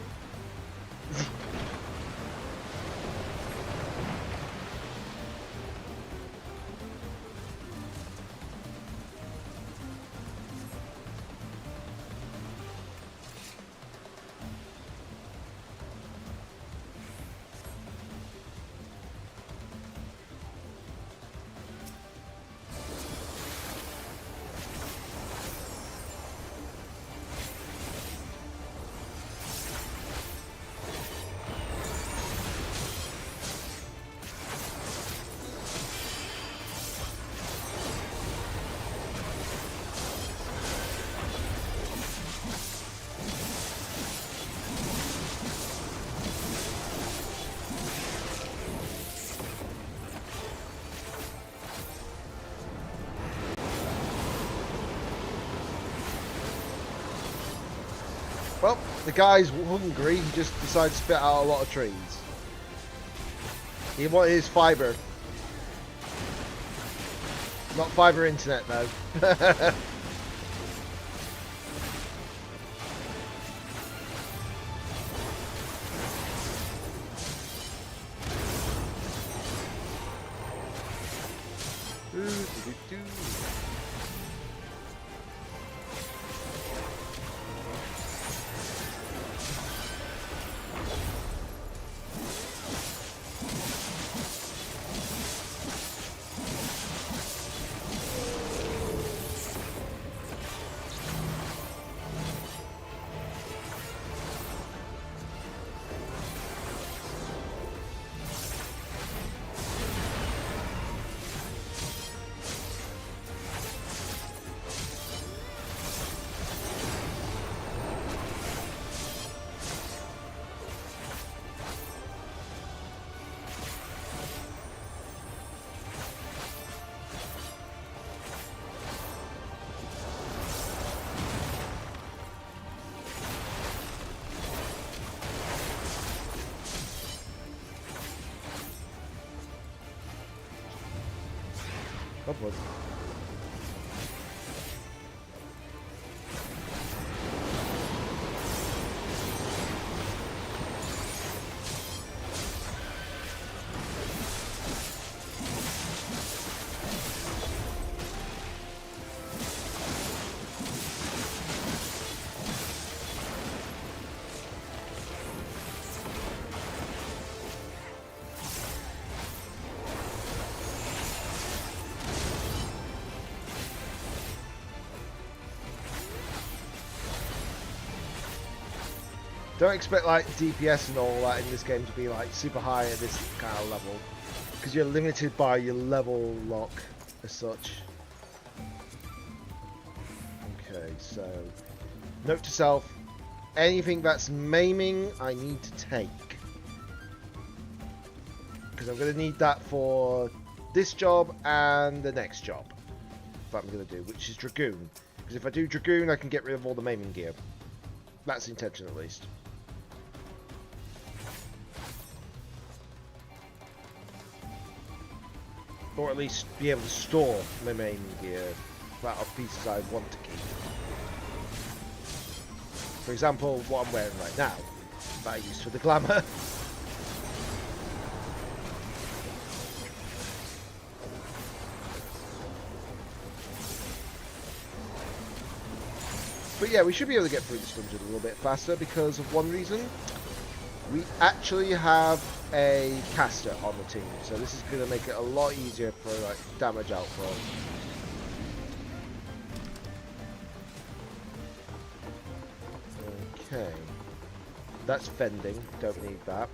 Well, the guy's hungry, he just decided to spit out a lot of trees. He wanted his fibre. Not fibre internet though. Upward. Don't expect like DPS and all that in this game to be like super high at this kind of level, because you're limited by your level lock as such. Okay, so note to self: anything that's maiming, I need to take, because I'm going to need that for this job and the next job that I'm going to do, which is Dragoon. Because if I do Dragoon, I can get rid of all the maiming gear. That's the intention, at least. Or at least be able to store my main gear that are pieces I want to keep. For example, what I'm wearing right now, that I use for the glamour. But yeah, we should be able to get through this dungeon a little bit faster because of one reason. We actually have a caster on the team, so this is going to make it a lot easier for like damage output. Okay, that's fending. Don't need that.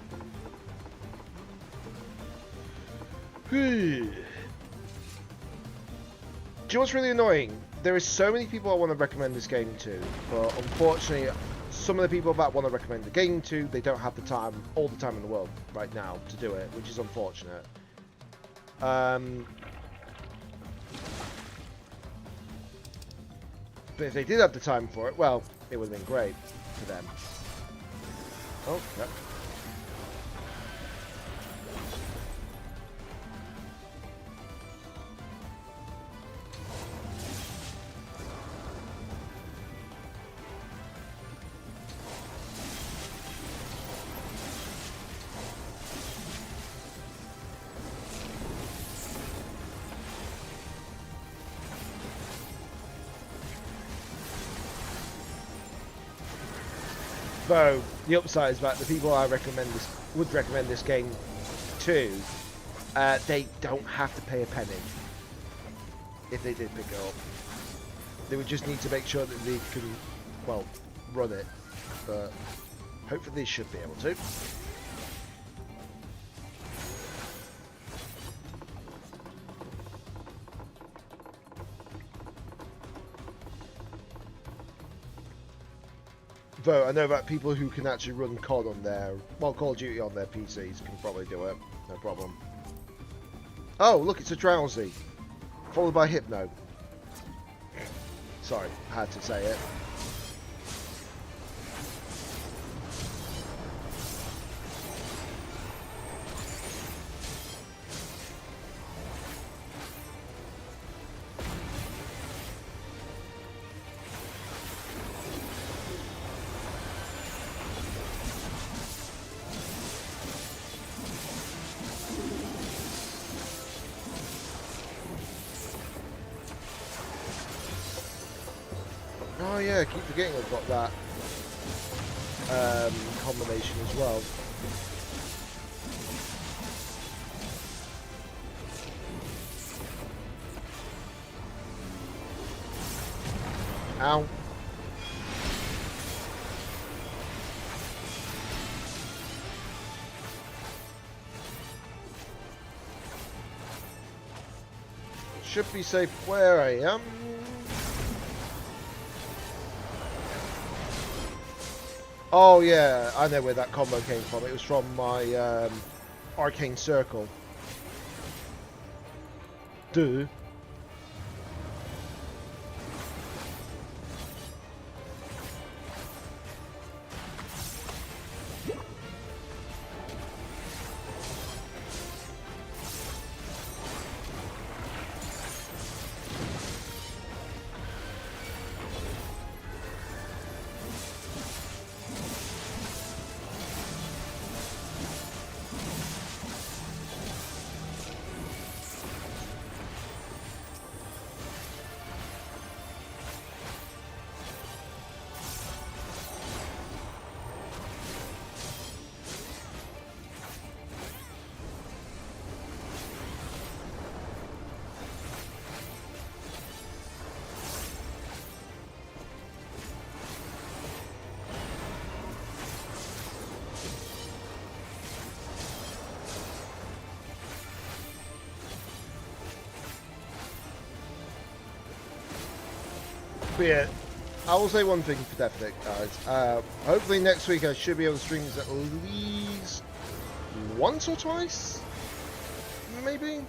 Do you know what's really annoying? There is so many people I want to recommend this game to, but unfortunately, some of the people that want to recommend the game to, they don't have the time, all the time in the world right now to do it, which is unfortunate. But if they did have the time for it, well, it would have been great for them. Oh, yep. Though the upside is that the people I would recommend this game to, they don't have to pay a penny if they did pick it up. They would just need to make sure that they can, well, run it. But hopefully they should be able to. Though I know that people who can actually run COD on their, well, Call of Duty on their PCs can probably do it, no problem. Oh, look, it's a Drowsy, followed by Hypno. Sorry, I had to say it. Oh yeah, I keep forgetting I've got that combination as well. Ow. Should be safe where I am. Oh yeah, I know where that combo came from. It was from my arcane circle. Duh. But yeah, I will say one thing for definite, guys. Hopefully next week I should be able to stream this at least once or twice, maybe.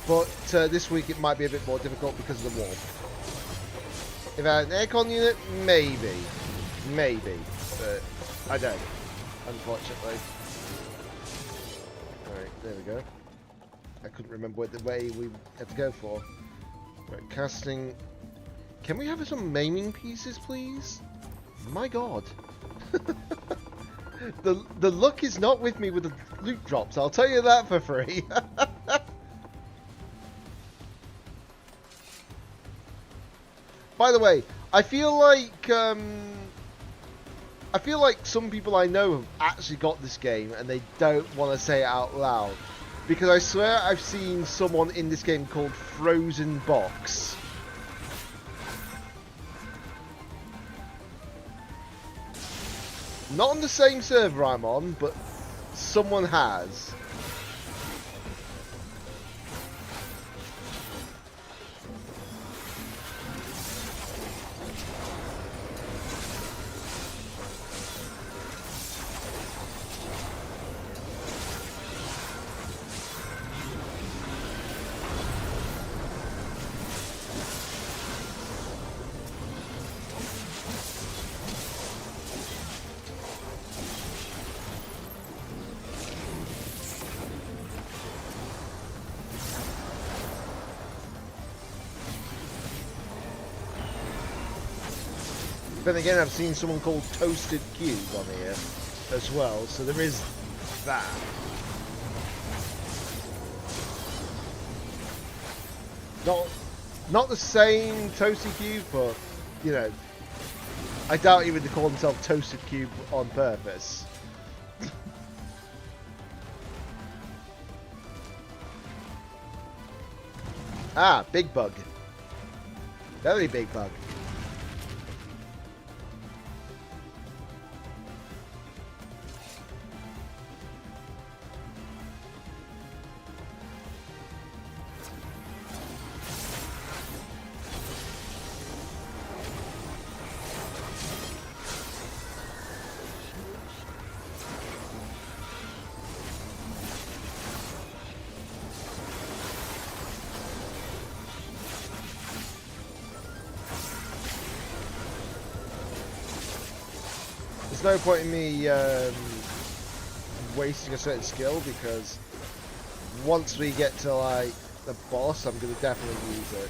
But this week it might be a bit more difficult because of the warmth. If I had an aircon unit, maybe. But I don't, unfortunately. Alright, there we go. I couldn't remember what the way we had to go for. Right, casting. Can we have some maiming pieces, please? My god. the luck is not with me with the loot drops, I'll tell you that for free. By the way, I feel like some people I know have actually got this game and they don't want to say it out loud. Because I swear I've seen someone in this game called Frozen Box. Not on the same server I'm on, but someone has. Then again, I've seen someone called Toasted Cube on here as well, so there is that. Not the same Toasted Cube, but, you know, I doubt he would call himself Toasted Cube on purpose. Ah, big bug. Very big bug. There's no point in me wasting a certain skill, because once we get to like the boss, I'm going to definitely use it.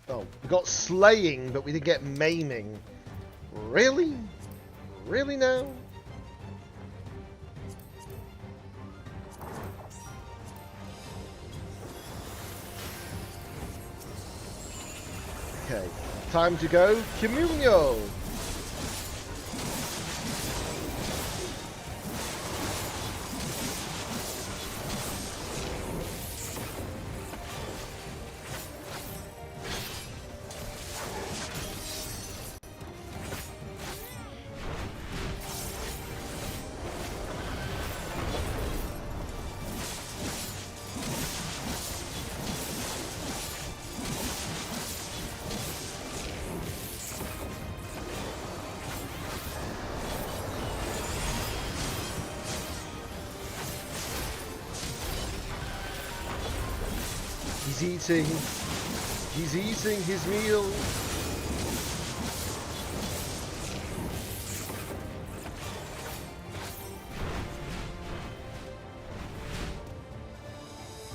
Oh, we got slaying, but we didn't get maiming. Really? Really now? Okay, time to go Communio! He's eating his meal.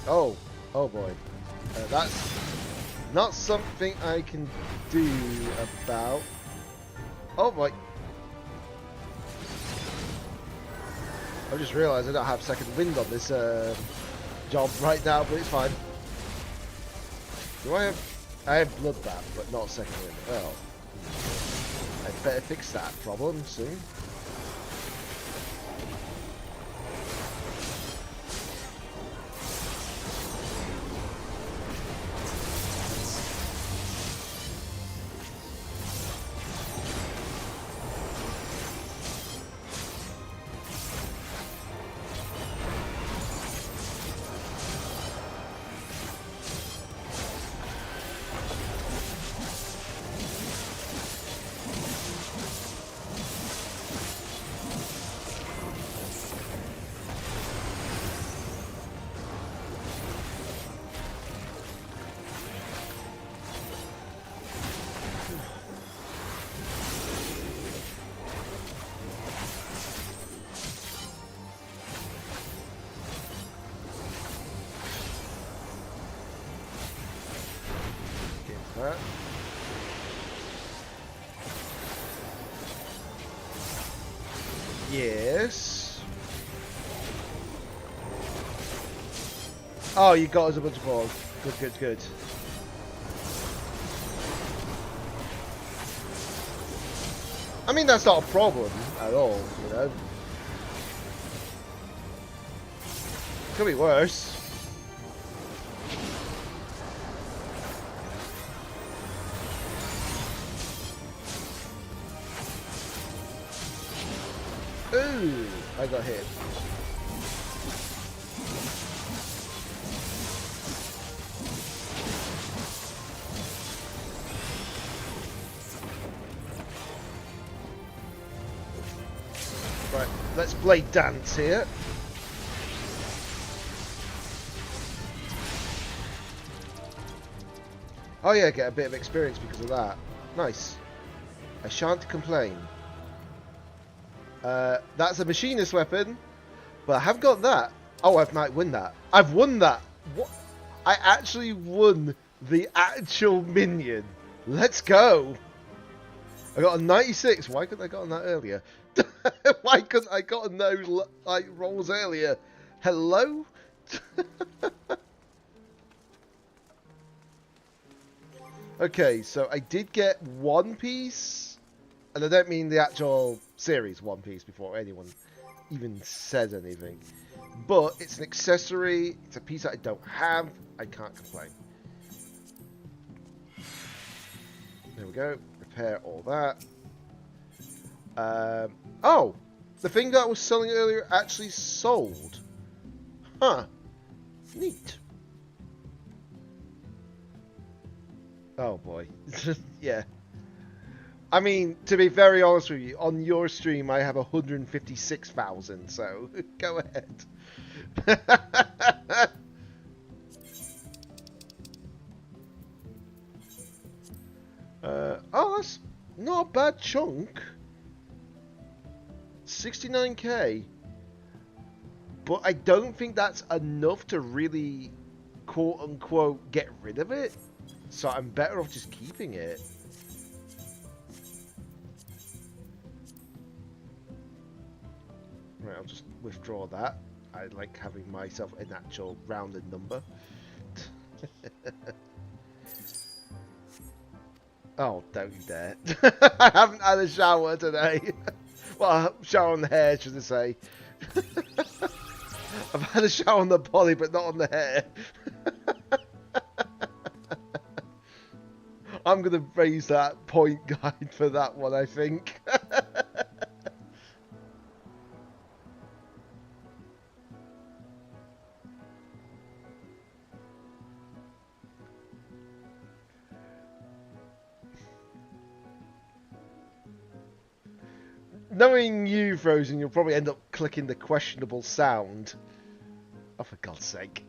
Oh boy. That's not something I can do about. Oh boy. I just realised I don't have second wind on this job right now, but it's fine. Do I have bloodbath, but not second wind. Well, I better fix that problem soon. that. Yes. Oh, you got us a bunch of balls. Good, good, good. I mean, that's not a problem at all, you know. Could be worse. Ooh, I got hit. Right, let's blade dance here. Oh yeah, get a bit of experience because of that. Nice. I shan't complain. That's a machinist weapon, but I have got that. Oh, I might win that. I've won that. What? I actually won the actual minion. Let's go. I got a 96. Why couldn't I got on that earlier? Why couldn't I got on those like rolls earlier? Hello? Okay, so I did get One Piece, and I don't mean the actual series One Piece before anyone even says anything. But it's an accessory, it's a piece that I don't have, I can't complain. There we go, repair all that. Oh, the thing that I was selling earlier actually sold. Huh, neat. Oh boy, yeah. I mean, to be very honest with you, on your stream I have 156,000, so go ahead. Oh, that's not a bad chunk. 69k. But I don't think that's enough to really, quote unquote, get rid of it. So I'm better off just keeping it. Right, I'll just withdraw that. I like having myself an actual rounded number. Oh, don't you dare. I haven't had a shower today. Well, a shower on the hair, should I say. I've had a shower on the body, but not on the hair. I'm going to raise that point guide for that one, I think. Knowing you, Frozen, you'll probably end up clicking the questionable sound. Oh, for God's sake.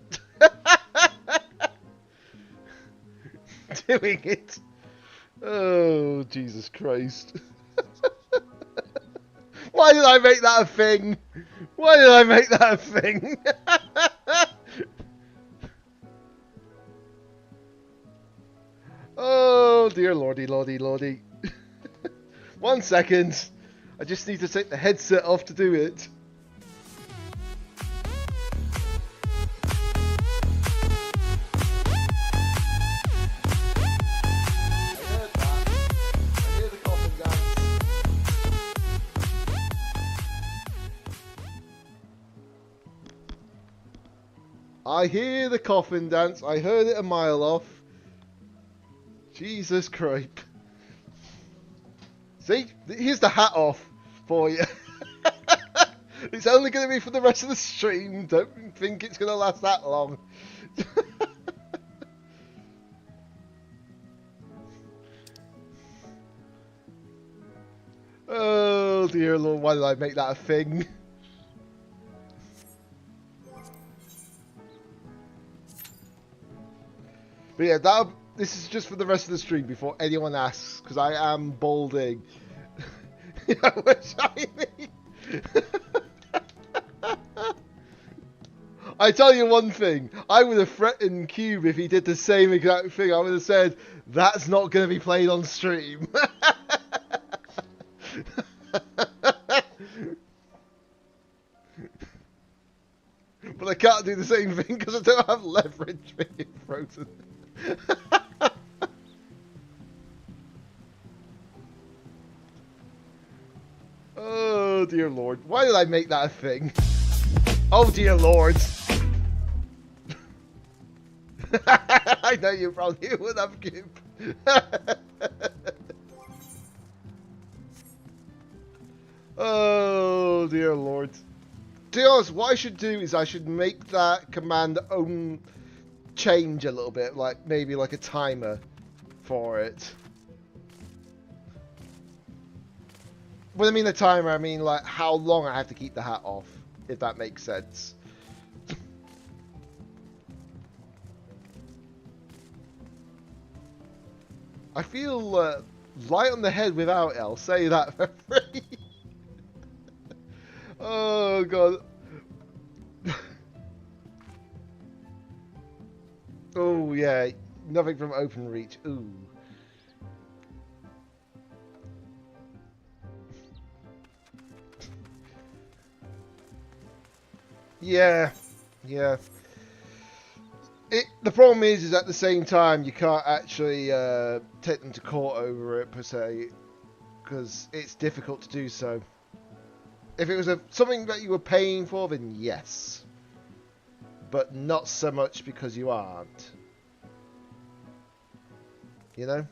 Doing it. Oh, Jesus Christ. Why did I make that a thing? Why did I make that a thing? Oh, dear lordy, lordy, lordy. 1 second. I just need to take the headset off to do it. I hear the coffin dance. I heard it a mile off. Jesus Christ. See? Here's the hat off for you. It's only going to be for the rest of the stream. Don't think it's going to last that long. Oh dear Lord, why did I make that a thing? But yeah, this is just for the rest of the stream before anyone asks, because I am balding. We're shiny. I tell you one thing, I would have threatened Cube if he did the same exact thing. I would have said, that's not going to be played on stream. But I can't do the same thing because I don't have leverage being frozen. Oh dear lord. Why did I make that a thing? Oh dear lord. I know you probably would have, Cube. Oh dear lord. To be honest, what I should do is I should make that command own change a little bit, like maybe like a timer for it. When I mean a timer, I mean like how long I have to keep the hat off, if that makes sense. I feel light on the head without it, I'll say that for free. Oh god. Oh yeah, nothing from open reach. Ooh. Yeah, yeah. The problem is at the same time you can't actually take them to court over it per se, because it's difficult to do so. If it was something that you were paying for, then yes. But not so much because you aren't. You know?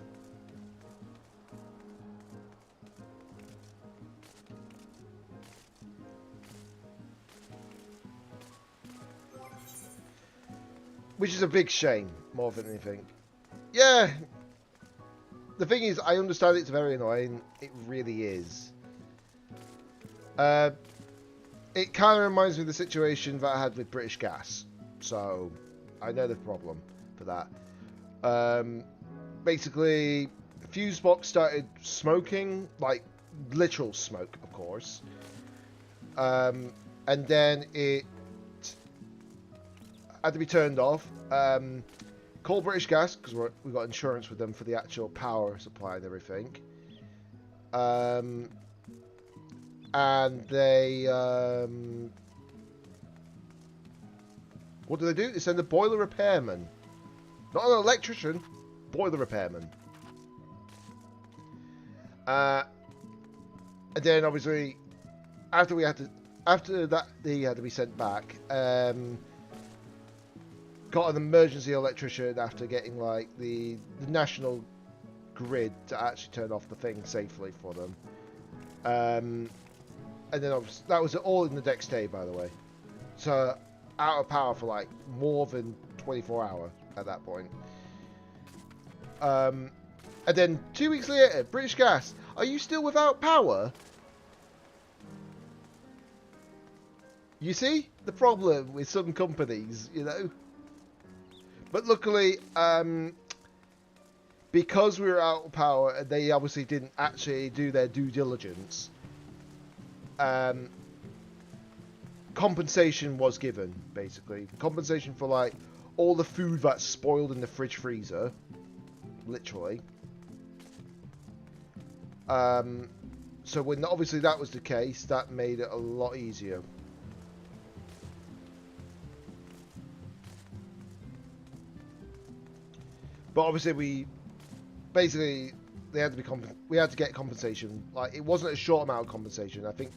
Which is a big shame, more than anything. Yeah. The thing is, I understand it's very annoying. It really is. It kind of reminds me of the situation that I had with British Gas. So, I know the problem for that. Basically, fuse box started smoking, like literal smoke, of course. And then it had to be turned off. Call British Gas, because we've got insurance with them for the actual power supply and everything. And they what do? They send a boiler repairman, not an electrician, boiler repairman. And then obviously after that he had to be sent back. Got an emergency electrician after getting like the national grid to actually turn off the thing safely for them. And then obviously, that was all in the next day, by the way. So out of power for like more than 24 hours at that point. And then 2 weeks later, British Gas, are you still without power? You see the problem with some companies, you know. But luckily, because we were out of power, and they obviously didn't actually do their due diligence. Compensation was given, basically. Compensation for like all the food that's spoiled in the fridge freezer, literally. So when obviously that was the case, that made it a lot easier. But obviously we had to get compensation. Like, it wasn't a short amount of compensation. I think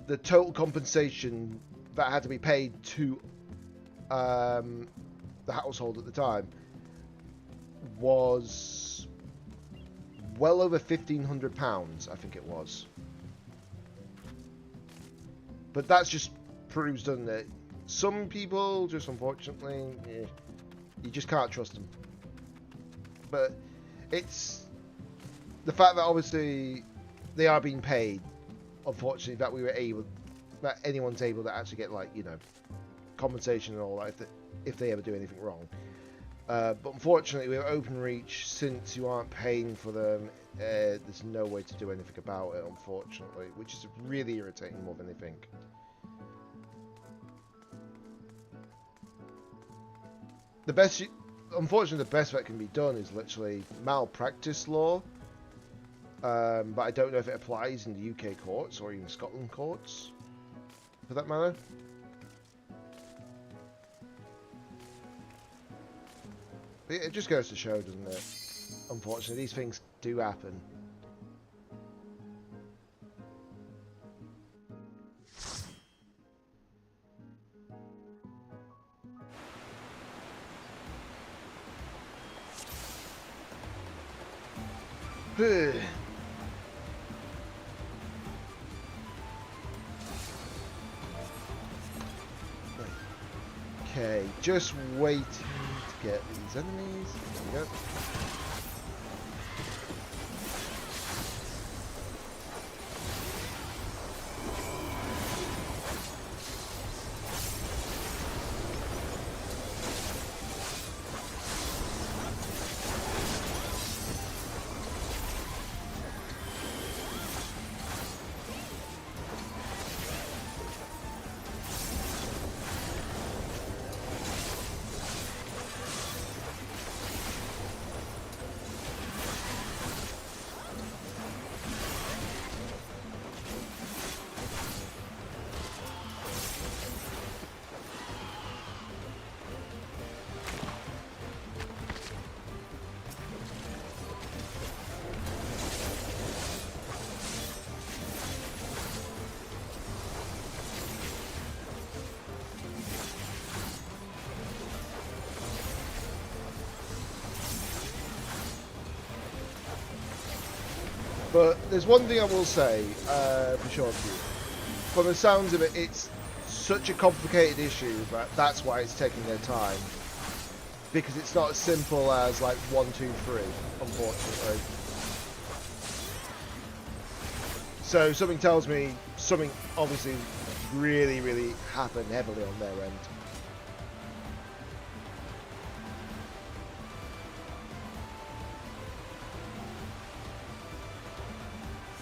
the total compensation that had to be paid to the household at the time was well over £1,500, I think it was. But that's just proves, doesn't it? Some people, just unfortunately, you just can't trust them. But it's the fact that obviously they are being paid, unfortunately, that anyone's able to actually get, like, you know, compensation and all that if they ever do anything wrong. But unfortunately with OpenReach, since you aren't paying for them, there's no way to do anything about it, unfortunately, which is really irritating more than anything. the best, unfortunately, the best that can be done is literally malpractice law. But I don't know if it applies in the UK courts or even Scotland courts, for that matter. But it just goes to show, doesn't it? Unfortunately, these things do happen. Okay, just waiting to get these enemies. There we go. But there's one thing I will say, for sure, from the sounds of it, it's such a complicated issue that that's why it's taking their time. Because it's not as simple as like 1, 2, 3, unfortunately. So something tells me something obviously really, really happened heavily on their end.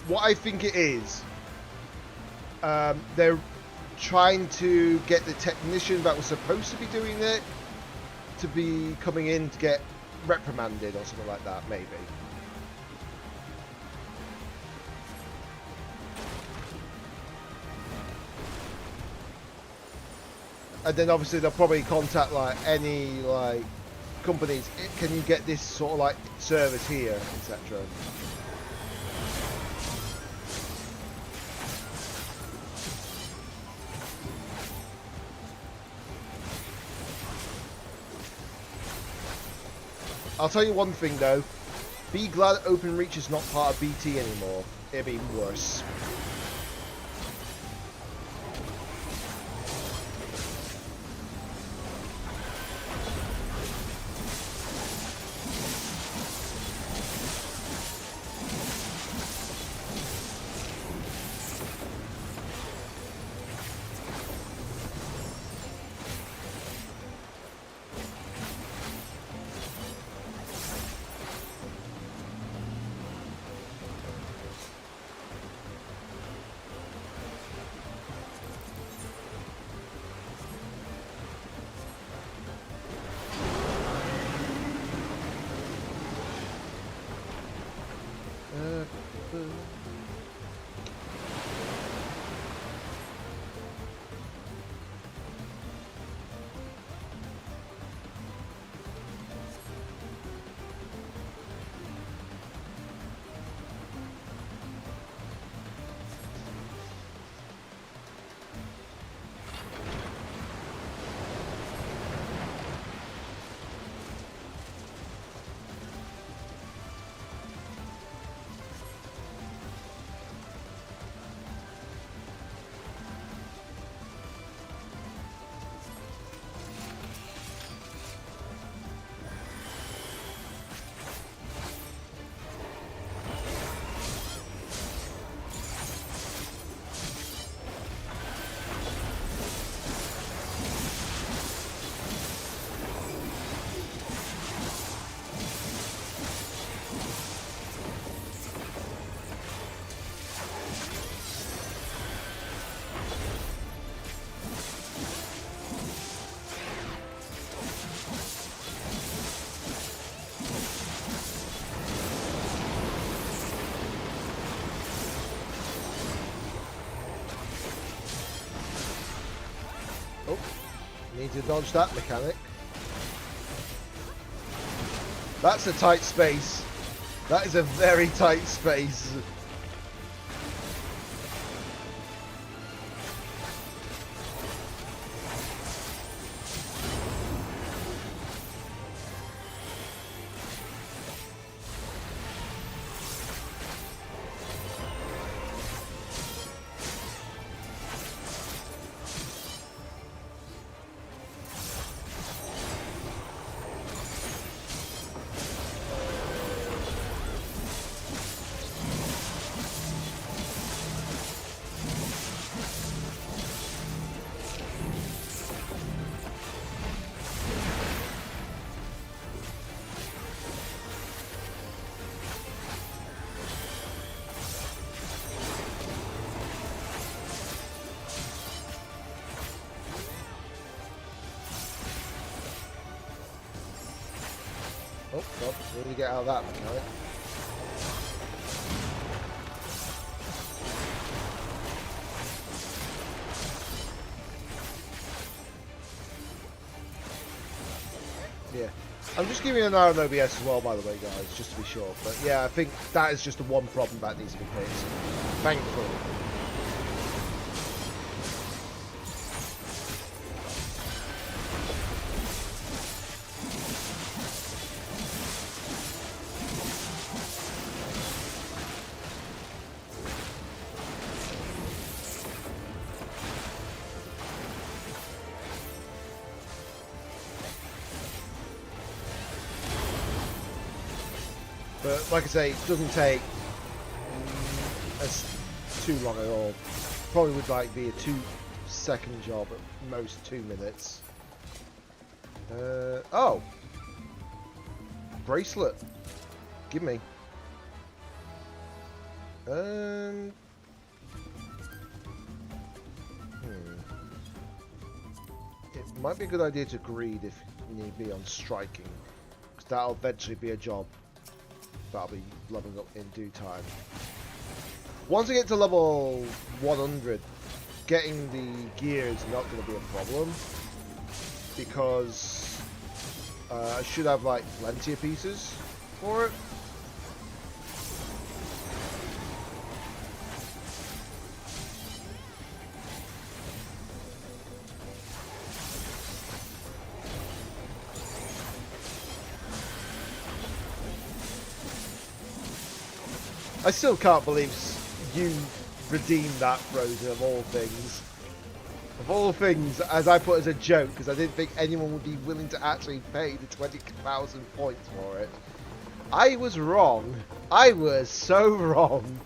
What I think it is, they're trying to get the technician that was supposed to be doing it to be coming in to get reprimanded or something like that, maybe. And then obviously they'll probably contact like any like companies. Can you get this sort of like service here, etc. I'll tell you one thing though, be glad OpenReach is not part of BT anymore. It'd be worse. Need to dodge that mechanic. That's a tight space. That is a very tight space. Oh, God, really get out of that mechanic. Yeah. I'm just giving an eye on OBS as well, by the way, guys, just to be sure. But yeah, I think that is just the one problem that needs to be fixed. Thankfully. But like I say, it doesn't take too long at all. Probably would like be a 2-second job at most 2 minutes. Oh, bracelet. Give me. It might be a good idea to greed if need be on striking, because that'll eventually be a job that'll be leveling up in due time. Once I get to level 100, getting the gear is not going to be a problem, because I should have like plenty of pieces for it. I still can't believe you redeemed that, Frozen, of all things. Of all things, as I put as a joke, because I didn't think anyone would be willing to actually pay the 20,000 points for it. I was wrong. I was so wrong.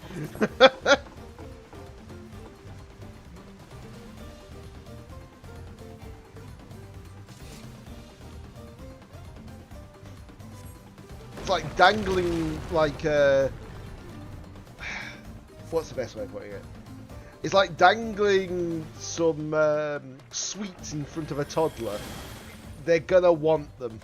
It's like dangling, like, what's the best way of putting it? It's like dangling some sweets in front of a toddler. They're gonna want them.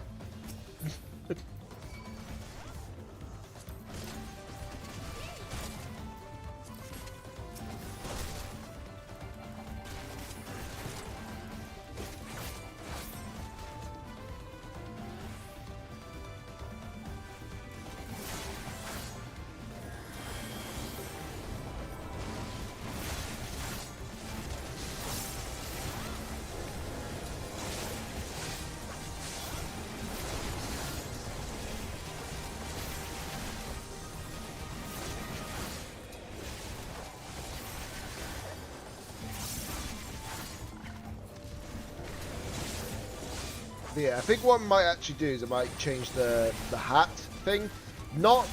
Yeah, I think what I might actually do is I might change the hat thing, not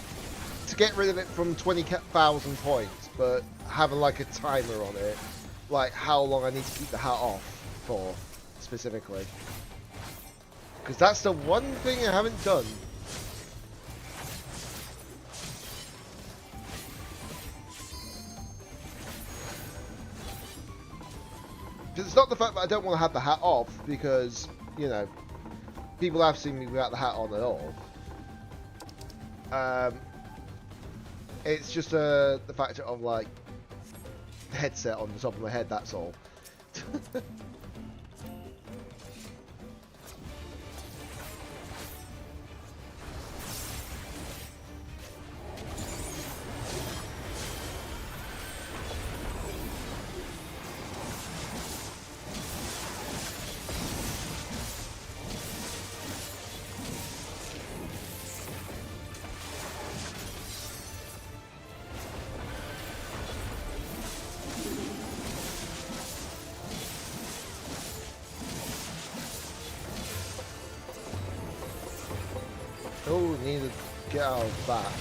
to get rid of it from 20,000 points, but having like a timer on it, like how long I need to keep the hat off for, specifically. Because that's the one thing I haven't done. Because it's not the fact that I don't want to have the hat off, because, you know, people have seen me without the hat on at all. It's just the factor of, like, the headset on the top of my head, that's all. Oh, need to get out of that.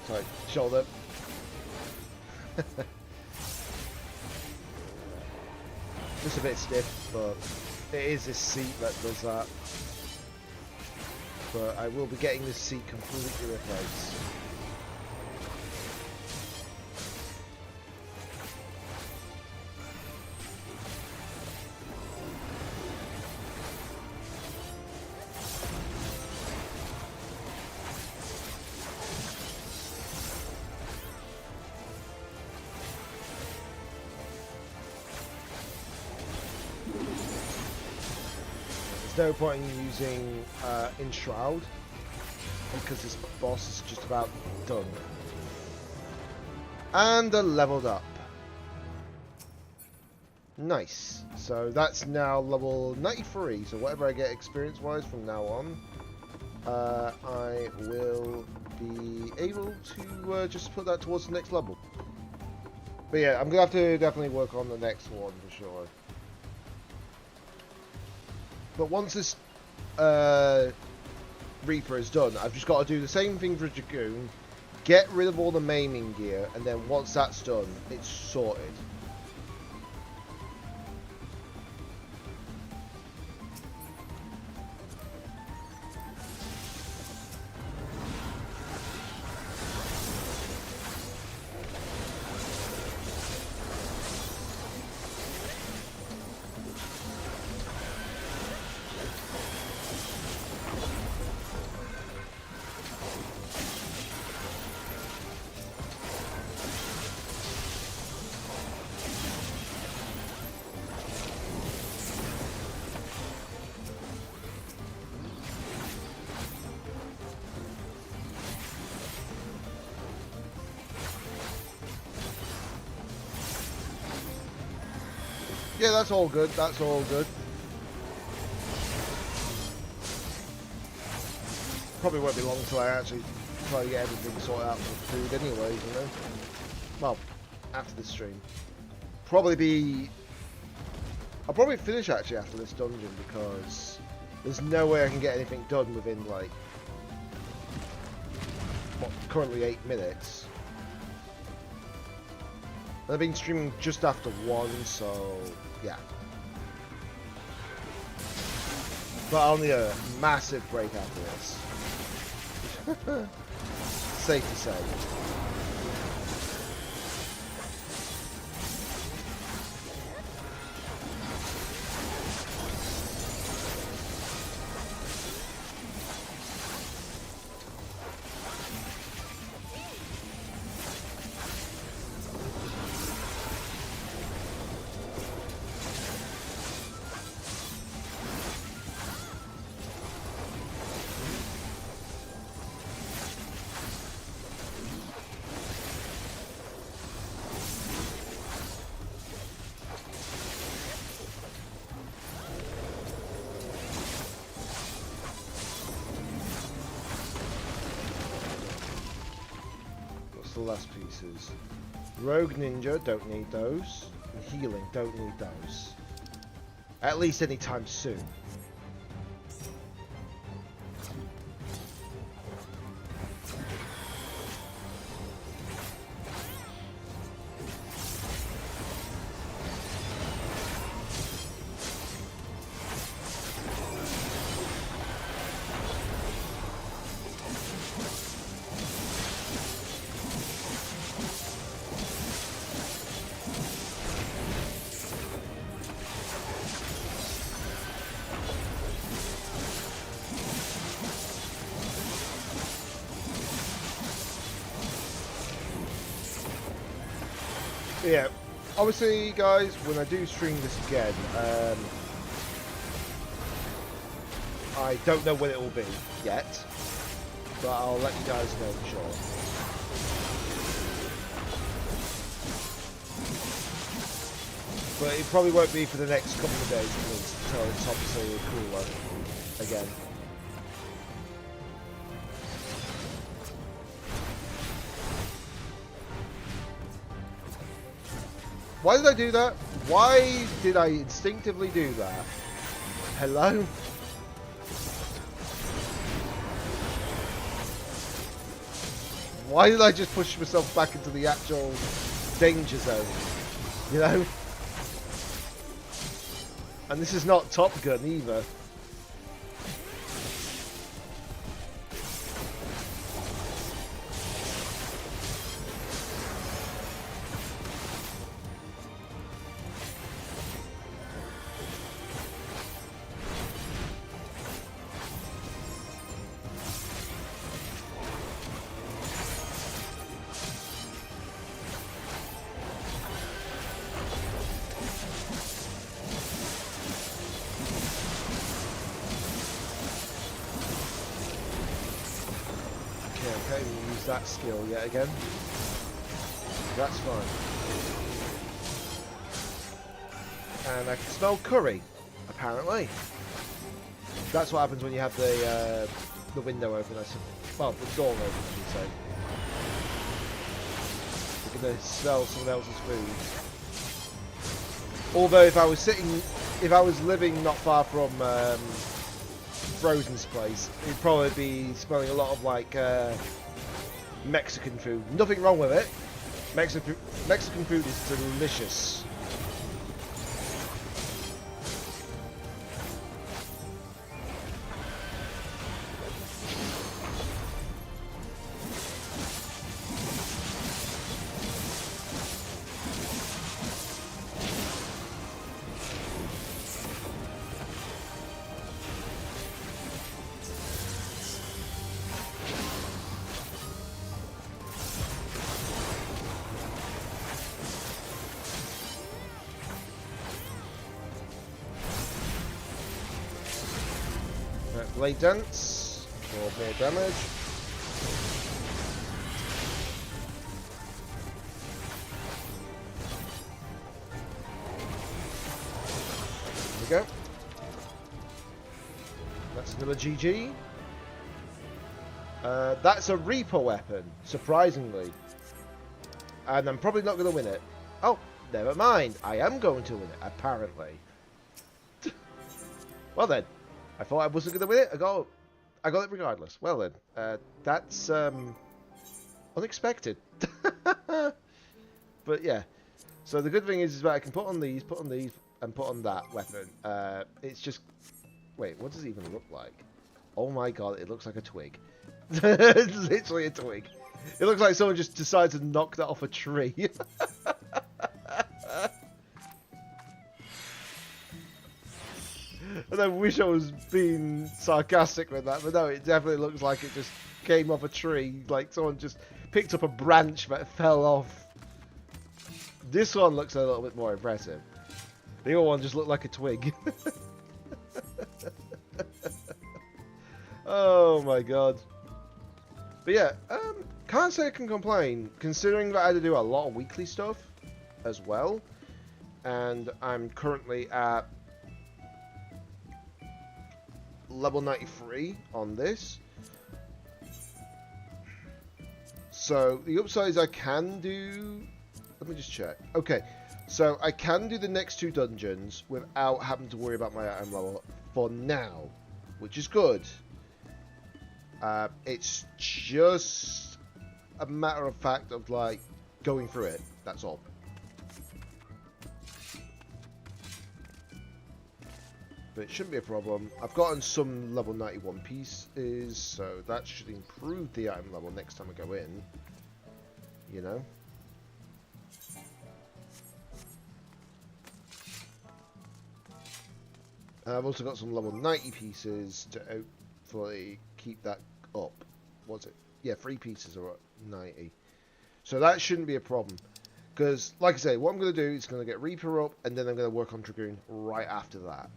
Sorry, shoulder. Just a bit stiff, but it is this seat that does that. But I will be getting this seat completely replaced. No point in using Enshroud because this boss is just about done. And leveled up. Nice. So that's now level 93. So whatever I get experience wise from now on, I will be able to just put that towards the next level. But yeah, I'm gonna have to definitely work on the next one for sure. But once this Reaper is done, I've just got to do the same thing for Dragoon, get rid of all the maiming gear, and then once that's done, it's sorted. Yeah, that's all good. That's all good. Probably won't be long until I actually try to get everything sorted out for food anyways, you know? Well, after this stream. I'll probably finish actually after this dungeon because there's no way I can get anything done within like, what, currently 8 minutes. I've been streaming just after 1, so yeah. But I'll need a massive break after this. Safe to say. Last pieces. Rogue Ninja, don't need those. And healing, don't need those. At least anytime soon. Yeah, obviously, guys, when I do stream this again, I don't know when it will be yet, but I'll let you guys know for sure. But it probably won't be for the next couple of days at least, until it's obviously cooler again. Why did I do that? Why did I instinctively do that? Hello? Why did I just push myself back into the actual danger zone? You know? And this is not Top Gun either. Okay, we'll use that skill yet again. That's fine. And I can smell curry, apparently. That's what happens when you have the window open. Well, the door open, I should say. You're gonna smell someone else's food. Although if I was living not far from Frozen's place, it'd probably be smelling a lot of like Mexican food. Nothing wrong with it. Mexican food is delicious. Blade Dance for more damage. There we go. That's another GG. That's a Reaper weapon, surprisingly. And I'm probably not going to win it. Oh, never mind. I am going to win it, apparently. Well then. I thought I wasn't going to win it. I got it regardless. Well then, that's unexpected. But yeah. So the good thing is that I can put on these, and put on that weapon. It's just... Wait, what does it even look like? Oh my god, it looks like a twig. It's literally a twig. It looks like someone just decided to knock that off a tree. And I wish I was being sarcastic with that, but no, it definitely looks like it just came off a tree. Like someone just picked up a branch that fell off. This one looks a little bit more impressive. The other one just looked like a twig. Oh my god. But yeah, can't say I can complain, considering that I had to do a lot of weekly stuff as well. And I'm currently at level 93 on this. So the upside is I can do... Let me just check. Okay, so I can do the next two dungeons without having to worry about my item level for now, which is good. It's just a matter of fact of like going through it, that's all. But it shouldn't be a problem. I've gotten some level 91 pieces, so that should improve the item level next time I go in. You know? And I've also got some level 90 pieces to hopefully keep that up. What's it? Yeah, 3 pieces are at 90. So that shouldn't be a problem. Because, like I say, what I'm going to do is going to get Reaper up, and then I'm going to work on Dragoon right after that.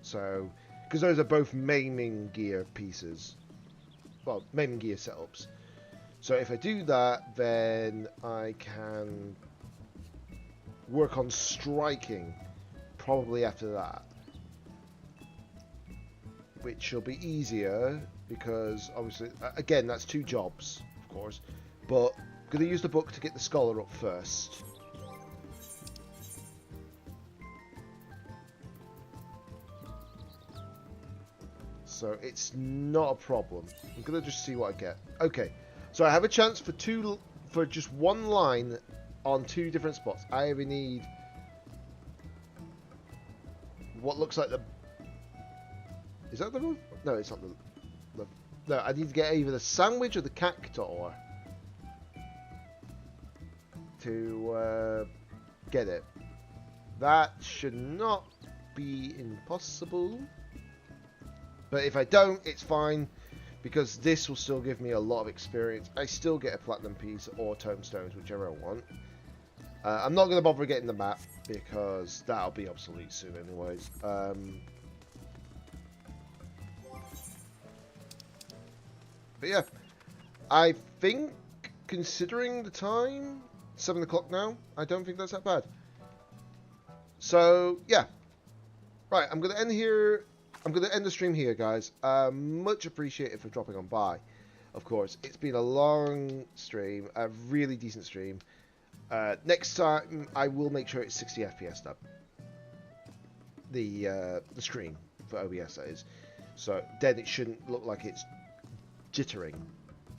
So, because those are both maiming gear pieces. Well, maiming gear setups. So if I do that, then I can work on striking probably after that. Which will be easier, because obviously, again, that's 2 jobs, of course. But I'm going to use the book to get the scholar up first. So it's not a problem. I'm going to just see what I get. Okay, so I have a chance for just 1 line on 2 different spots. I either need what looks like the... Is that the roof? No, it's not the... No, I need to get either the sandwich or the cactor to get it. That should not be impossible. But if I don't, it's fine, because this will still give me a lot of experience. I still get a platinum piece or tomestones, whichever I want. I'm not going to bother getting the map, because that'll be obsolete soon anyways. But yeah, I think, considering the time, 7 o'clock now, I don't think that's that bad. So, yeah. Right, I'm going to end here. I'm going to end the stream here, guys. Much appreciated for dropping on by. Of course, it's been a long stream, a really decent stream. Next time, I will make sure it's 60 FPS though. The screen for OBS, that is. So then it shouldn't look like it's jittering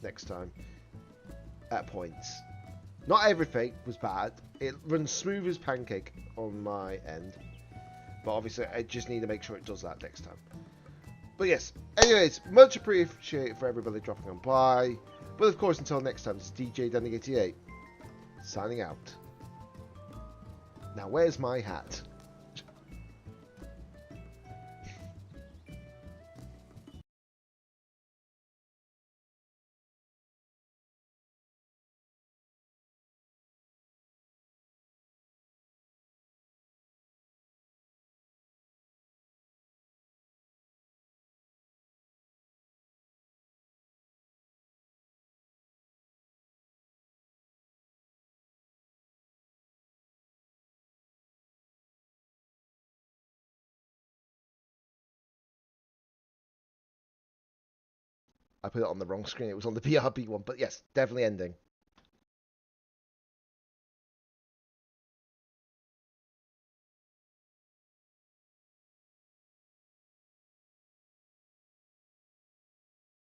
next time at points. Not everything was bad. It runs smooth as pancake on my end. But obviously, I just need to make sure it does that next time. But yes, anyways, much appreciated for everybody dropping on by. But of course, until next time, it's DJ Danny88 signing out. Now, where's my hat? I put it on the wrong screen. It was on the BRB one. But yes, definitely ending.